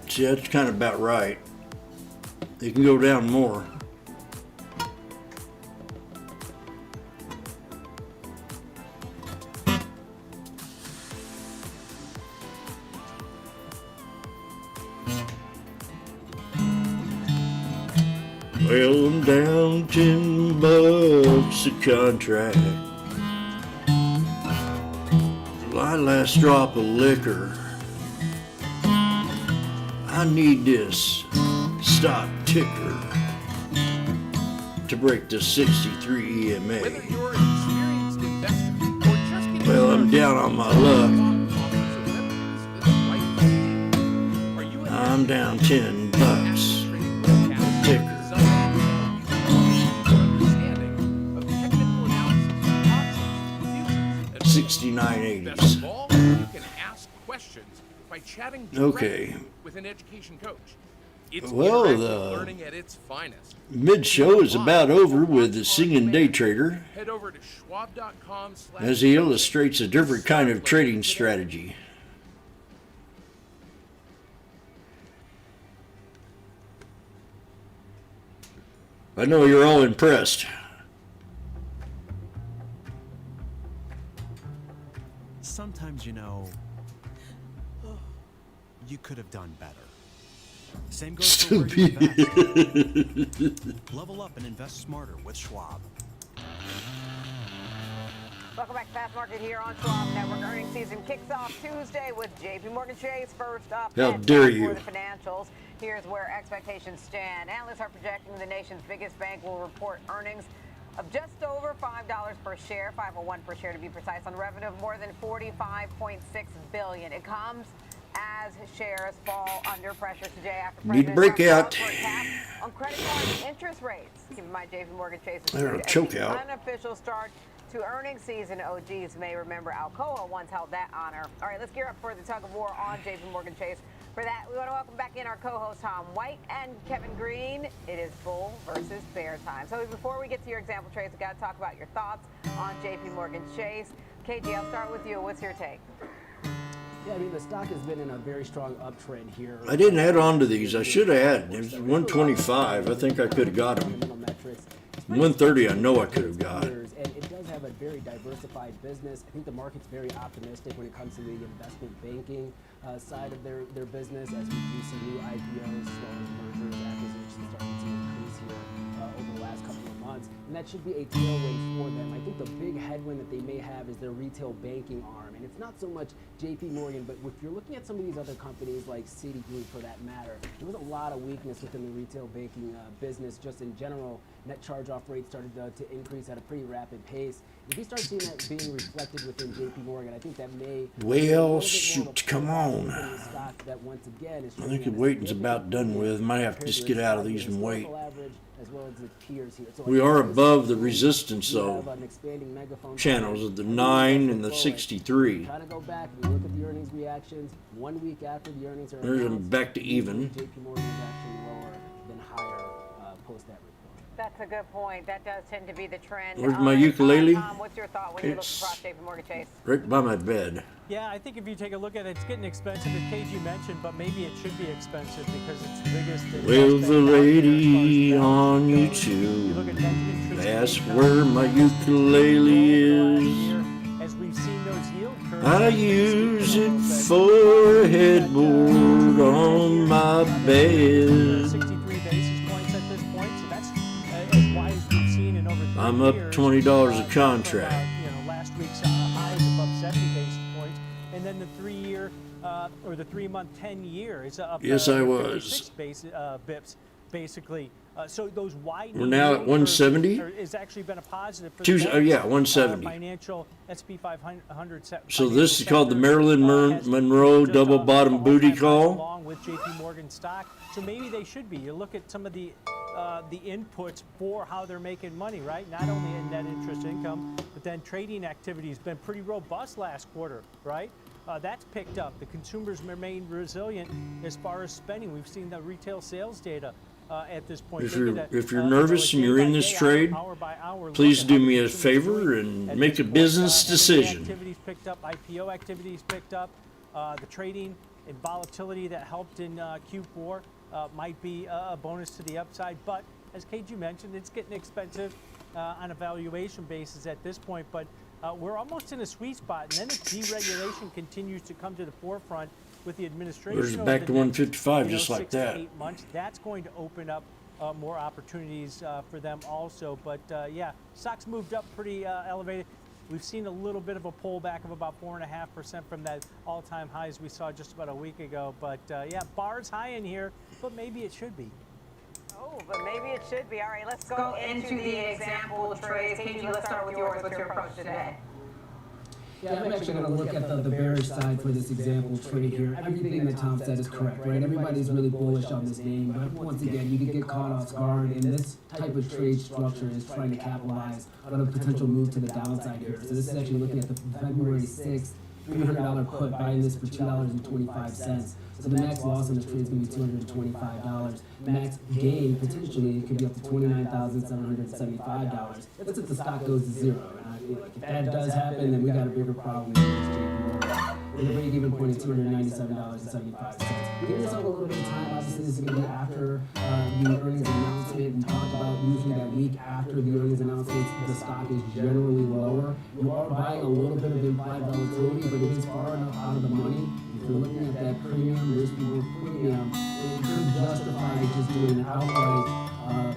See, that's kind of about right. It can go down more. Well, I'm down $10 a contract. My last drop of liquor. I need this stock ticker to break the 63 EMA. Whether you're an experienced investor or just getting Well, I'm down on my luck. I'm down $10 ticker. 69.80s. Best of all, you can ask questions by chatting Okay. with an education coach. It's Well, interactive the learning at its finest. mid-show is about over with the singing day trader Head over to schwab.com/ as he illustrates a different kind of trading strategy. I know you're all impressed. Sometimes, you know, you could have done better. Same goes for where you invest. Level up and invest smarter with Schwab. Welcome back to Fast Market here on Schwab Network. Earnings season kicks off Tuesday with JPMorgan Chase first up. How and dare for you. the financials. Here's where expectations stand. Analysts are projecting the nation's biggest bank will report earnings of just over $5 per share, 501 per share to be precise, on revenue of more than $45.6 billion. It comes as shares fall under pressure today after Need a President breakout. Trump calls for a cap on credit card interest rates. Keep in mind, JP Morgan Chase is There, treated choke as the out. unofficial start to earnings season. OGs may remember Alcoa once held that honor. All right, let's gear up for the tug of war on JP Morgan Chase. For that, we want to welcome back in our co-host Tom White and Kevin Green. It is bull versus bear time. So before we get to your example trades, we've got to talk about your thoughts on JP Morgan Chase. KG, I'll start with you. What's your take? Yeah, I mean, the stock has been in a very strong uptrend here. I didn't add on to these. I should have had. It was 125. I think I could have got them. 130. I know I could have got. And it does have a very diversified business. I think the market's very optimistic when it comes to the investment banking side of their business, as we do see new IPOs, as well as mergers, acquisitions starting to increase here over the last couple of months. And that should be a tailwind for them. I think the big headwind that they may have is their retail banking arm. And it's not so much JP Morgan, but if you're looking at some of these other companies like Citigroup for that matter, there was a lot of weakness within the retail banking business just in general. Net charge-off rates started to increase at a pretty rapid pace. If we start seeing that being reflected within JP Morgan, I think that may... Well, shoot, come on. That once again is I think the waiting's about done with. Might have to just get out of these and wait. We are above the resistance, though. Channels of the 9 and the 63. Try to go back and look at the earnings reactions 1 week after the earnings are There's them announced. back to even. JP Morgan is actually lower than higher post that report. That's a good point. That does tend to be the trend. Where's my ukulele? Tom, what's your thought when you look It's across JP Morgan Chase? right by my bed. Yeah, I think if you take a look at it, it's getting expensive, as KG mentioned, but maybe it should be expensive because it's the biggest. Well, the lady on YouTube, that's where my ukulele is. As we've seen those yield curves. I use it for a headboard on my bed. 63 basis points at this point, so that's as wide as we've seen in over 3 I'm up years. $20 a contract. Last week's high is above 70 basis points, and then the 3-year or the 3-month 10-year is up. Yes, I was. 56 bips, basically. So those wide. We're now at 170? Has actually been a positive for Yeah, 170. Financial SP 500. So this is called the Marilyn Monroe double bottom booty call. Along with JP Morgan stock, so maybe they should be. You look at some of the inputs for how they're making money, right? Not only in net interest income, but then trading activity has been pretty robust last quarter, right? That's picked up. The consumers remain resilient as far as spending. We've seen the retail sales data at this point. If you're nervous and you're in this trade, please do me a favor and make a business decision. Activities picked up, IPO activities picked up, the trading and volatility that helped in Q4 might be a bonus to the upside. But as KG mentioned, it's getting expensive on a valuation basis at this point. But we're almost in a sweet spot, and then if deregulation continues to come to the forefront with the administration. There's back to 155 just like 6 to that. 8 months, that's going to open up more opportunities for them also. But yeah, stocks moved up pretty elevated. We've seen a little bit of a pullback of about 4.5% from that all-time highs we saw just about a week ago. But yeah, bar's high in here, but maybe it should be. Oh, but maybe it should be. All right, let's go into the example trades. KG, let's start with yours. What's your approach today? Yeah, I'm actually going to look at the bearish side for this example trade here. Everything that Tom said is correct, right? Everybody's really bullish on this name, but once again, you could get caught off guard, and this type of trade structure is trying to capitalize on a potential move to the downside here. So this is actually looking at the February 6th $300 put, buying this for $2.25. So the max loss on this trade is going to be $225. Max gain potentially could be up to $29,775. That's if the stock goes to zero. And if that does happen, then we got a bigger problem with the break-even point of $297.75. Give yourself a little bit of time. Obviously, this is going to be after the earnings announcement. We talked about usually that week after the earnings announcement, the stock is generally lower. You are buying a little bit of implied volatility, but it is far enough out of the money. If you're looking at that premium, risk reward premium, it could justify just doing an outright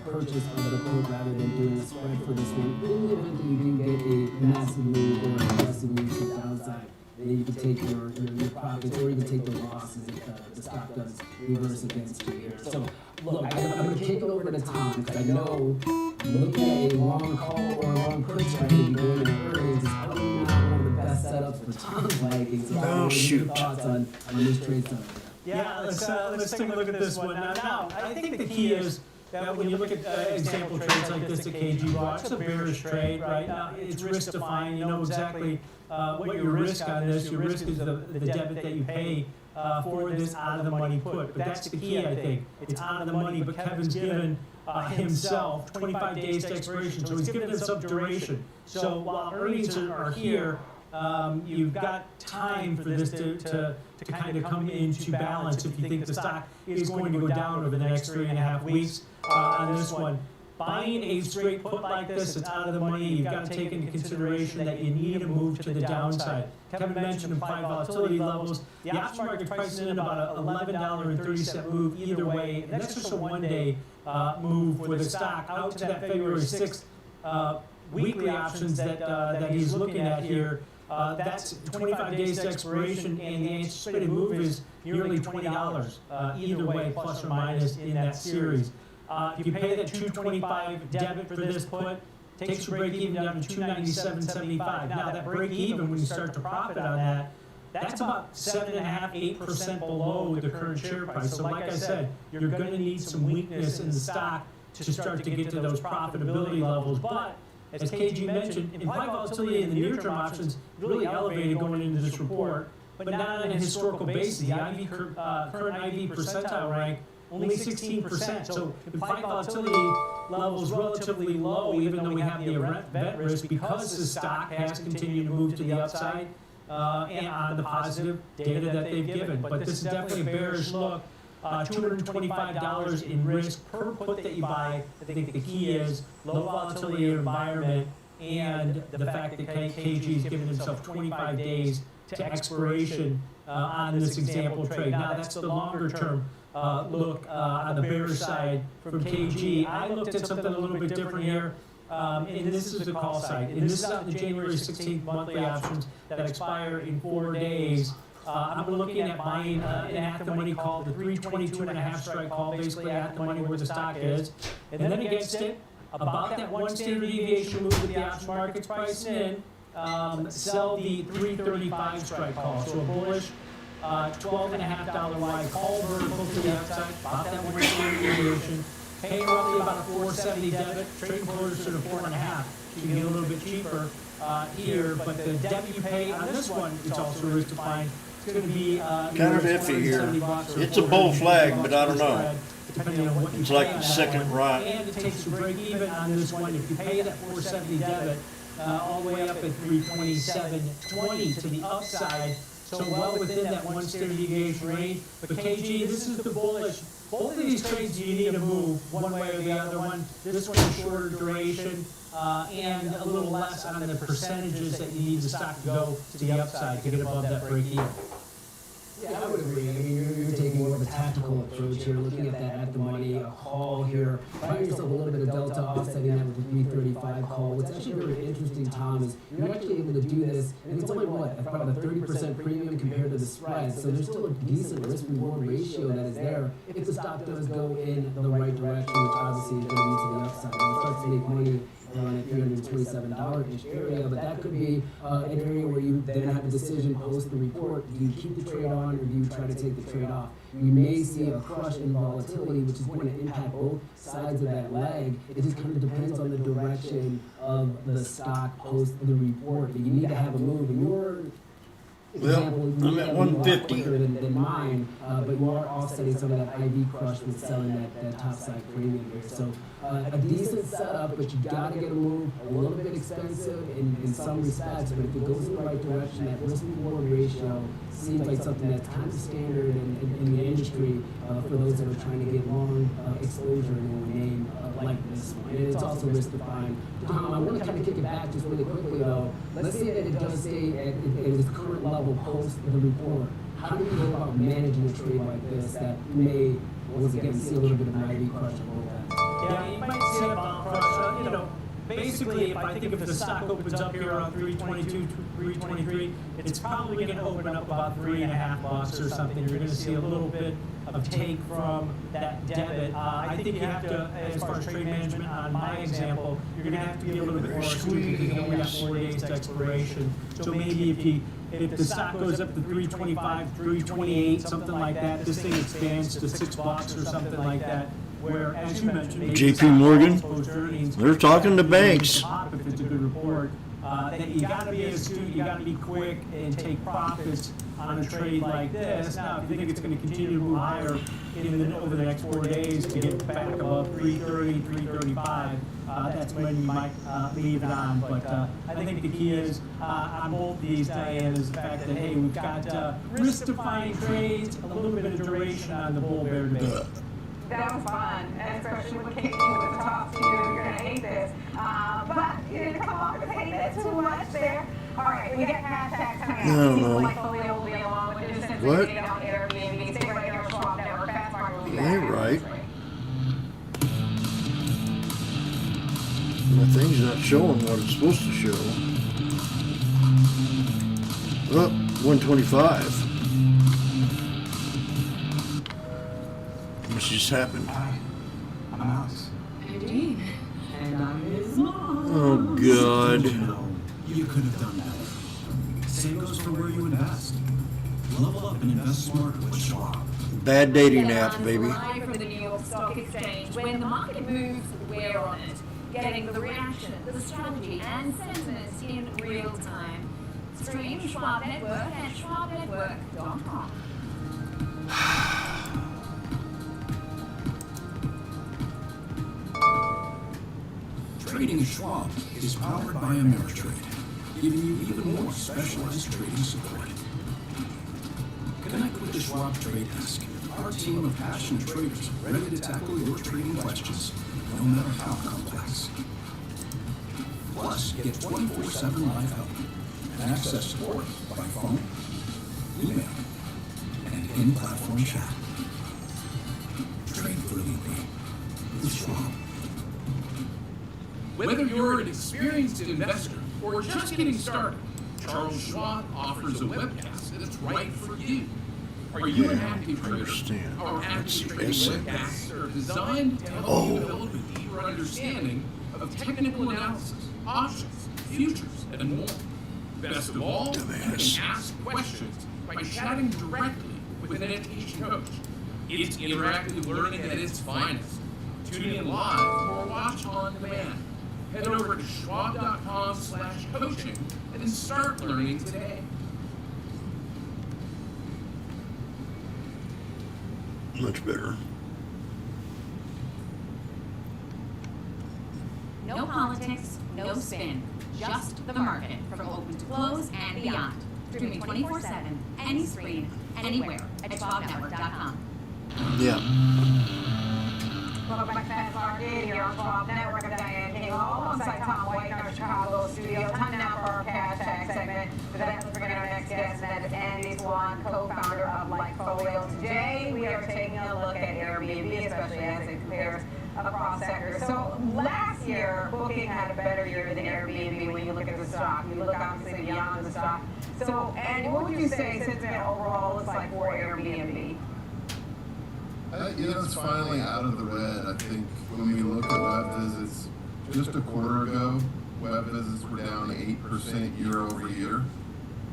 purchase of the put rather than doing a spread for this one. In the event that you do get a massive move or an aggressive move to the downside, then you can take your profits, or you can take the losses if the stock does reverse against you here. So, look, I'm going to kick it over to Tom, because I know looking at a long call or a long put strategy going into earnings is probably not one of the best best setups for Tom's liking. So Oh, shoot. Thoughts on this trade setup? Yeah, let's take a look at this one. Now, I think the key is that when you look at example trades like this at KG Raw, it's a bearish trade, right? Now, it's risk defined. You know exactly what your risk on this. Your risk is the debit that you pay for this out of the money put. But that's the key, I think. It's out of the money, but Kevin's given himself 25 days to expiration, so he's given us some duration. So while earnings are here, you've got time for this to kind of come into balance if you think the stock is going to go down over the next 3.5 weeks on this one. Buying a straight put like this, it's out of the money. You've got to take into consideration that you need a move to the downside. Kevin mentioned 5 volatility levels. The option market pricing in about an $11.30 move either way. And that's just a one-day move for the stock out to that February 6th weekly options that he's looking at here. That's 25 days to expiration, and the anticipated move is nearly $20 either way, plus or minus in that series. If you pay that $225 debit for this put, takes your break even down to $297.75. Now that break even, when you start to profit on that, that's about 7.5–8% below the current share price. So like I said, you're going to need some weakness in the stock to start to get to those profitability levels. But as KG mentioned, implied volatility in the near-term options really elevated going into this report, but not on a historical basis. The current IV percentile rank only 16%. So implied volatility levels relatively low, even though we have the event risk, because the stock has continued to move to the upside and on the positive data that they've given. But this is definitely a bearish look. $225 in risk per put that you buy. I think the key is low volatility environment and the fact that KG has given himself 25 days to expiration on this example trade. Now that's the longer term look on the bearish side from KG. I looked at something a little bit different here. And this is the call side. And this is on the January 16th monthly options that expire in 4 days. I'm looking at buying an at-the-money call, the 322.5 strike call, basically at the money where the stock is. And then against it, about that 1 standard deviation move with the option markets pricing in, sell the 335 strike call. So a bullish $12.5 wide call vertical to the upside, about that 1 standard deviation. Paying roughly about a 470 debit, trading closer to 4.5. You can get a little bit cheaper here, but the debit you pay on this one, it's also risk defined. It's going to be kind of iffy here. It's a bull flag, but I don't know. Depending on what you it's pay like on the that second one. right. And it takes your break even on this one. If you pay that 470 debit all the way up at 327.20 to the upside, so well within that 1 standard deviation range. But KG, this is the bullish. Both of these trades you need to move one way or the other one. This one is shorter duration and a little less on the percentages that you need the stock to go to the upside to get above that break even. Yeah, I would agree. I mean, you're taking more of a tactical approach here, looking at that at the money, a call here, finding yourself a little bit of delta, offsetting that with the 335 call. What's actually very interesting, Tom, is you're actually able to do this, and it's only what, about a 30% premium compared to the spread. So there's still a decent risk-reward ratio that is there if the stock does go in the right direction, which obviously is going to be to the upside. It starts to make money around a $327-ish area, but that could be an area where you then have a decision post the report. Do you keep the trade on, or do you try to take the trade off? You may see a crush in volatility, which is going to impact both sides of that leg. It just kind of depends on the direction of the stock post the report. But you need to have a move. And your example, I'm at 150 than mine, but you are offsetting some of that IV crush with selling that top side premium here. So a decent setup, but you got to get a move. A little bit expensive in some respects, but if it goes in the right direction, that risk-reward ratio seems like something that's kind of standard in the industry for those that are trying to get long exposure in a name like this one. And it's also risk-defined. Tom, I want to kind of kick it back just really quickly, though. Let's say that it does stay at its current level post the report. How do you go about managing a trade like this that may, once again, see a little bit of an IV crush on both ends? Yeah, you might see a bomb crush. basically, if the stock opens up here around 322, 323, it's probably going to open up about $3.50 or something. You're going to see a little bit of take from that debit. I think you have to, as far as trade management on my example, you're going to have to be a little bit more astute because you only got 4 days to expiration. So maybe if the stock goes up to 325, 328, something like that, this thing expands to $6 or something like that. Where, as you mentioned, JP Morgan, they're talking to banks. If it's a good report, that you got to be astute, you got to be quick and take profits on a trade like this. Now, if you think it's going to continue to move higher over the next 4 days to get back above 330, 335, that's when you might leave it on. But I think the key is on both these, Diane, is the fact that, hey, we've got risk-defying trades, a little bit of duration on the bull-bear debate. That was fun, especially when Katie was the top to you. You're going to hate this. But you didn't come off and hate it too much there. All right, we got hashtags coming out. No. Portfolio will be along with this since What? we get on Airbnb. Stay right here on Schwab Network. Fast Market will be back. Ain't right. My thing's not showing what it's supposed to show. Oh, 125. What just happened? Hi, I'm Alex. Indeed. And I'm his mom. Oh, God. You could have done better. Same goes for where you invest. Level up and invest smarter with Schwab. Bad dating app, baby. Live from the New York Stock Exchange. When the market moves, we're on it. Getting the reaction, the strategy, and sentiment in real time. Stream Schwab Network at schwabnetwork.com. Trading at Schwab is powered by Ameritrade, giving you even more specialized trading support. Connect with the Schwab Trade Desk, our team of passionate traders ready to tackle your trading questions, no matter how complex. Plus, get 24/7 live help and access support by phone, email, and in-platform chat. Trade brilliantly with Schwab. Whether you're an experienced investor or just getting started, Charles Schwab offers a webcast that's right for you. Are you an active trader? Our active trading webcasts are designed to help you develop a deeper understanding of technical analysis, options, futures, and more. Best of all, you can ask questions by chatting directly with an education coach. It's interactive learning at its finest. Tune in live or watch on demand. Head over to schwab.com/coaching and start learning today. Much better. No politics, no spin. Just the market from open to close and beyond. Streaming 24/7, any screen, anywhere at schwabnetwork.com. Yeah. Welcome back to Fast Market here on Schwab Network. I'm Diane King, alongside Tom White in our Chicago studio. Time now for our hashtag segment. But let's bring in our next guest, and that is Andy Swan, co-founder of Lightfolio. Today, we are taking a look at Airbnb, especially as it compares across sectors. So last year, Booking had a better year than Airbnb when you look at the stock. You look obviously beyond the stock. So, Andy, what would you say sentiment overall looks like for Airbnb? It's finally out of the red. I think when we look at web visits, just a quarter ago, web visits were down 8% year over year.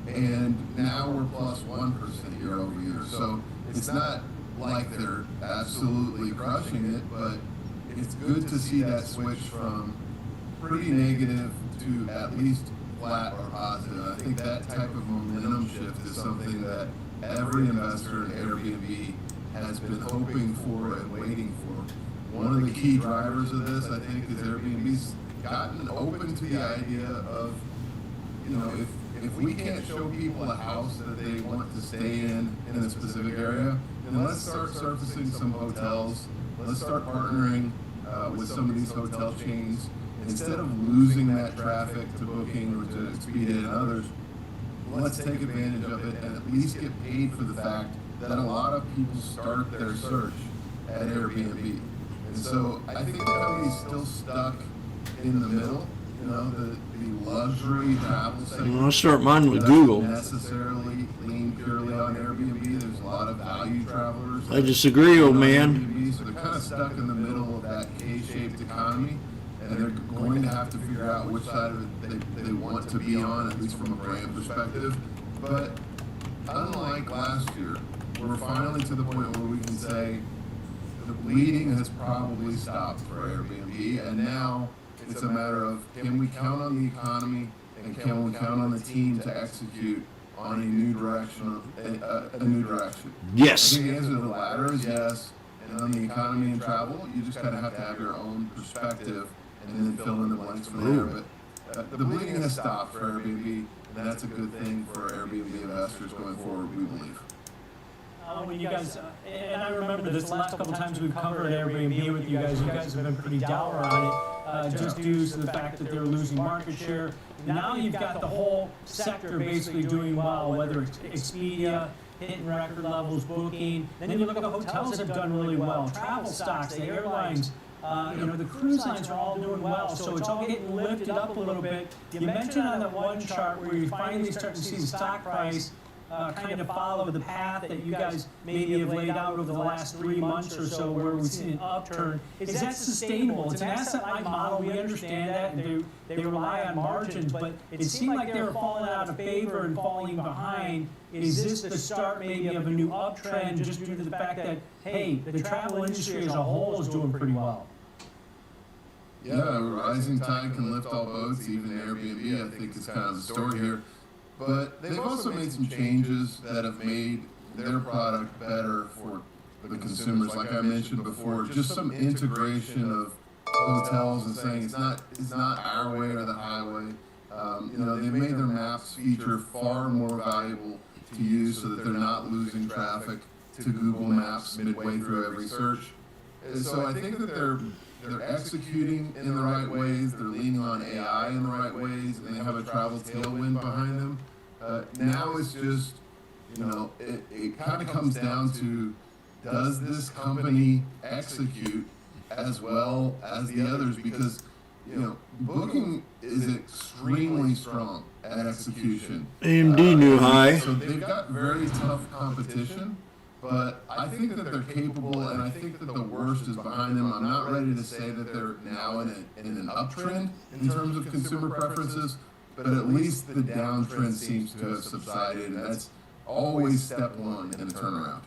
And now we're plus 1% year over year. So it's not like they're absolutely crushing it, but it's good to see that switch from pretty negative to at least flat or positive. I think that type of momentum shift is something that every investor in Airbnb has been hoping for and waiting for. One of the key drivers of this, I think, is Airbnb's gotten open to the idea of, if we can't show people a house that they want to stay in a specific area, then let's start surfacing some hotels. Let's start partnering with some of these hotel chains. Instead of losing that traffic to Booking or to Expedia and others, let's take advantage of it and at least get paid for the fact that a lot of people start their search at Airbnb. And so I think the company's still stuck in the middle. The luxury travel segment. I'll start mine with Google. Necessarily lean purely on Airbnb. There's a lot of value travelers. I disagree, old man. Airbnb, so they're kind of stuck in the middle of that K-shaped economy, and they're going to have to figure out which side of it they want to be on, at least from a brand perspective. But unlike last year, we're finally to the point where we can say the bleeding has probably stopped for Airbnb, and now it's a matter of, can we count on the economy and can we count on the team to execute on a new direction? A new direction. Yes. I think the answer to the latter is yes. And on the economy and travel, you just kind of have to have your own perspective and then fill in the blanks from there. But the bleeding has stopped for Airbnb, and that's a good thing for Airbnb investors going forward, we believe. When you guys, and I remember this the last couple times we've covered Airbnb with you guys have been pretty dour on it, just due to the fact that they're losing market share. Now you've got the whole sector basically doing well, whether it's Expedia, hitting record levels, booking. Then you look at the hotels that have done really well, travel stocks, the airlines, the cruise lines are all doing well, so it's all getting lifted up a little bit. You mentioned on that one chart where you finally start to see the stock price kind of follow the path that you guys maybe have laid out over the last 3 months or so, where we've seen an upturn. Is that sustainable? It's an asset-light model. We understand that, and they rely on margins, but it seemed like they were falling out of favor and falling behind. Is this the start maybe of a new uptrend just due to the fact that, hey, the travel industry as a whole is doing pretty well? Yeah, a rising tide can lift all boats, even Airbnb, I think, is kind of the story here. But they've also made some changes that have made their product better for the consumers. Like I mentioned before, just some integration of hotels and saying it's not our way or the highway. They've made their maps feature far more valuable to use so that they're not losing traffic to Google Maps midway through every search. And so I think that they're executing in the right ways, they're leaning on AI in the right ways, and they have a travel tailwind behind them. Now it's just, it kind of comes down to, does this company execute as well as the others? Because, Booking is extremely strong at execution. AMD new high. So they've got very tough competition. But I think that they're capable, and I think that the worst is behind them. I'm not ready to say that they're now in an uptrend in terms of consumer preferences, but at least the downtrend seems to have subsided, and that's always step one in a turnaround.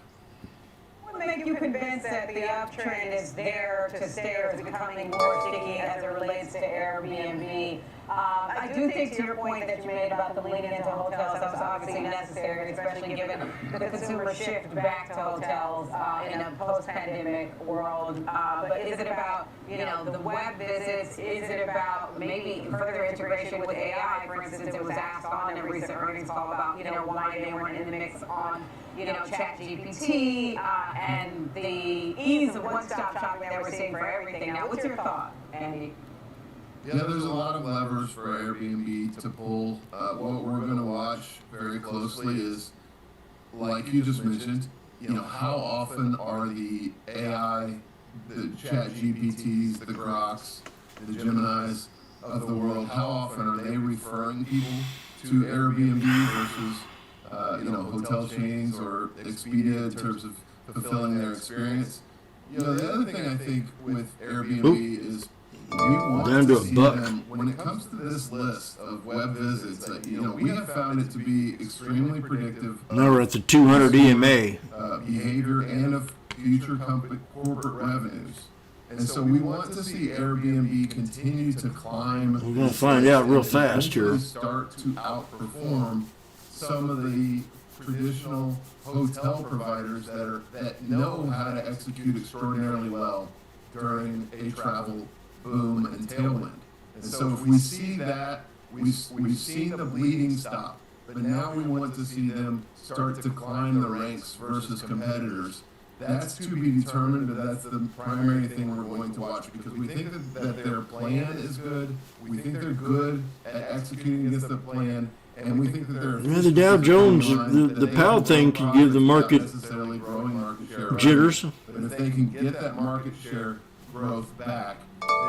What would make you convinced that the uptrend is there to stay or is becoming more sticky as it relates to Airbnb? I do think, to your point that you made about the leaning into hotels, that was obviously necessary, especially given the consumer shift back to hotels in a post-pandemic world. But is it about, the web visits? Is it about maybe further integration with AI? For instance, it was asked on a recent earnings call about, why they weren't in the mix on, ChatGPT and the ease of one-stop shopping that we're seeing for everything. Now, what's your thought, Andy? Yeah, there's a lot of levers for Airbnb to pull. What we're going to watch very closely is, like you just mentioned, how often are the AI, the ChatGPTs, the Groks, the Geminis of the world, how often are they referring people to Airbnb versus, hotel chains or Expedia in terms of fulfilling their experience? The other thing I think with Airbnb is, we want down to a see buck. them, when it comes to this list of web visits, we have found it to be extremely predictive. Now we're at the 200 EMA. Behavior and of future corporate revenues. And so we want to see Airbnb continue to climb. We're going to find out real fast here. Start to outperform some of the traditional hotel providers that know how to execute extraordinarily well during a travel boom and tailwind. And so if we see that, we've seen the bleeding stop, but now we want to see them start to climb the ranks versus competitors. That's to be determined, but that's the primary thing we're going to watch, because we think that their plan is good, we think they're good at executing against the plan, and we think that they're... The Dow Jones, the Powell thing can give the market necessarily growing market share jitters. But if they can get that market share growth back,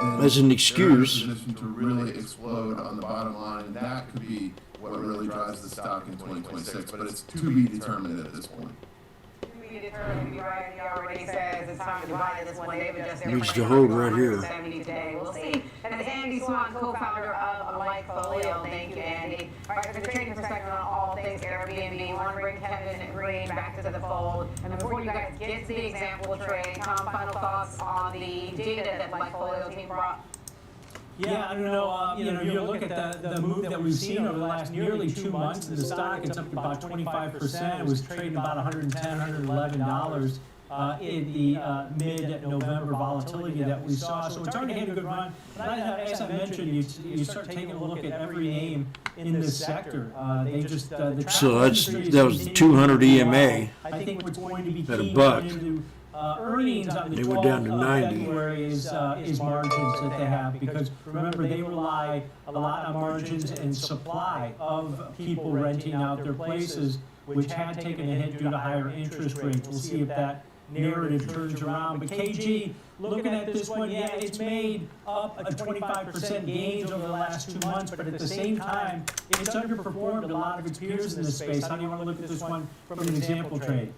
then as an they're excuse. in a position to really explode on the bottom line, and that could be what really drives the stock in 2026. But it's to be determined at this point. Determined, right? He already says it's time to buy this one. They've adjusted Needs to hold right here. 70 today. We'll see. And it's Andy Swan, co-founder of Lifefolio. Thank you, Andy. All right, for the trading perspective on all things Airbnb, I want to bring Kevin Green back to the fold. And before you guys get to the example trade, Tom, final thoughts on the data that Lifefolio team brought? Yeah, I don't know. You look at the move that we've seen over the last nearly 2 months in the stock. It's up about 25%. It was trading about $110, $111 in the mid-November volatility that we saw. So it's already had a good run. But as I mentioned, you start taking a look at every name in this sector. They just So that was the 200 EMA. I think what's going to be at key a buck. Earnings on the They went down to 12th of 90. February is margins that they have, because remember, they rely a lot on margins and supply of people renting out their places, which had taken a hit due to higher interest rates. We'll see if that narrative turns around. But KG, looking at this one, yeah, it's made up a 25% gains over the last 2 months, but at the same time, it's underperformed a lot of its peers in this space. How do you want to look at this one from an example trade?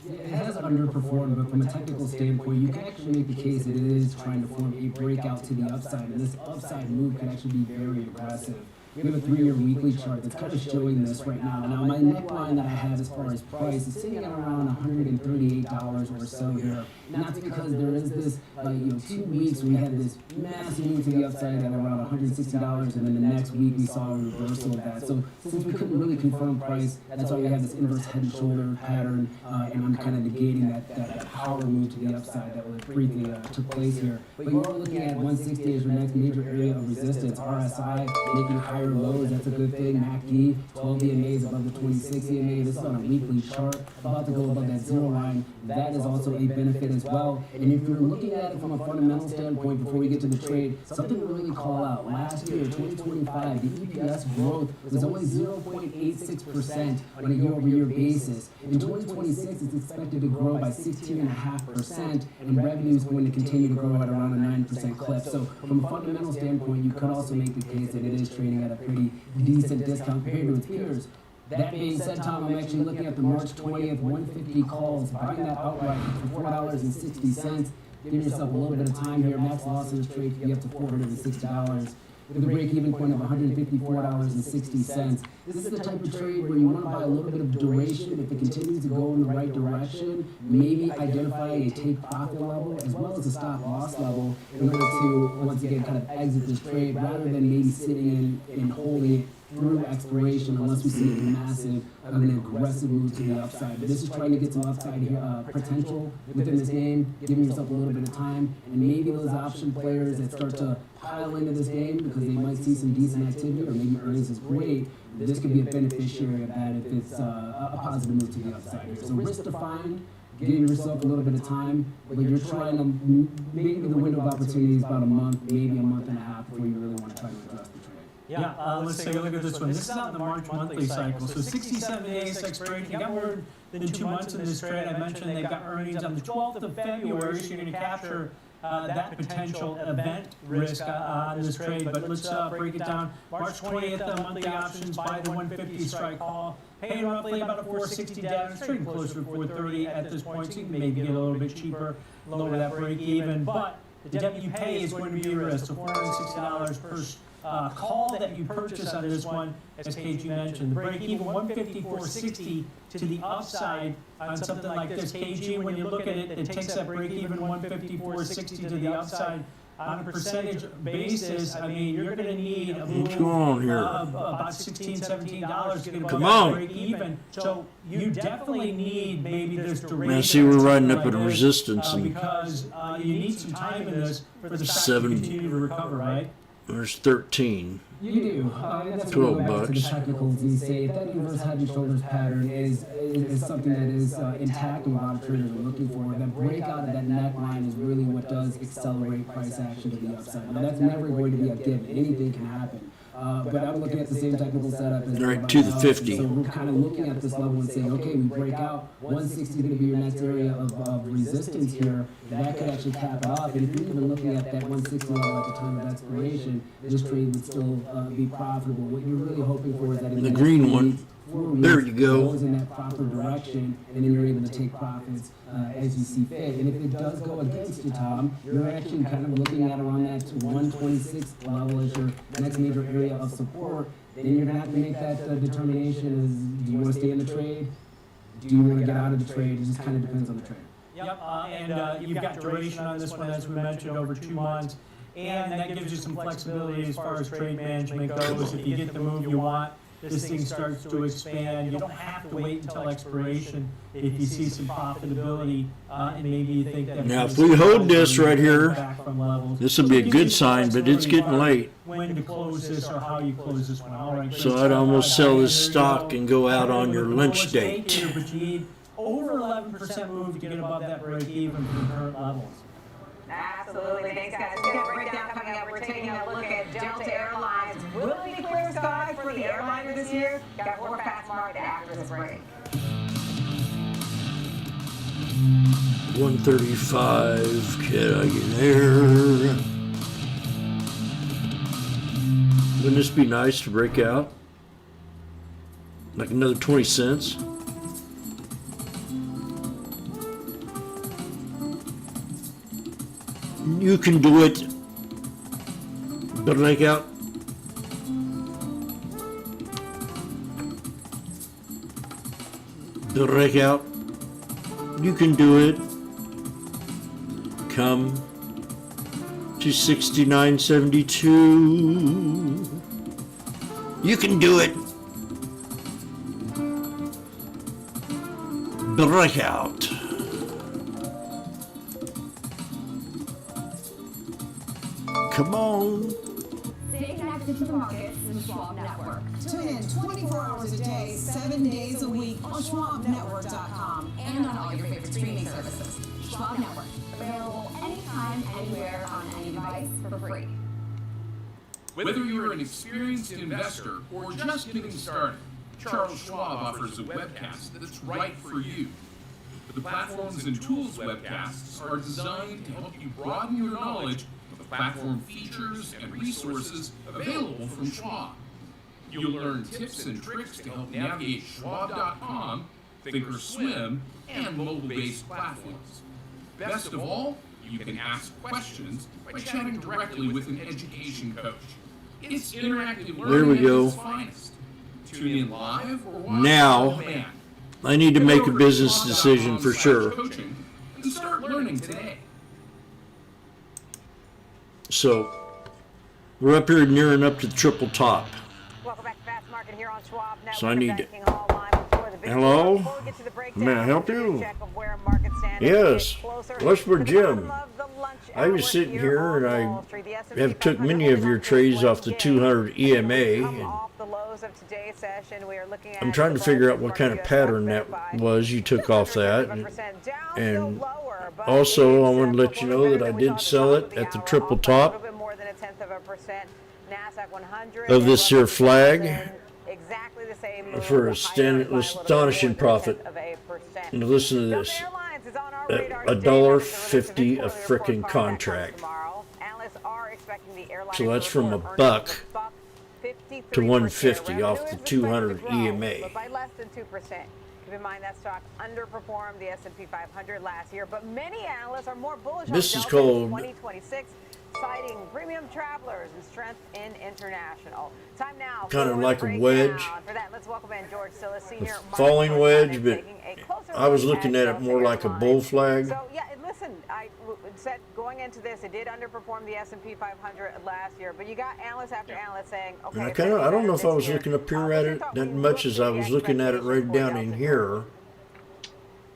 It has underperformed, but from a technical standpoint, you can actually make the case that it is trying to form a breakout to the upside, and this upside move can actually be very aggressive. We have a 3-year weekly chart that's kind of showing this right now. Now, my neckline that I have as far as price is sitting at around $138 or so here. And that's because there is this, 2 weeks we had this massive move to the upside at around $160, and then the next week we saw a reversal of that. So since we couldn't really confirm price, that's why we have this inverse head and shoulder pattern, and I'm kind of negating that power move to the upside that was briefly took place here. But you are looking at 160 as your next major area of resistance. RSI making higher lows, that's a good thing. MACD, 12 EMAs above the 26 EMA. This is on a weekly chart, about to go above that zero line. That is also a benefit as well. And if you're looking at it from a fundamental standpoint before we get to the trade, something to really call out. Last year, 2025, the EPS growth was only 0.86% on a year-over-year basis. In 2026, it's expected to grow by 16.5%, and revenue is going to continue to grow at around a 9% clip. So from a fundamental standpoint, you could also make the case that it is trading at a pretty decent discount compared to its peers. That being said, Tom, I'm actually looking at the March 20th 150 calls, buying that outright for $4.60. Give yourself a little bit of time here. Max loss in this trade could be up to $460 with a break-even point of $154.60. This is the type of trade where you want to buy a little bit of duration. If it continues to go in the right direction, maybe identify a take profit level as well as a stop loss level in order to, once again, kind of exit this trade rather than maybe sitting in and holding it through expiration unless we see a massive, an aggressive move to the upside. But this is trying to get some upside here, potential within this game, giving yourself a little bit of time, and maybe those option players that start to pile into this game because they might see some decent activity or maybe earnings is great, this could be a beneficiary of that if it's a positive move to the upside here. So risk defined, giving yourself a little bit of time, but you're trying to, maybe the window of opportunity is about a month, maybe a month and a half before you really want to try to adjust the trade. Yeah, let's take a look at this one. This is out in the March monthly cycle. So 67 days expiration. You got more than 2 months in this trade. I mentioned they've got earnings on the 12th of February, so you're going to capture that potential event risk on this trade. But let's break it down. March 20th, monthly options, buy the 150 strike call. Paying roughly about a 460 down. It's trading closer to 430 at this point, so you can maybe get a little bit cheaper, lower that break even. But the debt you pay is going to be your risk, so $460 per call that you purchase on this one, as KG mentioned. The break even 154.60 to the upside on something like this. KG, when you look at it, it takes that break even 154.60 to the upside. On a percentage basis, I mean, you're going to need a move of about $16, $17 to get above that break even. So you definitely need maybe this duration. Now see, we're riding up at a resistance, and because you need some time in this for the stock to continue to recover, right? There's 13. You do. That's 12 back bucks. to the technicals and say if that inverse head and shoulders pattern is something that is intact and a lot of traders are looking for, that breakout of that neckline is really what does accelerate price action to the upside. Now that's never going to be a given. Anything can happen. But I'm looking at the same technical setup as Right to the 50. So we're kind of looking at this level and saying, okay, we break out, 160 is going to be your next area of resistance here. That could actually cap it off. And if you're even looking at that 160 level at the time of expiration, this trade would still be profitable. What you're really hoping for is that in The green one. There you go. Goes in that proper direction, and then you're able to take profits as you see fit. And if it does go against you, Tom, you're actually kind of looking at around that 126 level as your next major area of support. Then you're going to have to make that determination: is do you want to stay in the trade? Do you want to get out of the trade? It just kind of depends on the trade. Yep, and you've got duration on this one, as we mentioned, over 2 months, and that gives you some flexibility as far as trade management goes. If you get the move you want, this thing starts to expand. You don't have to wait until expiration if you see some profitability, and maybe you think that. Now, if we hold this right here, this would be a good sign, but it's getting late. When to close this or how you close this one. All right. So I'd almost sell this stock and go out on your lunch date. But you need over 11% move to get above that break even from current levels. Absolutely. Thanks, guys. We got a breakdown coming up. We're taking a look at Delta Airlines. Will it be clear sky for the airliner this year? Got more fast market after this break. 135. Can I get there? Wouldn't this be nice to break out? Like another 20 cents? You can do it. Break out. Break out. You can do it. Come to 69.72. You can do it. Break out. Come on. Stay connected to the markets in the Schwab Network. Tune in 24 hours a day, 7 days a week on SchwabNetwork.com and on all your favorite streaming services. Schwab Network, available anytime, anywhere, on any device for free. Whether you're an experienced investor or just getting started, Charles Schwab offers a webcast that's right for you. The Platforms and Tools webcasts are designed to help you broaden your knowledge of the platform features and resources available from Schwab. You'll learn tips and tricks to help navigate Schwab.com, Thinkorswim, and mobile-based platforms. Best of all, you can ask questions by chatting directly with an education coach. It's interactive learning There we go. at its finest. Tune in live or watch Now, on demand. I need to make a business decision for sure. Coaching and start learning today. So, we're up here nearing up to the triple top. Welcome back to Fast Market here on Schwab Network. So I need Banking Hotline before the big Hello? before we get to the breakdown, May I help you? check of where markets stand Yes. closer Washboardjim. I was sitting here and I have took many of your trades off the 200 EMA. And I'm trying to figure out what kind of pattern that was you took off that. And also, I want to let you know that I did sell it at the triple top of this here flag for a astonishing profit. Now listen to this. $1.50 a frickin' contract. So that's from a buck to 150 off the 200 EMA. By less than 2%. Keep in mind that stock underperformed the S&P 500 last year, but many analysts are more bullish This on is Delta in called 2026, citing premium travelers and strength in international. Time now kind of for like a breakdown. wedge, For that, let's welcome in George Silla, senior falling market wedge, but correspondent, taking a closer I was look looking at it more like a bull flag. So yeah, listen, I said going into this, it did underperform the S&P 500 last year, but you got analyst after analyst saying, okay. And I don't know if I was looking up here at it that much as I was looking at it right down in here.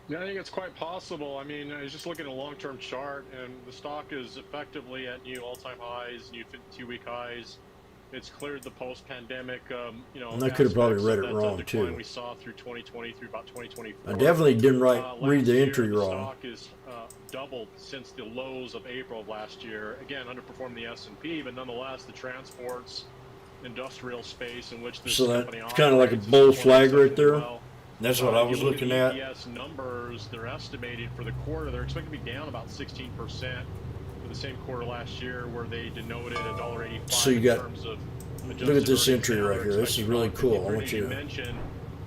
Yeah, I think it's quite possible. I mean, I was just looking at a long-term chart, and the stock is effectively at new all-time highs, new 52-week highs. It's cleared the post-pandemic, And I could have probably read it wrong too. We saw through 2020 through about 2024. I definitely didn't read the entry the wrong. Stock is doubled since the lows of April of last year. Again, underperformed the S&P, but nonetheless, the transports industrial space in which this So company that's kind of like a operates bull is flag right exceptionally there. well. That's what I was You look looking at at. EPS numbers, they're estimated for the quarter, they're expected to be down about 16% for the same quarter last year, where they denoted $1.85 So you in got, terms of look adjusted at this earnings. entry Now right they're here. This is expecting really about cool. I 50%. want As you you to. mentioned,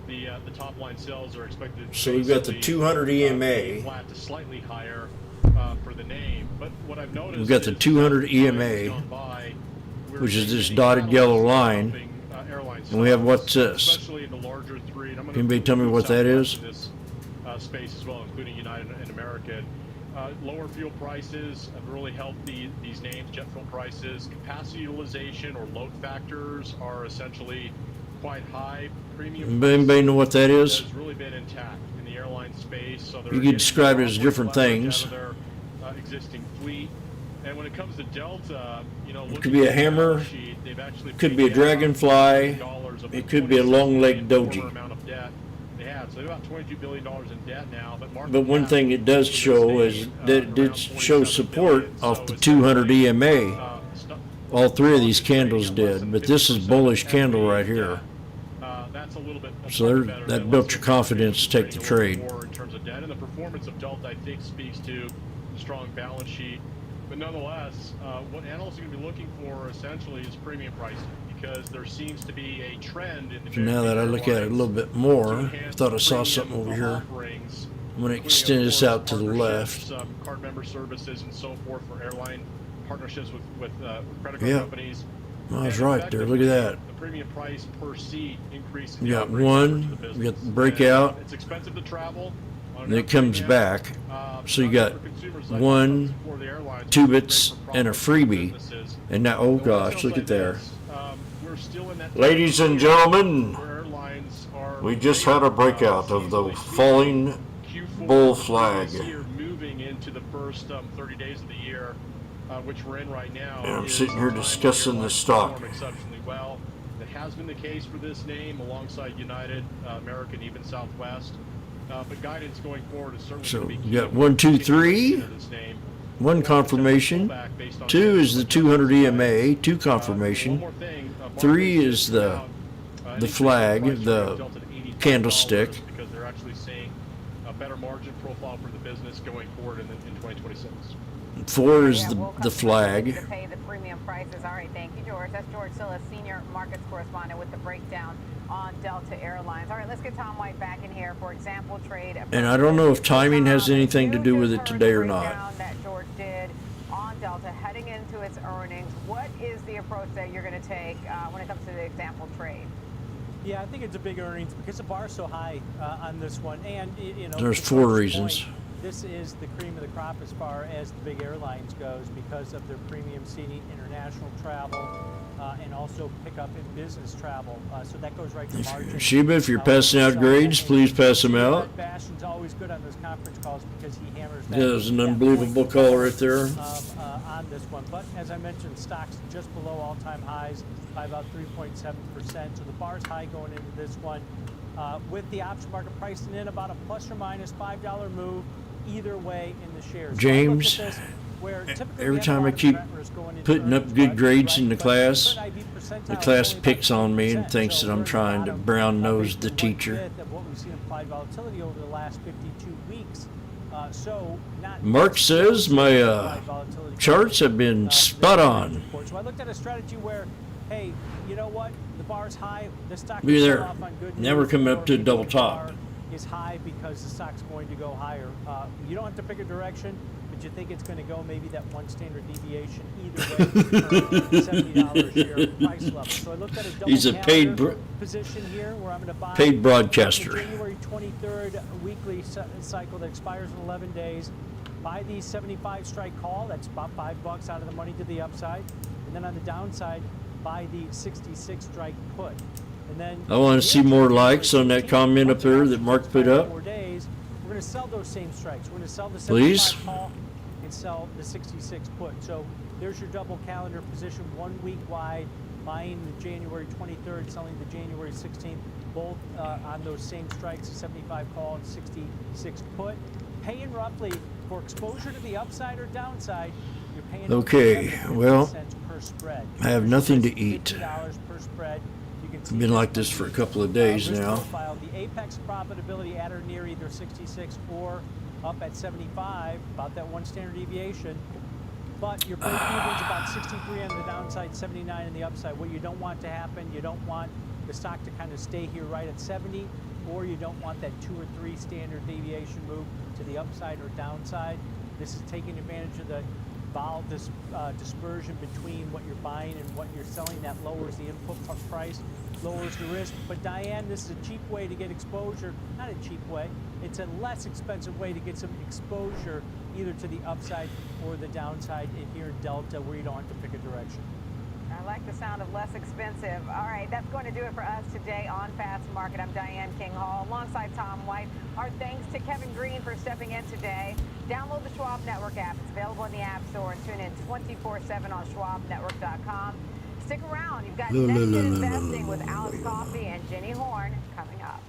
the top line sales are expected to So we've got the basically, 200 be EMA. flat to slightly higher for the name. But what I've noticed We've got the is 200 as time has EMA, gone by, we're which is seeing this many dotted yellow catalysts line. helping airline And we have stocks, what's this? especially in the larger three. And I'm gonna Anybody tell me include what that Southwest is? in this space as well, including United and American. Lower fuel prices have really helped these names. Jet fuel prices, capacity utilization or load factors are essentially quite high. Premium Anybody know what that is? has really been intact in the airline space. So they're You getting can describe it more as operating different leverage things. out of their existing fleet. And when it comes to Delta, you know, It could be a hammer, they've actually could be a dragonfly, it could be a long-legged doji. amount of debt they had. So they're about $22 billion in debt now. But one thing it does show is that it did show support off the 200 EMA. All three of these candles did, but this is bullish candle right here. That's a little bit So that built your confidence to take the trade. more in terms of debt, and the performance of Delta, I think, speaks to a strong balance sheet. But nonetheless, what analysts are going to be looking for essentially is premium pricing, because there seems to be a trend in the So now that I look at it a little bit more, I thought I saw something over here. offerings, I'm going to extend this out to the partnerships, left. card member services, and so forth for airline partnerships with credit card Yeah. companies. I was And right there. Look at that. The premium price per seat increase. You got one, you got the breakout, It's expensive to travel. and it comes back. So you got one, two bits, and a freebie. And now, oh gosh, look at there. We're still in that Ladies and gentlemen, where airlines are we just had a breakout of the falling bull flag. here moving into the first 30 days of the year, which we're in right now. And I'm is sitting here a time discussing when the airlines stock. perform exceptionally well. That has been the case for this name alongside United, American, even Southwest. But guidance going forward is certainly So going to be key. you got 1, 2, 3. One confirmation. 2 is the 200 EMA. 2 confirmation. 3 is the flag, the candlestick. Because they're actually seeing a better margin profile for the business going forward in 2026. 4 is the flag. To pay the premium prices. All right, thank you, George. That's George Sillis, senior markets correspondent, with the breakdown on Delta Airlines. All right, let's get Tom White back in here for example trade. And I don't know if timing has anything to do with it today or not. That George did on Delta heading into its earnings. What is the approach that you're going to take when it comes to the example trade? Yeah, I think it's a big earnings because the bar is so high on this one, and you know. There's to 4 George's reasons. point, this is the cream of the crop as far as the big airlines goes because of their premium seating, international travel, and also pickup in business travel. So that goes right to margin. Sheba, if you're passing out grades, please pass them out. Bastion's always good on those conference calls because he hammers That was an unbelievable call right there. on this one. But as I mentioned, stocks just below all-time highs by about 3.7%. So the bar's high going into this one. With the option market pricing in about a plus or minus $5 move either way in the shares. James, every time I keep putting up good grades in the class picks on me and thinks that I'm trying to brown nose the teacher. What we've seen implied volatility over the last 52 weeks. Mark says my charts have been spot on. So I looked at a strategy where, hey, you know what? The bar's high. The stock Be is there. off on good Now we're news, coming or up to a maybe double the top. bar is high because the stock's going to go higher. You don't have to pick a direction, but you think it's going to go maybe that one standard deviation either way. $70 a share price level. So I looked at a double He's a paid position here where I'm going to buy paid broadcaster. the January 23rd weekly cycle that expires in 11 days. Buy the 75 strike call. That's about $5 out of the money to the upside. And then on the downside, buy the 66 strike put. And then I want to see more likes on that comment up there that Mark put up. 4 days, we're going to sell those same strikes. We're going to sell the 75 Please. call and sell the 66 put. So there's your double calendar position, 1 week wide, buying the January 23rd, selling the January 16th, both on those same strikes, the 75 call and 66 put. Paying roughly for exposure to the upside or downside, you're paying Okay, well, cents per spread. I have nothing to eat. $50 per spread. It's been like this for a couple of days risk now. Profile, the apex profitability at or near either 66 or up at 75, about that 1 standard deviation. But your break even is about 63 on the downside, 79 on the upside. What you don't want to happen, you don't want the stock to kind of stay here right at 70, or you don't want that 2 or 3 standard deviation move to the upside or downside. This is taking advantage of the vol dispersion between what you're buying and what you're selling. That lowers the input price, lowers the risk. But Diane, this is a cheap way to get exposure. Not a cheap way. It's a less expensive way to get some exposure either to the upside or the downside in here in Delta, where you don't have to pick a direction. I like the sound of less expensive. All right, that's going to do it for us today on Fast Market. I'm Diane King Hall alongside Tom White. Our thanks to Kevin Green for stepping in today. Download the Schwab Network app. It's available in the App Store, and tune in 24/7 on schwabnetwork.com. Stick around. You've got Next Gen Investing with Alex Coffey and Jenny Horn coming up.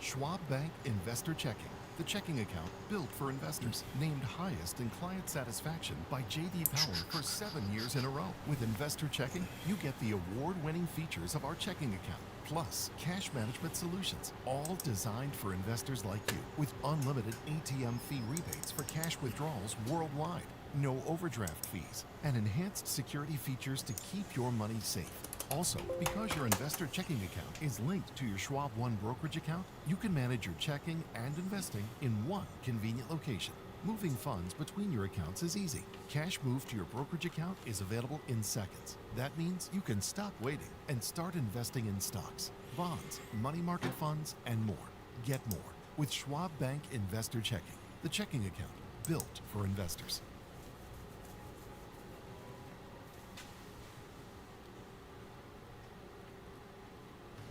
Schwab Bank Investor Checking, the checking account built for investors. Named highest in client satisfaction by J.D. Power for 7 years in a row. With Investor Checking, you get the award-winning features of our checking account, plus cash management solutions, all designed for investors like you, with unlimited ATM fee rebates for cash withdrawals worldwide, no overdraft fees, and enhanced security features to keep your money safe. Also, because your investor checking account is linked to your Schwab One brokerage account, you can manage your checking and investing in one convenient location. Moving funds between your accounts is easy. Cash moved to your brokerage account is available in seconds. That means you can stop waiting and start investing in stocks, bonds, money market funds, and more. Get more with Schwab Bank Investor Checking, the checking account built for investors.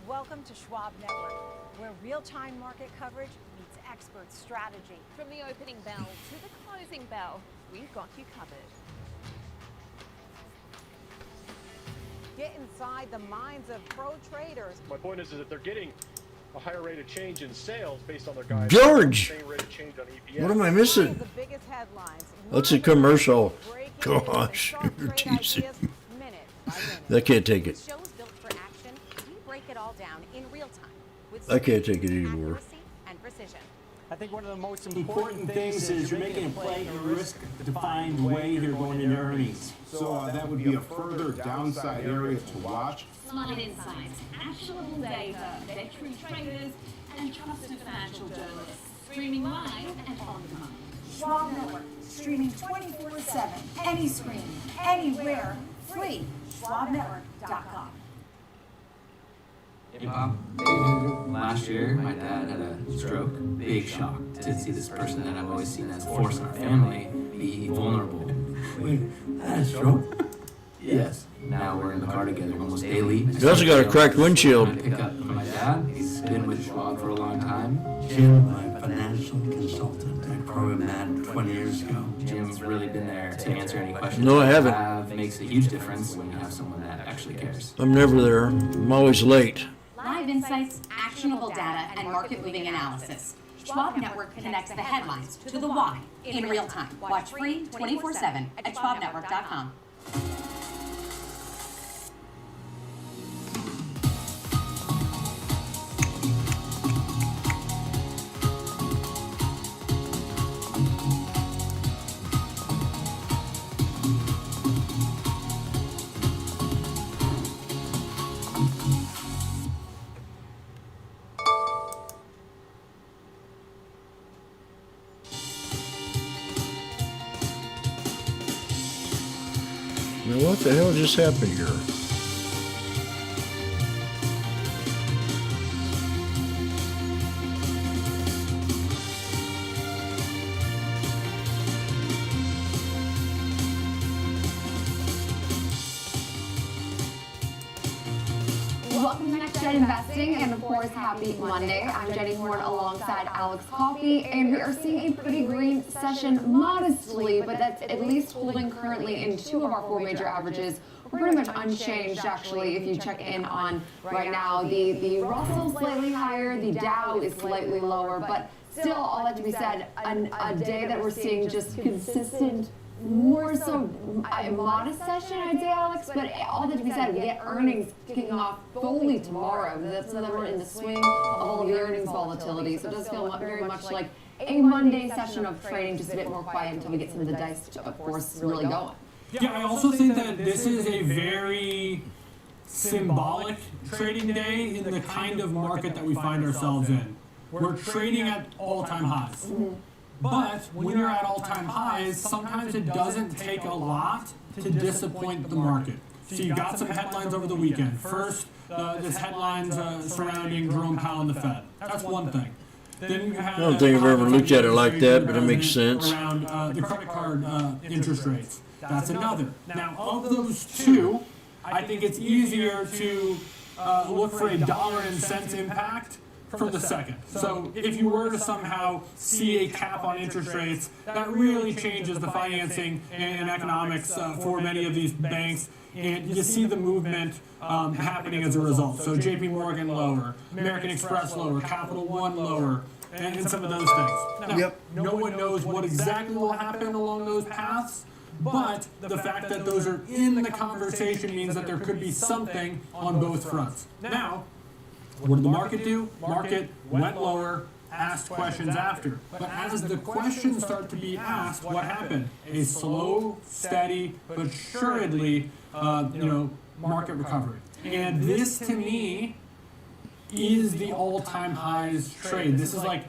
Welcome to Schwab Network, where real-time market coverage meets expert strategy. From the opening bell to the closing bell, we've got you covered. Get inside the minds of pro traders. My point is that they're getting a higher rate of change in sales based on their guidance. George! Same rate of change on EPS. What am I missing? The biggest headlines. That's a commercial. Gosh, you're teasing. I can't take it. Shows built for action. We break it all down in real time with I can't take it anymore. accuracy and precision. I think one of the most important things is you're making a play in a risk-defined way here going into earnings. So that would be a further downside area to watch. Smart insights, actionable data, veteran traders, and trusted financial journalists. Streaming live and on demand. Schwab Network, streaming 24/7, any screen, anywhere, free. schwabnetwork.com. Hey, Bob. Last year, my dad had a stroke. Big shock to see this person that I've always seen as a force in our family be vulnerable. Wait, had a stroke? Yes. Now we're in the car together almost daily. He also got a cracked windshield. I pick up from my dad. He's been with Schwab for a long time. Jim, my financial consultant. I programmed 20 years ago. Jim's really been there to answer any questions. No, I you haven't. have. It makes a huge difference when you have someone that actually cares. I'm never there. I'm always late. Live insights, actionable data, and market-moving analysis. Schwab Network connects the headlines to the why in real time. Watch free 24/7 at schwabnetwork.com. Now, what the hell just happened here? Welcome to Next Gen Investing, and of course, happy Monday. I'm Jenny Horn alongside Alex Coffey, and we are seeing a pretty green session modestly, but that's at least holding currently in two of our four major averages. We're pretty much unchanged, actually, if you check in on right now. The Russell slightly higher, the Dow is slightly lower, but Still, all that to be said, a day that we're seeing just consistent, more so a modest session, I'd say, Alex, but all that to be said, we get earnings kicking off fully tomorrow. That's when we're in the swing of all the earnings volatility, so it does feel very much like a Monday session of trading, just a bit more quiet until we get some of the dice, of course, really going. Yeah, I also think that this is a very symbolic trading day in the kind of market that we find ourselves in. We're trading at all-time highs. But when you're at all-time highs, sometimes it doesn't take a lot to disappoint the market. So you got some headlines over the weekend. First, this headlines surrounding Jerome Powell and the Fed. That's one thing. Then you have I don't think I've ever looked at it like that, but it makes sense. Around the credit card interest rates. That's another. Now, of those two, I think it's easier to look for a dollar and cents impact from the second. So if you were to somehow see a cap on interest rates, that really changes the financing and economics for many of these banks, and you see the movement happening as a result. So JP Morgan lower, American Express lower, Capital One lower, and some of those things. Now, no one knows what exactly will happen along those paths, but the fact that those are in the conversation means that there could be something on both fronts. Now, what did the market do? Market went lower, asked questions after. But as the questions start to be asked, what happened? A slow, steady, but assuredly, market recovery. And this, to me, is the all-time highs trade. This is like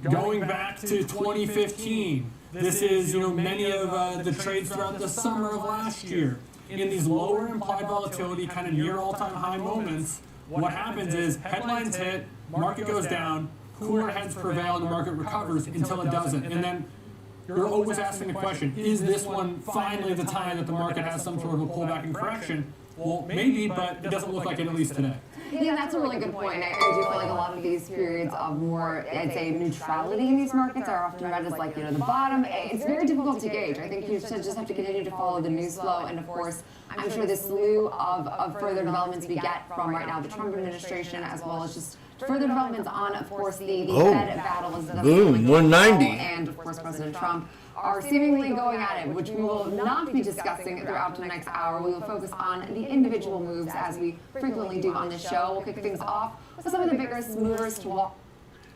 going back to 2015. This is, many of the trades throughout the summer of last year. In these lower implied volatility, kind of near all-time high moments, what happens is headlines hit, market goes down, cooler heads prevail, and the market recovers until it doesn't. And then you're always asking the question, is this one finally the time that the market has some sort of a pullback and correction? Well, maybe, but it doesn't look like it, at least today. Yeah, that's a really good point. I do feel like a lot of these periods of more, I'd say, neutrality in these markets are often read as like, the bottom. It's very difficult to gauge. I think you just have to continue to follow the news flow, and of course, I'm sure this slew of further developments we get from right now the Trump administration, as well as just further developments on, of course, the Fed battle as boom, 190. And, of course, President Trump are seemingly going at it, which we will not be discussing throughout the next hour. We will focus on the individual moves, as we frequently do on this show. We'll kick things off with some of the biggest movers to walk.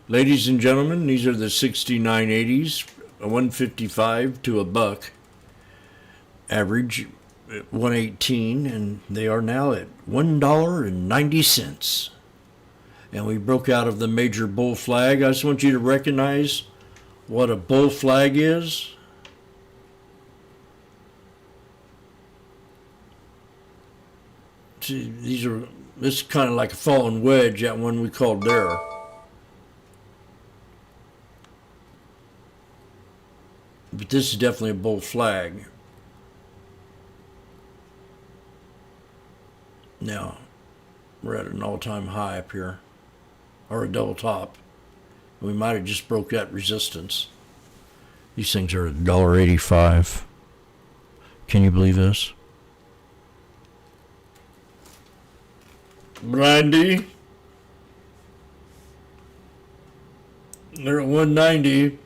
Ladies and gentlemen, these are the 69.80s, a 155 to a buck. Average 118, and they are now at $1.90. And we broke out of the major bull flag. I just want you to recognize what a bull flag is. See, this is kind of like a fallen wedge, that one we called there. But this is definitely a bull flag. Now, we're at an all-time high up here, or a double top. We might have just broke that resistance. These things are $1.85. Can you believe this? Brandy. They're at 190.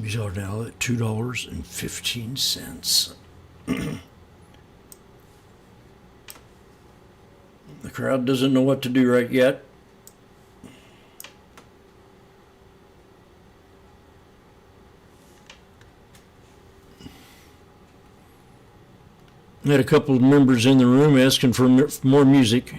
These are now at $2.15. The crowd doesn't know what to do right yet. I had a couple of members in the room asking for more music.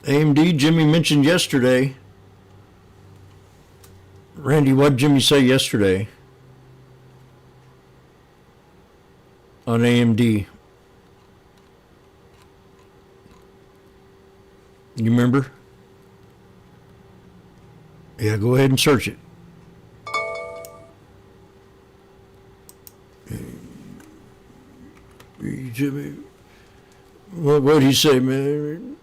AMD, Jimmy mentioned yesterday. Randy, what did Jimmy say yesterday on AMD? You remember? Yeah, go ahead and search it. Jimmy, what did he say, man?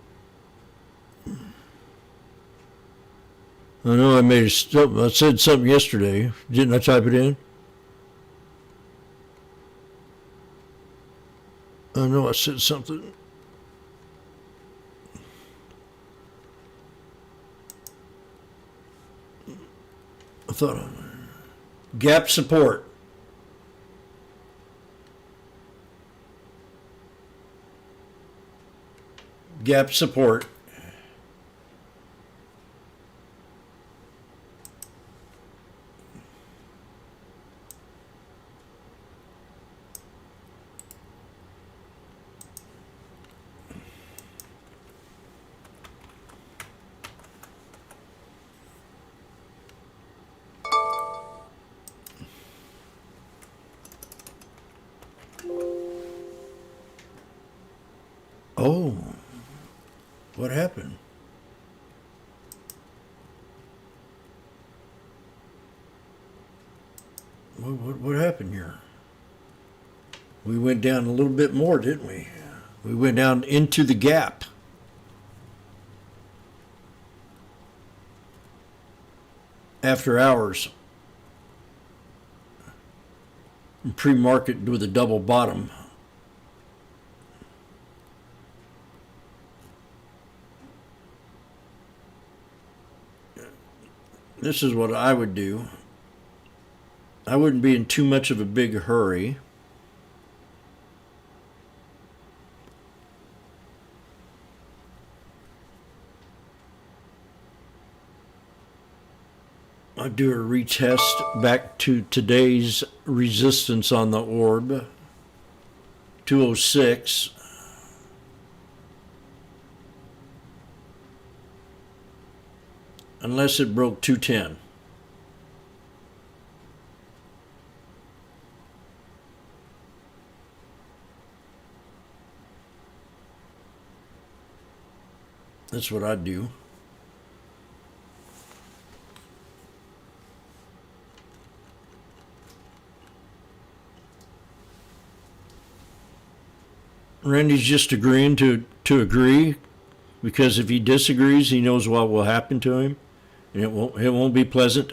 I know I said something yesterday. Didn't I type it in? I know I said something. I thought gap support. Gap support. Oh, what happened? What happened here? We went down a little bit more, didn't we? We went down into the gap. After hours. Pre-market with a double bottom. This is what I would do. I wouldn't be in too much of a big hurry. I'd do a retest back to today's resistance on the orb, 206. Unless it broke 210. That's what I'd do. Randy's just agreeing to agree, because if he disagrees, he knows what will happen to him. And it won't be pleasant.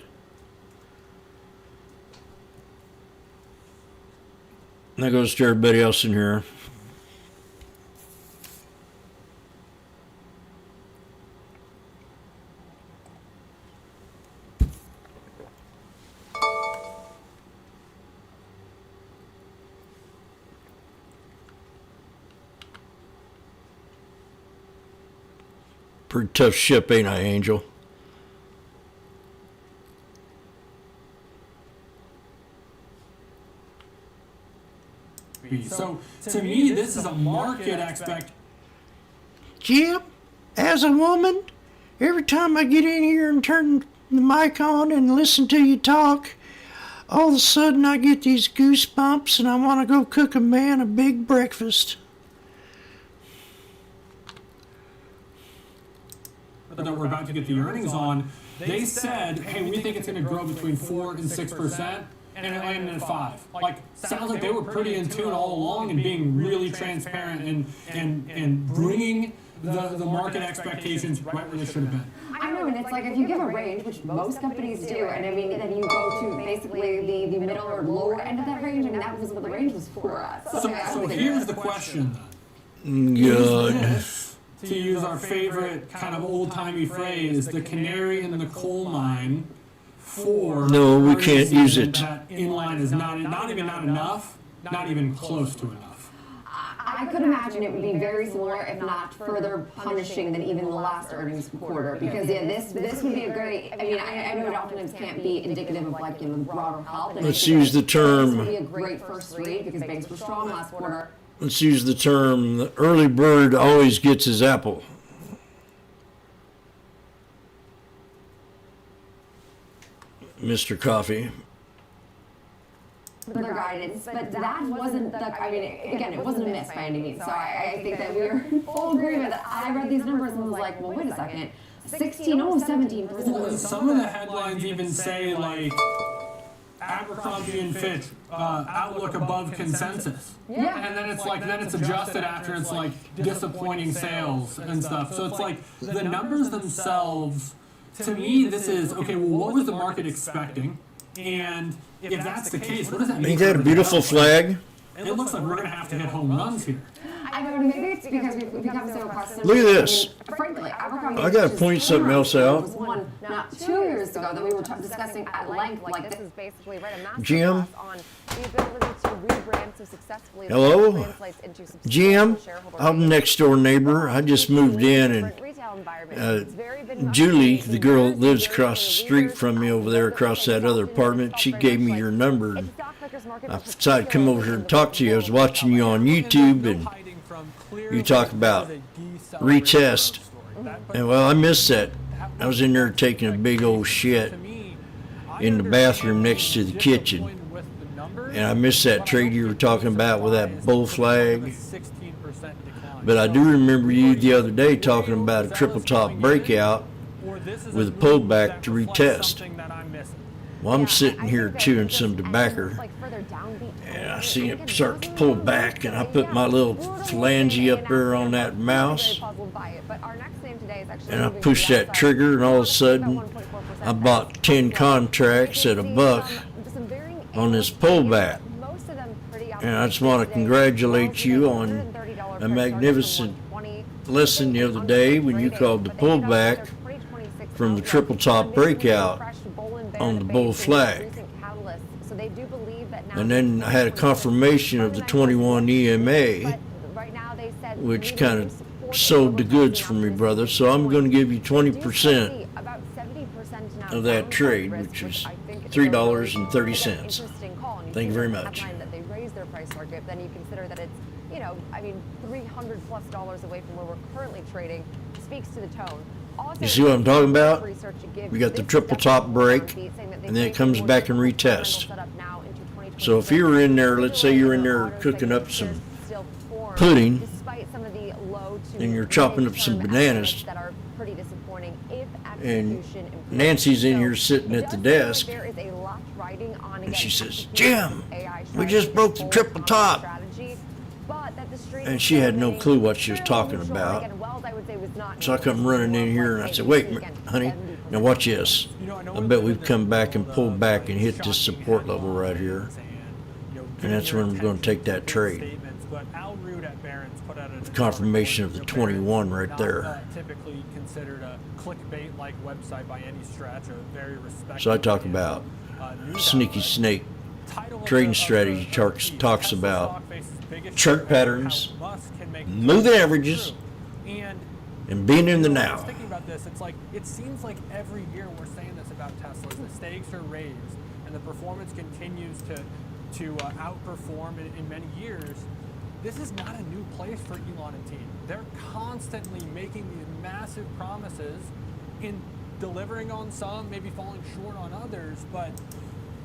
And that goes to everybody else in here. Pretty tough ship, ain't I, Angel? So, to me, this is a market expect. Jim, as a woman, every time I get in here and turn the mic on and listen to you talk, all of a sudden I get these goosebumps and I want to go cook a man a big breakfast. That we're about to get the earnings on, they said, hey, we think it's going to grow between 4 and 6%. And it landed at 5. Like, sounds like they were pretty in tune all along and being really transparent and bringing the market expectations right where they should have been. I know know, and it's like if you give a range, which most companies do, and I mean, then you go to basically the middle or lower end of that range. I mean, that was what the range was for us. So here's the question. Good. To use our favorite kind of old-timey phrase, the canary in the coal mine for... No, we can't use it. That inline is not enough, not even close to enough. I could imagine it would be very similar, if not further punishing than even the last earnings quarter. Because yeah, this would be a great. I mean, I know it oftentimes can't be indicative of like broader health. Let's use the term. This would be a great first read because banks were strong last quarter. Let's use the term. The early bird always gets his apple. Mr. Coffee. Their guidance, but that wasn't the, I mean, again, it wasn't a miss by any means. So I think that we were in full agreement that I read these numbers and was like, well, wait a second, 16, almost 17%. Well, some of the headlines even say like Abercrombie and Fitch outlook above consensus. Yeah. And then it's like, then it's adjusted after it's like disappointing sales and stuff. So it's like the numbers themselves, to me, this is, okay, well, what was the market expecting? And if that's the case, what does that mean? Ain't that a beautiful flag? It looks like we're going to have to hit home runs here. I know, maybe it's because we've become so accustomed. Look at this. I mean, frankly, Abercrombie I got to point something else out. was one not 2 years ago that we were discussing at length. Like this is basically right a massive Jim? on the ability to rebrand so successfully. Hello? Jim, I'm next door neighbor. I just moved in, and Julie, the girl that lives across the street from me over there across that other apartment, she gave me your number. And I decided to come over here and talk to you. I was watching you on YouTube, and you talk about retest. And well, I missed that. I was in there taking a big old shit in the bathroom next to the kitchen. And I missed that trade you were talking about with that bull flag. But I do remember you the other day talking about a triple top breakout with a pullback to retest. Well, I'm sitting here chewing some tobacco, and I see it start to pull back, and I put my little phalange up there on that mouse, and I pushed that trigger, and all of a sudden, I bought 10 contracts at $1 on this pullback. And I just want to congratulate you on a magnificent lesson the other day when you called the pullback from the triple top breakout on the bull flag. And then I had a confirmation of the 21 EMA, which kind of sold the goods for me, brother. So I'm going to give you 20% of that trade, which is $3.30. Thank you very much. Their price target, then you consider that it's, you know, I mean, $300+ away from where we're currently trading, speaks to the tone. Also, you see what I'm talking about? We got the triple top break, and then it comes back and retest. So if you were in there, let's say you're in there cooking up some pudding, and you're chopping up some bananas, and Nancy's in here sitting at the desk, and she says, Jim, we just broke the triple top. And she had no clue what she was talking about. So I come running in here and I said, wait, honey, now watch this. I bet we've come back and pulled back and hit this support level right here. And that's when I'm going to take that trade. The confirmation of the 21 right there. Typically considered a clickbait-like website by any stretch, a very respected. So I talk about sneaky snake trading strategy. Talks about chart patterns, moving averages, and being in the now. I was thinking about this. It's like it seems like every year we're saying this about Tesla. The stakes are raised, and the performance continues to outperform in many years. This is not a new place for Elon and team. They're constantly making these massive promises in delivering on some, maybe falling short on others, but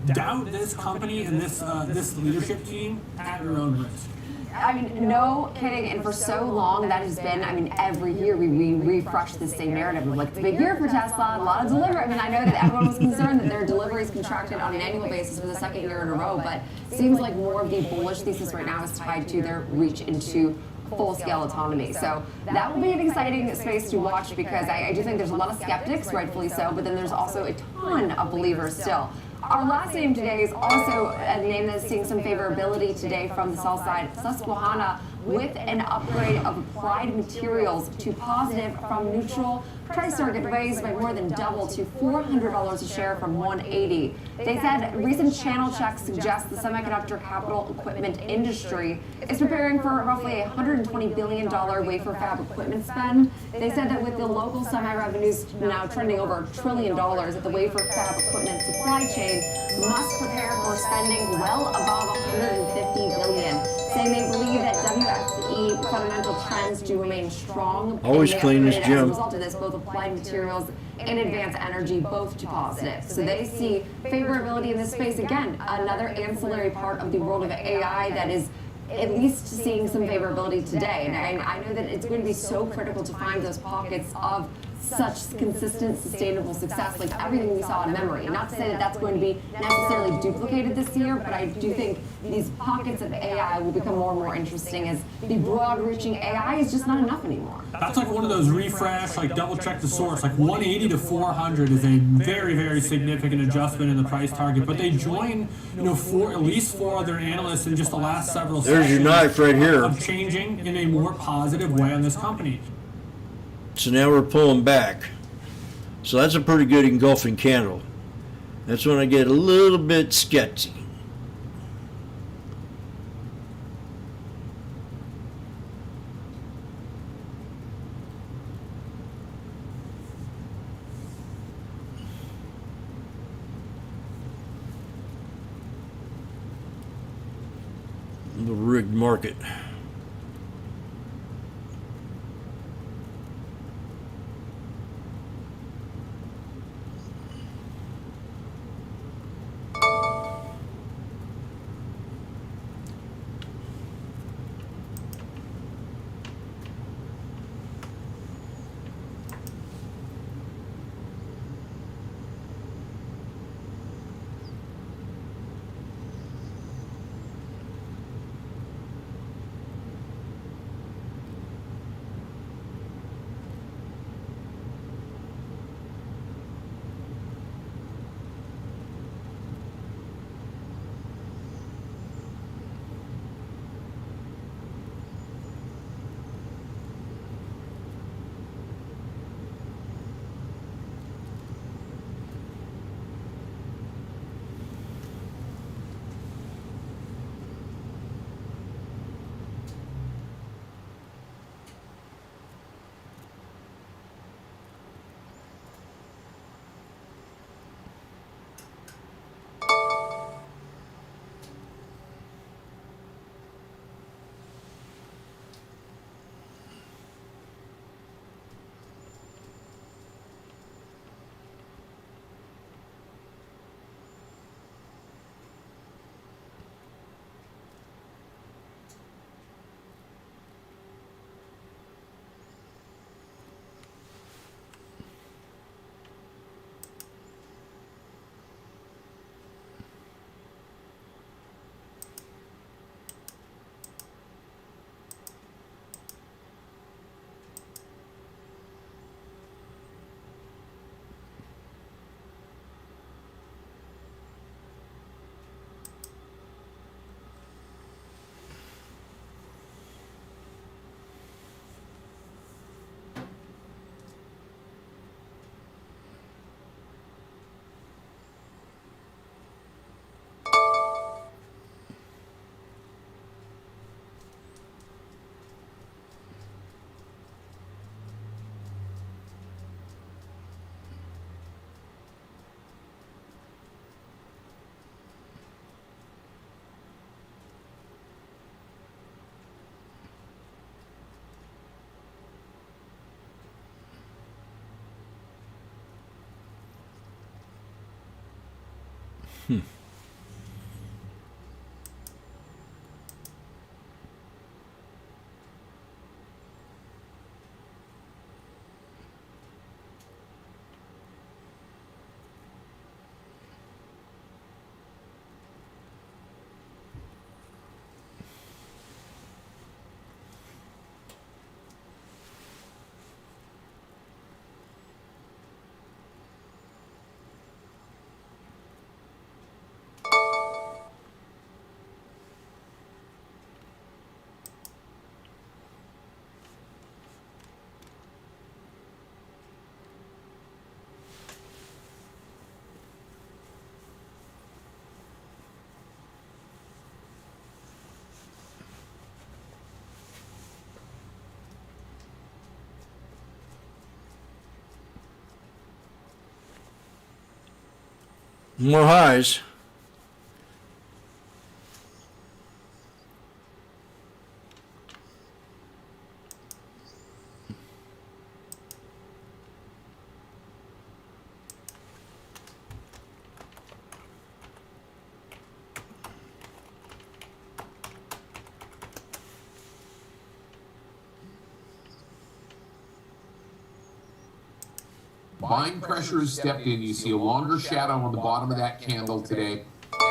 doubt this company and this leadership team at your own risk. I mean, no kidding. And for so long, that has been, I mean, every year we refresh the same narrative of like, it's a big year for Tesla, a lot of delivery. I mean, I know that everyone was concerned that their deliveries contracted on an annual basis for the second year in a row, but it seems like more of the bullish thesis right now is tied to their reach into full-scale autonomy. So that will be an exciting space to watch because I do think there's a lot of skeptics, rightfully so, but then there's also a ton of believers still. Our last name today is also a name that's seeing some favorability today from the sell side, Susquehanna, with an upgrade of Applied Materials to positive from neutral. Price target raised by more than double to $400 a share from $180. They said recent channel checks suggest the semiconductor capital equipment industry is preparing for roughly a $120 billion wafer fab equipment spend. They said that with the local semi revenues now trending over $1 trillion, that the wafer fab equipment supply chain must prepare for spending well above $150 billion, saying they believe that WFE fundamental trends do remain strong. Always clean as Jim. As a result of this, both Applied Materials and Advanced Energy both to positive. So they see favorability in this space. Again, another ancillary part of the world of AI that is at least seeing some favorability today. And I know that it's going to be so critical to find those pockets of such consistent, sustainable success, like everything we saw in memory. Not to say that that's going to be necessarily duplicated this year, but I do think these pockets of AI will become more and more interesting as the broad-reaching AI is just not enough anymore. That's like one of those refresh, like double-check the source. Like 180 to 400 is a very, very significant adjustment in the price target. But they join, at least four other analysts in just the last several sessions. There's your knife right here. Of changing in a more positive way on this company. So now we're pulling back. So that's a pretty good engulfing candle. That's when I get a little bit sketchy. The rigged market. More highs. Buying pressure has stepped in. You see a longer shadow on the bottom of that candle today,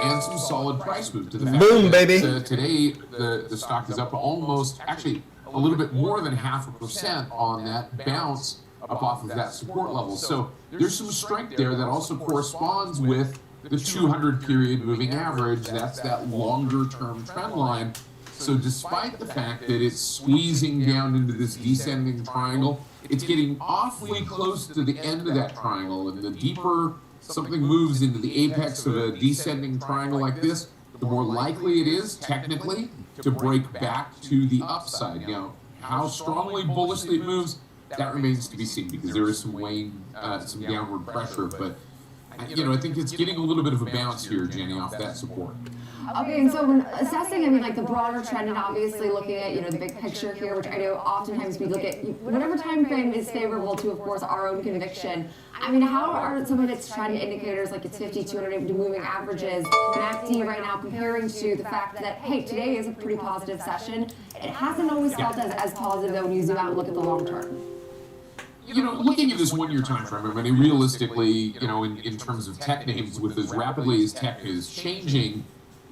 and some solid price move to the fact Boom, that, baby. Today the stock is up almost, actually a little bit more than 0.5% on that bounce up off of that support level. So there's some strength there that also corresponds with the 200 period moving average. That's that longer term trend line. So despite the fact that it's squeezing down into this descending triangle, it's getting awfully close to the end of that triangle. And the deeper something moves into the apex of a descending triangle like this, the more likely it is, technically, to break back to the upside. Now, how strongly bullishly it moves, that remains to be seen, because there is some downward pressure. But, I think it's getting a little bit of a bounce here, Jenny, off that support. Okay, and so when assessing, I mean, like the broader trend, and obviously looking at, the big picture here, which I know oftentimes we look at whatever time frame is favorable to, of course, our own conviction. I mean, how are some of its trend indicators, like its 50, 200 moving averages, MACD right now, comparing to the fact that, hey, today is a pretty positive session. It hasn't always felt as positive, though, when you zoom out and look at the long term. Looking at this one-year time frame, I mean, realistically, in terms of tech names, with as rapidly as tech is changing,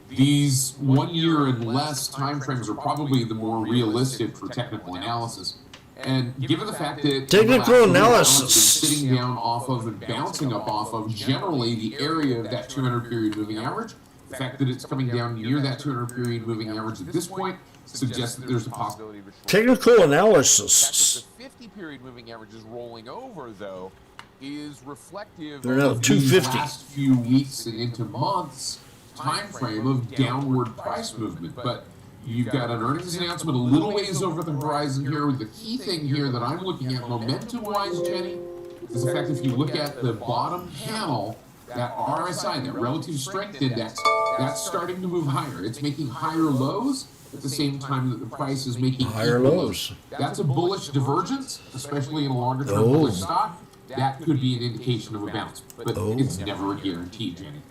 these 1 year and less time frames are probably the more realistic for technical analysis. And given the fact that technical analysis sitting down off of and bouncing up off of generally the area of that 200 period moving average, the fact that it's coming down near that 200 period moving average at this point suggests that there's a possibility of a technical analysis. The 50 period moving average is rolling over, though, is reflective They're now of 250. these last few weeks and into months time frame of downward price movement. But you've got an earnings announcement a little ways over the horizon here. The key thing here that I'm looking at momentum-wise, Jenny, is the fact if you look at the bottom panel, that RSI, that relative strength index, that's starting to move higher. It's making higher lows at the same time that the price is making higher lows. That's a bullish divergence, especially in a longer-term bullish stock. That could be an indication of a bounce, but it's never a guarantee, Jenny.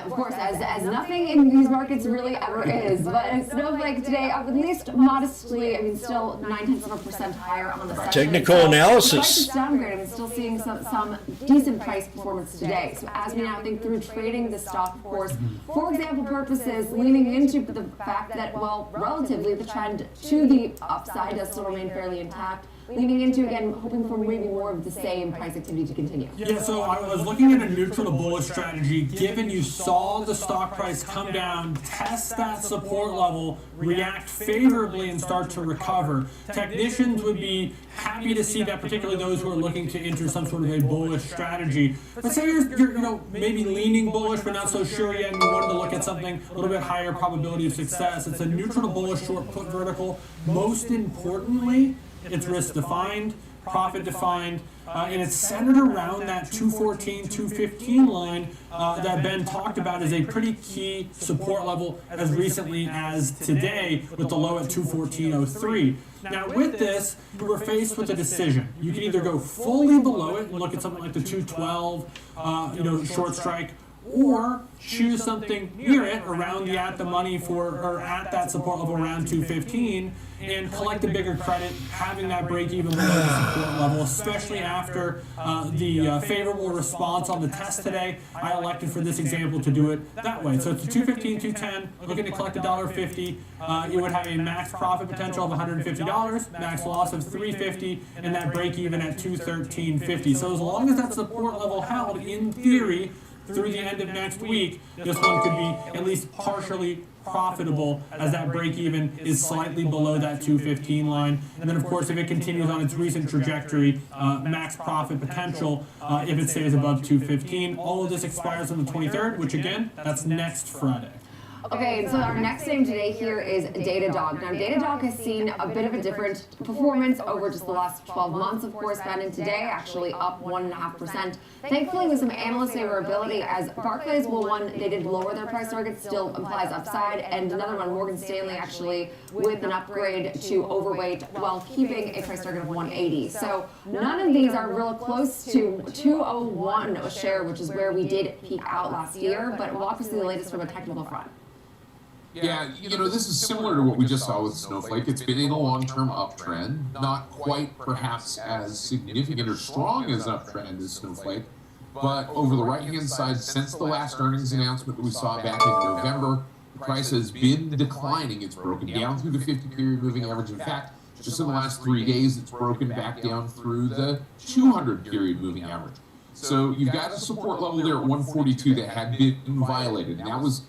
Of course, as nothing in these markets really ever is, but Snowflake today up at least modestly, I mean, still 0.9% higher on the session. Technical So, analysis. The price is downgraded. I'm still seeing some decent price performance today. So as we now think through trading the stock, of course, for example purposes, leaning into the fact that, well, relatively the trend to the upside does still remain fairly intact. Leaning into, again, hoping for maybe more of the same price activity to continue. Yeah, so I was looking at a neutral to bullish strategy. Given you saw the stock price come down, test that support level, react favorably, and start to recover, technicians would be happy to see that, particularly those who are looking to enter some sort of a bullish strategy. But say you're maybe leaning bullish, but not so sure yet, and you wanted to look at something a little bit higher probability of success. It's a neutral to bullish short put vertical. Most importantly, it's risk defined, profit defined, and it's centered around that 214, 215 line that Ben talked about as a pretty key support level as recently as today, with the low at 214.03. Now with this, you were faced with a decision. You can either go fully below it and look at something like the 212, short strike, or choose something near it, around the at the money or at that support level around 215, and collect a bigger credit, having that break even below the support level, especially after the favorable response on the test today. I elected for this example to do it that way. So it's a 215, 210, looking to collect $1.50. You would have a max profit potential of $150, max loss of $350, and that break even at $213.50. So as long as that support level held, in theory, through the end of next week, this one could be at least partially profitable, as that break even is slightly below that 215 line. And then of course, if it continues on its recent trajectory, max profit potential if it stays above 215. All of this expires on the 23rd, which again, that's next Friday. Okay, so our next name today here is Datadog. Now, Datadog has seen a bit of a different performance over just the last 12 months, of course, found in today, actually up 1.5%. Thankfully, with some analyst favorability, as Barclays will they did lower their price target, still implies upside, and another one, Morgan Stanley, actually with an upgrade to overweight while keeping a price target of 180. So none of these are real close to 201 a share, which is where we did peak out last year, but walk us through the latest from a technical front. Yeah, this is similar to what we just saw with Snowflake. It's been in a long-term uptrend, not quite perhaps as significant or strong as an uptrend as Snowflake, but over the right-hand side, since the last earnings announcement that we saw back in November, the price has been declining. It's broken down through the 50-period moving average. In fact, just in the last 3 days, it's broken back down through the 200-period moving average. So you've got a support level there at 142 that had been violated, and that was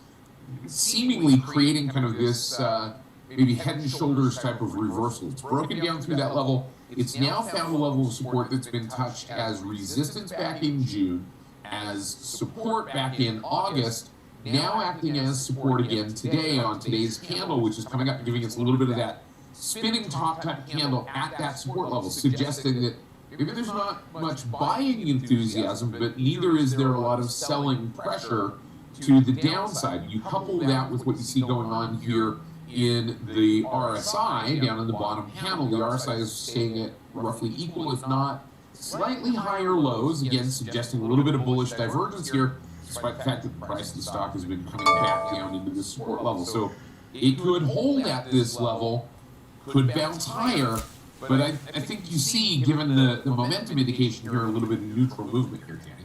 seemingly creating kind of this maybe head and shoulders type of reversal. It's broken down through that level. It's now found a level of support that's been touched as resistance back in June, as support back in August, now acting as support again today on today's candle, which is coming up and giving us a little bit of that spinning top type candle at that support level, suggesting that maybe there's not much buying enthusiasm, but neither is there a lot of selling pressure to the downside. You couple that with what you see going on here in the RSI down in the bottom panel. The RSI is staying at roughly equal, if not slightly higher lows, again suggesting a little bit of bullish divergence here, despite the fact that the price of the stock has been coming back down into this support level. So it could hold at this level, could bounce higher, but I think you see, given the momentum indication here, a little bit of neutral movement here, Danny.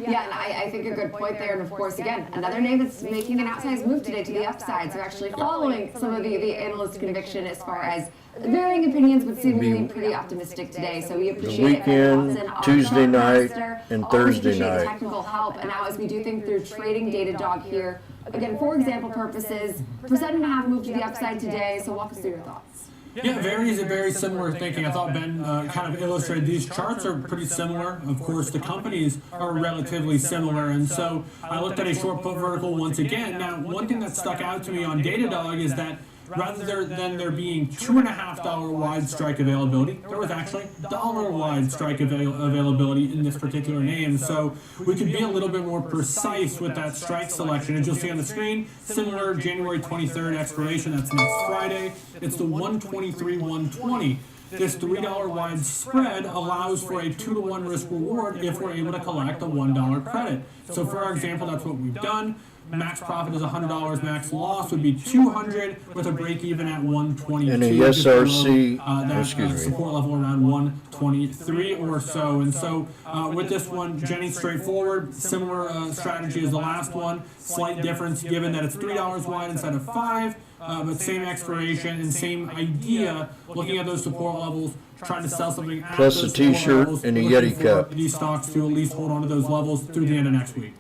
Yeah, and I think a good point there, and of course, again, another name that's making an outsized move today to the upside, so actually following some of the analyst conviction as far as varying opinions, but seemingly pretty optimistic today, so we appreciate the weekend, Tuesday night, and Thursday night. Technical help, and now as we do think through trading Datadog here, again, for example purposes, 1.5% move to the upside today, so walk us through your thoughts. Yeah, very similar thinking. I thought Ben kind of illustrated these charts are pretty similar. Of course, the companies are relatively similar, and so I looked at a short put vertical once again. Now, one thing that stuck out to me on Datadog is that rather than there being $2.50 wide strike availability, there was actually $1 wide strike availability in this particular name. So we could be a little bit more precise with that strike selection. As you'll see on the screen, similar January 23rd expiration, that's next Friday. It's the 123.120. This $3 wide spread allows for a 2-to-1 risk reward if we're able to collect a $1 credit. So for our example, that's what we've done. Max profit is $100. Max loss would be $200 with a break even at 122. And a SRC, support level around 123 or so. And so with this one, Jenny, straightforward, similar strategy as the last one. Slight difference given that it's $3 wide instead of 5. But same expiration and same idea, looking at those support levels, trying to sell something at plus those a t-shirt and a Yeti cup. These stocks to at least hold on to those levels through the end of next week.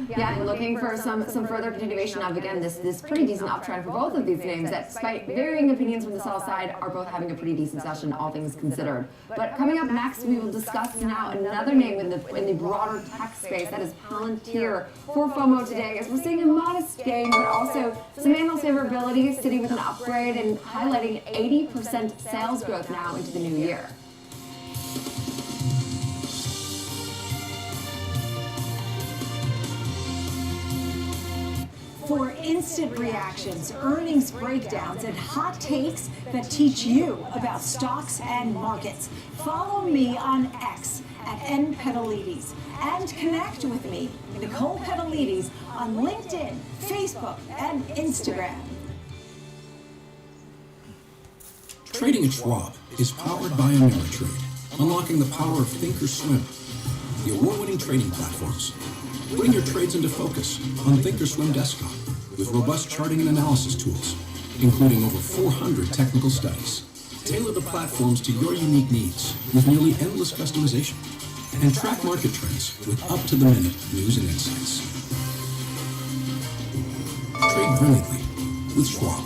Yeah, and looking for some further continuation of, again, this pretty decent uptrend for both of these names that, despite varying opinions from the sell side, are both having a pretty decent session, all things considered. But coming up next, we will discuss now another name in the broader tech space, that is Palantir for FOMO today, as we're seeing a modest gain, but also some analyst favorability, sitting with an upgrade and highlighting 80% sales growth now into the new year. For instant reactions, earnings breakdowns, and hot takes that teach you about stocks and markets, follow me on X at npetalides and connect with me, Nicole Petalides, on LinkedIn, Facebook, and Instagram. Trading at Schwab is powered by Ameritrade, unlocking the power of Thinkorswim, the award-winning trading platforms. Putting your trades into focus on Thinkorswim desktop with robust charting and analysis tools, including over 400 technical studies. Tailor the platforms to your unique needs with nearly endless customization, and track market trends with up-to-the-minute news and insights. Trade brilliantly with Schwab.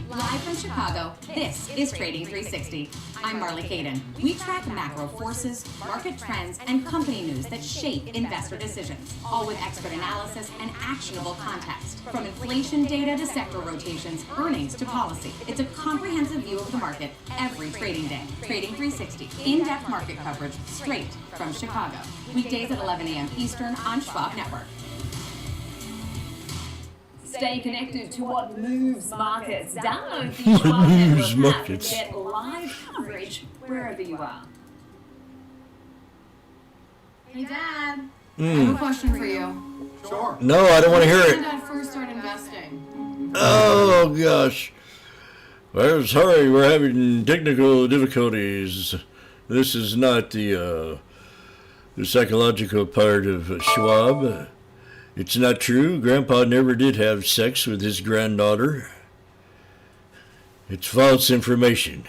Live from Chicago, Chicago, this is Trading 360. I'm Marley Caden. We track macro forces, market trends, and company news that shape investor decisions, all with expert analysis and actionable context. From inflation data to sector rotations, earnings to policy, it's a comprehensive view of the market every trading day. Trading 360, in-depth market coverage straight from Chicago. Weekdays at 11 a.m. Eastern on Schwab Network. Stay connected to what moves markets. Download the Schwab Network app and get live coverage wherever you are. Hey, Dad. I have a question for you. Sure. No, I don't want to hear When it. did Dad first start investing? Oh, gosh. Well, sorry, we're having technical difficulties. This is not the psychological part of Schwab. It's not true. Grandpa never did have sex with his granddaughter. It's false information.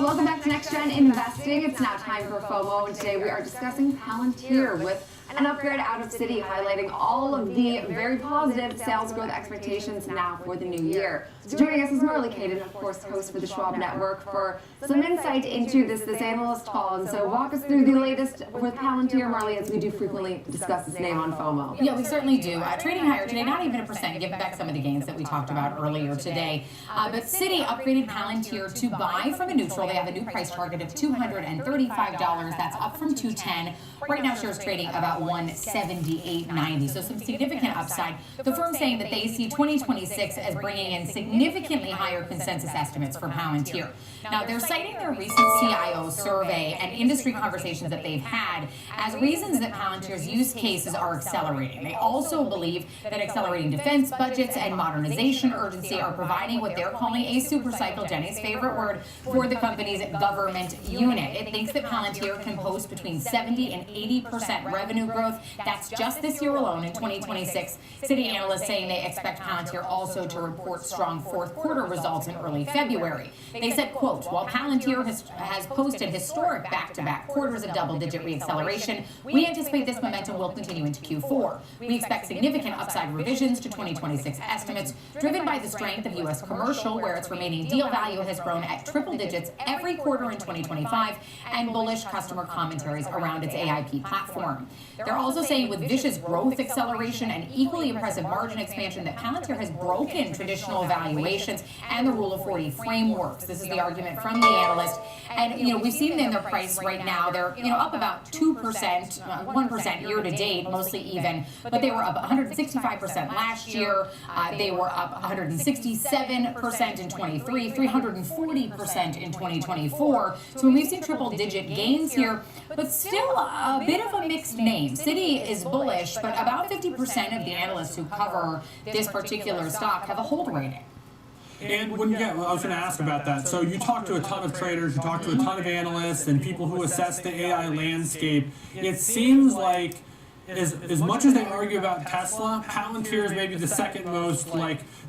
Welcome back to Next Gen Investing. It's now time for FOMO, and today we are discussing Palantir with an upgrade out of Citi, highlighting all of the very positive sales growth expectations now for the new year. So joining us is Marley Caden, of course, host for the Schwab Network, for some insight into this analyst call. And so walk us through the latest with Palantir, Marley, as we do frequently discuss this name on FOMO. Yeah, we certainly do. Trading higher today, not even a percent, given back some of the gains that we talked about earlier today. But Citi upgraded Palantir to buy from a neutral. They have a new price target of $235. That's up from $210. Right now, shares trading about $178.90. So some significant upside. The firm saying that they see 2026 as bringing in significantly higher consensus estimates for Palantir. Now, they're citing their recent CIO survey and industry conversations that they've had as reasons that Palantir's use cases are accelerating. They also believe that accelerating defense budgets and modernization urgency are providing what they're calling a super cycle, Jenny's favorite word, for the company's government unit. It thinks that Palantir can post between 70 and 80% revenue growth. That's just this year alone in 2026. Citi analysts saying they expect Palantir also to report strong fourth quarter results in early February. They said, quote, while Palantir has posted historic back-to-back quarters of double-digit reacceleration, we anticipate this momentum will continue into Q4. We expect significant upside revisions to 2026 estimates, driven by the strength of U.S. commercial, where its remaining deal value has grown at triple digits every quarter in 2025, and bullish customer commentaries around its AIP platform. They're also saying with vicious growth acceleration and equally impressive margin expansion that Palantir has broken traditional valuations and the Rule of 40 frameworks. This is the argument from the analyst. And, we've seen in their price right now, they're, up about 2%, 1% year to date, mostly even, but they were up 165% last year. They were up 167% in 23, 340% in 2024. So we've seen triple digit gains here, but still a bit of a mixed name. Citi is bullish, but about 50% of the analysts who cover this particular stock have a hold rating. And I was going to ask about that. So you talk to a ton of traders, you talk to a ton of analysts and people who assess the AI landscape. It seems like as much as they argue about Tesla, Palantir is maybe the second most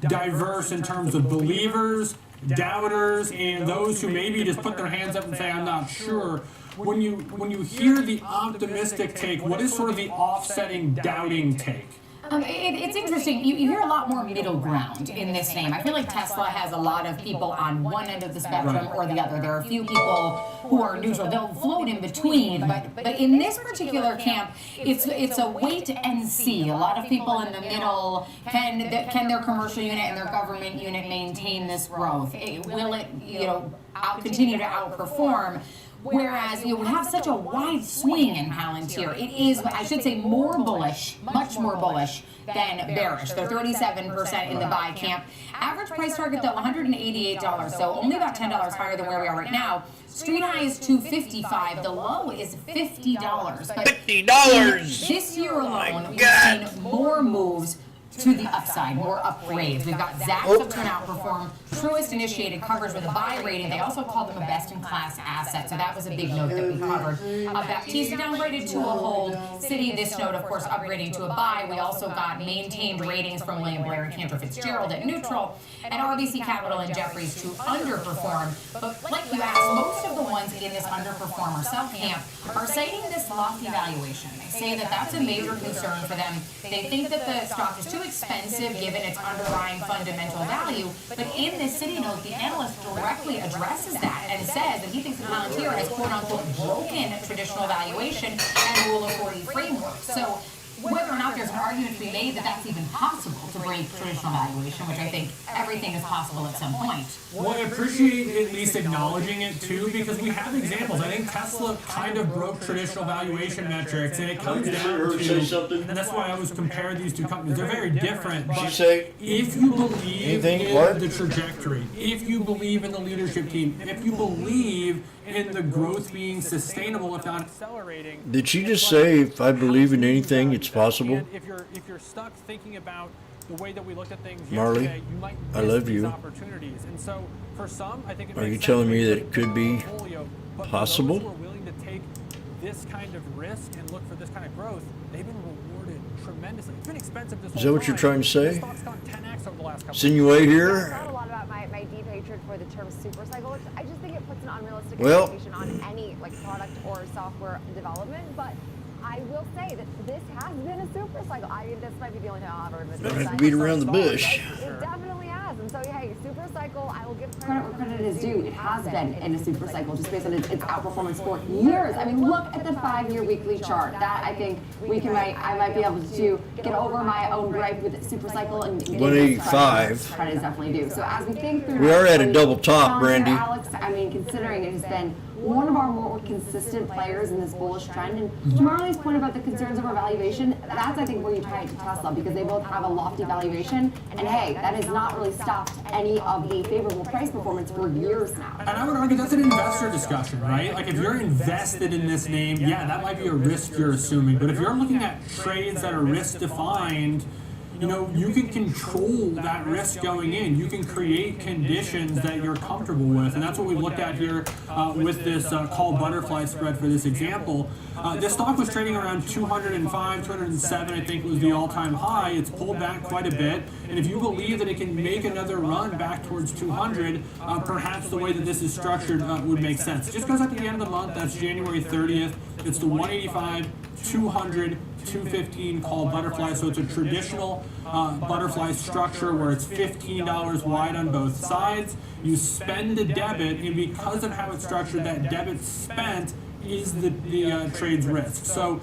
diverse in terms of believers, doubters, and those who maybe just put their hands up and say, I'm not sure. When you hear the optimistic take, what is sort of the offsetting doubting take? It's interesting. You hear a lot more middle ground in this name. I feel like Tesla has a lot of people on one end of the spectrum or the other. There are a few people who are neutral. They'll float in between. But in this particular camp, it's a wait and see. A lot of people in the middle, can their commercial unit and their government unit maintain this growth? Will it continue to outperform? Whereas you have such a wide swing in Palantir, it is, I should say, more bullish, much more bullish than bearish. They're 37% in the buy camp. Average price target, though, $188, so only about $10 higher than where we are right now. Street high is $255. The low is $50. But $50! This year alone, we've seen more moves to the upside, more upgrades. We've got Zax up to an outperform, Truist initiated coverage with a buy rating. They also called them a best-in-class asset, so that was a big note that we covered. Baptiste downgraded to a hold. Citi, this note, of course, upgrading to a buy. We also got maintained ratings from William Blair and Cantor Fitzgerald at neutral, and RBC Capital and Jefferies to underperform. But like you asked, most of the ones in this underperform or sell camp are citing this lofty valuation. They say that that's a major concern for them. They think that the stock is too expensive given its underlying fundamental value. But in this Citi note, the analyst directly addresses that and says that he thinks that Palantir has quote-unquote broken traditional valuation and Rule of 40 framework. So whether or not there's an argument to be made that that's even possible to break traditional valuation, which I think everything is possible at some point. Well, I appreciate at least acknowledging it too, because we have examples. I think Tesla kind of broke traditional valuation metrics, and it comes down to, and that's why I always compare these two companies. They're very different, but if you believe in the trajectory, if you believe in the leadership team, if you believe in the growth being sustainable, if not accelerating. Did she just say, if I believe in anything, it's possible? And if you're stuck thinking about the way that we looked at things Marley, yesterday, you might I miss love these you. opportunities. And so for some, I think it Are you makes telling sense me to that look it could at be the portfolio, but for possible? those who are willing to take this kind of risk and look for this kind of growth, they've been rewarded tremendously. It's been expensive this whole Is that what you're trying to say? The stock's gone 10x over the last couple Insinuate of years. here? I've thought a lot about my deep hatred for the term super cycle, which I just think it puts an unrealistic Well- expectation on any like product or software development. But I will say that this has been a super cycle. I mean, this might be the only time I'll ever admit Don't this. have to beat around the bush. It definitely has. And so, hey, super cycle, I will give Credit where credit is due. It has been in a super cycle just based on its outperformance for years. I mean, look at the 5-year weekly chart. That I think I might be able to get over my own gripe with super cycle and get 185. Credit is definitely due. So as we think through, We are at a double top, Palantir, Brandy. Alex, I mean, considering it has been one of our more consistent players in this bullish trend, and to Marley's point about the concerns over valuation, that's I think where you tie it to Tesla because they both have a lofty valuation, and hey, that has not really stopped any of the favorable price performance for years now. And I would argue that's an investor discussion, right? Like if you're invested in this name, yeah, that might be a risk you're assuming. But if you're looking at trades that are risk defined, you know, you can control that risk going in. You can create conditions that you're comfortable with. And that's what we've looked at here with this call butterfly spread for this example. This stock was trading around 205, 207, I think was the all-time high. It's pulled back quite a bit. And if you believe that it can make another run back towards 200, perhaps the way that this is structured would make sense. Just because at the end of the month, that's January 30th, it's the 185, 200, 215 call butterfly. So it's a traditional butterfly structure where it's $15 wide on both sides. You spend the debit, and because of how it's structured, that debit spent is the trade's risk. So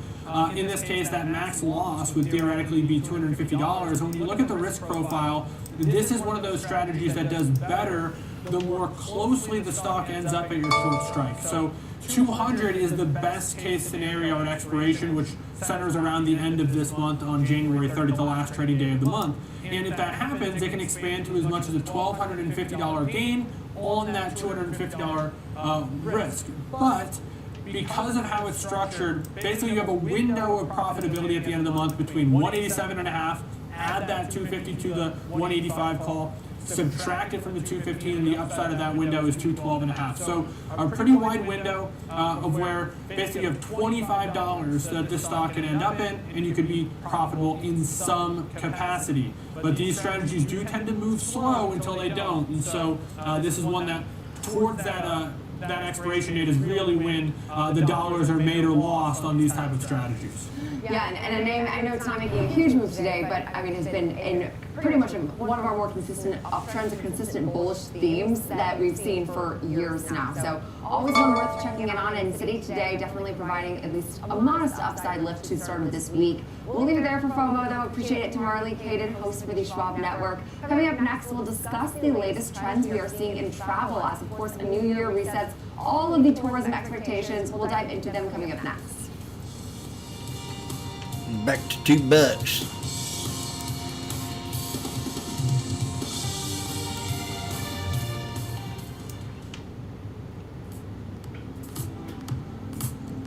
in this case, that max loss would theoretically be $250. And when you look at the risk profile, this is one of those strategies that does better the more closely the stock ends up at your short strike. So 200 is the best case scenario at expiration, which centers around the end of this month on January 30th, the last trading day of the month. And if that happens, it can expand to as much as a $1,250 gain on that $250 risk. But because of how it's structured, basically you have a window of profitability at the end of the month between 187.5, add that 250 to the 185 call, subtract it from the 215, and the upside of that window is 212.5. So a pretty wide window of where basically you have $25 that this stock can end up in, and you could be profitable in some capacity. But these strategies do tend to move slow until they don't, and so this is one that towards that expiration date is really when the dollars are made or lost on these type of strategies. Yeah, and a name, I know it's not making a huge move today, but I mean, has been in pretty much one of our more consistent uptrends or consistent bullish themes that we've seen for years now. So always one worth checking in on, and Citi today definitely providing at least a modest upside lift to the start of this week. We'll leave it there for FOMO, though. Appreciate it to Marley Caden, host for the Schwab Network. Coming up next, we'll discuss the latest trends we are seeing in travel as, of course, a new year resets all of the tourism expectations. We'll dive into them coming up next. Back to $2.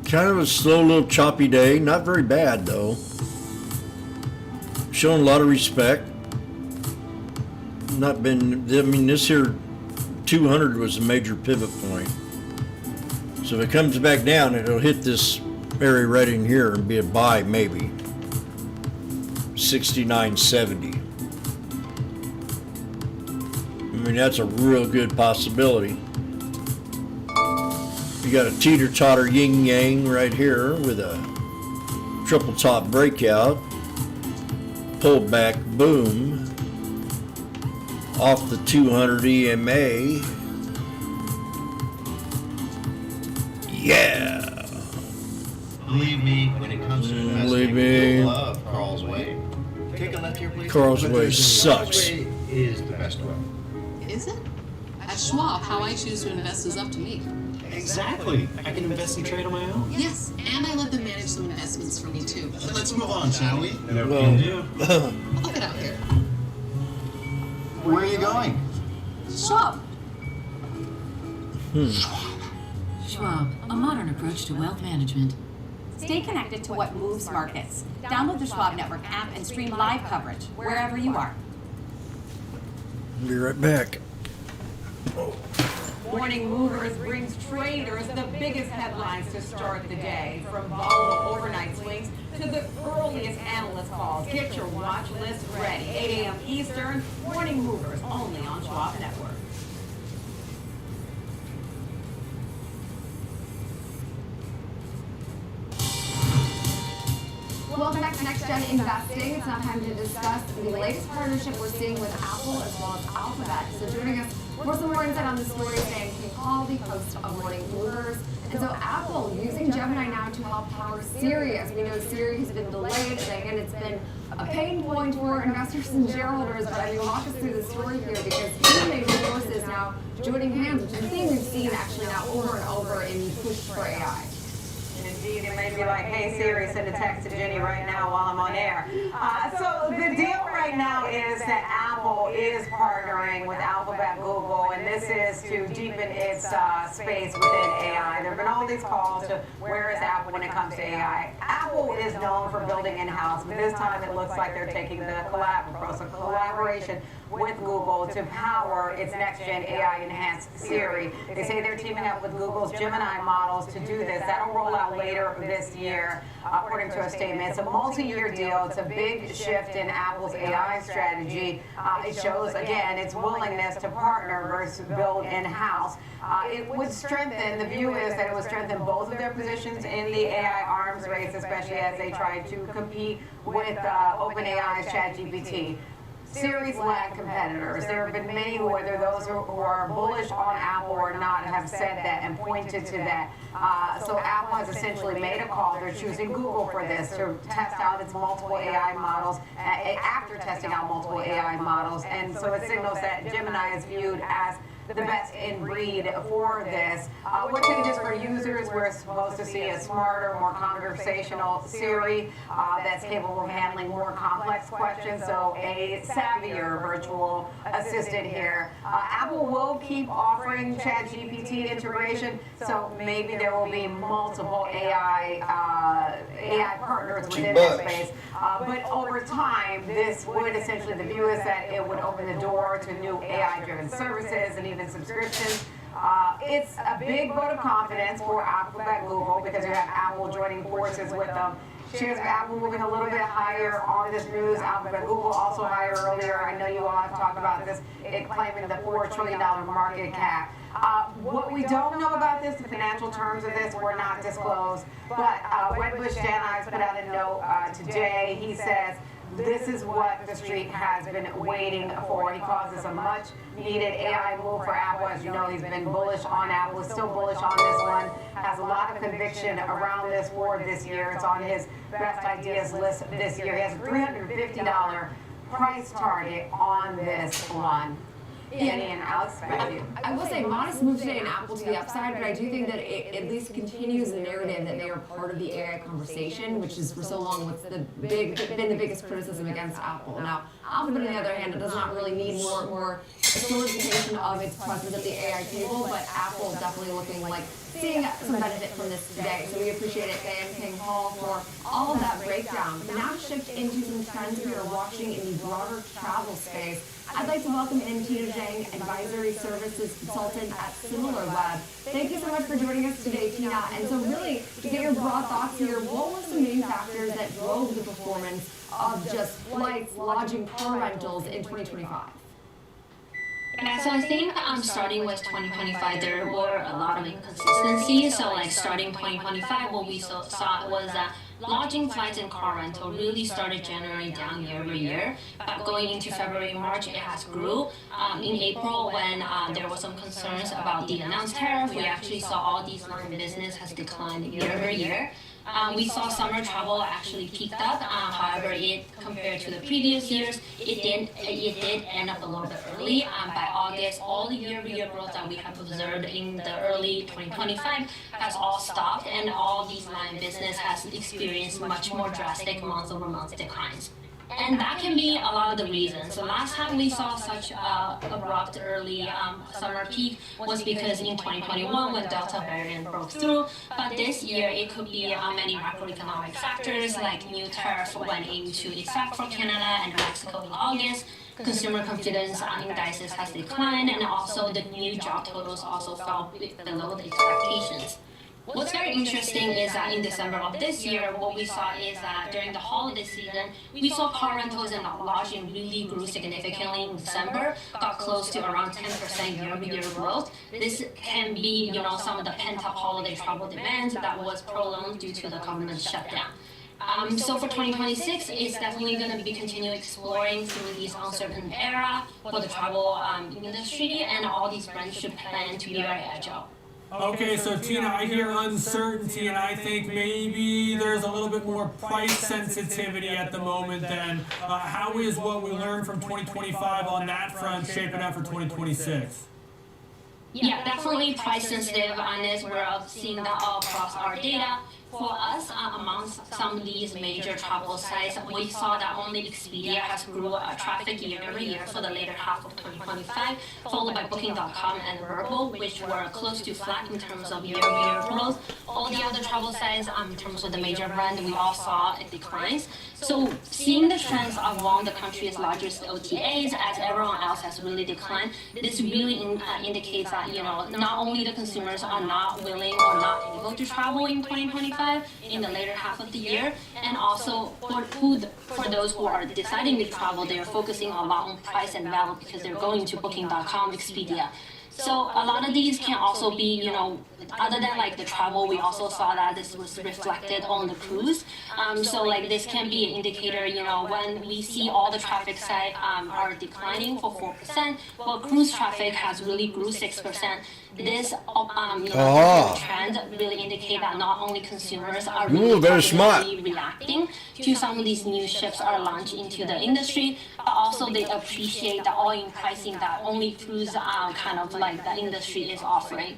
Kind of a slow little choppy day. Not very bad though. showing a lot of respect. Not been, I mean, this here 200 was a major pivot point. So if it comes back down, it'll hit this area right in here and be a buy maybe. 69.70. I mean, that's a real good possibility. You got a teeter-totter yin-yang right here with a triple top breakout. Pull back, boom. Off the 200 EMA. Yeah. Believe me, when it comes to investing, you'll love Carl's Way. Take a left here, please. Carl's Way sucks. Carl's Way is the best way. Is it? At Schwab, how I choose to invest is up to me. Exactly. I can invest and trade on my own. Yes, and I let them manage some investments for me too. Let's move on, shall we? No can do. I'll get out here. Where are you going? Schwab. Schwab, a modern approach to wealth management. Stay connected to what moves markets. Download the Schwab Network app and stream live coverage wherever you are. Be right back. Morning Movers brings traders the biggest headlines to start the day, from volatile overnight swings to the earliest analyst calls. Get your watch list ready. 8 a.m. Eastern, Morning Movers, only on Schwab Network. Welcome back to Next Gen Investing. It's now time to discuss the latest partnership we're seeing with Apple as well as Alphabet. So joining us for some more insight on the story today, Kate Hall, the host of Morning Movers. And so Apple using Gemini now to help power Siri. As we know, Siri has been delayed, and again, it's been a pain point for investors and shareholders. But I mean, walk us through the story here, because two major forces now joining hands, which is a thing we've seen actually now over and over in push for AI. Indeed, it may be like, hey Siri, send a text to Jenny right now while I'm on air. So the deal right now is that Apple is partnering with Alphabet, Google, and this is to deepen its space within AI. There have been all these calls to where is Apple when it comes to AI. Apple is known for building in-house, but this time it looks like they're taking the collaboration with Google to power its next-gen AI-enhanced Siri. They say they're teaming up with Google's Gemini models to do this. That'll roll out later this year, according to a statement. It's a multi-year deal. It's a big shift in Apple's AI strategy. It shows, again, its willingness to partner versus build in-house. It would strengthen, the view is that it would strengthen both of their positions in the AI arms race, especially as they try to compete with OpenAI's ChatGPT. Siri's lagged competitors. There have been many, whether those who are bullish on Apple or not, have said that and pointed to that. So Apple has essentially made a call. They're choosing Google for this to test out its multiple AI models after testing out multiple AI models. And so it signals that Gemini is viewed as the best in breed for this. What changes for users? We're supposed to see a smarter, more conversational Siri that's capable of handling more complex questions, so a savvier virtual assistant here. Apple will keep offering ChatGPT integration, so maybe there will be multiple AI partners within this space. But over time, this would essentially, the view is that it would open the door to new AI-driven services and even subscriptions. It's a big vote of confidence for Alphabet Google, because you have Apple joining forces with them. Shares of Apple moving a little bit higher on this news. Alphabet Google also higher earlier. I know you all have talked about this, it claiming the $4 trillion market cap. What we don't know about this, the financial terms of this were not disclosed, but Wedbush Dan Ives put out a note today. He says, this is what the street has been waiting for. He calls this a much needed AI move for Apple. As you know, he's been bullish on Apple, is still bullish on this one, has a lot of conviction around this for this year. It's on his best ideas list this year. He has a $350 price target on this one. Danny and Alex, back to you. I will say, modest move today in Apple to the upside, but I do think that it at least continues the narrative that they are part of the AI conversation, which is for so long what's been the biggest criticism against Apple. Now, Alphabet, on the other hand, it does not really need more solidification of its presence at the AI table, but Apple definitely looking like seeing some benefit from this today. So we appreciate it, Dan King Hall, for all of that breakdown. But now to shift into some trends we are watching in the broader travel space. I'd like to welcome in Tina Zhang, Advisory Services Consultant at SimilarWeb. Thank you so much for joining us today, Tina. And so really, to get your broad thoughts here, what were some main factors that drove the performance of just flights, lodging, car rentals in 2025? Yeah, so I think starting with 2025, there were a lot of inconsistencies. So like starting 2025, what we saw was that lodging, flights, and car rental really started January down year over year. But going into February, March, it has grew. In April, when there was some concerns about the announced tariff, we actually saw all these line of business has declined year over year. We saw summer travel actually peaked up. However, compared to the previous years, it did end up a little bit early. By August, all the year-over-year growth that we have observed in the early 2025 has all stopped, and all these line of business has experienced much more drastic month-over-month declines. And that can be a lot of the reasons. The last time we saw such abrupt early summer peak was because in 2021 when Delta variant broke through. But this year it could be many macroeconomic factors like new tariff went into effect for Canada and Mexico in August. Consumer confidence indices has declined, and also the new job totals also fell below the expectations. What's very interesting is that in December of this year, what we saw is that during the holiday season, we saw car rentals and lodging really grew significantly in December, got close to around 10% year-over-year growth. This can be, some of the pent-up holiday travel demands that was prolonged due to the government shutdown. So for 2026, it's definitely going to be continue exploring through this uncertain era for the travel industry, and all these brands should plan to be very agile. Okay, so Tina, I hear uncertainty, and I think maybe there's a little bit more price sensitivity at the moment then. How is what we learned from 2025 on that front shaping up for 2026? Yeah, definitely price sensitive on this. We're seeing that all across our data. For us, amongst some of these major travel sites, we saw that only Expedia has grew traffic year over year for the later half of 2025, followed by Booking.com and Vrbo, which were close to flat in terms of year-over-year growth. All the other travel sites, in terms of the major brand, we all saw declines. So seeing the trends among the country's largest OTAs, as everyone else has really declined, this really indicates that not only the consumers are not willing or not able to travel in 2025 in the later half of the year, and also for those who are deciding to travel, they are focusing a lot on price and value because they're going to Booking.com, Expedia. So a lot of these can also be, other than like the travel, we also saw that this was reflected on the cruise. So like this can be an indicator, when we see all the traffic site are declining for 4%, well, cruise traffic has really grew 6%. This trend really indicate that not only consumers are really reacting to some of these new ships are launched into the industry, but also they appreciate the all-in pricing that only cruise kind of like the industry is offering.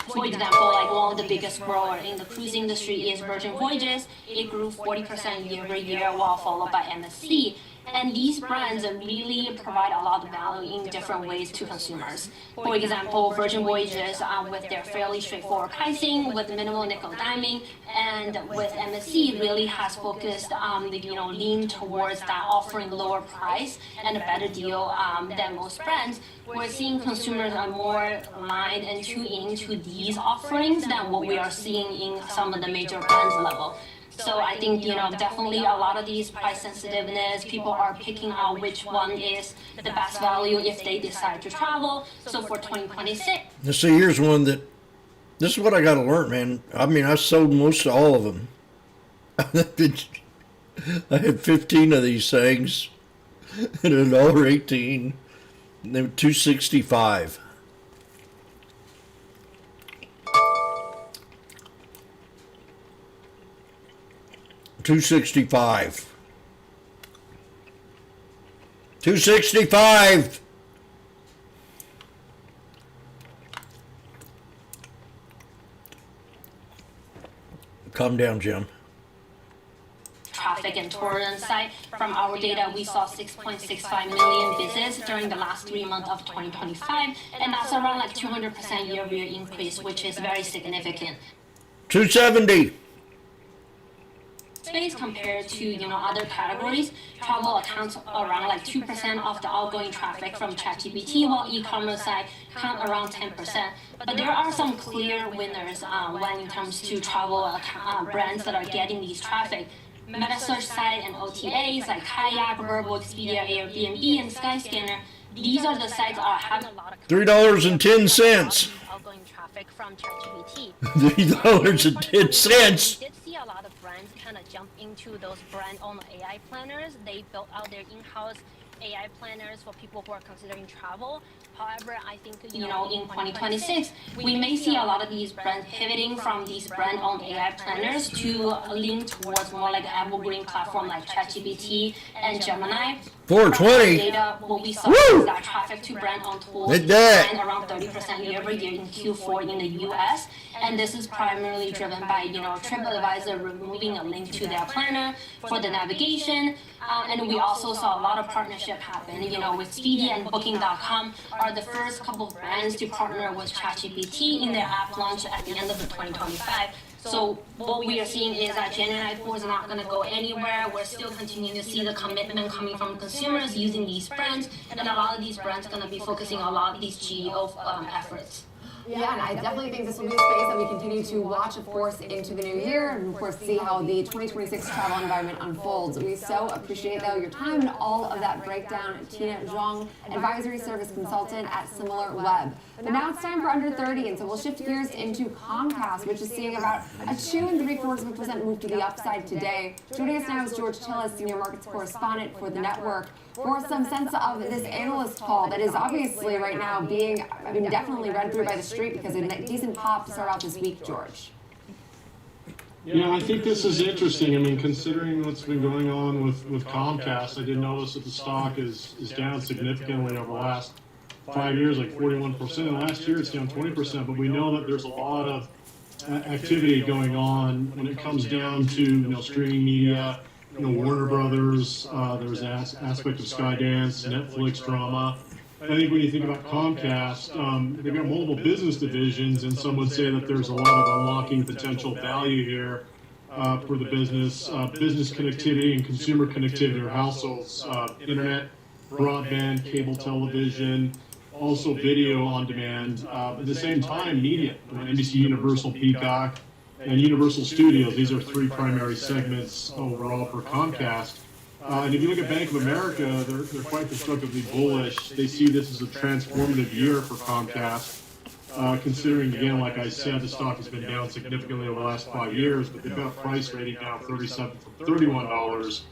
For example, like one of the biggest grower in the cruise industry is Virgin Voyages. It grew 40% year over year, while followed by MSC. And these brands really provide a lot of value in different ways to consumers. For example, Virgin Voyages with their fairly straightforward pricing, with minimal nickel diming, and with MSC really has focused lean towards that offering lower price and a better deal than most brands. We're seeing consumers are more aligned and tuned into these offerings than what we are seeing in some of the major brands level. So I think, definitely a lot of these price sensitiveness, people are picking out which one is the best value if they decide to travel. So for 2026. Now see, here's one that, this is what I got to learn, man. I mean, I sold most of all of them. I had 15 of these things at $1.18. And they were $2.65. $2.65. Calm down, Jim. Traffic and tourism site. From our data, we saw 6.65 million visits during the last 3 months of 2025, and that's around like 200% year-over-year increase, which is very significant. 270. Space compared to other categories, travel accounts around like 2% of the outgoing traffic from ChatGPT, while e-commerce side count around 10%. But there are some clear winners when it comes to travel brands that are getting these traffic. Meta search site and OTAs like Kayak, Vrbo, Expedia, Airbnb, and Skyscanner. These are the sites that are having a lot of $3.10. outgoing traffic from ChatGPT. $3.10. We did see a lot of brands kind of jump into those brand-owned AI planners. They built out their in-house AI planners for people who are considering travel. However, I think in 2026, we may see a lot of these brands pivoting from these brand-owned AI planners to lean towards more like an evergreen platform like ChatGPT and Gemini. 420. Data, what we saw is that traffic to brand-owned tools declined around 30% year-over-year in Q4 in the U.S. And this is primarily driven by TripAdvisor removing a link to their planner for the navigation. And we also saw a lot of partnership happen. With Expedia and Booking.com are the first couple of brands to partner with ChatGPT in their app launch at the end of the 2025. So what we are seeing is that Gemini 4 is not going to go anywhere. We're still continuing to see the commitment coming from consumers using these brands, and a lot of these brands are going to be focusing on a lot of these GEO efforts. Yeah, and I definitely think this will be a space that we continue to watch, of course, into the new year, and of course see how the 2026 travel environment unfolds. We so appreciate, though, your time and all of that breakdown. Tina Zhuang, Advisory Service Consultant at SimilarWeb. But now it's time for Under 30, and so we'll shift gears into Comcast, which is seeing about a 2 3/4% move to the upside today. Joining us now is George Tillis, Senior Markets Correspondent for the network, for some sense of this analyst call that is obviously right now being, definitely read through by the street because of a decent pop to start out this week, George. Yeah, I think this is interesting. Considering what's been going on with Comcast, I did notice that the stock is down significantly over the last 5 years, like 41%. And last year it's down 20%, but we know that there's a lot of activity going on when it comes down to streaming media. Warner Brothers, there's an aspect of Skydance, Netflix drama. I think when you think about Comcast, they've got multiple business divisions, and some would say that there's a lot of unlocking potential value here for the business connectivity and consumer connectivity or households, internet, broadband, cable television, also video on demand. At the same time, media, NBC Universal, Peacock, and Universal Studios. These are 3 primary segments overall for Comcast. And if you look at Bank of America, they're quite constructively bullish. They see this as a transformative year for Comcast, considering, again, like I said, the stock has been down significantly over the last 5 years, but they've got a price rating down $37 from $31.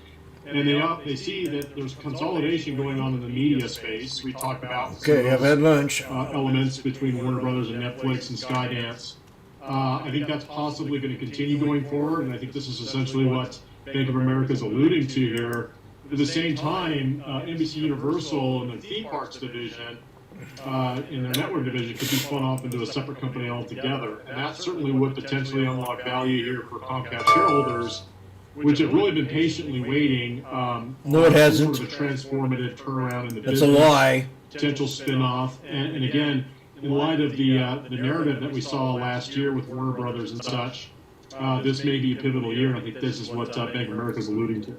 And they see that there's consolidation going on in the media space. We talked about I've had lunch. Elements between Warner Brothers and Netflix and Skydance. I think that's possibly going to continue going forward, and I think this is essentially what Bank of America is alluding to here. At the same time, NBC Universal and the theme parks division in their network division could be spun off into a separate company altogether, and that certainly would potentially unlock value here for Comcast shareholders, which have really been patiently waiting. No, it hasn't. Sort of a transformative turnaround in the That's business. a lie. Potential spin-off, and again, in light of the narrative that we saw last year with Warner Brothers and such, this may be a pivotal year, and I think this is what Bank of America is alluding to.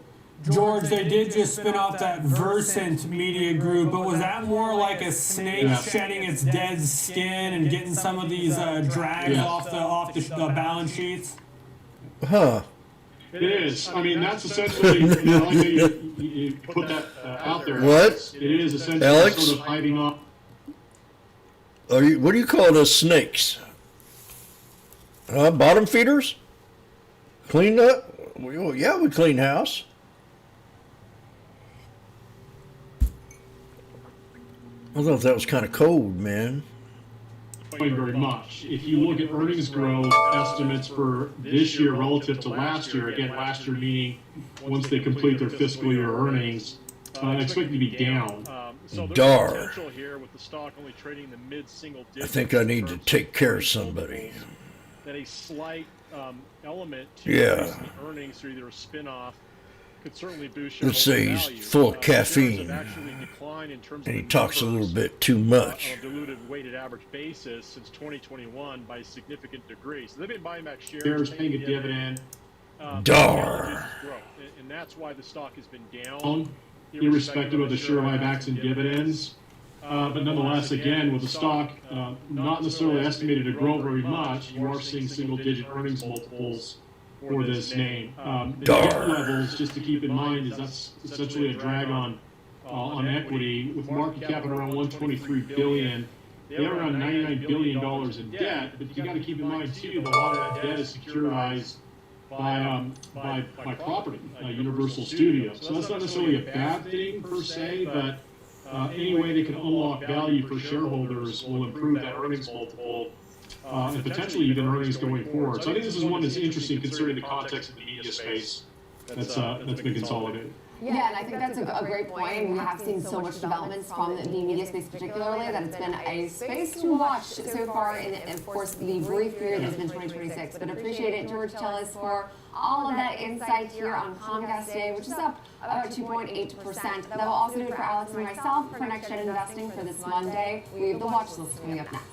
George, they did just spin off that Versant Media Group, but was that more like a snake shedding its dead skin and getting some of these drags off the balance sheets? Huh. It is. That's essentially, I like that you put that out there. What? It is essentially Alex? sort of hiding off. What do you call those snakes? Bottom feeders? Cleaned up? Well, yeah, we clean house. I thought that was kind of cold, man. Very much. If you look at earnings growth estimates for this year relative to last year, again, last year meaning once they complete their fiscal year earnings, expected to be down. Dar. Here with the stock only trading in the mid-single digits. I think I need to take care of somebody. That a slight element to Yeah. the earnings through either a spin-off could certainly boost Let's shareholder say he's value. full of Shares caffeine, have actually declined in terms and he of the talks a little numbers, bit too much. on a diluted weighted average basis since 2021 by a significant degree. So they've been buying back shares, Paying a dividend. Dar. and that's why the stock has been down, Irrespective of the share buybacks and dividends. But nonetheless, again, with the stock not necessarily estimated to grow very much, you are seeing single-digit earnings multiples for this name. The debt levels, just to keep in mind, is that's essentially a drag on equity. With market cap at around 123 billion, they have around $99 billion in debt. But you got to keep in mind too, that a lot of that debt is securitized by property, Universal Studios. So that's not necessarily a bad thing per se, but any way they can unlock value for shareholders will improve that earnings multiple and potentially even earnings going forward. So I think this is one that's interesting considering the context of the media space that's been consolidated. Yeah, and I think that's a great point. We have seen so much developments from the media space particularly that it's been a space to watch so far, and of course the brief period has been 2026. But appreciate it, George Tellis, for all of that insight here on Comcast Day, which is up about 2.8%. That will also do it for Alex and myself for Next Gen Investing for this Monday. We have the watch list coming up next.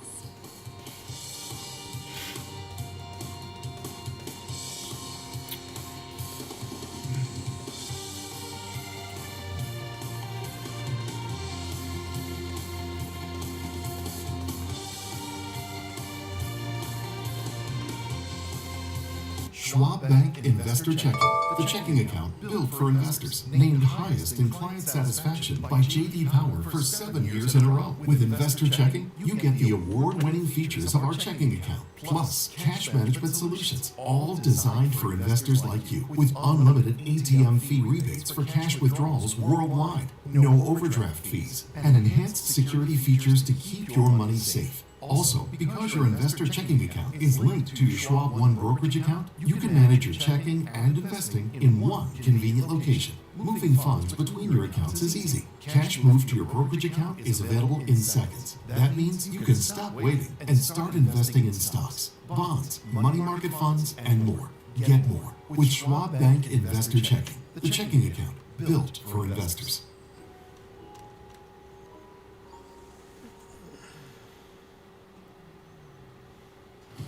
Schwab Bank Investor Checking, the checking account built for investors, named highest in client satisfaction by J.D. Power for 7 years in a row. With Investor Checking, you get the award-winning features of our checking account, plus cash management solutions, all designed for investors like you, with unlimited ATM fee rebates for cash withdrawals worldwide, no overdraft fees, and enhanced security features to keep your money safe. Also, because your investor checking account is linked to your Schwab One brokerage account, you can manage your checking and investing in one convenient location. Moving funds between your accounts is easy. Cash moved to your brokerage account is available in seconds. That means you can stop waiting and start investing in stocks, bonds, money market funds, and more. Get more with Schwab Bank Investor Checking, the checking account built for investors.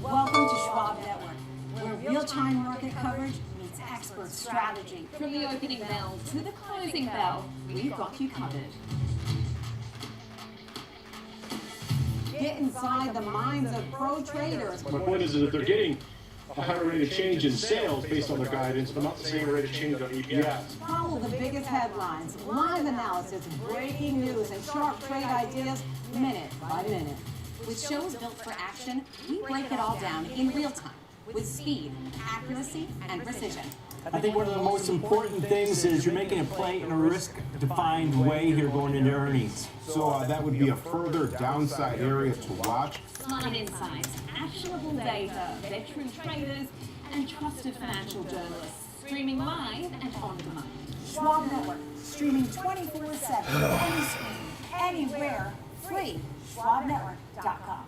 Welcome to Schwab Network, where real-time market coverage meets expert strategy. From the opening bell to the closing bell, we've got you covered. Get inside the minds of pro traders. My point is that they're getting a higher rate of change in sales based on their guidance, but not the same rate of change on EPS. Follow the biggest headlines, live analysis, breaking news, and sharp trade ideas minute by minute. With shows built for action, we break it all down in real time with speed, accuracy, and precision. I think one of the most important things is you're making a play in a risk-defined way here going into earnings. So that would be a further downside area to watch. Smart insights, actionable data, veteran traders, and trusted financial journalists. Streaming live and on demand. Schwab Network, streaming 24/7, any screen, anywhere, free. SchwabNetwork.com.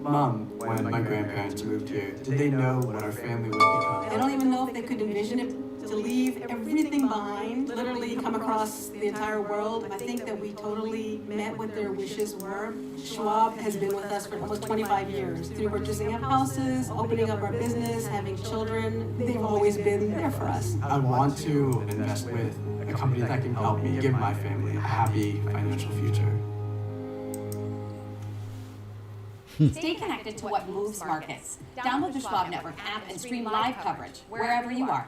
Mom, when my grandparents moved here, did they know what our family would become? I don't even know if they could envision it, to leave everything behind, literally come across the entire world. I think that we totally met what their wishes were. Schwab has been with us for almost 25 years. Through purchasing of houses, opening up our business, having children, they've always been there for us. I want to invest with a company that can help me give my family a happy financial future. Stay connected to what moves markets. Download the Schwab Network app and stream live coverage wherever you are.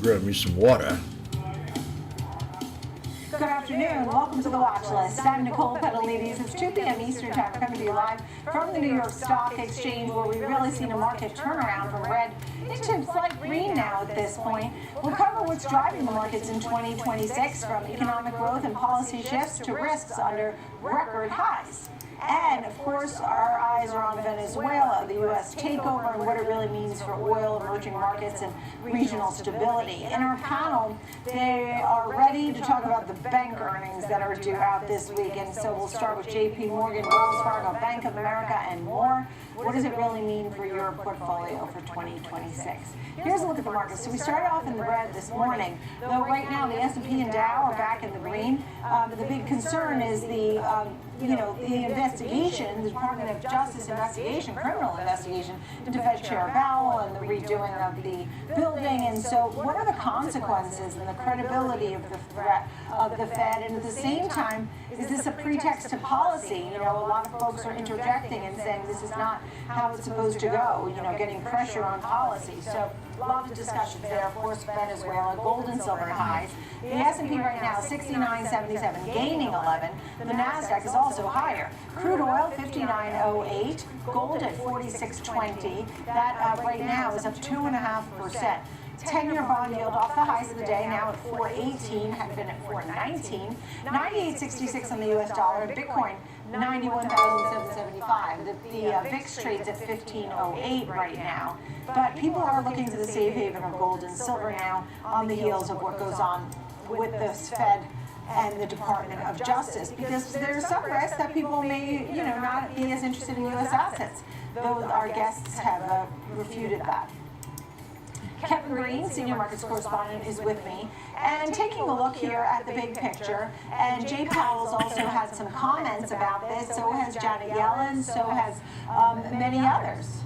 grab me some water. Good afternoon. Welcome to the Watch List. I'm Nicole Pedalides. It's 2 p.m. Eastern Time. We're coming to you live from the New York Stock Exchange, where we've really seen a market turnaround from red into slight green now at this point. We'll cover what's driving the markets in 2026, from economic growth and policy shifts to risks under record highs. And, of course, our eyes are on Venezuela, the U.S. takeover, and what it really means for oil, emerging markets, and regional stability. In our panel, they are ready to talk about the bank earnings that are due out this week. And so we'll start with J.P. Morgan, Wells Fargo, Bank of America, and more. What does it really mean for your portfolio for 2026? Here's a look at the markets. So we started off in the red this morning, though right now the S&P and Dow are back in the green. The big concern is the investigation, the Department of Justice investigation, criminal investigation into Fed Chair Powell and the redoing of the building. And so what are the consequences and the credibility of the threat of the Fed? And at the same time, is this a pretext to policy? A lot of folks are interjecting and saying this is not how it's supposed to go, getting pressure on policy. So a lot of discussions there. Of course, Venezuela, gold and silver highs. The S&P right now 69.77, gaining 11. The NASDAQ is also higher. Crude oil 59.08, gold at 46.20. That right now is up 2.5%. 10-year bond yield off the highs of the day, now at 4.18, had been at 4.19. 98.66 on the U.S. dollar. Bitcoin 91,775. The VIX trades at 15.08 right now. But people are looking to the safe haven of gold and silver now on the heels of what goes on with this Fed and the Department of Justice, because there's some risk that people may, not be as interested in U.S. assets, though our guests have refuted that. Kevin Green, Senior Markets Correspondent, is with me, and taking a look here at the big picture. And Jay Powell's also had some comments about this, so has Janet Yellen, so has many others.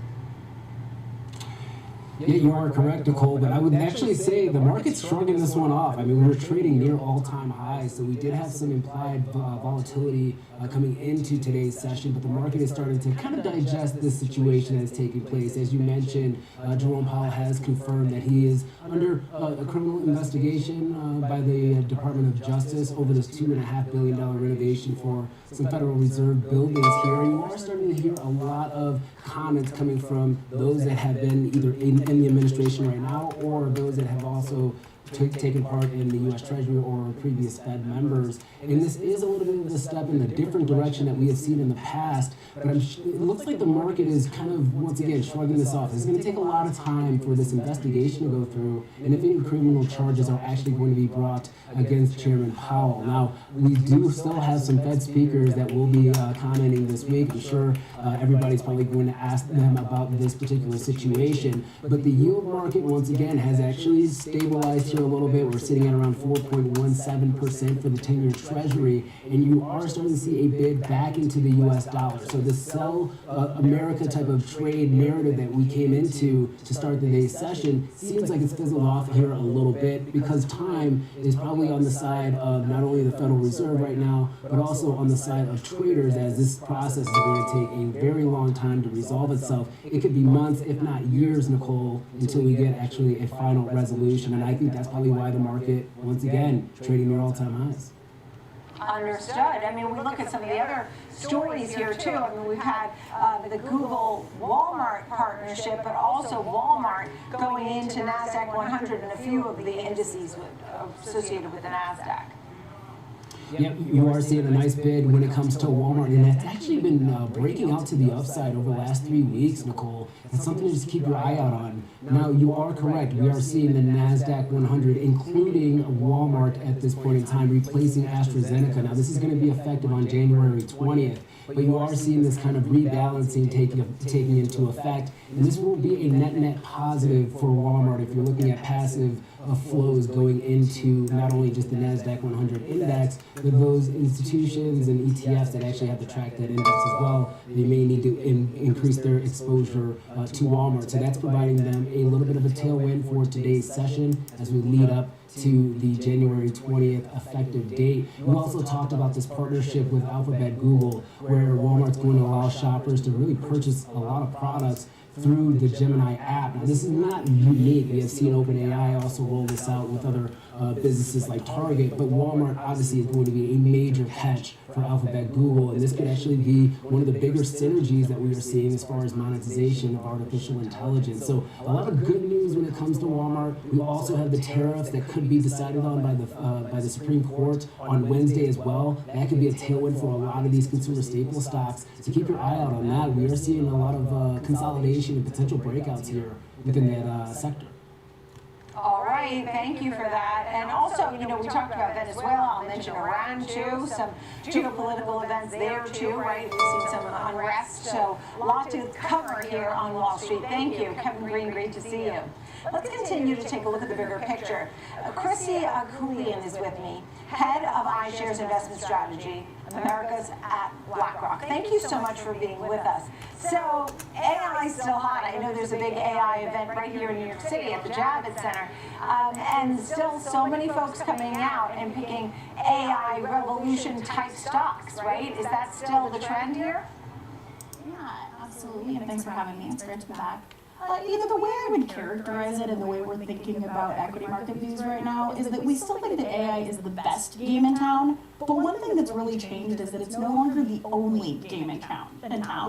Yeah, you are correct, Nicole, but I would actually say the market's shrugging this one off. I mean, we were trading near all-time highs, so we did have some implied volatility coming into today's session, but the market is starting to kind of digest this situation that is taking place. As you mentioned, Jerome Powell has confirmed that he is under a criminal investigation by the Department of Justice over this $2.5 billion renovation for some Federal Reserve buildings here, and you are starting to hear a lot of comments coming from those that have been either in the administration right now or those that have also taken part in the U.S. Treasury or previous Fed members. And this is a little bit of a step in a different direction that we have seen in the past, but it looks like the market is kind of, once again, shrugging this off. It's going to take a lot of time for this investigation to go through, and if any criminal charges are actually going to be brought against Chairman Powell. Now, we do still have some Fed speakers that will be commenting this week. I'm sure everybody's probably going to ask them about this particular situation, but the yield market, once again, has actually stabilized here a little bit. We're sitting at around 4.17% for the 10-year Treasury, and you are starting to see a bid back into the U.S. dollar. So the sell America type of trade narrative that we came into to start today's session seems like it's fizzled off here a little bit, because time is probably on the side of not only the Federal Reserve right now, but also on the side of traders, as this process is going to take a very long time to resolve itself. It could be months, if not years, Nicole, until we get actually a final resolution, and I think that's probably why the market, once again, trading near all-time highs. Understood. I mean, we look at some of the other stories here, too. I mean, we've had the Google-Walmart partnership, but also Walmart going into NASDAQ 100 and a few of the indices associated with the NASDAQ. Yep, you are seeing a nice bid when it comes to Walmart, and that's actually been breaking out to the upside over the last 3 weeks, Nicole. It's something to just keep your eye out on. Now, you are correct. We are seeing the NASDAQ 100, including Walmart at this point in time, replacing AstraZeneca. Now, this is going to be effective on January 20th. But you are seeing this kind of rebalancing taking into effect, and this will be a net positive for Walmart if you're looking at passive flows going into not only just the NASDAQ 100 index, but those institutions and ETFs that actually have to track that index as well. They may need to increase their exposure to Walmart. So that's providing them a little bit of a tailwind for today's session as we lead up to the January 20th effective date. We also talked about this partnership with Alphabet Google, where Walmart's going to allow shoppers to really purchase a lot of products through the Gemini app. Now, this is not unique. We have seen OpenAI also roll this out with other businesses like Target, but Walmart obviously is going to be a major catch for Alphabet Google, and this could actually be one of the bigger synergies that we are seeing as far as monetization of artificial intelligence. So a lot of good news when it comes to Walmart. We also have the tariffs that could be decided on by the Supreme Court on Wednesday as well. That could be a tailwind for a lot of these consumer staple stocks. So keep your eye out on that. We are seeing a lot of consolidation and potential breakouts here within that sector. All right, thank you for that. And also, you know, we talked about Venezuela. I'll mention Iran too, some geopolitical events there too, right? We've seen some unrest, so a lot to cover here on Wall Street. Thank you, Kevin Green, great to see you. Let's continue to take a look at the bigger picture. Chrissy Kulian is with me, head of iShares Investment Strategy, Americas at BlackRock. Thank you so much for being with us. So AI is still hot. I know there's a big AI event right here in New York City at the Javits Center, and still so many folks coming out and picking AI revolution type stocks, right? Is that still the trend here? Yeah, absolutely, and thanks for having me. It's great to be back. You know, the way I would characterize it and the way we're thinking about equity market views right now is that we still think that AI is the best game in town, but one thing that's really changed is that it's no longer the only game in town,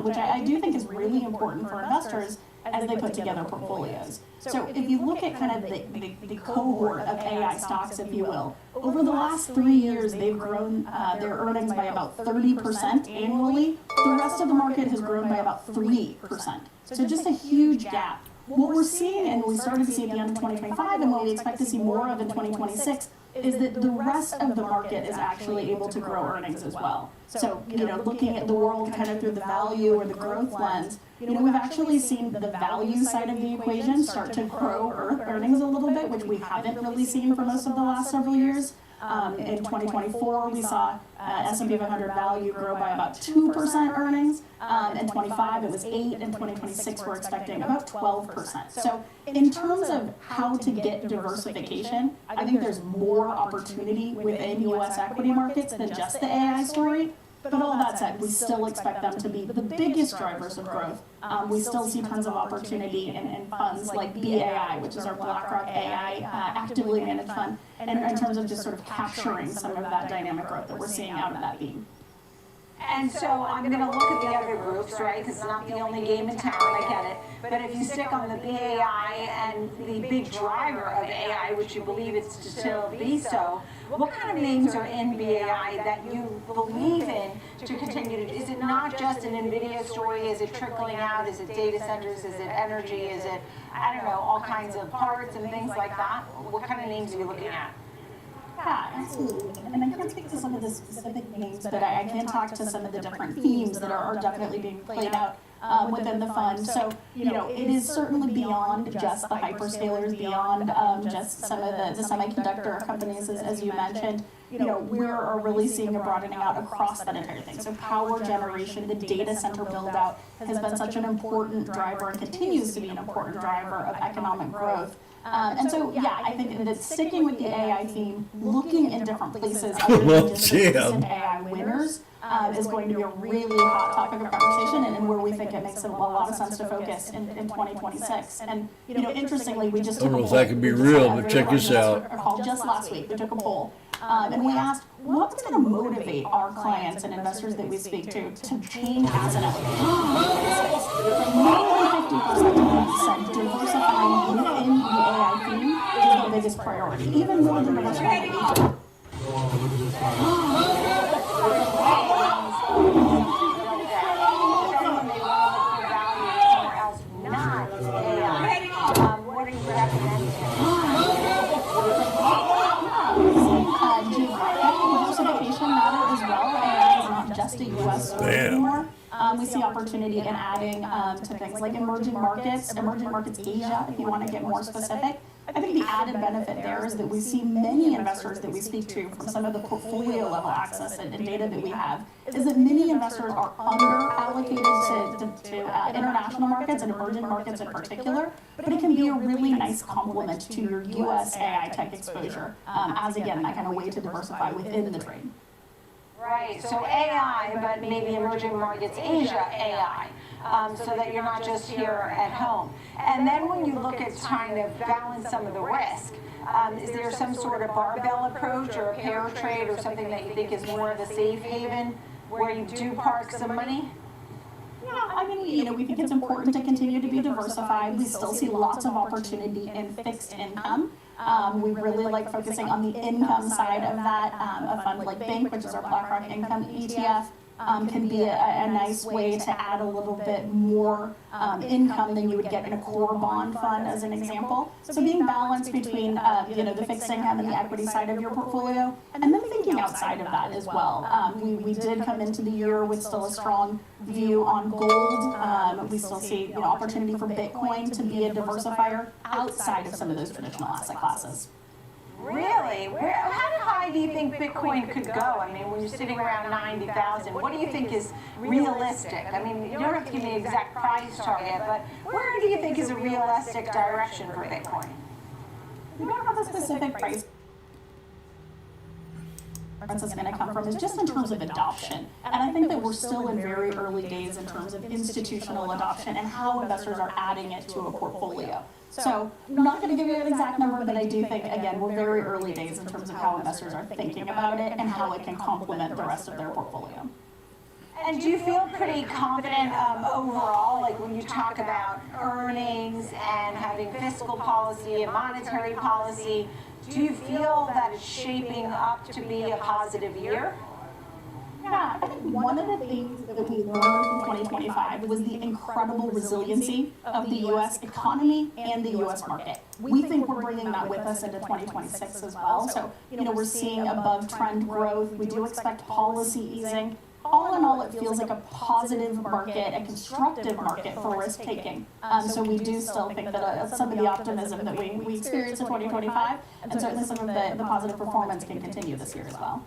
which I do think is really important for investors as they put together portfolios. So if you look at kind of the cohort of AI stocks, if you will, over the last 3 years, they've grown their earnings by about 30% annually. The rest of the market has grown by about 3%. So just a huge gap. What we're seeing, and we started to see at the end of 2025, and what we expect to see more of in 2026, is that the rest of the market is actually able to grow earnings as well. So, you know, looking at the world kind of through the value or the growth lens, you know, we've actually seen the value side of the equation start to grow earnings a little bit, which we haven't really seen for most of the last several years. In 2024, we saw S&P 500 value grow by about 2% earnings. In 25, it was 8. In 2026, we're expecting about 12%. So in terms of how to get diversification, I think there's more opportunity within U.S. equity markets than just the AI story. But all that said, we still expect them to be the biggest drivers of growth. We still see tons of opportunity in funds like BAI, which is our BlackRock AI actively managed fund, and in terms of just sort of capturing some of that dynamic growth that we're seeing out of that theme. And so I'm going to look at the other groups, right, because it's not the only game in town, I get it. But if you stick on the BAI and the big driver of AI, which you believe it's to still be so, what kind of names are in BAI that you believe in to continue to, is it not just an NVIDIA story, is it trickling out, is it data centers, is it energy, is it, I don't know, all kinds of parts and things like that? What kind of names are you looking at? Yeah, absolutely. And I can't speak to some of the specific names, but I can talk to some of the different themes that are definitely being played out within the fund. So, you know, it is certainly beyond just the hyperscalers, beyond just some of the semiconductor companies, as you mentioned. You know, we're really seeing a broadening out across that entire thing. So power generation, the data center build out has been such an important driver and continues to be an important driver of economic growth. And so, yeah, I think that sticking with the AI theme, looking in different places other than just the recent AI winners is going to be a really hot topic of conversation and where we think it makes a lot of sense to focus in 2026. And, you know, interestingly, we just took a poll. I don't know if that could be real, but check this out. Just last week, we took a poll. And we asked, what's going to motivate our clients and investors that we speak to change asset allocation? More than 50% of them said diversifying within the AI theme is the biggest priority, even more than diversifying the agent. What are you recommending? Diversification matter as well, and it's not just a U.S. story anymore. We see opportunity in adding to things like emerging markets Asia, if you want to get more specific. I think the added benefit there is that we see many investors that we speak to from some of the portfolio level access and data that we have, is that many investors are under allocated to international markets and emerging markets in particular, but it can be a really nice complement to your U.S. AI tech exposure as, again, that kind of way to diversify within the trade. Right, so AI, but maybe emerging markets Asia AI. so that you're not just here at home. And then when you look at trying to balance some of the risk, is there some sort of barbell approach or a pair trade or something that you think is more of a safe haven where you do park some money? Yeah, I mean, we think it's important to continue to be diversified. We still see lots of opportunity in fixed income. We really like focusing on the income side of that. A fund like Bank, which is our BlackRock Income ETF, can be a nice way to add a little bit more income than you would get in a core bond fund, as an example. So being balanced between the fixed income and the equity side of your portfolio, and then thinking outside of that as well. We did come into the year with still a strong view on gold. We still see opportunity for Bitcoin to be a diversifier outside of some of those traditional asset classes. Really? How high do you think Bitcoin could go? I mean, when you're sitting around 90,000, what do you think is realistic? I mean, you don't have to give me an exact price target, but where do you think is a realistic direction for Bitcoin? We don't have a specific price. Is going to come from is just in terms of adoption. And I think that we're still in very early days in terms of institutional adoption and how investors are adding it to a portfolio. So I'm not going to give you an exact number, but I do think, again, we're very early days in terms of how investors are thinking about it and how it can complement the rest of their portfolio. And do you feel pretty confident overall, like when you talk about earnings and having fiscal policy and monetary policy, do you feel that it's shaping up to be a positive year? Yeah, I think one of the things that we learned in 2025 was the incredible resiliency of the U.S. economy and the U.S. market. We think we're bringing that with us into 2026 as well. So, we're seeing above trend growth. We do expect policy easing. All in all, it feels like a positive market, a constructive market for risk taking. So we do still think that some of the optimism that we experienced in 2025 and certainly some of the positive performance can continue this year as well.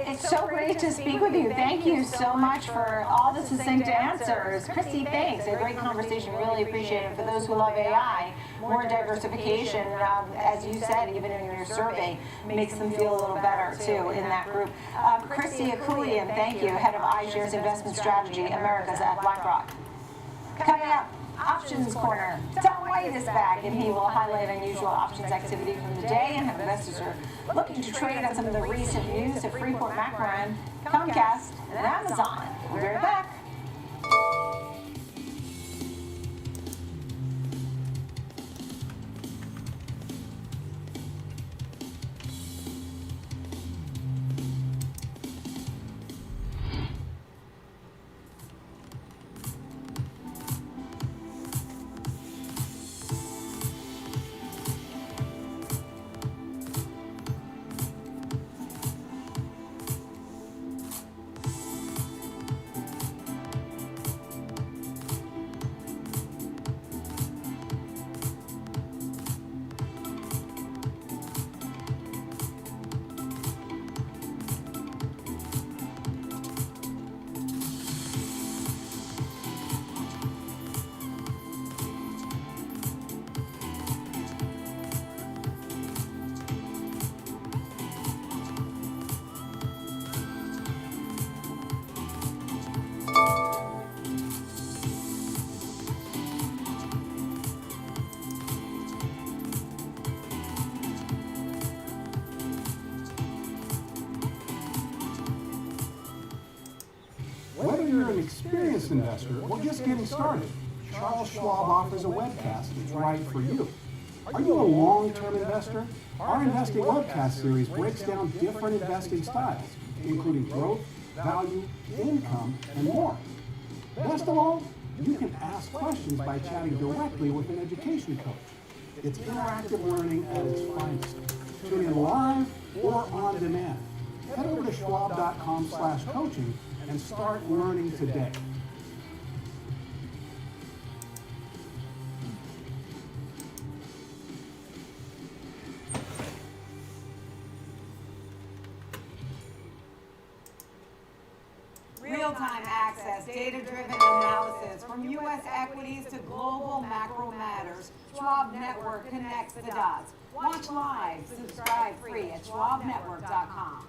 It's so great to speak with you. Thank you so much for all the succinct answers. Christy, thanks. A great conversation. Really appreciate it. For those who love AI, more diversification, as you said, even in your survey, makes them feel a little better, too, in that group. Christy Akulian, thank you, head of iShares Investment Strategy, Americas at BlackRock. Coming up, Options Corner. Tom White is back, and he will highlight unusual options activity from the day and how investors are looking to trade on some of the recent news of Freeport McMoRan, Comcast, and Amazon. We'll be right back. Whether you're an experienced investor or just getting started, Charles Schwab offers a webcast that's right for you. Are you a long-term investor? Our investing webcast series breaks down different investing styles, including growth, value, income, and more. Best of all, you can ask questions by chatting directly with an education coach. It's interactive learning at its finest. Tune in live or on demand. Head over to schwab.com/coaching and start learning today. Real-time access, data-driven analysis, from U.S. equities to global macro matters. Schwab Network connects the dots. Watch live, subscribe free at schwabnetwork.com.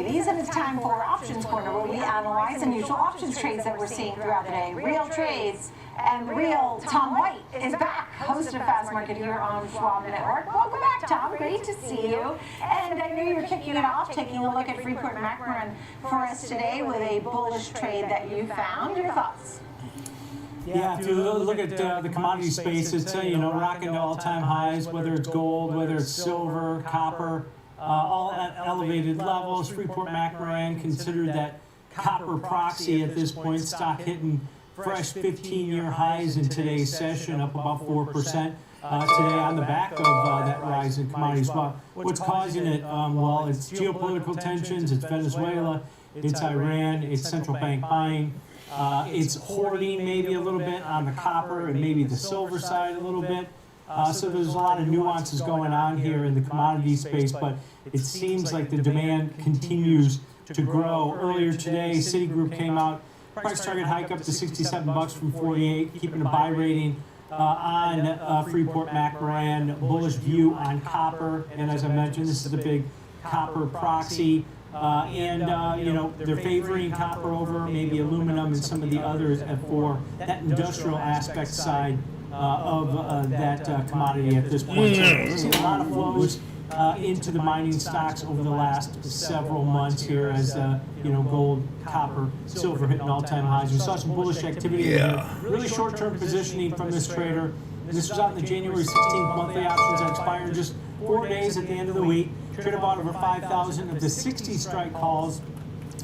ladies, and it's time for Options Corner, where we analyze unusual options trades that we're seeing throughout the day. Real trades, and real Tom White is back, host of Fast Market here on Schwab Network. Welcome back, Tom. Great to see you. And I know you're kicking it off, taking a look at Freeport McMoRan for us today with a bullish trade that you found. Your thoughts? Yeah, if you look at the commodity space, it's rocking to all-time highs, whether it's gold, whether it's silver, copper, all at elevated levels. Freeport McMoRan considered that copper proxy at this point. Stock hitting fresh 15-year highs in today's session, up about 4% today on the back of that rise in commodities. Well, what's causing it? Well, it's geopolitical tensions, it's Venezuela, it's Iran, it's central bank buying. It's hoarding maybe a little bit on the copper and maybe the silver side a little bit. So there's a lot of nuances going on here in the commodity space, but it seems like the demand continues to grow. Earlier today, Citigroup came out, price target hike up to $67 from 48, keeping a buy rating on Freeport McMoRan, bullish view on copper, and as I mentioned, this is a big copper proxy. They're favoring copper over maybe aluminum and some of the others for that industrial aspect side of that commodity at this point. So we've seen a lot of flows into the mining stocks over the last several months here as gold, copper, silver hitting all-time highs. We saw some bullish activity here. Really short-term positioning from this trader. This was out in the January 16th monthly options that expire in just 4 days at the end of the week. Trader bought over 5,000 of the 60 strike calls,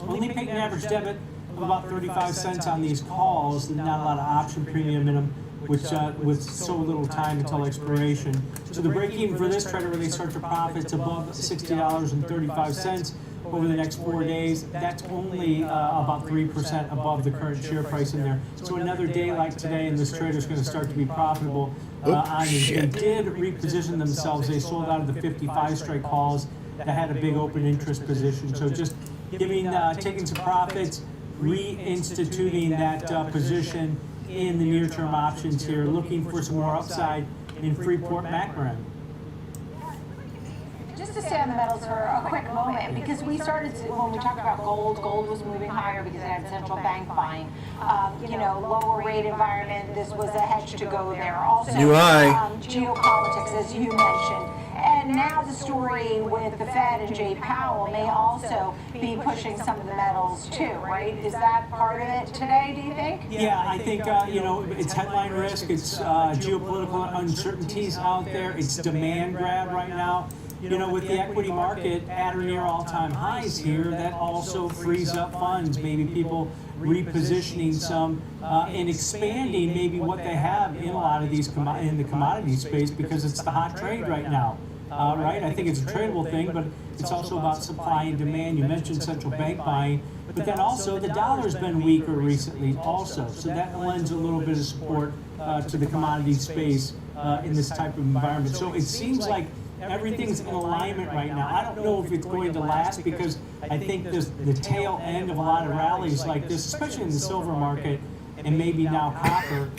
only paid an average debit of about 35 cents on these calls, not a lot of option premium in them, which with so little time until expiration. So the break even for this trader really starts to profits above $60.35 over the next 4 days. That's only about 3% above the current share price in there. So another day like today, and this trader is going to start to be profitable on these. They did reposition themselves. They sold out of the 55 strike calls that had a big open interest position. So just taking some profits, reinstituting that position in the near-term options here, looking for some more upside in Freeport McMoRan. Just to stay on the metals for a quick moment, because we started to, when we talked about gold was moving higher because it had central bank buying. Lower rate environment, this was a hedge to go there. Also, geopolitics, as you mentioned. And now the story with the Fed and Jay Powell may also be pushing some of the metals too, right? Is that part of it today, do you think? Yeah, I think, it's headline risk, it's geopolitical uncertainties out there, it's demand grab right now. With the equity market at or near all-time highs here, that also frees up funds, maybe people repositioning some and expanding maybe what they have in a lot of these in the commodity space because it's the hot trade right now. Right? I think it's a tradable thing, but it's also about supply and demand. You mentioned central bank buying, but then also the dollar's been weaker recently also. So that lends a little bit of support to the commodity space in this type of environment. So it seems like everything's in alignment right now. I don't know if it's going to last because I think the tail end of a lot of rallies like this, especially in the silver market, and maybe now copper,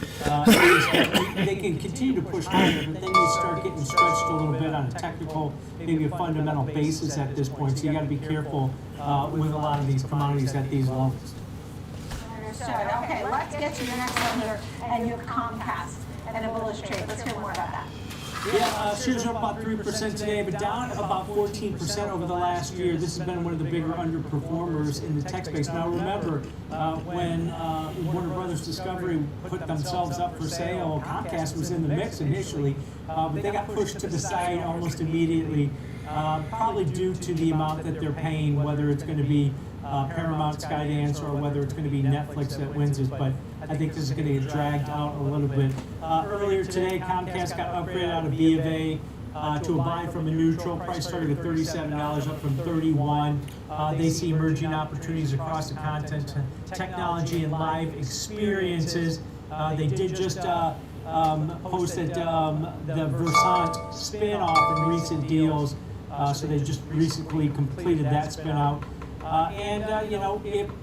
they can continue to push higher, but then you start getting stretched a little bit on a technical, maybe a fundamental basis at this point. So you got to be careful with a lot of these commodities at these levels. Understood. Okay, let's get to your next one here, and your Comcast and a bullish trade. Let's hear more about that. Yeah, shares are up about 3% today, but down about 14% over the last year. This has been one of the bigger underperformers in the tech space. Now remember, when Warner Brothers Discovery put themselves up for sale, Comcast was in the mix initially, but they got pushed to the side almost immediately, probably due to the amount that they're paying, whether it's going to be Paramount, Skydance, or whether it's going to be Netflix that wins it, but I think this is going to get dragged out a little bit. Earlier today, Comcast got upgraded out of B of A to a buy from a neutral. Price started at $37, up from $31. They see emerging opportunities across the content, technology, and live experiences. They did just post that the Versant spin-off in recent deals, so they just recently completed that spin-out.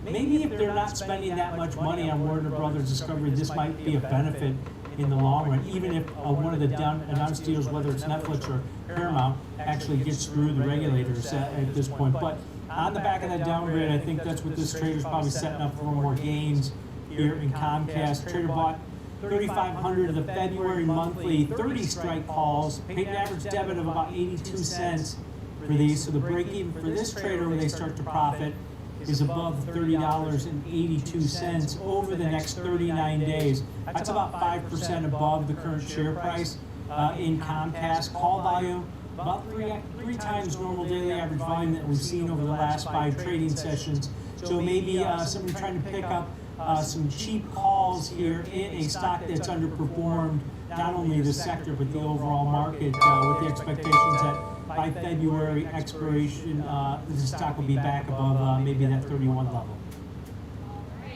Maybe if they're not spending that much money on Warner Brothers Discovery, this might be a benefit in the long run, even if one of the announced deals, whether it's Netflix or Paramount, actually gets through the regulators at this point. But On the back of that downgrade, I think that's what this trader's probably setting up for more gains here in Comcast. Trader bought 3,500 of the February monthly 30 strike calls, paid an average debit of about 82 cents for these. So the break even for this trader when they start to profit is above $30.82 over the next 39 days. That's about 5% above the current share price in Comcast. Call volume, about three times normal daily average volume that we've seen over the last 5 trading sessions. So maybe somebody trying to pick up some cheap calls here in a stock that's underperformed not only the sector but the overall market with the expectations that by February expiration the stock will be back above maybe that 31 level.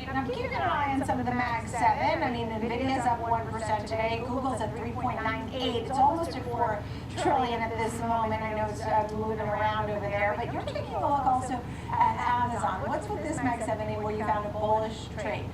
Now, keeping an eye on some of the Mag 7, I mean, NVIDIA's up 1% today, Google's at 3.98. It's almost at $4 trillion at this moment. I know it's moving around over there, but you're taking a look also at Amazon. What's with this Mag 7 where you found a bullish trade?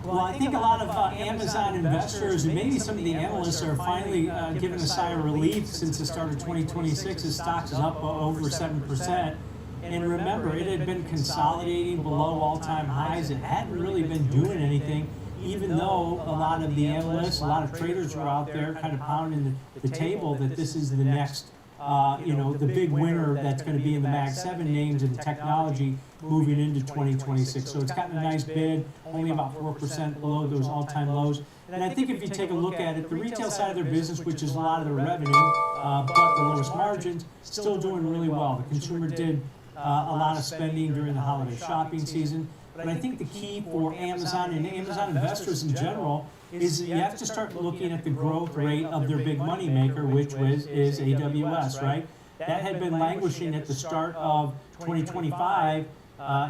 Well, I think a lot of Amazon investors and maybe some of the analysts are finally giving a sigh of relief since the start of 2026. The stock is up over 7%. And remember, it had been consolidating below all-time highs. It hadn't really been doing anything, even though a lot of the analysts, a lot of traders were out there kind of pounding the table that this is the next, the big winner that's going to be in the Mag 7 names and technology moving into 2026. So it's gotten a nice bid, only about 4% below those all-time lows. And I think if you take a look at it, the retail side of their business, which is a lot of their revenue, but the lowest margins, still doing really well. The consumer did a lot of spending during the holiday shopping season. But I think the key for Amazon and Amazon investors in general is you have to start looking at the growth rate of their big money maker, which is AWS, right? That had been languishing at the start of 2025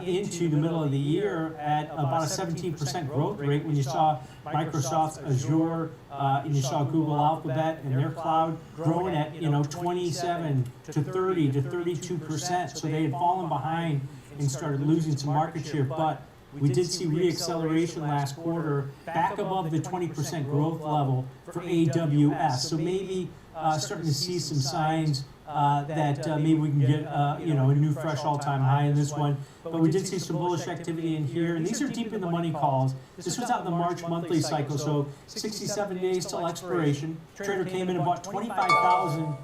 into the middle of the year at about a 17% growth rate when you saw Microsoft Azure and you saw Google Alphabet and their cloud growing at 27 to 30 to 32%. So they had fallen behind and started losing some market share, but we did see re-acceleration last quarter back above the 20% growth level for AWS. So maybe starting to see some signs that maybe we can get a new fresh all-time high in this one. But we did see some bullish activity in here, and these are deep in the money calls. This was out in the March monthly cycle, so 67 days till expiration. Trader came in and bought 25,000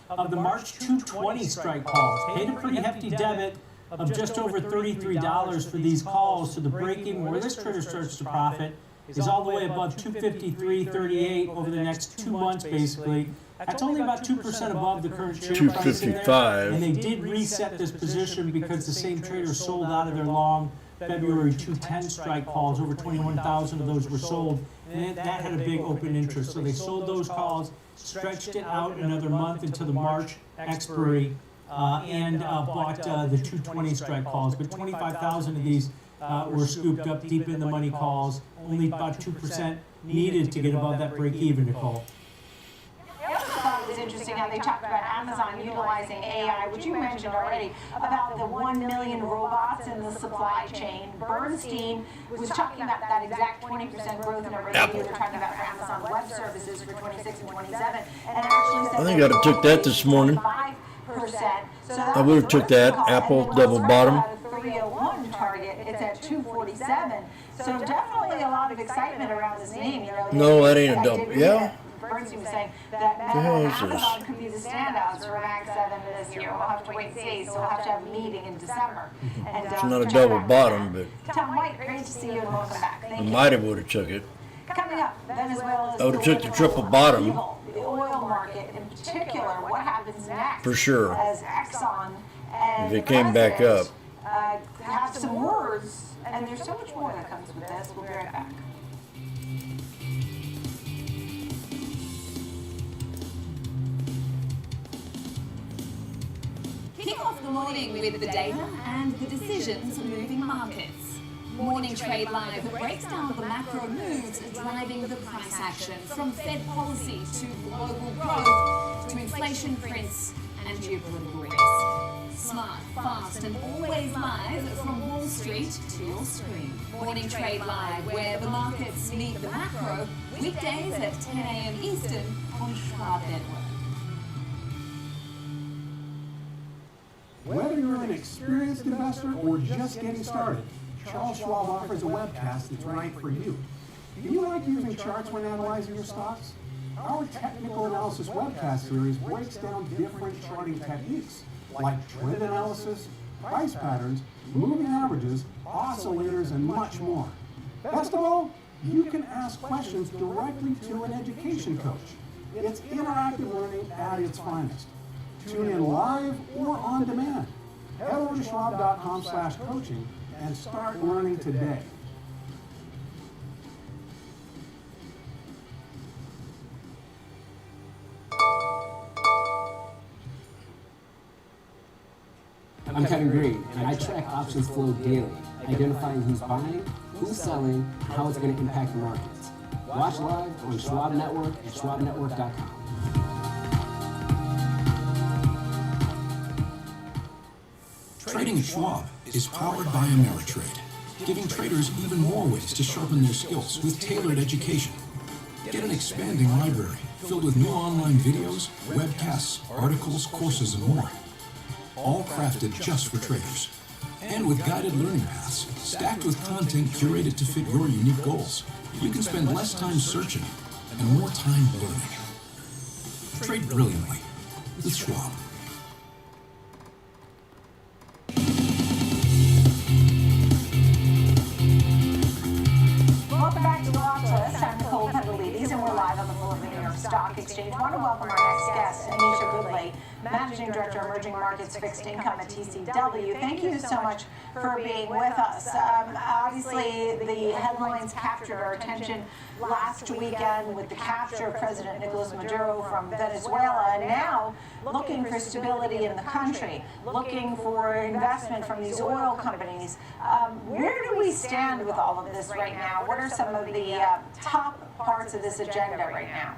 of the March 220 strike calls. Paid a pretty hefty debit of just over $33 for these calls. So the break-even where this trader starts to profit is all the way above 253.38 over the next 2 months, basically. That's only about 2% above the current share price in there. And they did reset this position because the same trader sold out of their long February 210 strike calls. Over 21,000 of those were sold, and that had a big open interest. So they sold those calls, stretched it out another month until the March expiry, and bought the 220 strike calls. But 25,000 of these were scooped up deep in the money calls. Only about 2% needed to get above that break even, Nicole. I also thought it was interesting how they talked about Amazon utilizing AI, which you mentioned already, about the 1 million robots in the supply chain. Bernstein was talking about that exact 20% growth number that you were talking about for Amazon Web Services for 26 and 27, and actually said I think I'd have took that this morning. 5%. So I would have took that. Apple double bottom. 301 target, it's at 247. So definitely a lot of excitement around this name. No, that ain't a double. Yeah. Bernstein was saying that Amazon could be the standouts for Mag 7 this year. We'll have to wait and see, so we'll have to have a meeting in December. And, It's not a double bottom, but Tom White, great to see you and welcome back. I Thank you. might have would have took it. Coming up, Venezuela's I would have took the triple bottom. the oil market in particular, what happens next? For sure. As Exxon and If it came back up. have some words, and there's so much more that comes with this. We'll be right back. Kick off the morning with the data and the decisions moving markets. Morning Trade Live breaks down the macro moves driving the price action, from Fed policy to global growth to inflation prints and geopolitical risks. Smart, fast, and always live from Wall Street to your screen. Morning Trade Live, where the markets meet the macro, weekdays at 10 a.m. Eastern on Schwab Network. Whether you're an experienced investor or just getting started, Charles Schwab offers a webcast that's right for you. Do you like using charts when analyzing your stocks? Our technical analysis webcast series breaks down different charting techniques like trend analysis, price patterns, moving averages, oscillators, and much more. Best of all, you can ask questions directly to an education coach. It's interactive learning at its finest. Tune in live or on demand. Head over to schwab.com/coaching and start learning today. I'm Kevin Green, and I track options flow daily, identifying who's buying, who's selling, and how it's going to impact the markets. Watch live on Schwab Network at schwabnetwork.com. Trading at Schwab is powered by Ameritrade, giving traders even more ways to sharpen their skills with tailored education. Get an expanding library filled with new online videos, webcasts, articles, courses, and more. All crafted just for traders. And with guided learning paths, stacked with content curated to fit your unique goals, you can spend less time searching and more time learning. Trade brilliantly with Schwab. Welcome back to Watch List. I'm Nicole Pedalides, and we're live on the floor of the New York Stock Exchange. I want to welcome our next guest, Anisha Goodley, Managing Director of Emerging Markets Fixed Income at TCW. Thank you so much for being with us. Obviously, the headlines captured our attention last weekend with the capture of President Nicolas Maduro from Venezuela, and now looking for stability in the country, looking for investment from these oil companies. Where do we stand with all of this right now? What are some of the top parts of this agenda right now?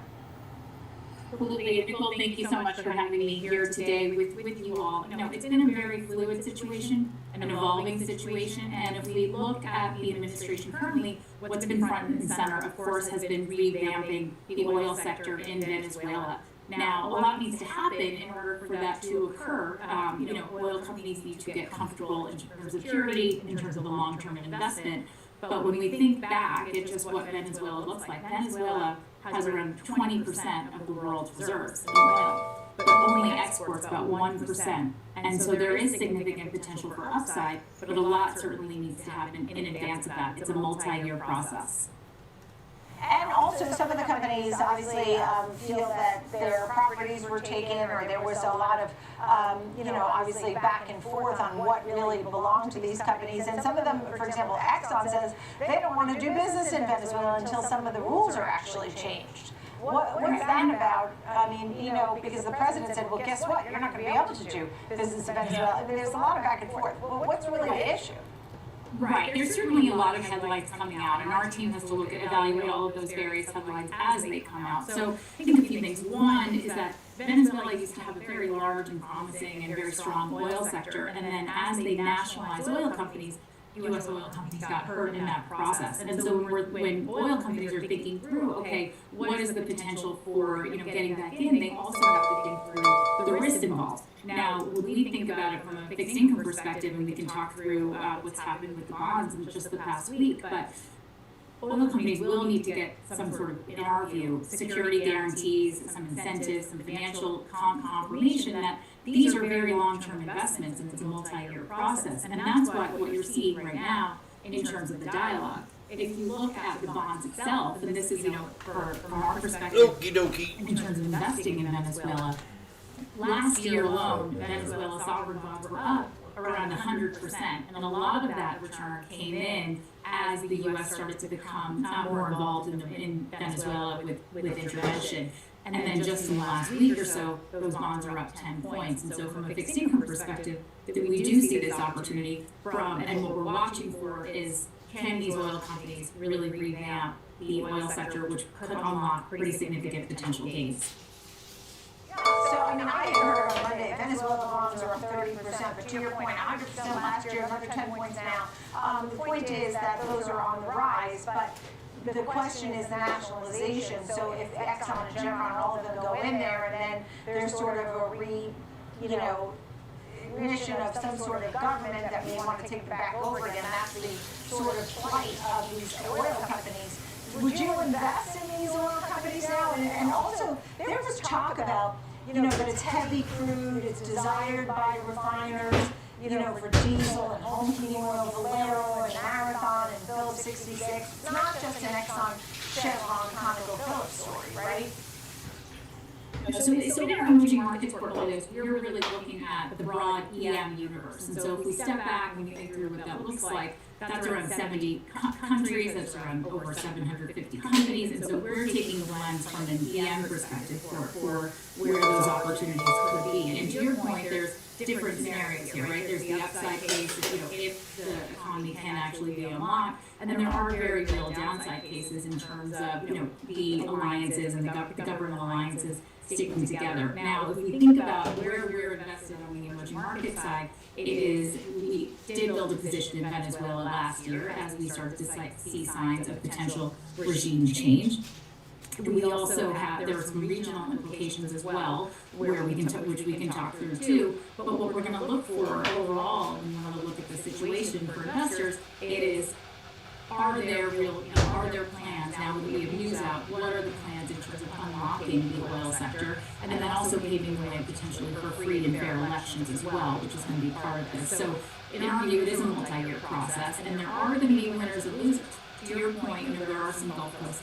Absolutely. Nicole, thank you so much for having me here today with you all. You know, it's been a very fluid situation, an evolving situation, and if we look at the administration currently, what's been front and center, of course, has been revamping the oil sector in Venezuela. Now, a lot needs to happen in order for that to occur. You know, oil companies need to get comfortable in terms of security, in terms of a long-term investment. But when we think back at just what Venezuela looks like, Venezuela has around 20% of the world's reserves in oil, but only exports about 1%. And so there is significant potential for upside, but a lot certainly needs to happen in advance of that. It's a multi-year process. And also, some of the companies obviously feel that their properties were taken, or there was a lot of, obviously back and forth on what really belonged to these companies. And some of them, for example, Exxon says they don't want to do business in Venezuela until some of the rules are actually changed. What's that about? I mean, because the president said, well, guess what? You're not going to be able to do business in Venezuela. I mean, there's a lot of back and forth. Well, what's really the issue? Right, there's certainly a lot of headlines coming out, and our team has to evaluate all of those various headlines as they come out. So I think a few things. One is that Venezuela used to have a very large and promising and very strong oil sector, and then as they nationalized oil companies, U.S. oil companies got hurt in that process. And so when oil companies are thinking through, okay, what is the potential for getting back in, they also have to think through the risk involved. Now, when we think about it from a fixed income perspective, and we can talk through what's happened with the bonds in just the past week, but oil companies will need to get some sort of, in our view, security guarantees, some incentives, some financial confirmation that these are very long-term investments and it's a multi-year process. And that's what you're seeing right now in terms of the dialogue. If you look at the bonds itself, and this is, from our perspective, in terms of investing in Venezuela, last year alone, Venezuela sovereign bonds were up around 100%, and a lot of that return came in as the U.S. started to become more involved in Venezuela with intervention. And then just in the last week or so, those bonds are up 10 points. And so from a fixed income perspective, we do see this opportunity and what we're watching for is, can these oil companies really revamp the oil sector, which could unlock pretty significant potential gains? So, I heard on Monday, Venezuela bonds are up 30%, but to your point, 100% last year, another 10 points now. The point is that those are on the rise, but the question is the nationalization. So if Exxon and Chevron, all of them go in there, and then there's sort of a recognition of some sort of government that we want to take them back over again. That's the sort of plight of these oil companies. Would you invest in these oil companies now? And also, there was talk about, that it's heavy crude, it's desired by refiners, for diesel and home heating oil, Valero and Marathon and Phillips 66. It's not just an Exxon, Chevron, ConocoPhillips story, right? So in our emerging markets portfolios, we're really looking at the broad EM universe. And so if we step back and you think through what that looks like, that's around 70 countries, that's around over 750 companies. And so we're taking the lens from an EM perspective for where those opportunities could be. And to your point, there's different scenarios here, right? There's the upside case, if the economy can actually be unlocked, and then there are very real downside cases in terms of, the alliances and the government alliances sticking together. Now, if we think about where we're invested on the emerging market side, we did build a position in Venezuela last year as we started to see signs of potential regime change. We also there are some regional implications as well, which we can talk through too. But what we're going to look for overall, when we want to look at the situation for investors, are there plans now that we have news out? What are the plans in terms of unlocking the oil sector, and then also paving the way potentially for free and fair elections as well, which is going to be part of this. So in our view, it is a multi-year process, and there are going to be winners and losers. To your point, there are some Gulf Coast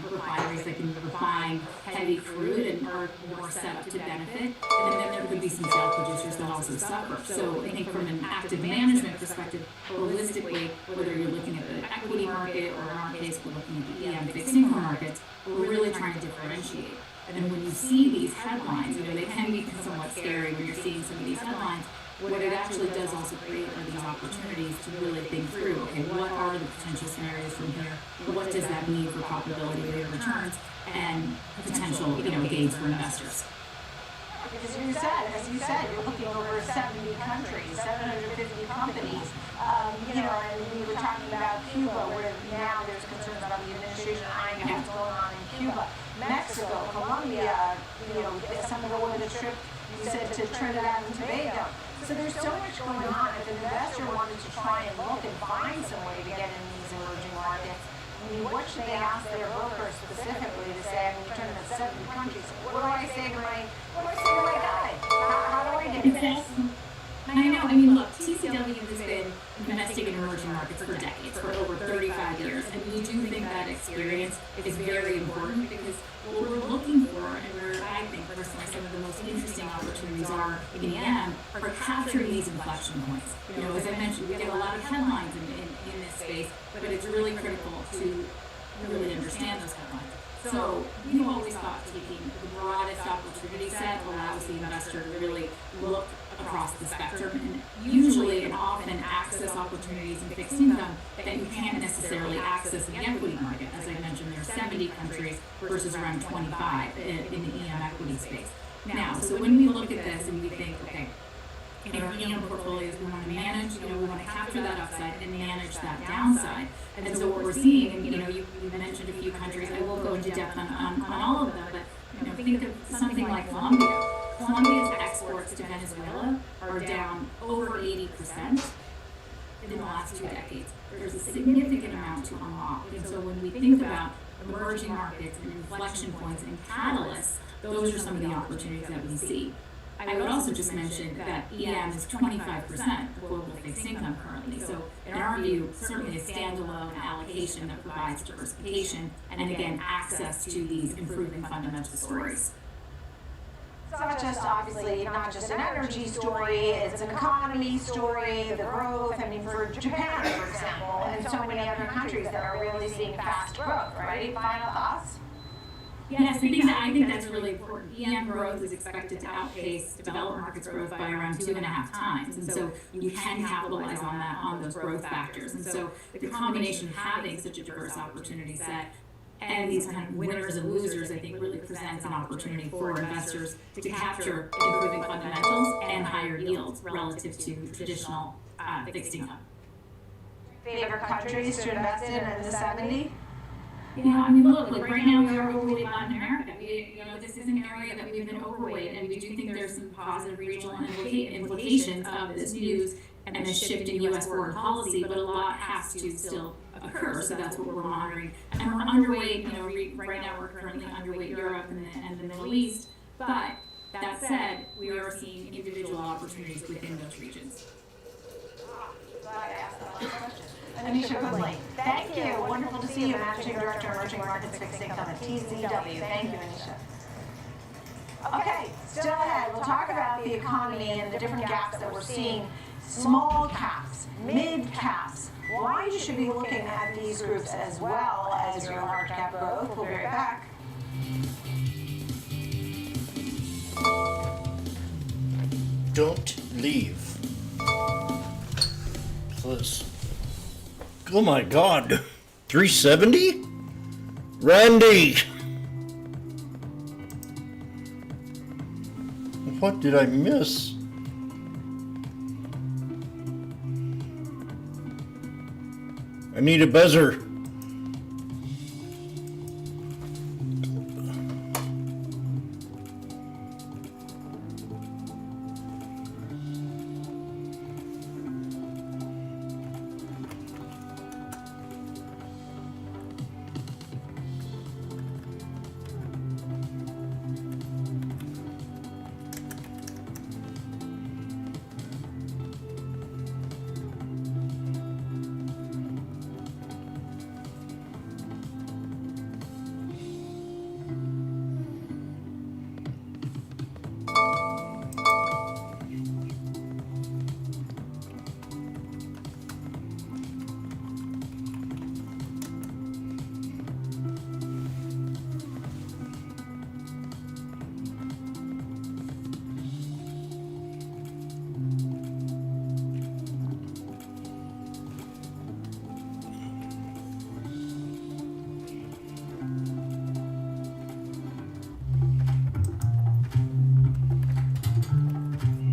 refineries that can refine heavy crude and are more set up to benefit, and then there could be some shale producers that also suffer. So I think from an active management perspective, holistically, whether you're looking at the equity market or in our case we're looking at the EM fixed income markets, we're really trying to differentiate. And when you see these headlines, they can be somewhat scary when you're seeing some of these headlines. What it actually does also create are these opportunities to really think through, okay, what are the potential scenarios from here? What does that mean for probability of returns and potential, gains for investors? Because as you said, you're looking over 70 countries, 750 companies. And we were talking about Cuba, where now there's concerns about the administration eyeing what's going on in Cuba. Mexico, Colombia, some of the women that trip, you said, to Trinidad and Tobago. So there's so much going on. If an investor wanted to try and look and find some way to get in these emerging markets, what should they ask their broker specifically to say, I'm returning to 70 countries? What do I say to my guy? How do I get this? I know, look, TCW has been investing in emerging markets for decades, for over 35 years, and we do think that experience is very important because what we're looking for, and where I think personally some of the most interesting opportunities are in EM, are capturing these inflection points. As I mentioned, we get a lot of headlines in this space, but it's really critical to really understand those headlines. So we've always thought taking the broadest opportunity set allows the investor to really look across the spectrum and usually and often access opportunities in fixed income that you can't necessarily access in the equity market. As I mentioned, there are 70 countries versus around 25 in the EM equity space. Now, so when we look at this and we think, okay, in our EM portfolios, we want to manage, we want to capture that upside and manage that downside. And so what we're seeing, and you mentioned a few countries, I will go into depth on all of them, but think of something like Colombia. Colombia's exports to Venezuela are down over 80% in the last 2 decades. There's a significant amount to unlock. And so when we think about emerging markets and inflection points and catalysts, those are some of the opportunities that we see. I would also just mention that EM is 25% of global fixed income currently. So in our view, certainly a standalone allocation that provides diversification and again, access to these improving fundamental stories. It's not just obviously not just an energy story, it's an economy story, the growth. For Japan, for example, and so many other countries that are really seeing fast growth, right? Final thoughts? Yes, I think that's really important. EM growth is expected to outpace developed markets growth by around 2.5 times. And so you can capitalize on those growth factors. And so the combination of having such a diverse opportunity set and these kind of winners and losers, I think, really presents an opportunity for investors to capture improving fundamentals and higher yields relative to traditional fixed income. Favorite countries to invest in the 70? Yeah, I mean, look, like right now we are overweight Latin America. This is an area that we've been overweight, and we do think there's some positive regional implications of this news and this shift in U.S. foreign policy, but a lot has to still occur, so that's what we're monitoring. And we're underweight, right now we're currently underweight Europe and the Middle East, but that said, we are seeing individual opportunities within those regions. Anisha Goodley, thank you. Wonderful to see you, Managing Director, Emerging Markets Fixed Income at TZW. Thank you, Anisha. Okay, still ahead, we'll talk about the economy and the different gaps that we're seeing. Small caps, mid caps, why you should be looking at these groups as well as your large cap growth. We'll be right back. Don't leave. Please. Oh my God. 370? Randy! What did I miss? I need a buzzer.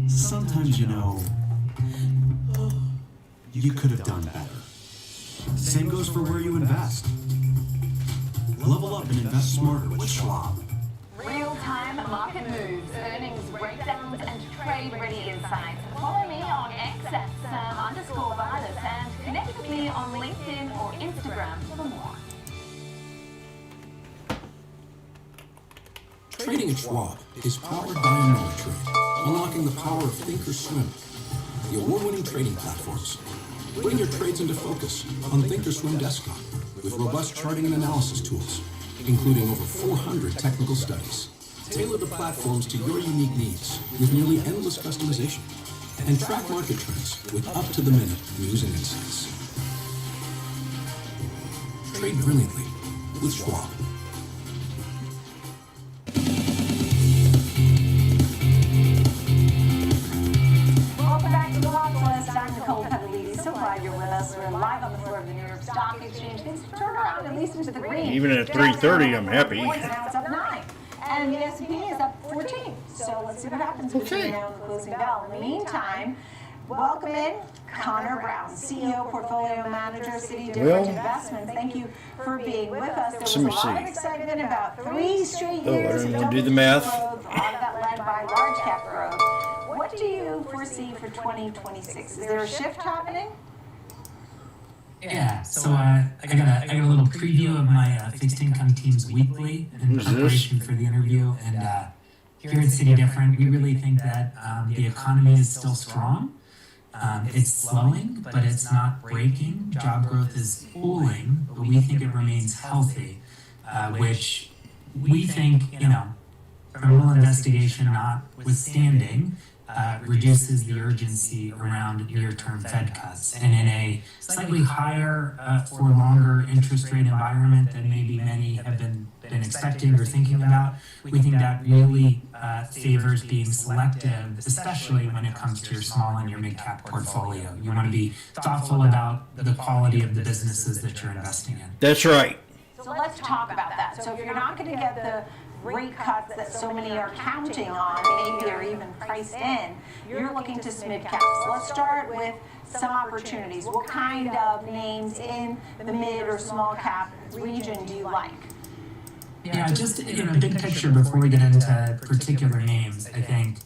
Sometimes, you could have done better. Same goes for where you invest. Level up and invest smarter with Schwab. Real-time market moves, earnings breakdowns, and trade-ready insights. Follow me on X at Sam_Vilas and connect with me on LinkedIn or Instagram for more. Trading at Schwab is powered by Ameritrade, unlocking the power of Thinkorswim, the award-winning trading platforms. Bring your trades into focus on Thinkorswim Desktop with robust charting and analysis tools, including over 400 technical studies. Tailor the platforms to your unique needs with nearly endless customization, and track market trends with up-to-the-minute news and insights. Trade brilliantly with Schwab. Welcome back to the Watch List. I'm Nicole Petalidi. So glad you're with us. We're live on the floor of the New York Stock Exchange. Things turned around at least into the green. Even at 3:30, I'm happy. Now it's up 9. And the S&P is up 14. So let's see what happens between now and the closing bell. In the meantime, welcome in Connor Brown, CEO, Portfolio Manager, Citi Different Investments. Thank you for being with us. There was a lot of excitement about 3 straight years of do the math. growth, a lot of that led by large cap growth. What do you foresee for 2026? Is there a shift happening? Yeah, so I got a little preview of my fixed income team's weekly in preparation for the interview, and here at Citi Different, we really think that the economy is still strong. It's slowing, but it's not breaking. Job growth is cooling, but we think it remains healthy, which we think, criminal investigation notwithstanding, reduces the urgency around near-term Fed cuts. And in a slightly higher for longer interest rate environment than maybe many have been expecting or thinking about, we think that really favors being selective, especially when it comes to your small and your mid-cap portfolio. You want to be thoughtful about the quality of the businesses that you're investing in. That's right. So let's talk about that. So if you're not going to get the rate cuts that so many are counting on, maybe are even priced in, you're looking to mid-caps. Let's start with some opportunities. What kind of names in the mid or small cap region do you like? Yeah, just big picture before we get into particular names, I think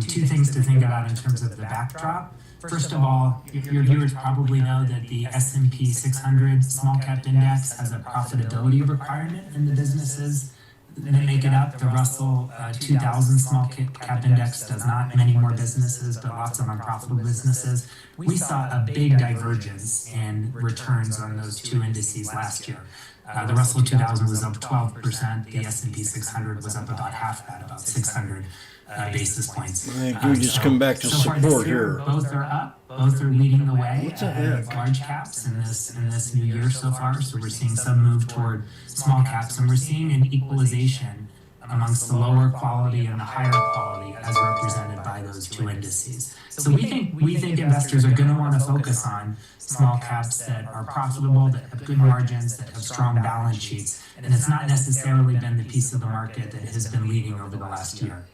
two things to think about in terms of the backdrop. First of all, your viewers probably know that the S&P 600 small cap index has a profitability requirement in the businesses that make it up. The Russell 2000 small cap index does not. Many more businesses, but lots of unprofitable businesses. We saw a big divergence in returns on those two indices last year. The Russell 2000 was up 12%. The S&P 600 was up about half that, about 600 basis points. I think we just come back to support here. Both are up. Both are leading the way. Large caps in this new year so far. So we're seeing some move toward small caps, and we're seeing an equalization amongst the lower quality and the higher quality as represented by those two indices. So we think investors are going to want to focus on small caps that are profitable, that have good margins, that have strong balance sheets, and it's not necessarily been the piece of the market that has been leading over the last year.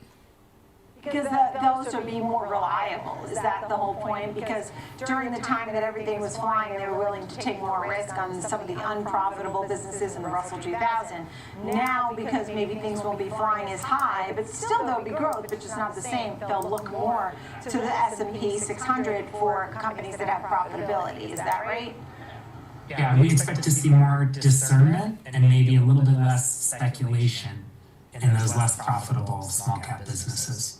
Because those would be more reliable. Is that the whole point? Because during the time that everything was flying, they were willing to take more risk on some of the unprofitable businesses in the Russell 2000. Now, because maybe things won't be flying as high, but still there'll be growth, but just not the same, they'll look more to the S&P 600 for companies that have profitability. Is that right? Yeah, we expect to see more discernment and maybe a little bit less speculation in those less profitable small cap businesses.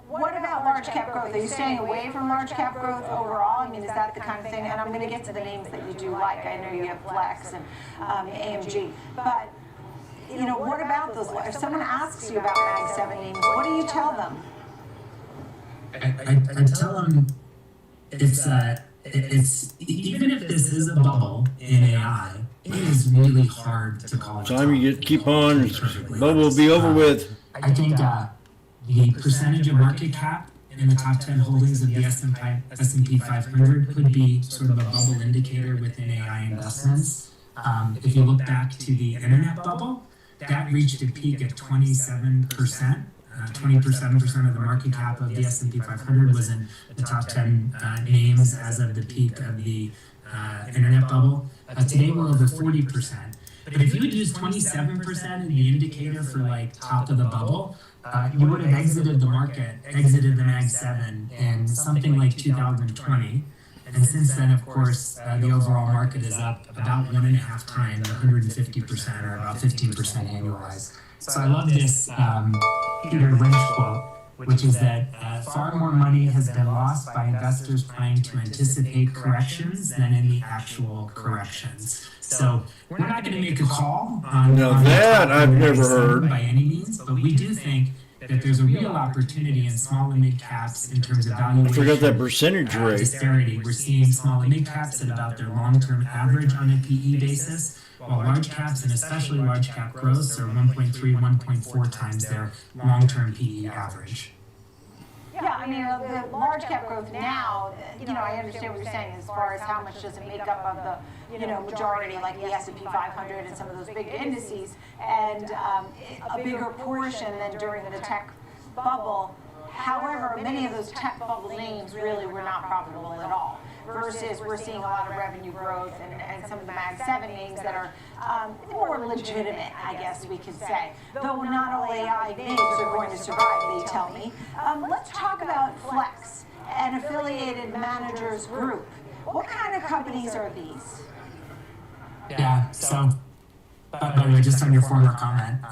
What about large cap growth? Are you staying away from large cap growth overall? I mean, is that the kind of thing? And I'm going to get to the names that you do like. I know you have Flex and AMG. But, what about those? If someone asks you about Mag 7 names, what do you tell them? I tell them it's even if this is a bubble in AI, it is really hard to call it. Time you keep on, bubble will be over with. I think the percentage of market cap in the top 10 holdings of the S&P 500 could be sort of a bubble indicator within AI investments. If you look back to the internet bubble, that reached a peak at 27%. 27% of the market cap of the S&P 500 was in the top 10 names as of the peak of the internet bubble. Today we're over 40%. But if you would use 27% in the indicator for top of the bubble, you would have exited the market, exited the Mag 7 in something like 2020. And since then, of course, the overall market is up about 1.5 times, 150% or about 15% annualized. So I love this Peter Lynch quote, which is that far more money has been lost by investors trying to anticipate corrections than in the actual corrections. So we're not going to make a call on that I've never heard by any means, but we do think that there's a real opportunity in small and mid caps in terms of valuation. I forgot that percentage rate. Disparity. We're seeing small and mid caps at about their long-term average on a PE basis, while large caps and especially large cap growths are 1.3, 1.4 times their long-term PE average. Yeah, I mean, the large cap growth now, I understand what you're saying as far as how much does it make up of the, majority, like the S&P 500 and some of those big indices, and a bigger portion than during the tech bubble. However, many of those tech bubble names really were not profitable at all. Versus we're seeing a lot of revenue growth and some of the Mag 7 names that are more legitimate, I guess we could say. Though not all AI names are going to survive, they tell me. Let's talk about Flex, an affiliated managers group. What kind of companies are these? Yeah, so by the way, just on your former comment,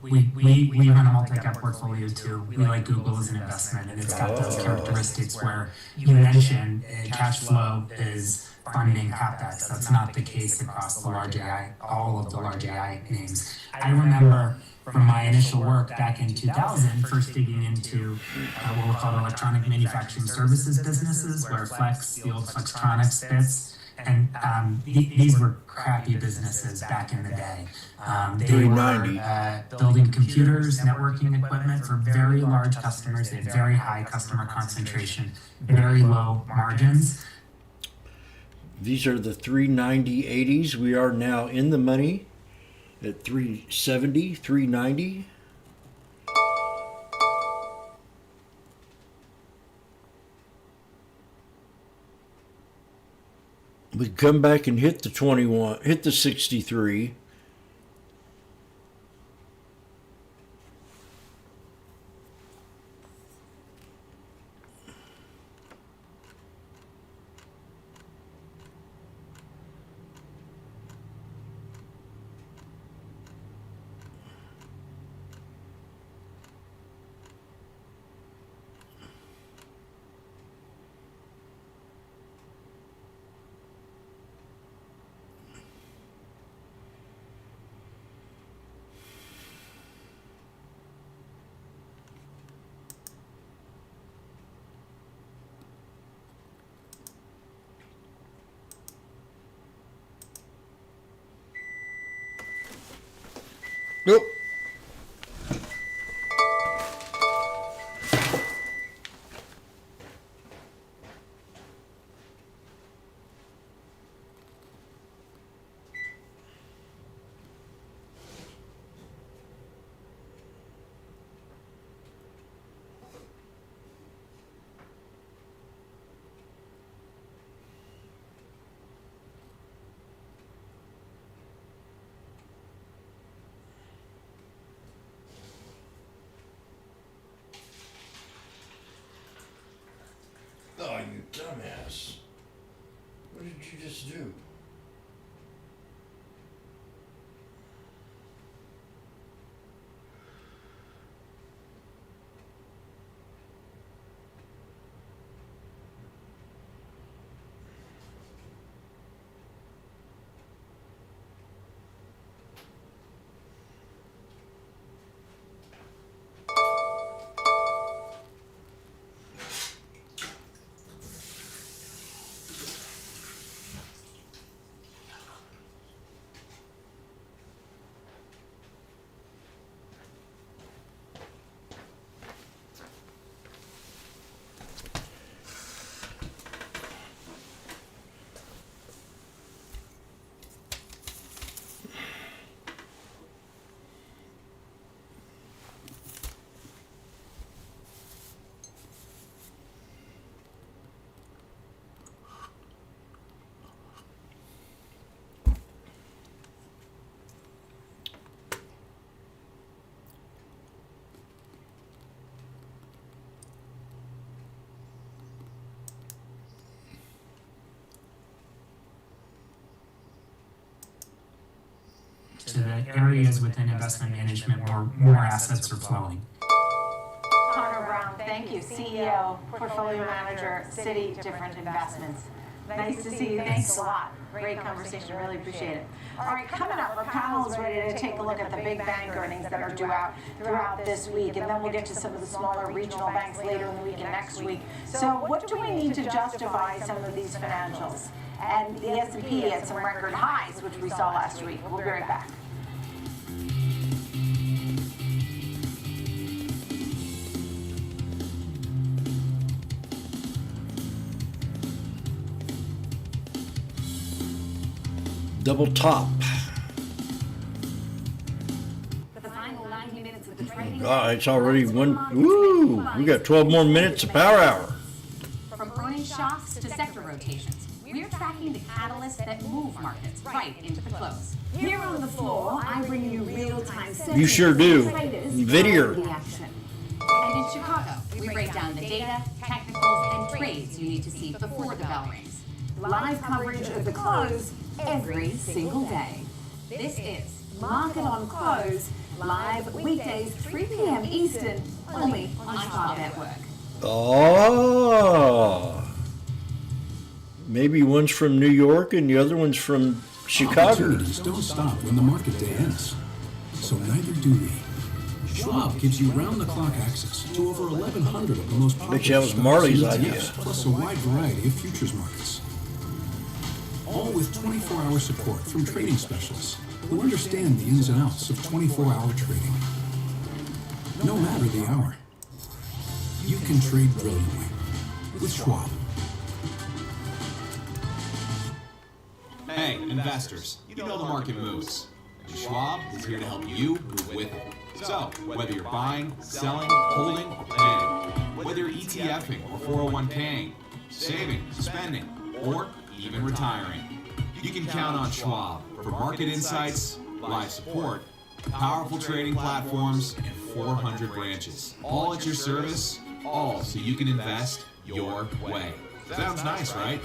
we run a multi-cap portfolio too. We like Google as an investment, and it's got those characteristics where you mentioned cash flow is funding CapEx. That's not the case across the large AI, all of the large AI names. I remember from my initial work back in 2000, first digging into what were called electronic manufacturing services businesses, where Flex, the old Flextronics fits. And these were crappy businesses back in the day. They were building computers, networking equipment for very large customers. They had very high customer concentration, very low margins. These are the 390.80s. We are now in the money at 370, 390. We come back and hit the 21, hit the 63. Nope. Oh, you dumbass. What did you just do? To the areas within investment management where more assets are flowing. Connor Brown, thank you, CEO, Portfolio Manager, City Different Investments. Nice to see you, thanks a lot. Great conversation, really appreciate it. All right, coming up, our panel is ready to take a look at the big bank earnings that are due out throughout this week, and then we'll get to some of the smaller regional banks later in the week and next week. So what do we need to justify some of these financials? And the S&P had some record highs, which we saw last week. We'll be right back. Double top. The final 90 minutes of the trading. God, it's already one. Woo! We got 12 more minutes of Power Hour. From earnings shocks to sector rotations, we're tracking the catalysts that move markets right into the close. Here on the floor, I bring you real-time sentiment. You sure do. Video. The action. And in Chicago, we break down the data, technicals, and trades you need to see before the bell rings. Live coverage of the close every single day. This is Market on Close, live weekdays 3 p.m. Eastern, only on Schwab Network. Oh. Maybe one's from New York and the other one's from Chicago. Opportunities don't stop when the market day ends. So neither do we. Schwab gives you round-the-clock access to over 1,100 of the most popular Bet you that was stocks Marley's and idea. ETFs, plus a wide variety of futures markets. All with 24-hour support from trading specialists who understand the ins and outs of 24-hour trading. No matter the hour, you can trade brilliantly with Schwab. Hey, investors, you know the market moves. Schwab is here to help you move with it. So, whether you're buying, selling, holding, or planning, whether you're ETFing or 401k'ing, saving, spending, or even retiring, you can count on Schwab for market insights, live support, powerful trading platforms, and 400 branches. All at your service, all so you can invest your way. Sounds nice, right?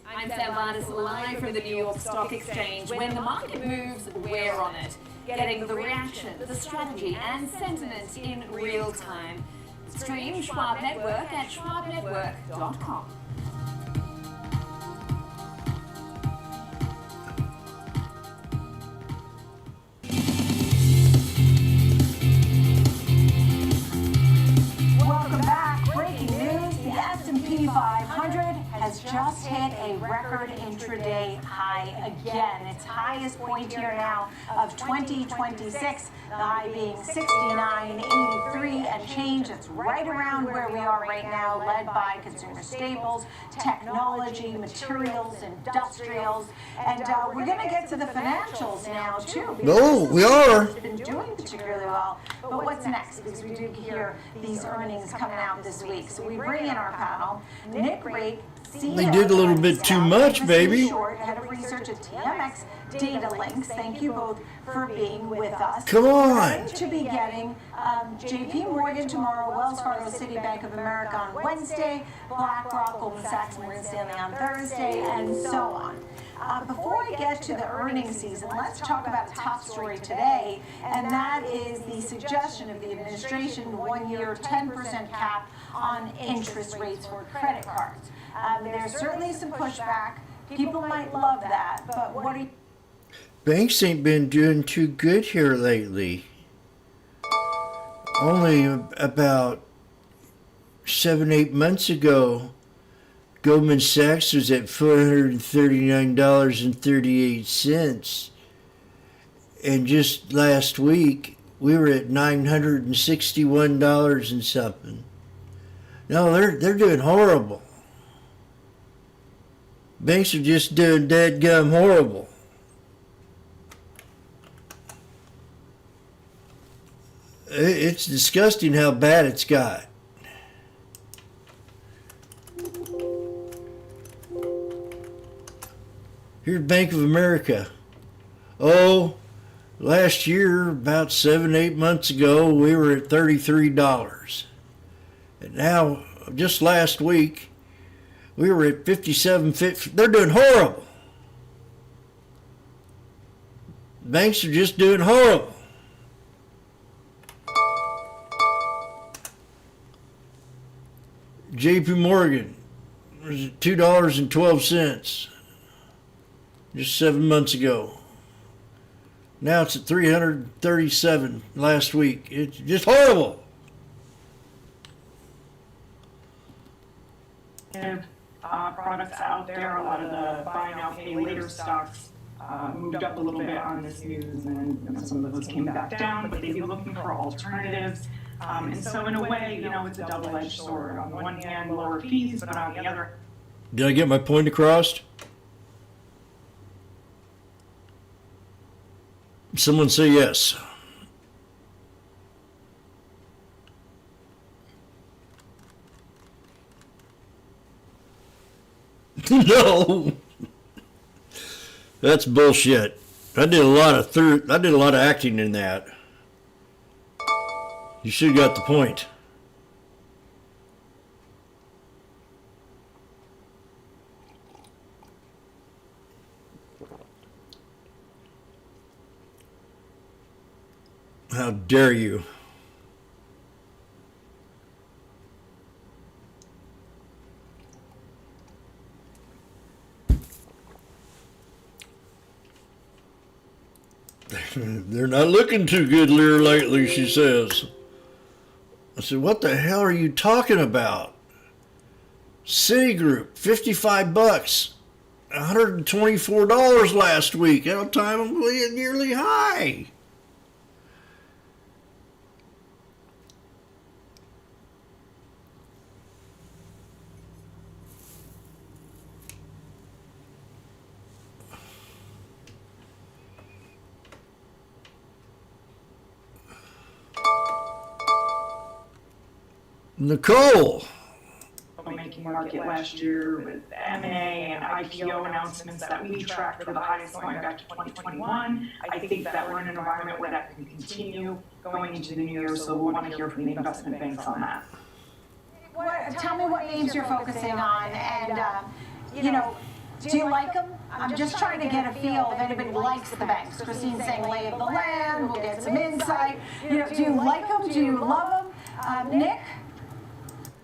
I'm Sam Vardas, live from the New York Stock Exchange. When the market moves, we're on it. Getting the reaction, the strategy, and sentiment in real time. Stream Schwab Network at schwabnetwork.com. Welcome back. Breaking news, the S&P 500 has just hit a record intraday high again. Its highest point here now of 2026, the high being 69.83 and change. It's right around where we are right now, led by consumer staples, technology, materials, industrials, and we're going to get to the financials now too. Oh, we are. It's been doing particularly well, but what's next? Because we do hear these earnings coming out this week. So we bring in our panel, Nick Rake, CEO. They did a little bit too much, baby. Short, head of research at TMX Data Links. Thank you both for being with us. Come on. We're going to be getting JP Morgan tomorrow, Wells Fargo, Citibank of America on Wednesday, BlackRock, Goldman Sachs, Morgan Stanley on Thursday, and so on. Before I get to the earnings season, let's talk about the top story today, and that is the suggestion of the administration, 1 year, 10% cap on interest rates for credit cards. There's certainly some pushback. People might love that, but what do you... Banks ain't been doing too good here lately. Only about 7-8 months ago, Goldman Sachs was at $439.38. And just last week, we were at $961 and something. No, they're doing horrible. Banks are just doing dadgum horrible. It's disgusting how bad it's got. Here's Bank of America. Oh, last year, about 7-8 months ago, we were at $33. And now, just last week, we were at $57.50. They're doing horrible. Banks are just doing horrible. JP Morgan was at $2.12 just 7 months ago. Now it's at $337 last week. It's just horrible. Products out there, a lot of the buy now, pay later stocks moved up a little bit on this news, and some of those came back down, but they'd be looking for alternatives. And so in a way, it's a double-edged sword. On the one hand, lower fees, but on the other... Did I get my point across? Someone say yes. No. That's bullshit. I did a lot of acting in that. You should have got the point. How dare you? They're not looking too good here lately, she says. I said, what the hell are you talking about? Citigroup, $55, $124 last week, at a time of nearly high. Nicole. Making market last year with M&A and IPO announcements that we tracked for the highest going back to 2021. I think that we're in an environment where that can continue going into the new year, so we'll want to hear from the investment banks on that. Tell me what names you're focusing on, and you know, do you like them? I'm just trying to get a feel if anybody likes the banks. Christine's saying lay of the land, we'll get some insight. You know, do you like them? Do you love them? Nick?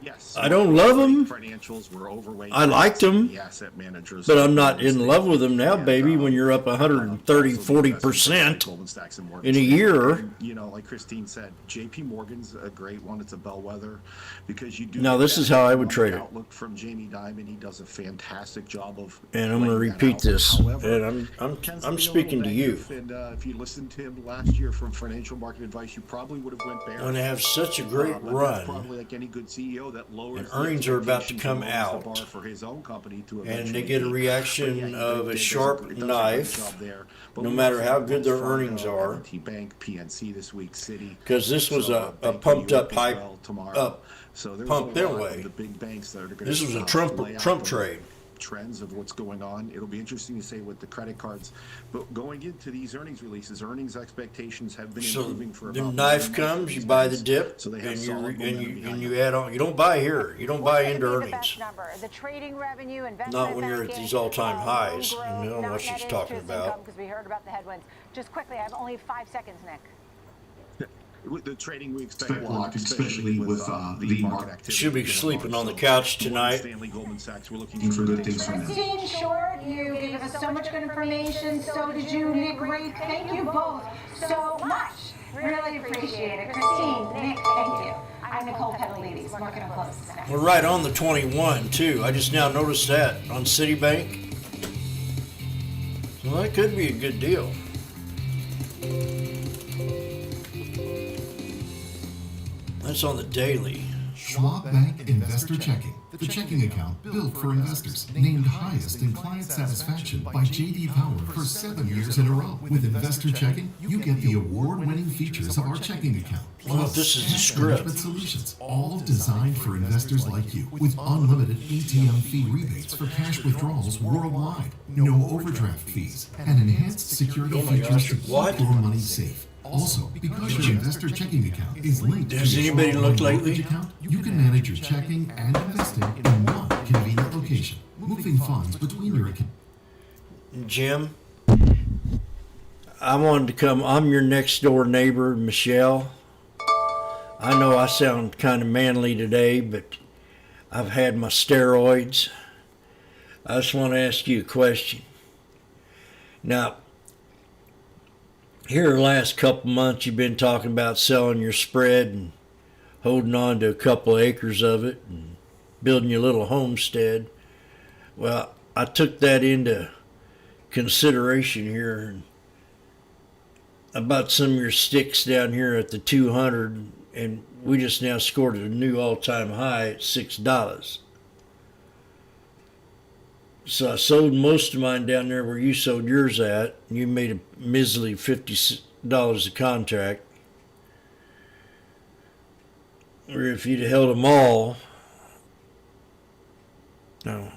Yes. I don't love them. Financials were overweight. I liked them, the asset managers, but I'm not in love with them now, baby. When you're up 130, 40% in a year. And, you know, like Christine said, J.P. Morgan's a great one. It's a bellwether because you do. Now this is how I would trade it. Outlook from Jamie Dimon. He does a fantastic job of. And I'm going to repeat this. And I'm speaking to you. And if you listened to him last year from Financial Market Advice, you probably would have went bearish. When they have such a great run, probably like any good CEO that lowers and earnings are about to come out, for his own company to and they get a reaction of a sharp knife, no matter how good their earnings are. Bank, PNC this week, Citi. Because this was a pumped up hype up, so pumped their way. The big banks that are going this was a Trump trade. Trends of what's going on. It'll be interesting to say with the credit cards, but going into these earnings releases, earnings expectations have been improving for about. The knife comes, you buy the dip, so and you add on. You don't buy here. You don't buy into earnings. The trading revenue, investment not when you're at these all-time highs. You know what she's talking about. Because we heard about the headwinds. Just quickly, I have only 5 seconds, Nick. With the trading we expect block, especially with the market activity. Should be sleeping on the couch tonight. Stanley, Goldman Sachs, we're looking for good things from them. Christine Short, you gave us so much good information. So did you, Nick Wraith. Thank you both so much. Really appreciate it. Christine, Nick, thank you. I'm Nicole Petalides, Market and Close. We're right on the 21 too. I just now noticed that on Citibank. Well, that could be a good deal. That's on the daily. Schwab Bank Investor Checking, the checking account built for investors, named highest in client satisfaction by J.D. Power for 7 years in a row. With Investor Checking, you get the award-winning features of our checking account. Well, this is the script. Solutions, all designed for investors like you, with unlimited ATM fee rebates for cash withdrawals worldwide, no overdraft fees, and enhanced security features to keep your money safe. Also, because your investor checking account is linked Has to your anybody looked Schwab lately? account, you can manage your checking and investing in one convenient location, moving funds between your accounts. Jim, I wanted to come. I'm your next door neighbor, Michelle. I know I sound kind of manly today, but I've had my steroids. I just want to ask you a question. Now, here the last couple months you've been talking about selling your spread and holding on to a couple of acres of it and building your little homestead. Well, I took that into consideration here, and I bought some of your sticks down here at the 200, and we just now scored a new all-time high at $6. So I sold most of mine down there where you sold yours at, and you made a measly $50 a contract. Or if you'd have held them all, no,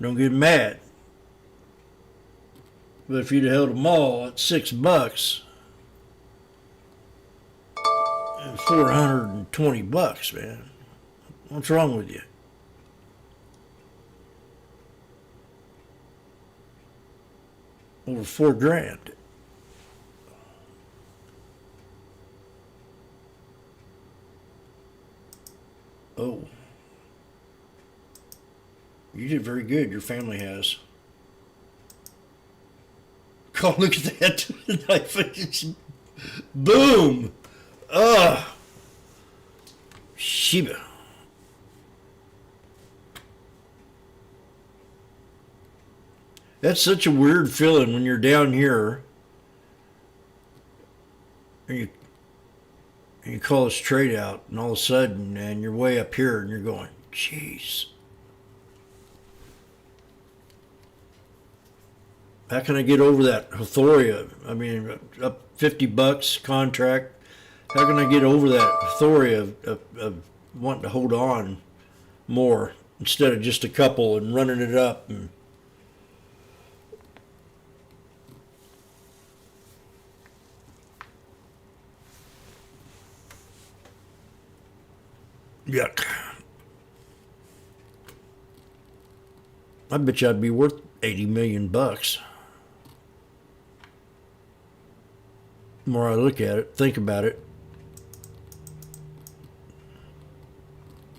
don't get mad. But if you'd have held them all at $6, and $420, man, what's wrong with you? Over $4,000. Oh. You did very good. Your family has. Oh, look at that. Boom. Sheba. That's such a weird feeling when you're down here and you call this trade out, and all of a sudden, and you're way up here, and you're going, jeez. How can I get over that Euphoria? I mean, up $50 contract. How can I get over that Euphoria of wanting to hold on more instead of just a couple and running it up. And yuck. I bet you I'd be worth $80 million. The more I look at it, think about it.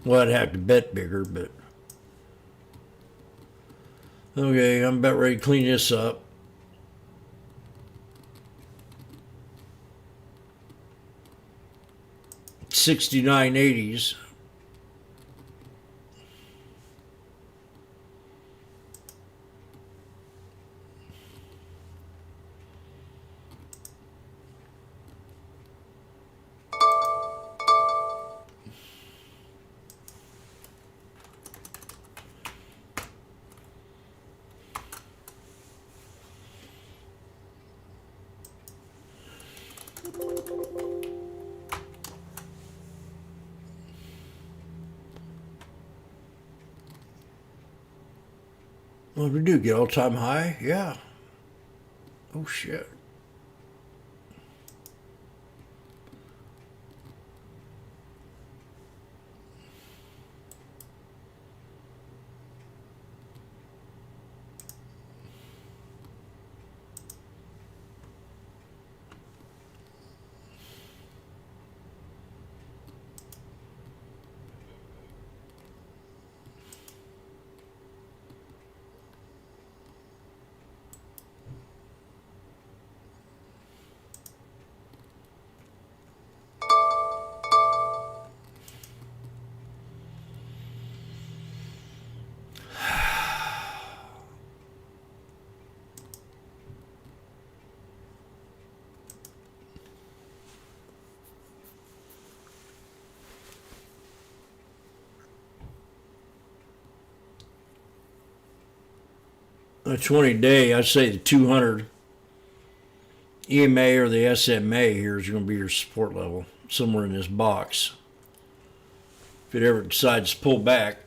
Well, I'd have to bet bigger, but okay, I'm about ready to clean this up. $69.80s. Well, we do get all-time high, yeah. Oh shit. A 20-day, I'd say the 200 EMA or the SMA here is going to be your support level, somewhere in this box. If it ever decides to pull back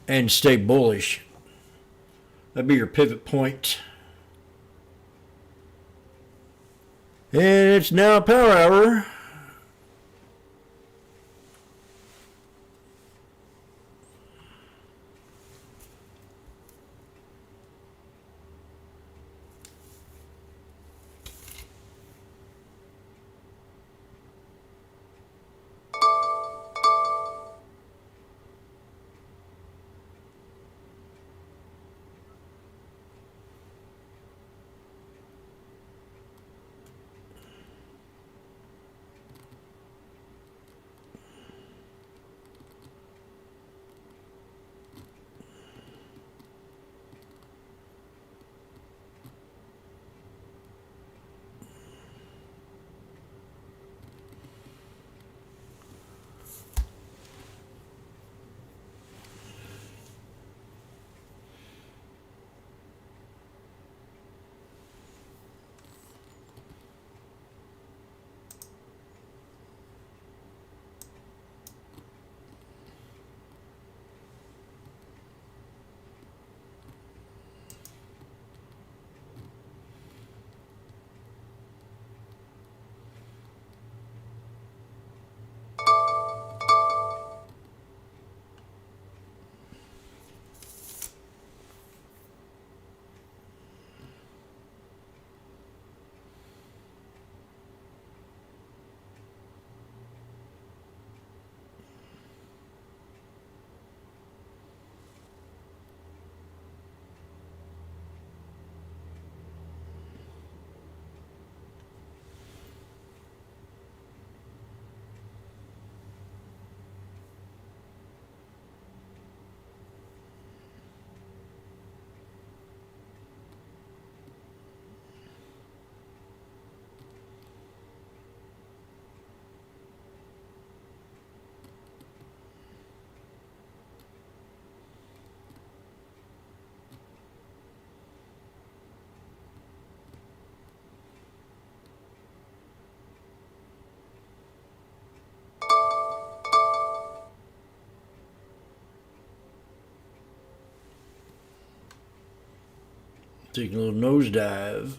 and stay bullish, that'd be your pivot point. And it's now power hour. Taking a little nosedive.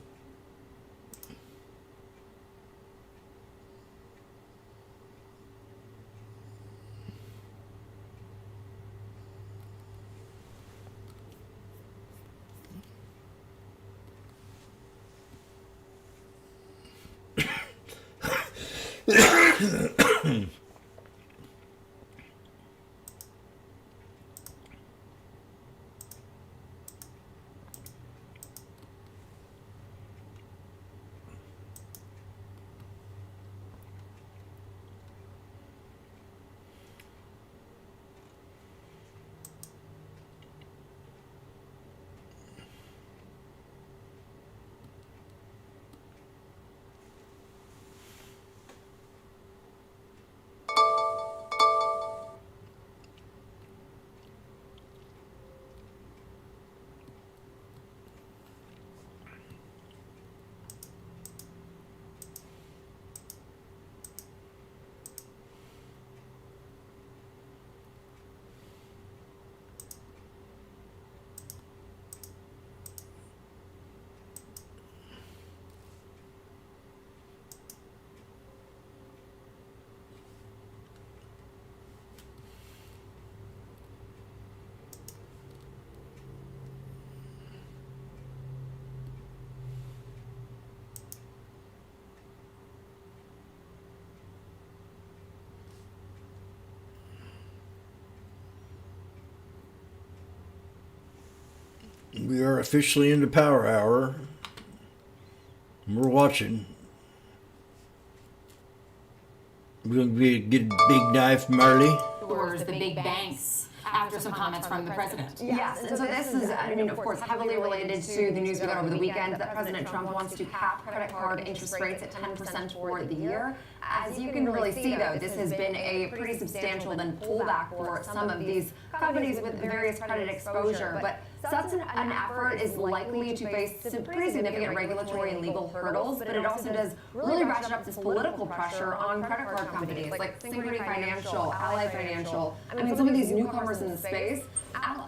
We are officially into Power Hour. We're watching. We're going to get a big knife, Marley. The big banks after some comments from the president. Yes, and so this is, I mean, of course, heavily related to the news we got over the weekend that President Trump wants to cap credit card interest rates at 10% for the year. As you can really see, though, this has been a pretty substantial then pullback for some of these companies with various credit exposure. But such an effort is likely to face some pretty significant regulatory and legal hurdles, but it also does really ratchet up this political pressure on credit card companies like Synchrony Financial, Ally Financial. I mean, some of these newcomers in the space.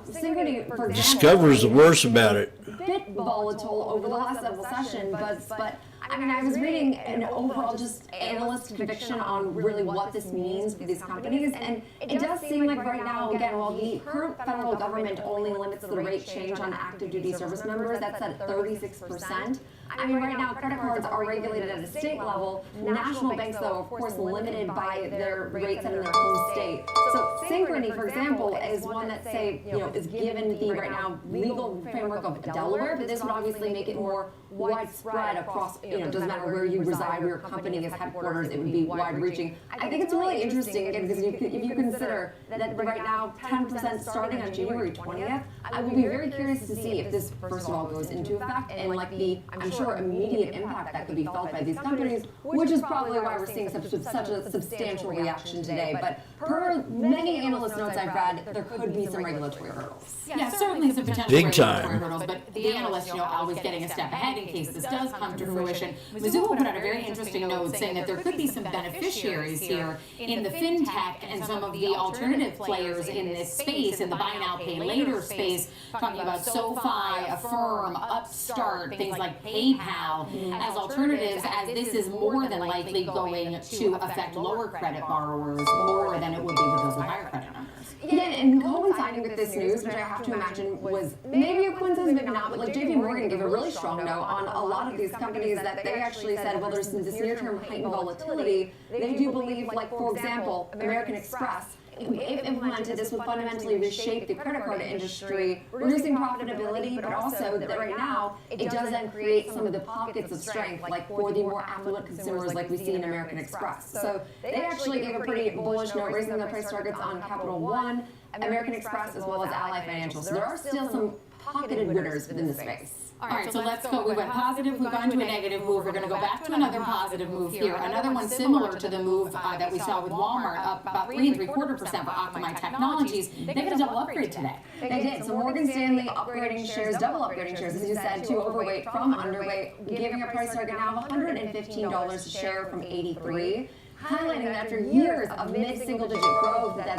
Synchrony, for example, Discover's the worst about it. Bit volatile over the last several sessions, but I mean, I was reading an overall just analyst conviction on really what this means for these companies, and it does seem like right now, again, while the current federal government only limits the rate change on active duty service members, that's at 36%. I mean, right now, credit cards are regulated at a state level. National banks, though, of course, limited by their rates in their home state. So Synchrony, for example, is one that, say, is given the right now legal framework of Delaware, but this would obviously make it more widespread across, doesn't matter where you reside, where your company is headquarters, it would be wide-reaching. I think it's really interesting, again, because if you consider that right now, 10% starting on January 20th, I would be very curious to see if this, first of all, goes into effect, and like I'm sure, immediate impact that could be felt by these companies, which is probably why we're seeing such a substantial reaction today. But per many analyst notes I've read, there could be some regulatory hurdles. Yeah, certainly some potential regulatory hurdles, but the analysts, always getting a step ahead in case this does come to fruition. Mizuho put out a very interesting note saying that there could be some beneficiaries here in the fintech and some of the alternative players in this space, in the buy now, pay later space, talking about SoFi, Affirm, Upstart, things like PayPal as alternatives, as this is more than likely going to affect lower credit borrowers more than it would be with those with higher credit numbers. Yeah, and coinciding with this news, which I have to imagine was maybe a coincidence, maybe not, but like JP Morgan gave a really strong note on a lot of these companies that they actually said, well, there's this near-term heightened volatility. They do believe, like, for example, American Express, if implemented, this would fundamentally reshape the credit card industry, reducing profitability, but also that right now, it does then create some of the pockets of strength, like for the more affluent consumers like we see in American Express. So they actually gave a pretty bullish note, raising their price targets on Capital One, American Express, as well as Ally Financial. So there are still some pocketed winners within the space. All right, so let's go. We went positive, we've gone to a negative move. We're going to go back to another positive move here. Another one similar to the move that we saw with Walmart, up about 3 3/4% for Akamai Technologies. They got a double upgrade today. They did. So Morgan Stanley upgrading shares, double upgrading shares, as you said, to overweight from underweight, giving a price target now of $115 a share from 83. Highlighting that after years of mid-single-digit growth, that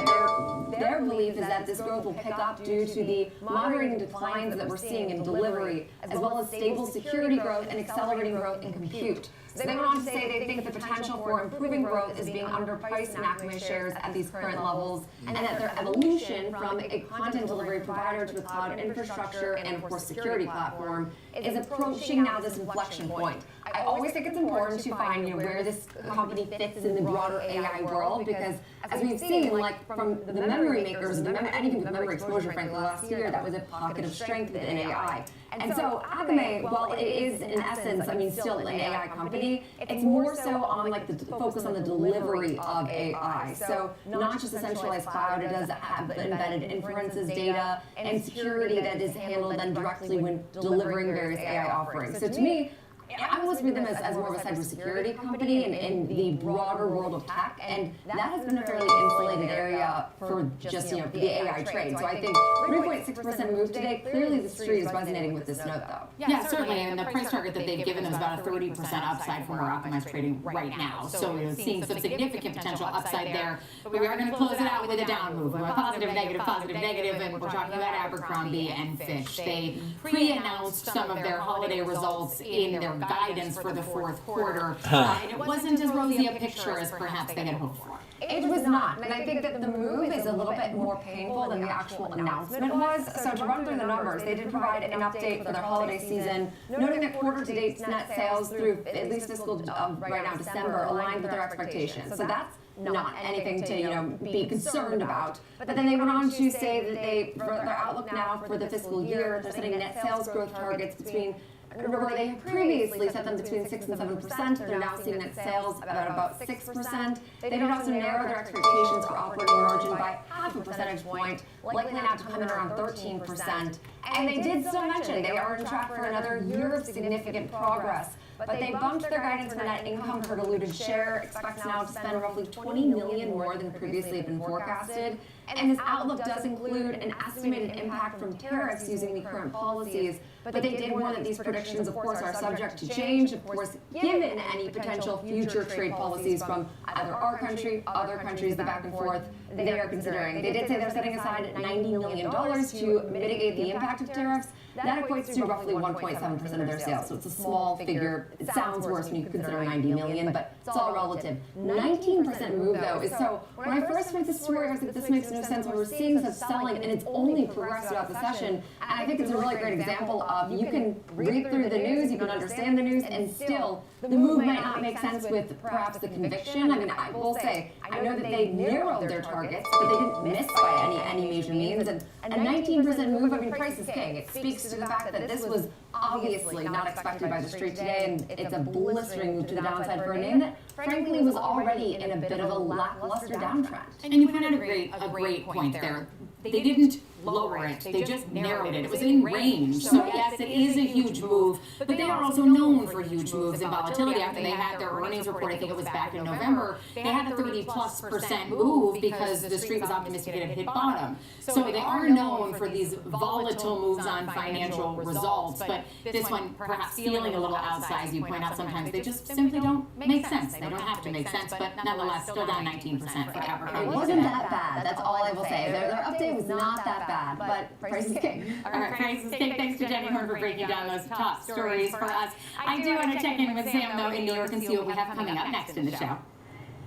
they're believing belief is that this growth will pick up due to the moderating declines that we're seeing in delivery, as well as stable security growth and accelerating growth in compute. So they went on to say they think the potential for improving growth is being underpriced in Akamai shares at these current levels, and that their evolution from a content delivery provider to a cloud infrastructure and, of course, security platform is approaching now this inflection point. I always think it's important to find where this company fits in the broader AI world, because as we've seen, like from the memory makers, anything with memory exposure, frankly, last year, that was a pocket of strength within AI. And so Akamai, while it is in essence, still an AI company, it's more so on like the focus on the delivery of AI. So not just a centralized cloud, it does have embedded inferences, data, and security that is handled then directly when delivering various AI offerings. So to me, I always read them as more of a cybersecurity company in the broader world of tech, and that has been a fairly insulated area for just the AI trade. So I think 3.6% move today. Clearly, the street is resonating with this note, though. Yeah, certainly, and the price target that they've given is about a 30% upside from where Akamai is trading right now. So we're seeing some significant potential upside there. But we are going to close it out with a down move. We went positive, negative, and we're talking about Abercrombie and Fitch. They pre-announced some of their holiday results in their guidance for the fourth quarter, and it wasn't as rosy a picture as perhaps they had hoped for. It was not, and I think that the move is a little bit more painful than the actual announcement was. So to run through the numbers, they did provide an update for their holiday season, noting that quarter-to-date net sales through at least fiscal right now December aligned with their expectations. So that's not anything to be concerned about. But then they went on to say that for their outlook now for the fiscal year, they're setting net sales growth targets between. Remember, they previously set them between 6 and 7%. They're now seeing net sales about 6%. They did also narrow their expectations for operating margin by half a percentage point, likely now to come in around 13%. And they did still mention they are on track for another year of significant progress. But they bumped their guidance for net income per diluted share, expects now to spend roughly $20 million more than previously had been forecasted. And this outlook does include an estimated impact from tariffs using the current policies. But they did warn that these predictions, of course, are subject to change, of course, given any potential future trade policies from either our country, other countries, the back and forth they are considering. They did say they're setting aside $90 million to mitigate the impact of tariffs. That equates to roughly 1.7% of their sales. So it's a small figure. It sounds worse when you consider 90 million, but it's all relative. 19% move, though, is so. When I first read this story, I was like, this makes no sense. When we're seeing such selling, and it's only progressed throughout the session. And I think it's a really great example of you can read through the news, you can understand the news, and still the move might not make sense with perhaps the conviction. I will say, I know that they narrowed their targets, but they didn't miss by any major means. And a 19% move, price is king. It speaks to the fact that this was obviously not expected by the street today, and it's a blistering move to the downside for a name that, frankly, was already in a bit of a lackluster downtrend. And you pointed out a great point there. They didn't lower it, they just narrowed it. It was in range. So yes, it is a huge move, but they are also known for huge moves in volatility. After they had their earnings report, I think it was back in November, they had a 30+% move because the street was optimistic it had hit bottom. So they are known for these volatile moves on financial results, but this one perhaps feeling a little outsized. You point out sometimes they just simply don't make sense. They don't have to make sense, but nonetheless, still down 19% for Abercrombie. It wasn't that bad, that's all I will say. Their update was not that bad, but price is king. All right, price is king. Thanks to Jenny Horn for breaking down those top stories for us. I do want to check in with Sam, though, in New York and see what we have coming up next in the show.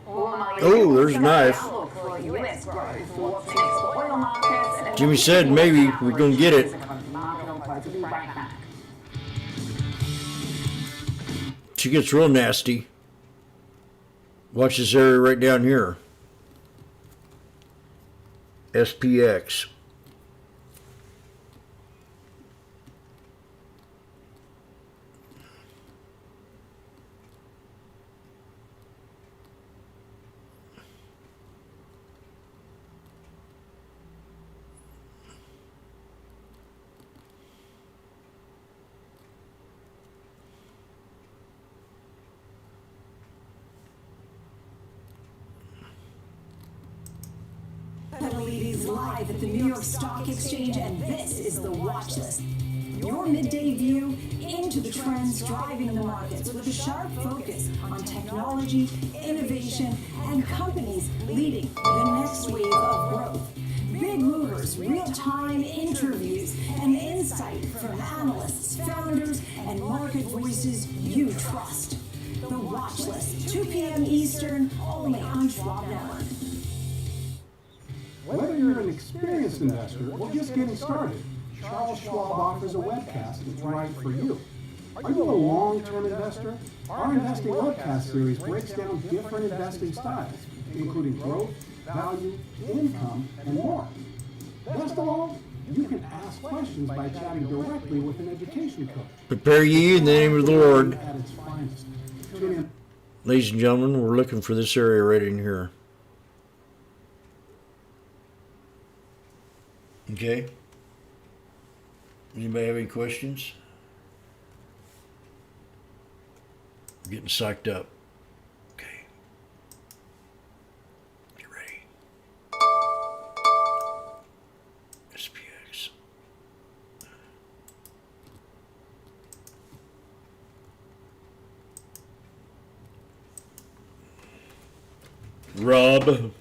Oh, there's a knife. Jimmy said maybe we're going to get it. She gets real nasty. Watch this area right down here. SPX. Ladies live at the New York Stock Exchange, and this is the Watch List. Your midday view into the trends driving the markets with a sharp focus on technology, innovation, and companies leading the next wave of growth. Big moves offers real-time interviews and insight from analysts, founders, and market voices you trust. The Watch List, 2 p.m. Eastern, only on Schwab Network. Whether you're an experienced investor or just getting started, Charles Schwab offers a webcast that's right for you. Are you a long-term investor? Our investing webcast series breaks down different investing styles, including growth, value, income, and more. Best of all, you can ask questions by chatting directly with an education coach. Prepare ye in the name of the Lord. At its finest. Tune in. Ladies and gentlemen, we're looking for this area right in here. Okay? Anybody have any questions? I'm getting psyched up. Okay. Get ready. SPX. Rob.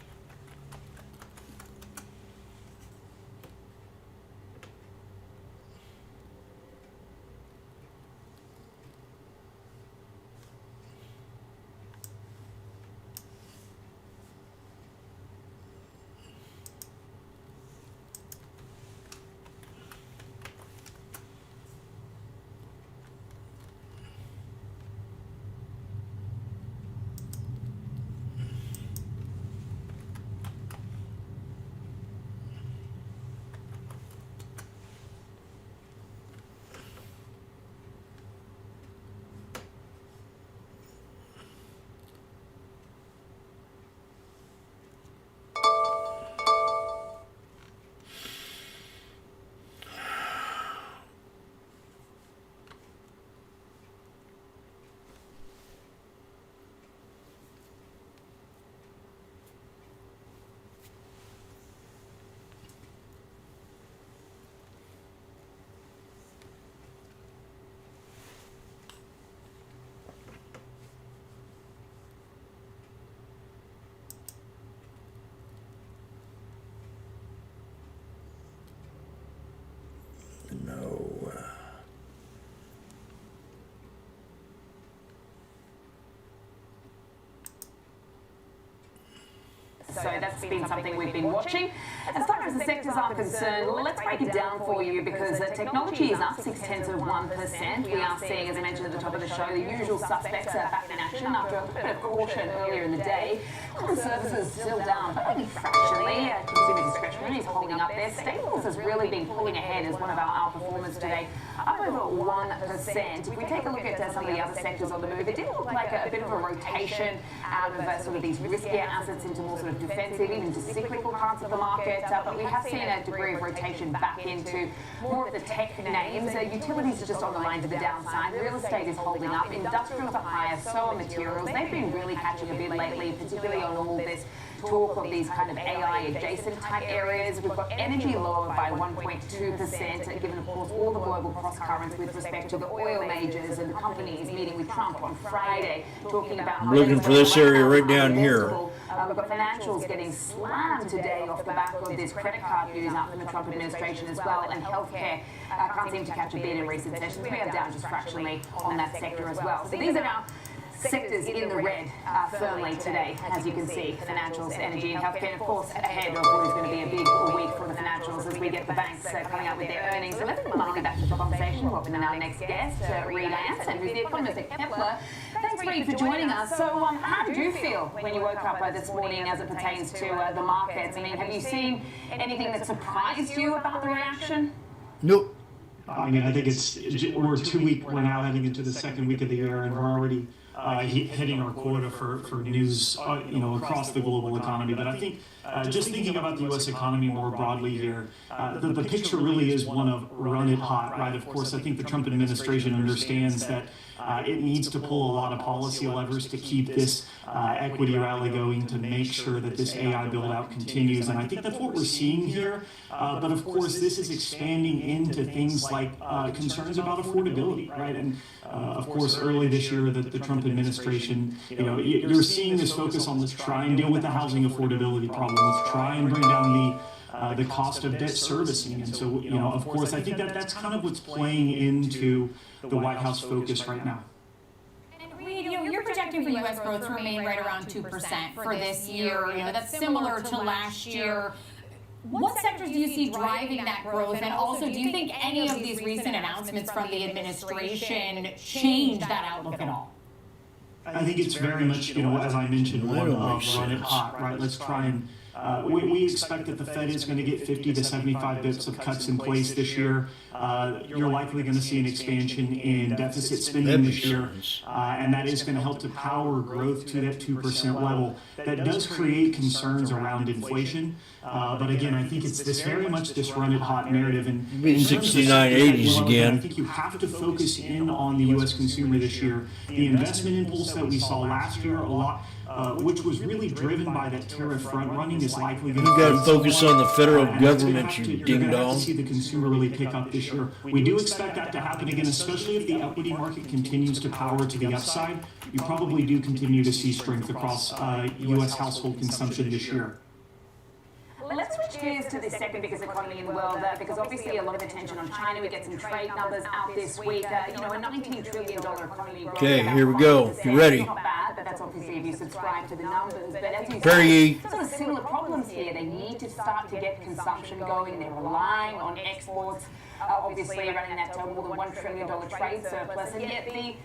No. So that's been something we've been watching. As far as the sectors are concerned, let's break it down for you because technology is up 0.6%. We are seeing, as I mentioned at the top of the show, the usual suspects are back in action after a bit of caution earlier in the day. Common services still down, but only fractionally. Consumer discretionary is holding up there. Staples has really been pulling ahead as one of our outperformers today, up over 1%. If we take a look at some of the other sectors on the move, it did look like a bit of a rotation out of sort of these riskier assets into more sort of defensive, even to cyclical parts of the market, but we have seen a degree of rotation back into more of the tech names. Utilities are just on the line to the downside. Real estate is holding up. Industrials are higher, so are materials. They've been really catching a bit lately, particularly on all this talk of these kind of AI adjacent type areas. We've got energy lower by 1.2%, given of course all the global cross currents with respect to the oil majors and the companies meeting with Trump on Friday, talking about I'm looking for this area right down here. We've got financials getting slammed today off the back of this credit card news out from the Trump administration as well, and healthcare can't seem to catch a beat in recent sessions. We are down just fractionally on that sector as well. So these are our sectors in the red firmly today, as you can see. Financials, energy and healthcare, and of course ahead of what is going to be a big week for the financials as we get the banks coming out with their earnings. So let's bring Marty back to the conversation. Welcome our next guest, Reid Anson, who's the economist at Kepler. Thanks, Reid, for joining us. So how did you feel when you woke up this morning as it pertains to the markets? I mean, have you seen anything that surprised you about the reaction? Nope. I mean, I think we're 2 weeks now heading into the second week of the year, and we're already hitting our quota for news, across the global economy. But I think just thinking about the U.S. economy more broadly here, the picture really is one of run it hot, right? Of course, I think the Trump administration understands that it needs to pull a lot of policy levers to keep this equity rally going, to make sure that this AI build-out continues. And I think that's what we're seeing here. But of course, this is expanding into things like concerns about affordability, right? And of course, early this year, the Trump administration, you're seeing this focus on let's try and deal with the housing affordability problem. Let's try and bring down the cost of debt servicing. And so, of course, I think that that's kind of what's playing into the White House focus right now. Reed, you're projecting for U.S. growth to remain right around 2% for this year. That's similar to last year. What sectors do you see driving that growth? And also, do you think any of these recent announcements from the administration change that outlook at all? I think it's very much, as I mentioned, one of run it hot, right? Let's try and we expect that the Fed is going to get 50 to 75 bips of cuts in place this year. You're likely going to see an expansion in deficit spending this year, and that is going to help to power growth to that 2% level. That does create concerns around inflation, but again, I think it's very much this run it hot narrative. And 69.80s again. I think you have to focus in on the U.S. consumer this year. The investment impulse that we saw last year, a lot. Which was really driven by that tariff front running, is likely going to. You got to focus on the federal government, you ding You're going to have dong. to see the consumer really pick up this year. We do expect that to happen again, especially if the equity market continues to power to the upside. You probably do continue to see strength across U.S. household consumption this year. Let's switch gears to the second biggest economy in the world, because obviously a lot of attention on China. We get some trade numbers out this week. A $19 trillion economy. Okay, here we go. You ready? Not bad, but that's obviously if you subscribe to the numbers. But as you Very. say, sort of similar problems here. They need to start to get consumption going. They're relying on exports, obviously running that more than $1 trillion trade surplus, and yet the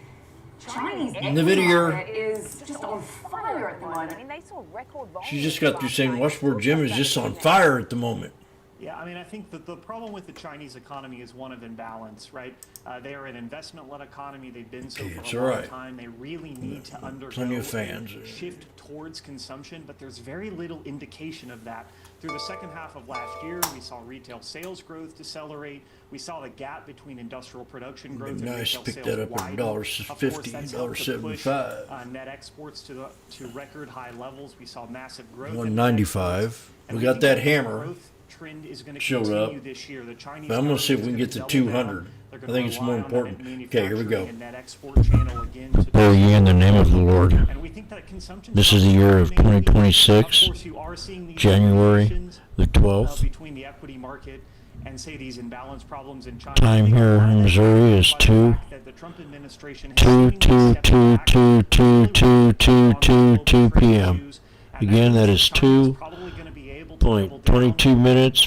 Chinese equity market is just on fire at the moment. I mean, they saw record volume. She just got through saying Washboardjim is just on fire at the moment. Yeah, I mean, I think that the problem with the Chinese economy is one of imbalance, right? They are an investment-led economy. They've been so for a long time. They really need to undergo Plenty of fans. a shift towards consumption, but there's very little indication of that. Through the second half of last year, we saw retail sales growth decelerate. We saw the gap between industrial production growth and Nice, retail pick sales that up at widen. $1.50, $1.75. Net exports to record high levels. We saw massive growth. 195. We got that hammer. Trend is going to showed up. this year. The Chinese But I'm going to see if we can get to 200. I think it's more important. Okay, here we go. Oh, ye in the name of the Lord. This is the year of 2026, January the 12th. Between the equity market and say these imbalance problems in China. Time here in Missouri is 2 p.m. Again, that is 2.22 minutes,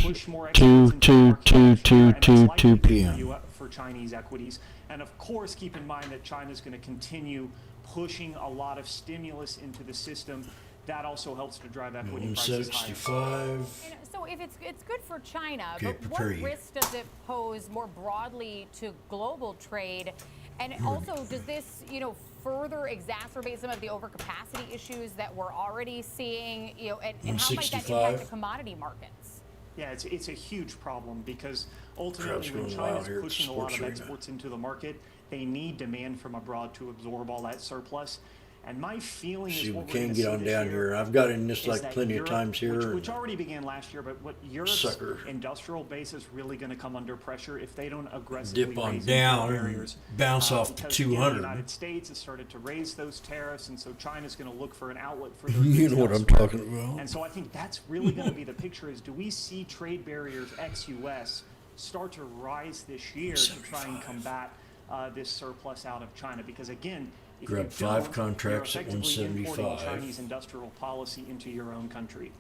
2 p.m. for Chinese equities. And of course, keep in mind that China is going to continue pushing a lot of stimulus into the system. That also helps to drive equity prices higher. 165. So if it's good for China, Okay, but what risk does it pose more broadly to global trade? And also, does this, further exacerbate some of the overcapacity issues that we're already seeing, and how might that impact the commodity markets? Yeah, it's a huge problem because ultimately when China's pushing a lot of exports into the market, they need demand from abroad to absorb all that surplus. And my feeling is See, we what we're can gonna get see on this down year here. I've got in this is like that plenty of times here. which already began last year, but what Europe's Sucker. industrial base is really going to come under pressure if they don't aggressively Dip on raise down import and barriers. bounce off to Because, again, 200. The United States has started to raise those tariffs, and so China's going to look for an outlet for their You goods know what I'm elsewhere. talking about. And so I think that's really going to be the picture: is do we see trade barriers ex-U.S. start to rise this year to try and combat this surplus out of China? Because again, if Grab you 5 don't, contracts you're at effectively importing 175. Chinese industrial policy into your own country.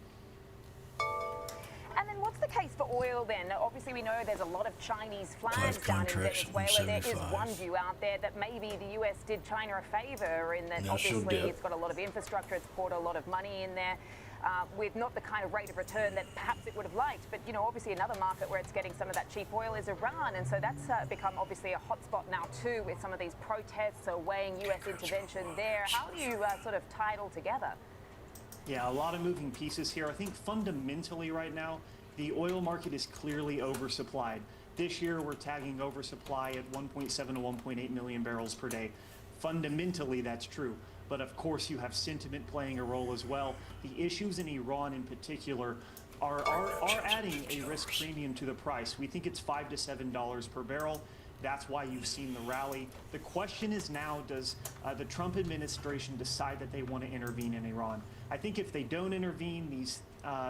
And then what's the case for oil then? Obviously, we know there's a lot of Chinese flags down in contracts at Venezuela. There is 175. one view out there that maybe the U.S. did China a favor in that No, she'll obviously dip. it's got a lot of infrastructure, it's poured a lot of money in there. With not the kind of rate of return that perhaps it would have liked. But, obviously another market where it's getting some of that cheap oil is Iran. And so that's become obviously a hotspot now too with some of these protests weighing U.S. intervention there. How do you sort of tie it all together? Yeah, a lot of moving pieces here. I think fundamentally right now, the oil market is clearly oversupplied. This year, we're tagging oversupply at 1.7 to 1.8 million barrels per day. Fundamentally, that's true. But of course, you have sentiment playing a role as well. The issues in Iran in particular are adding a risk premium to the price. We think it's $5 to $7 per barrel. That's why you've seen the rally. The question is now, does the Trump administration decide that they want to intervene in Iran? I think if they don't intervene, these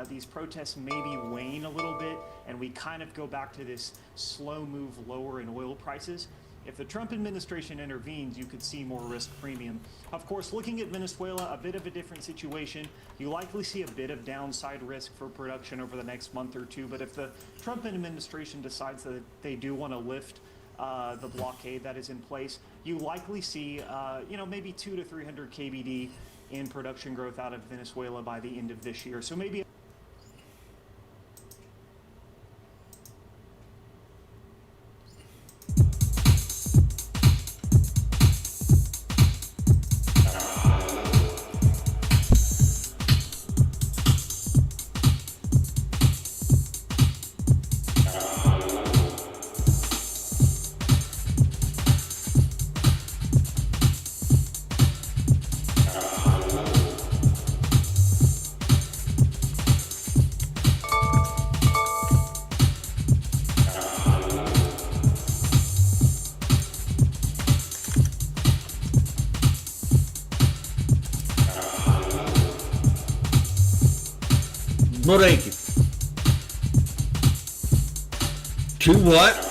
these protests maybe wane a little bit and we kind of go back to this slow move lower in oil prices. If the Trump administration intervenes, you could see more risk premium. Of course, looking at Venezuela, a bit of a different situation. You likely see a bit of downside risk for production over the next month or two, but if the Trump administration decides that they do want to lift the blockade that is in place, you likely see, maybe 200 to 300 KBD in production growth out of Venezuela by the end of this year. So maybe Break it. To what?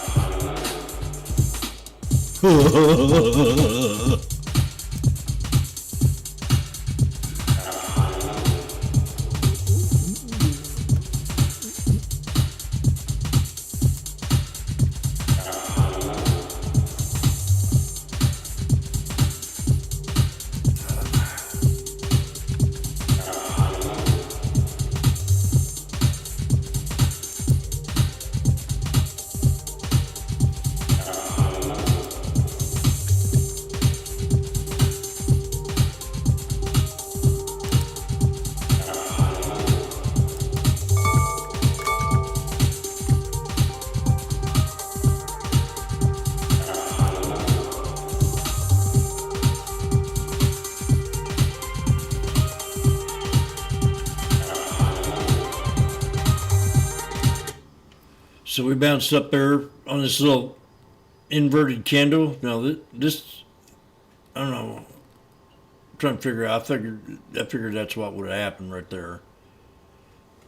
So we bounced up there on this little inverted candle. Now this, I don't know. I'm trying to figure out. I figured that's what would have happened right there.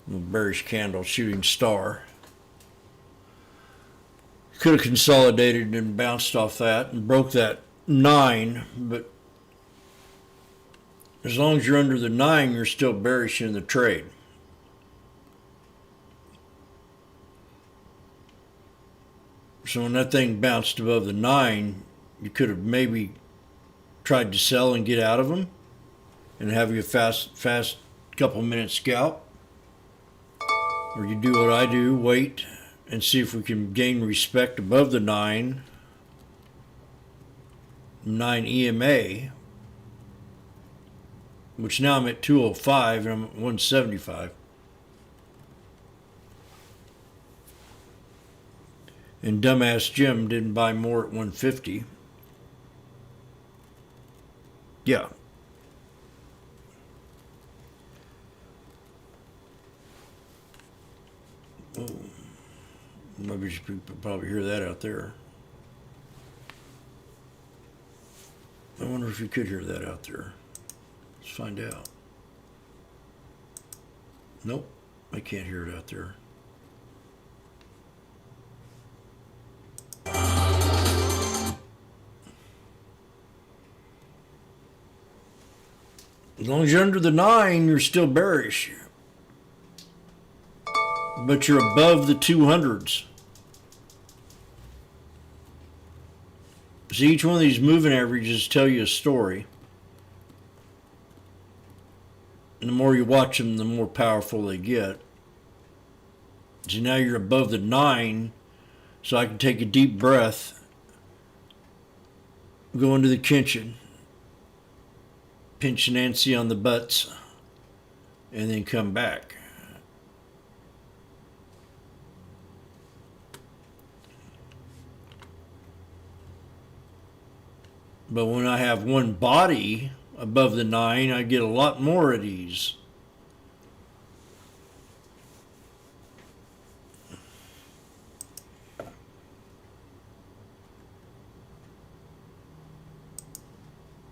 The bearish candle, shooting star. Could have consolidated and bounced off that and broke that 9, but as long as you're under the 9, you're still bearish in the trade. So when that thing bounced above the 9, you could have maybe tried to sell and get out of them and have you a fast couple minute scalp. Or you do what I do, wait and see if we can gain respect above the 9 EMA, which now I'm at 205 and I'm at 175. And dumbass Jim didn't buy more at 150. Yeah. Oh. Maybe you could probably hear that out there. I wonder if you could hear that out there. Let's find out. Nope, I can't hear it out there. As long as you're under the 9, you're still bearish. But you're above the 200s. See, each one of these moving averages tell you a story. And the more you watch them, the more powerful they get. See, now you're above the 9, so I can take a deep breath, go into the kitchen, pinch Nancy on the butts, and then come back. But when I have one body above the 9, I get a lot more at ease.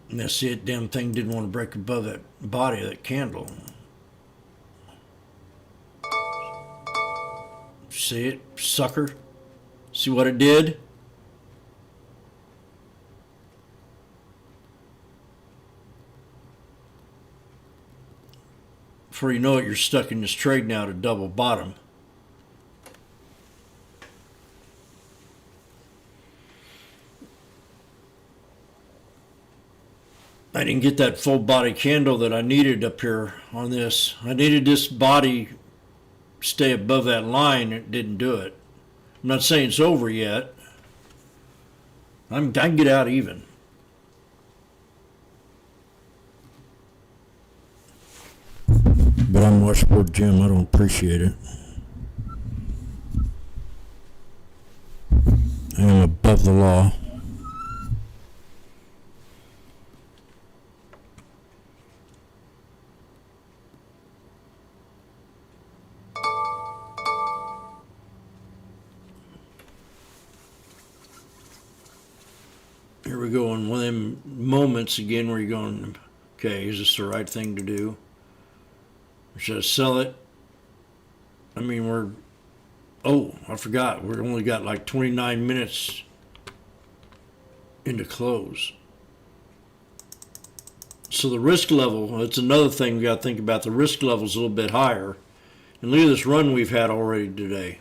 Now see, that damn thing didn't want to break above that body of that candle. See it, sucker? See what it did? Before you know it, you're stuck in this trade now to double bottom. I didn't get that full body candle that I needed up here on this. I needed this body stay above that line. It didn't do it. I'm not saying it's over yet. I can get out even. But I'm Washboardjim. I don't appreciate it. I am above the law. Here we go in one of them moments again where you're going, okay, is this the right thing to do? Should I sell it? I mean, I forgot. We've only got like 29 minutes into close. So the risk level, that's another thing we got to think about. The risk level is a little bit higher. And look at this run we've had already today.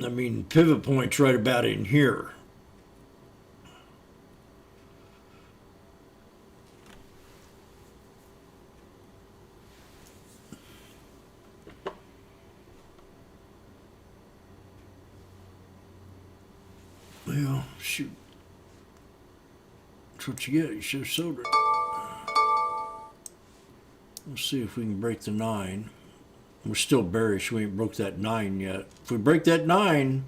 I mean, pivot point's right about in here. Well, shoot. That's what you get. You should have sold it. Let's see if we can break the 9. We're still bearish. We ain't broke that 9 yet. If we break that 9,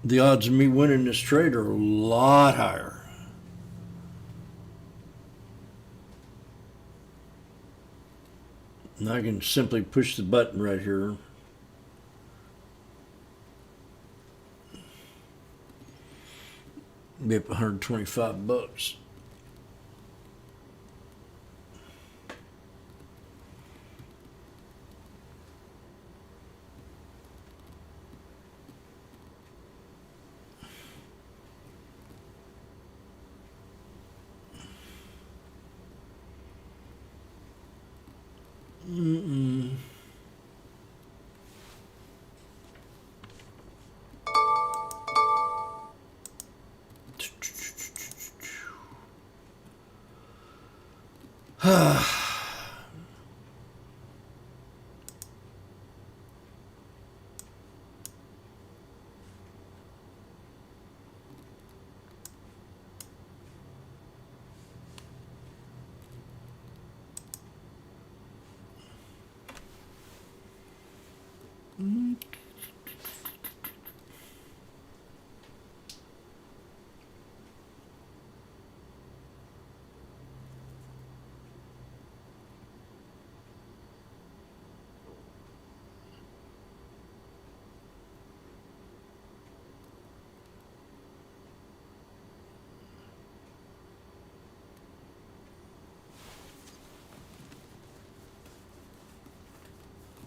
the odds of me winning this trade are a lot higher. And I can simply push the button right here. Be up $125.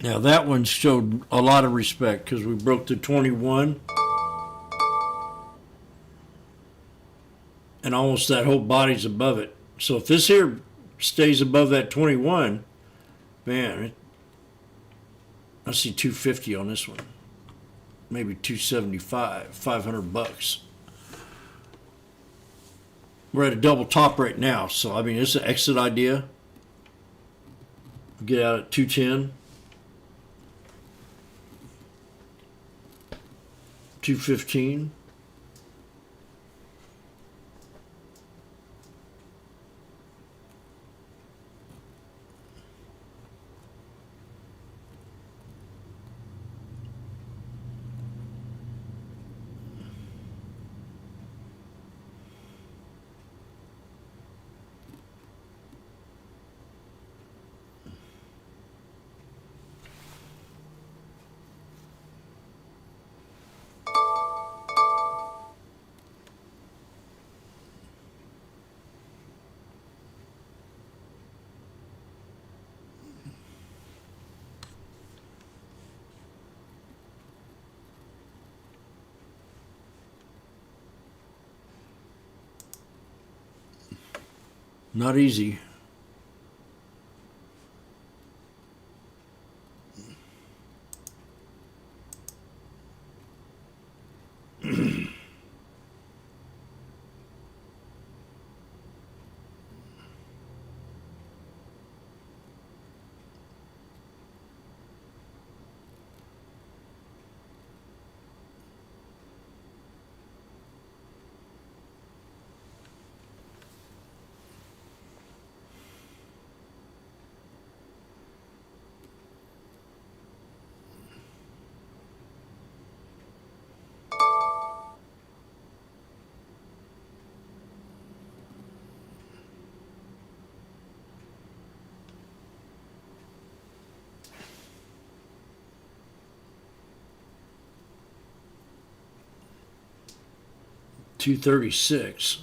Now that one showed a lot of respect because we broke the 21 and almost that whole body's above it. So if this here stays above that 21, man, I see 250 on this one. Maybe 275, $500. We're at a double top right now, so I mean it's an exit idea. Get out at 210. 215. Not easy. $236.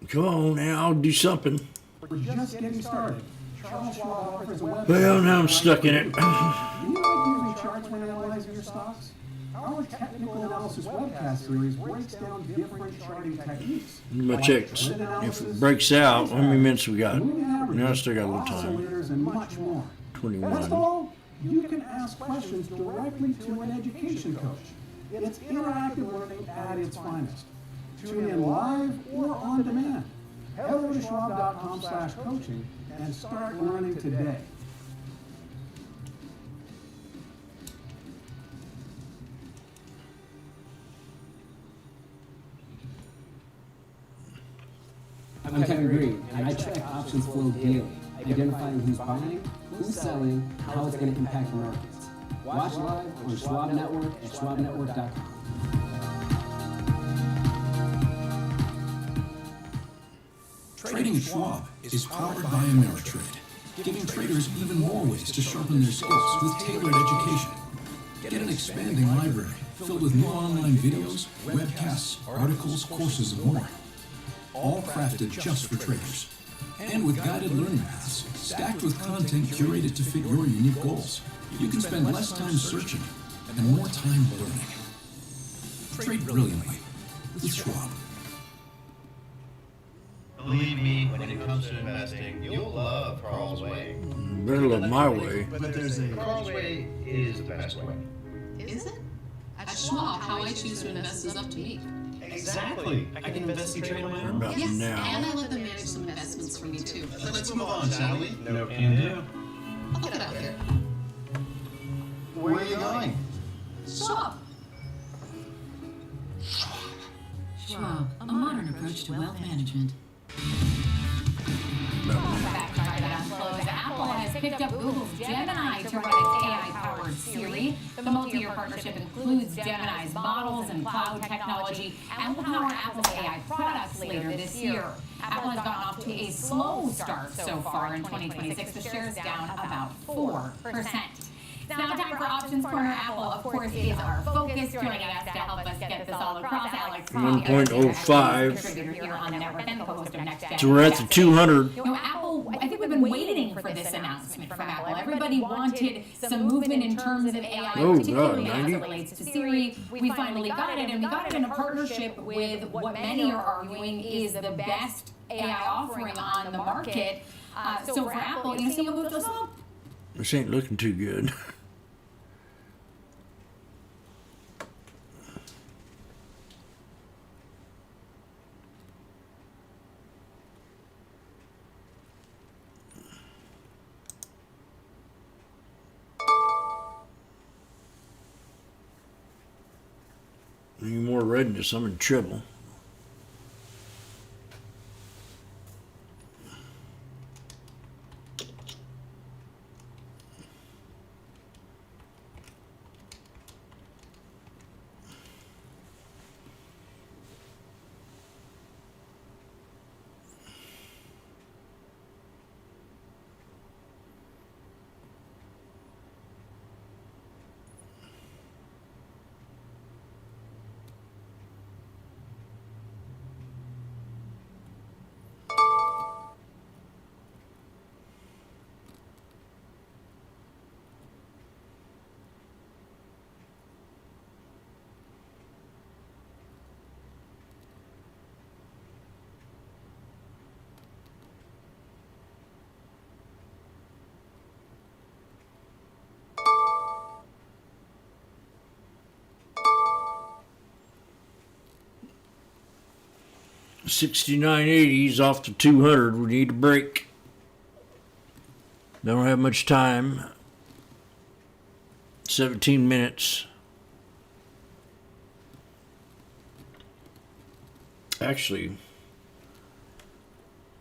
Come on now, do something. We're just getting started. Charles Schwab offers a web. Well, now I'm stuck in it. Do you like using charts when analyzing your stocks? Our technical analysis webcast series breaks down different charting techniques. I'm gonna check if it breaks out. How many minutes we got? Now I still got a little time. And much more. 21. Best of all, you can ask questions directly to an education coach. It's interactive learning at its finest. Tune in live or on demand. Head over to schwab.com/coaching and start learning today. I'm Kevin Green, and I track options flow daily, identifying who's buying, who's selling, how it's going to impact the markets. Watch live on Schwab Network at schwabnetwork.com. Trading at Schwab is powered by Ameritrade, giving traders even more ways to sharpen their skills with tailored education. Get an expanding library filled with new online videos, webcasts, articles, courses, and more. All crafted just for traders. And with guided learning paths, stacked with content curated to fit your unique goals, you can spend less time searching and more time learning. Trade brilliantly with Schwab. Believe me, when it comes to investing, you'll love Carl's way. Better love my way. But there's a Carl's way is the best way. Is it? At Schwab, how I choose to invest is up to me. Exactly. I can invest and trade on my own. Yes, and I let them manage some investments for me too. Let's move on, shall we? No can do. I'll get out there. Where are you going? Schwab. Schwab, a modern approach to wealth management. Apple has picked up Google's Gemini to run its AI-powered Siri. The multi-year partnership includes Gemini's models and cloud technology and will power Apple's AI products later this year. Apple has gotten off to a slow start so far in 2026. The shares down about 4%. Now time for Options Corner. Apple, of course, is our focus. Joining us to help us get this all across, Alex. 1.05. So we're at the 200. Apple, I think we've been waiting for this announcement from Apple. Everybody wanted some movement in terms of AI, particularly as it relates to Siri. We finally got it, and we got it in a partnership with what many are arguing is the best AI offering on the market. So for Apple, you see what moved us up? This ain't looking too good. Any more redness, I'm in trouble. $69.80 off to 200. We need a break. Don't have much time. 17 minutes. Actually,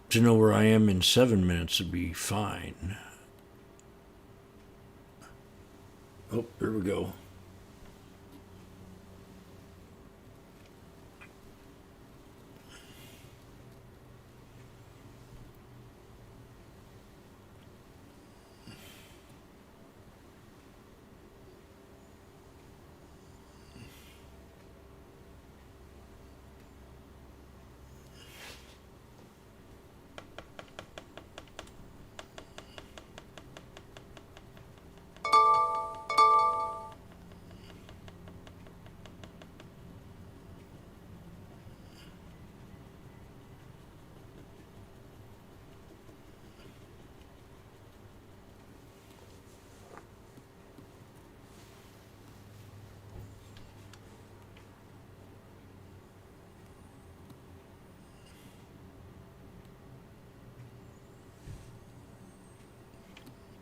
to know where I am in 7 minutes would be fine. Oh, here we go.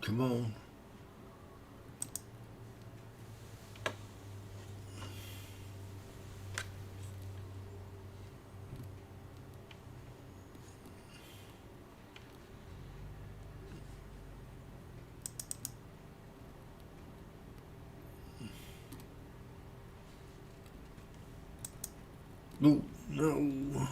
Come on. No, no.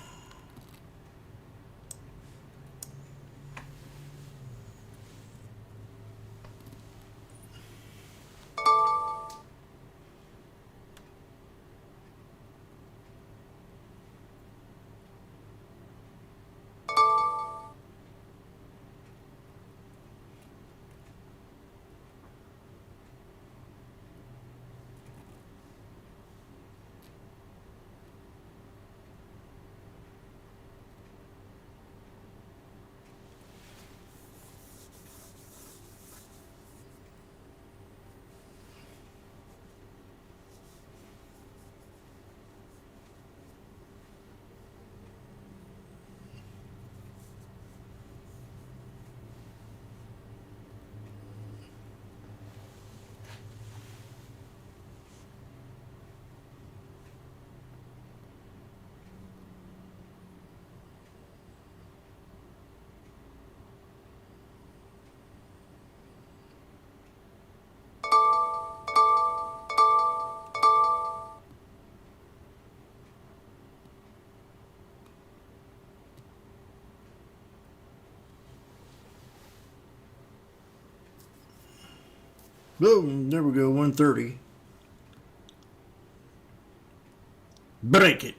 Boom, there we go, 130. Break it.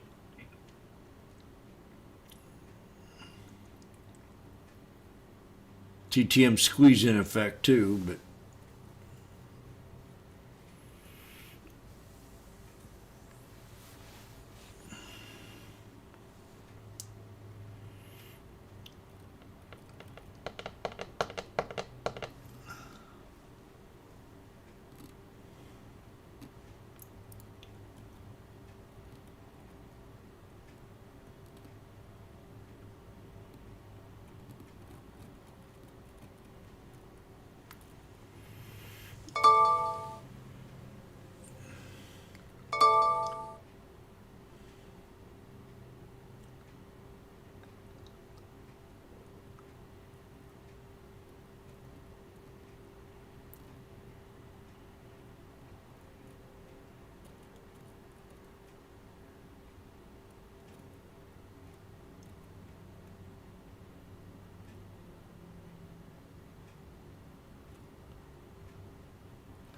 TTM squeeze in effect too, but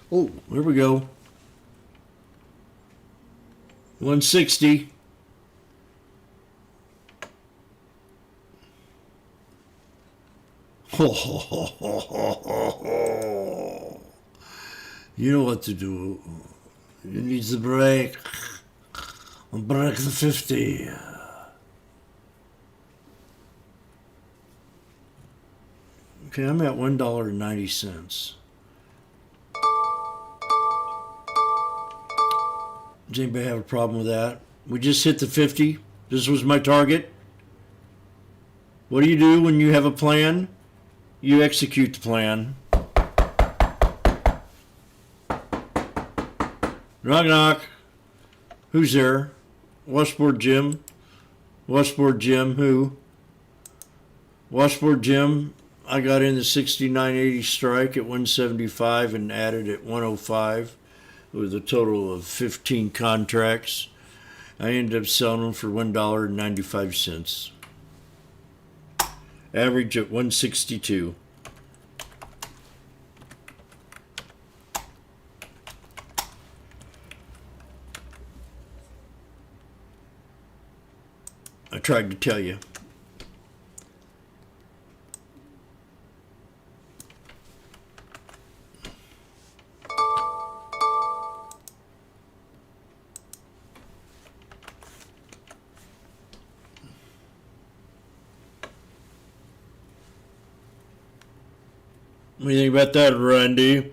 oh, here we go. 160. You know what to do. You need the break. Break the 50. Okay, I'm at $1.90. Does anybody have a problem with that? We just hit the 50. This was my target. What do you do when you have a plan? You execute the plan. Knock, knock. Who's there? Washboardjim. Washboardjim, who? Washboardjim. I got in the 69.80 strike at 175 and added at 105 with a total of 15 contracts. I ended up selling them for $1.95. Average at 162. I tried to tell you. What do you think about that, Randy?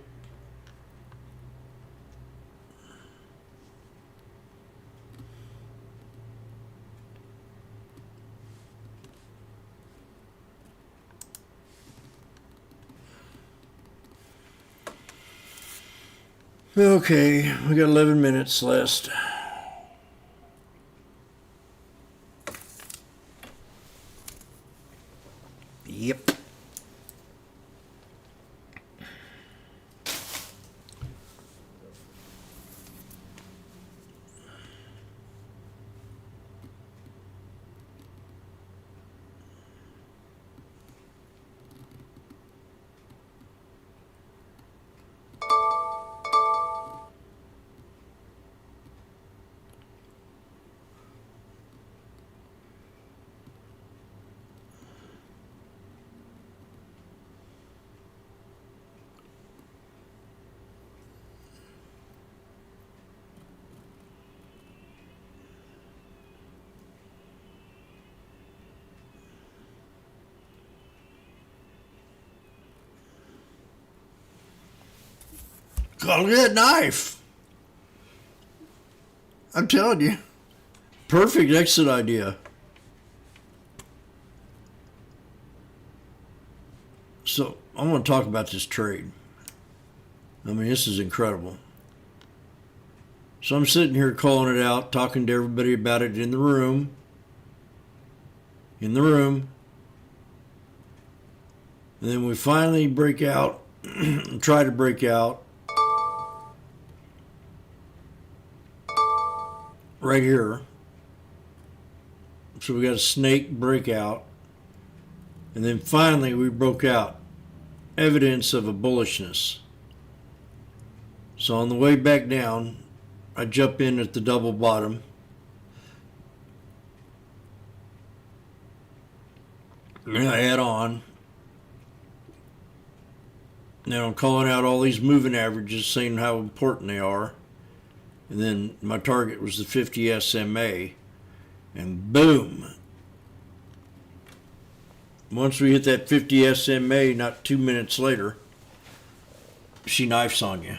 Okay, we got 11 minutes left. Yep. God, look at that knife. I'm telling you. Perfect exit idea. So, I want to talk about this trade. I mean, this is incredible. So I'm sitting here calling it out, talking to everybody about it in the room. And then we finally break out, try to break out. Right here. So we got a snake breakout. And then finally we broke out. Evidence of a bullishness. So on the way back down, I jump in at the double bottom. And I add on. Now I'm calling out all these moving averages, saying how important they are. And then my target was the 50 SMA. And boom. Once we hit that 50 SMA, not 2 minutes later, she knifes on you.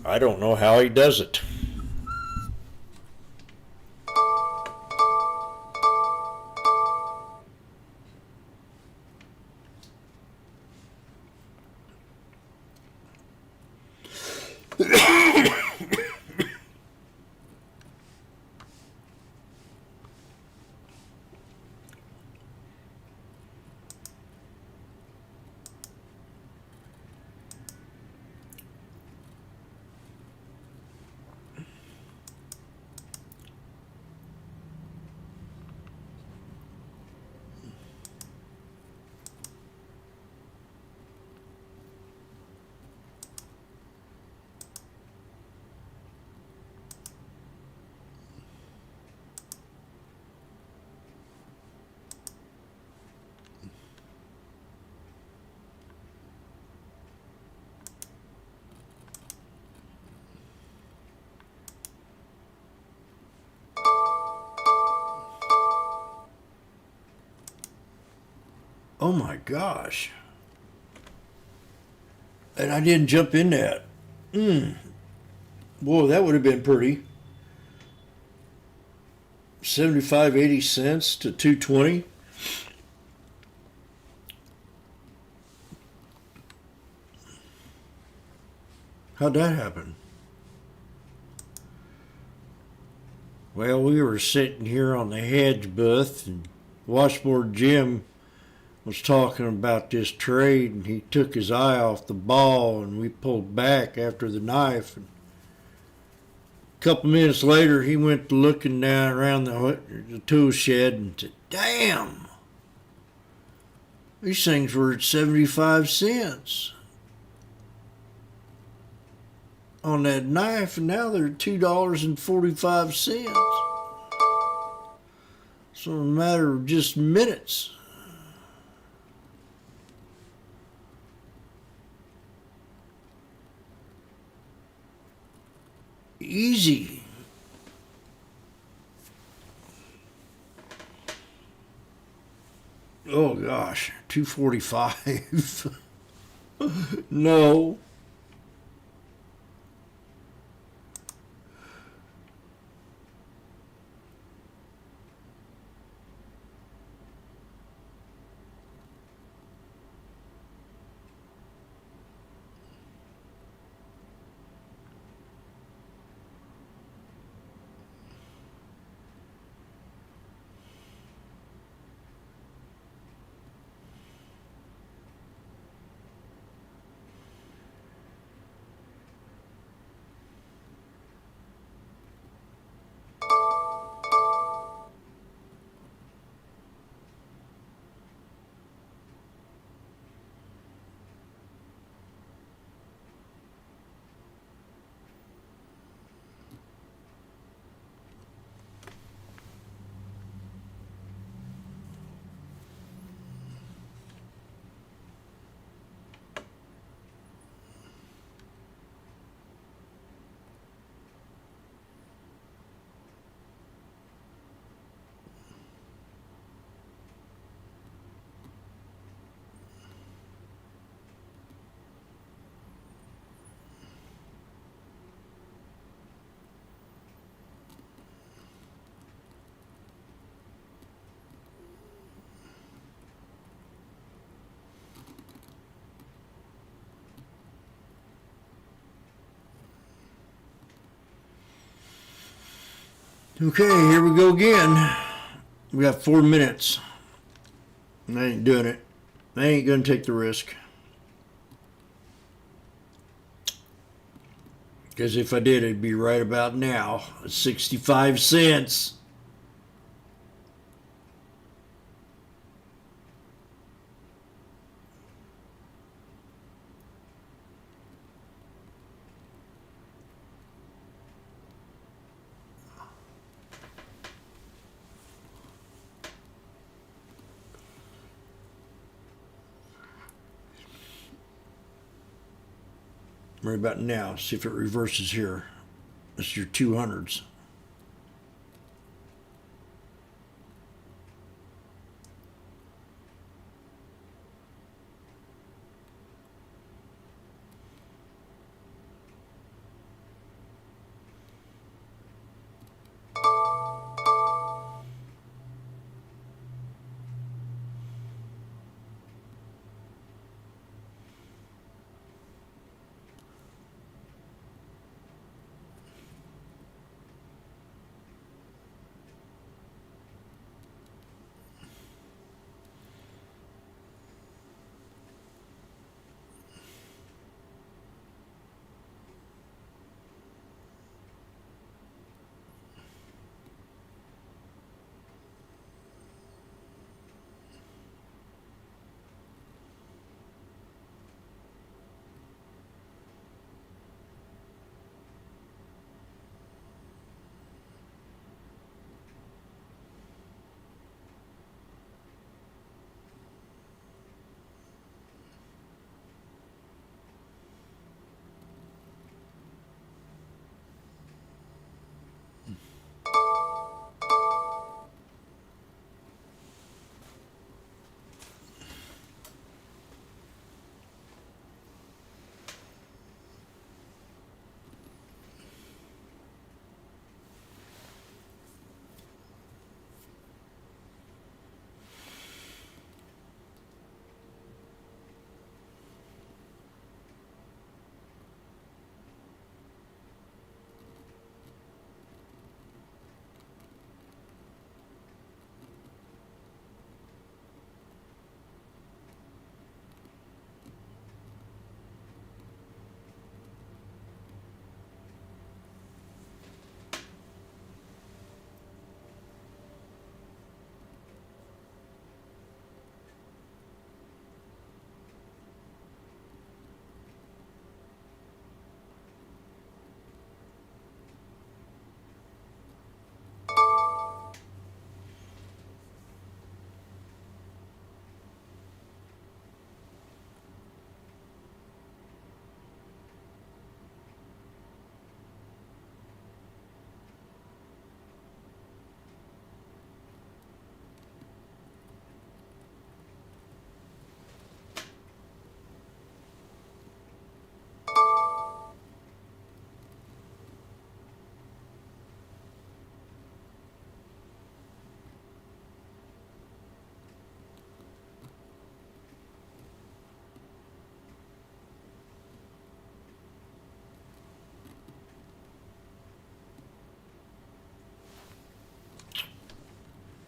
I don't know how he does it. Oh my gosh. And I didn't jump in that. Boy, that would have been pretty. 75, 80 cents to 220. How'd that happen? Well, we were sitting here on the hedge booth, and Washboardjim was talking about this trade, and he took his eye off the ball, and we pulled back after the knife. And a couple minutes later, he went looking down around the tool shed and said, "Damn, these things were at 75 cents on that knife, and now they're $2.45. So in a matter of just minutes." Easy. Oh gosh, 245. No. Okay, here we go again. We got 4 minutes. I ain't doing it. I ain't gonna take the risk. Because if I did, it'd be right about now. 65 cents. Right about now. See if it reverses here. That's your 200s.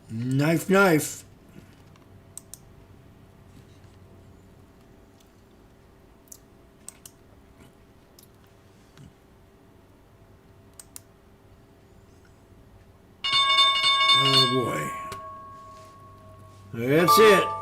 Knife, knife. Oh boy. That's it.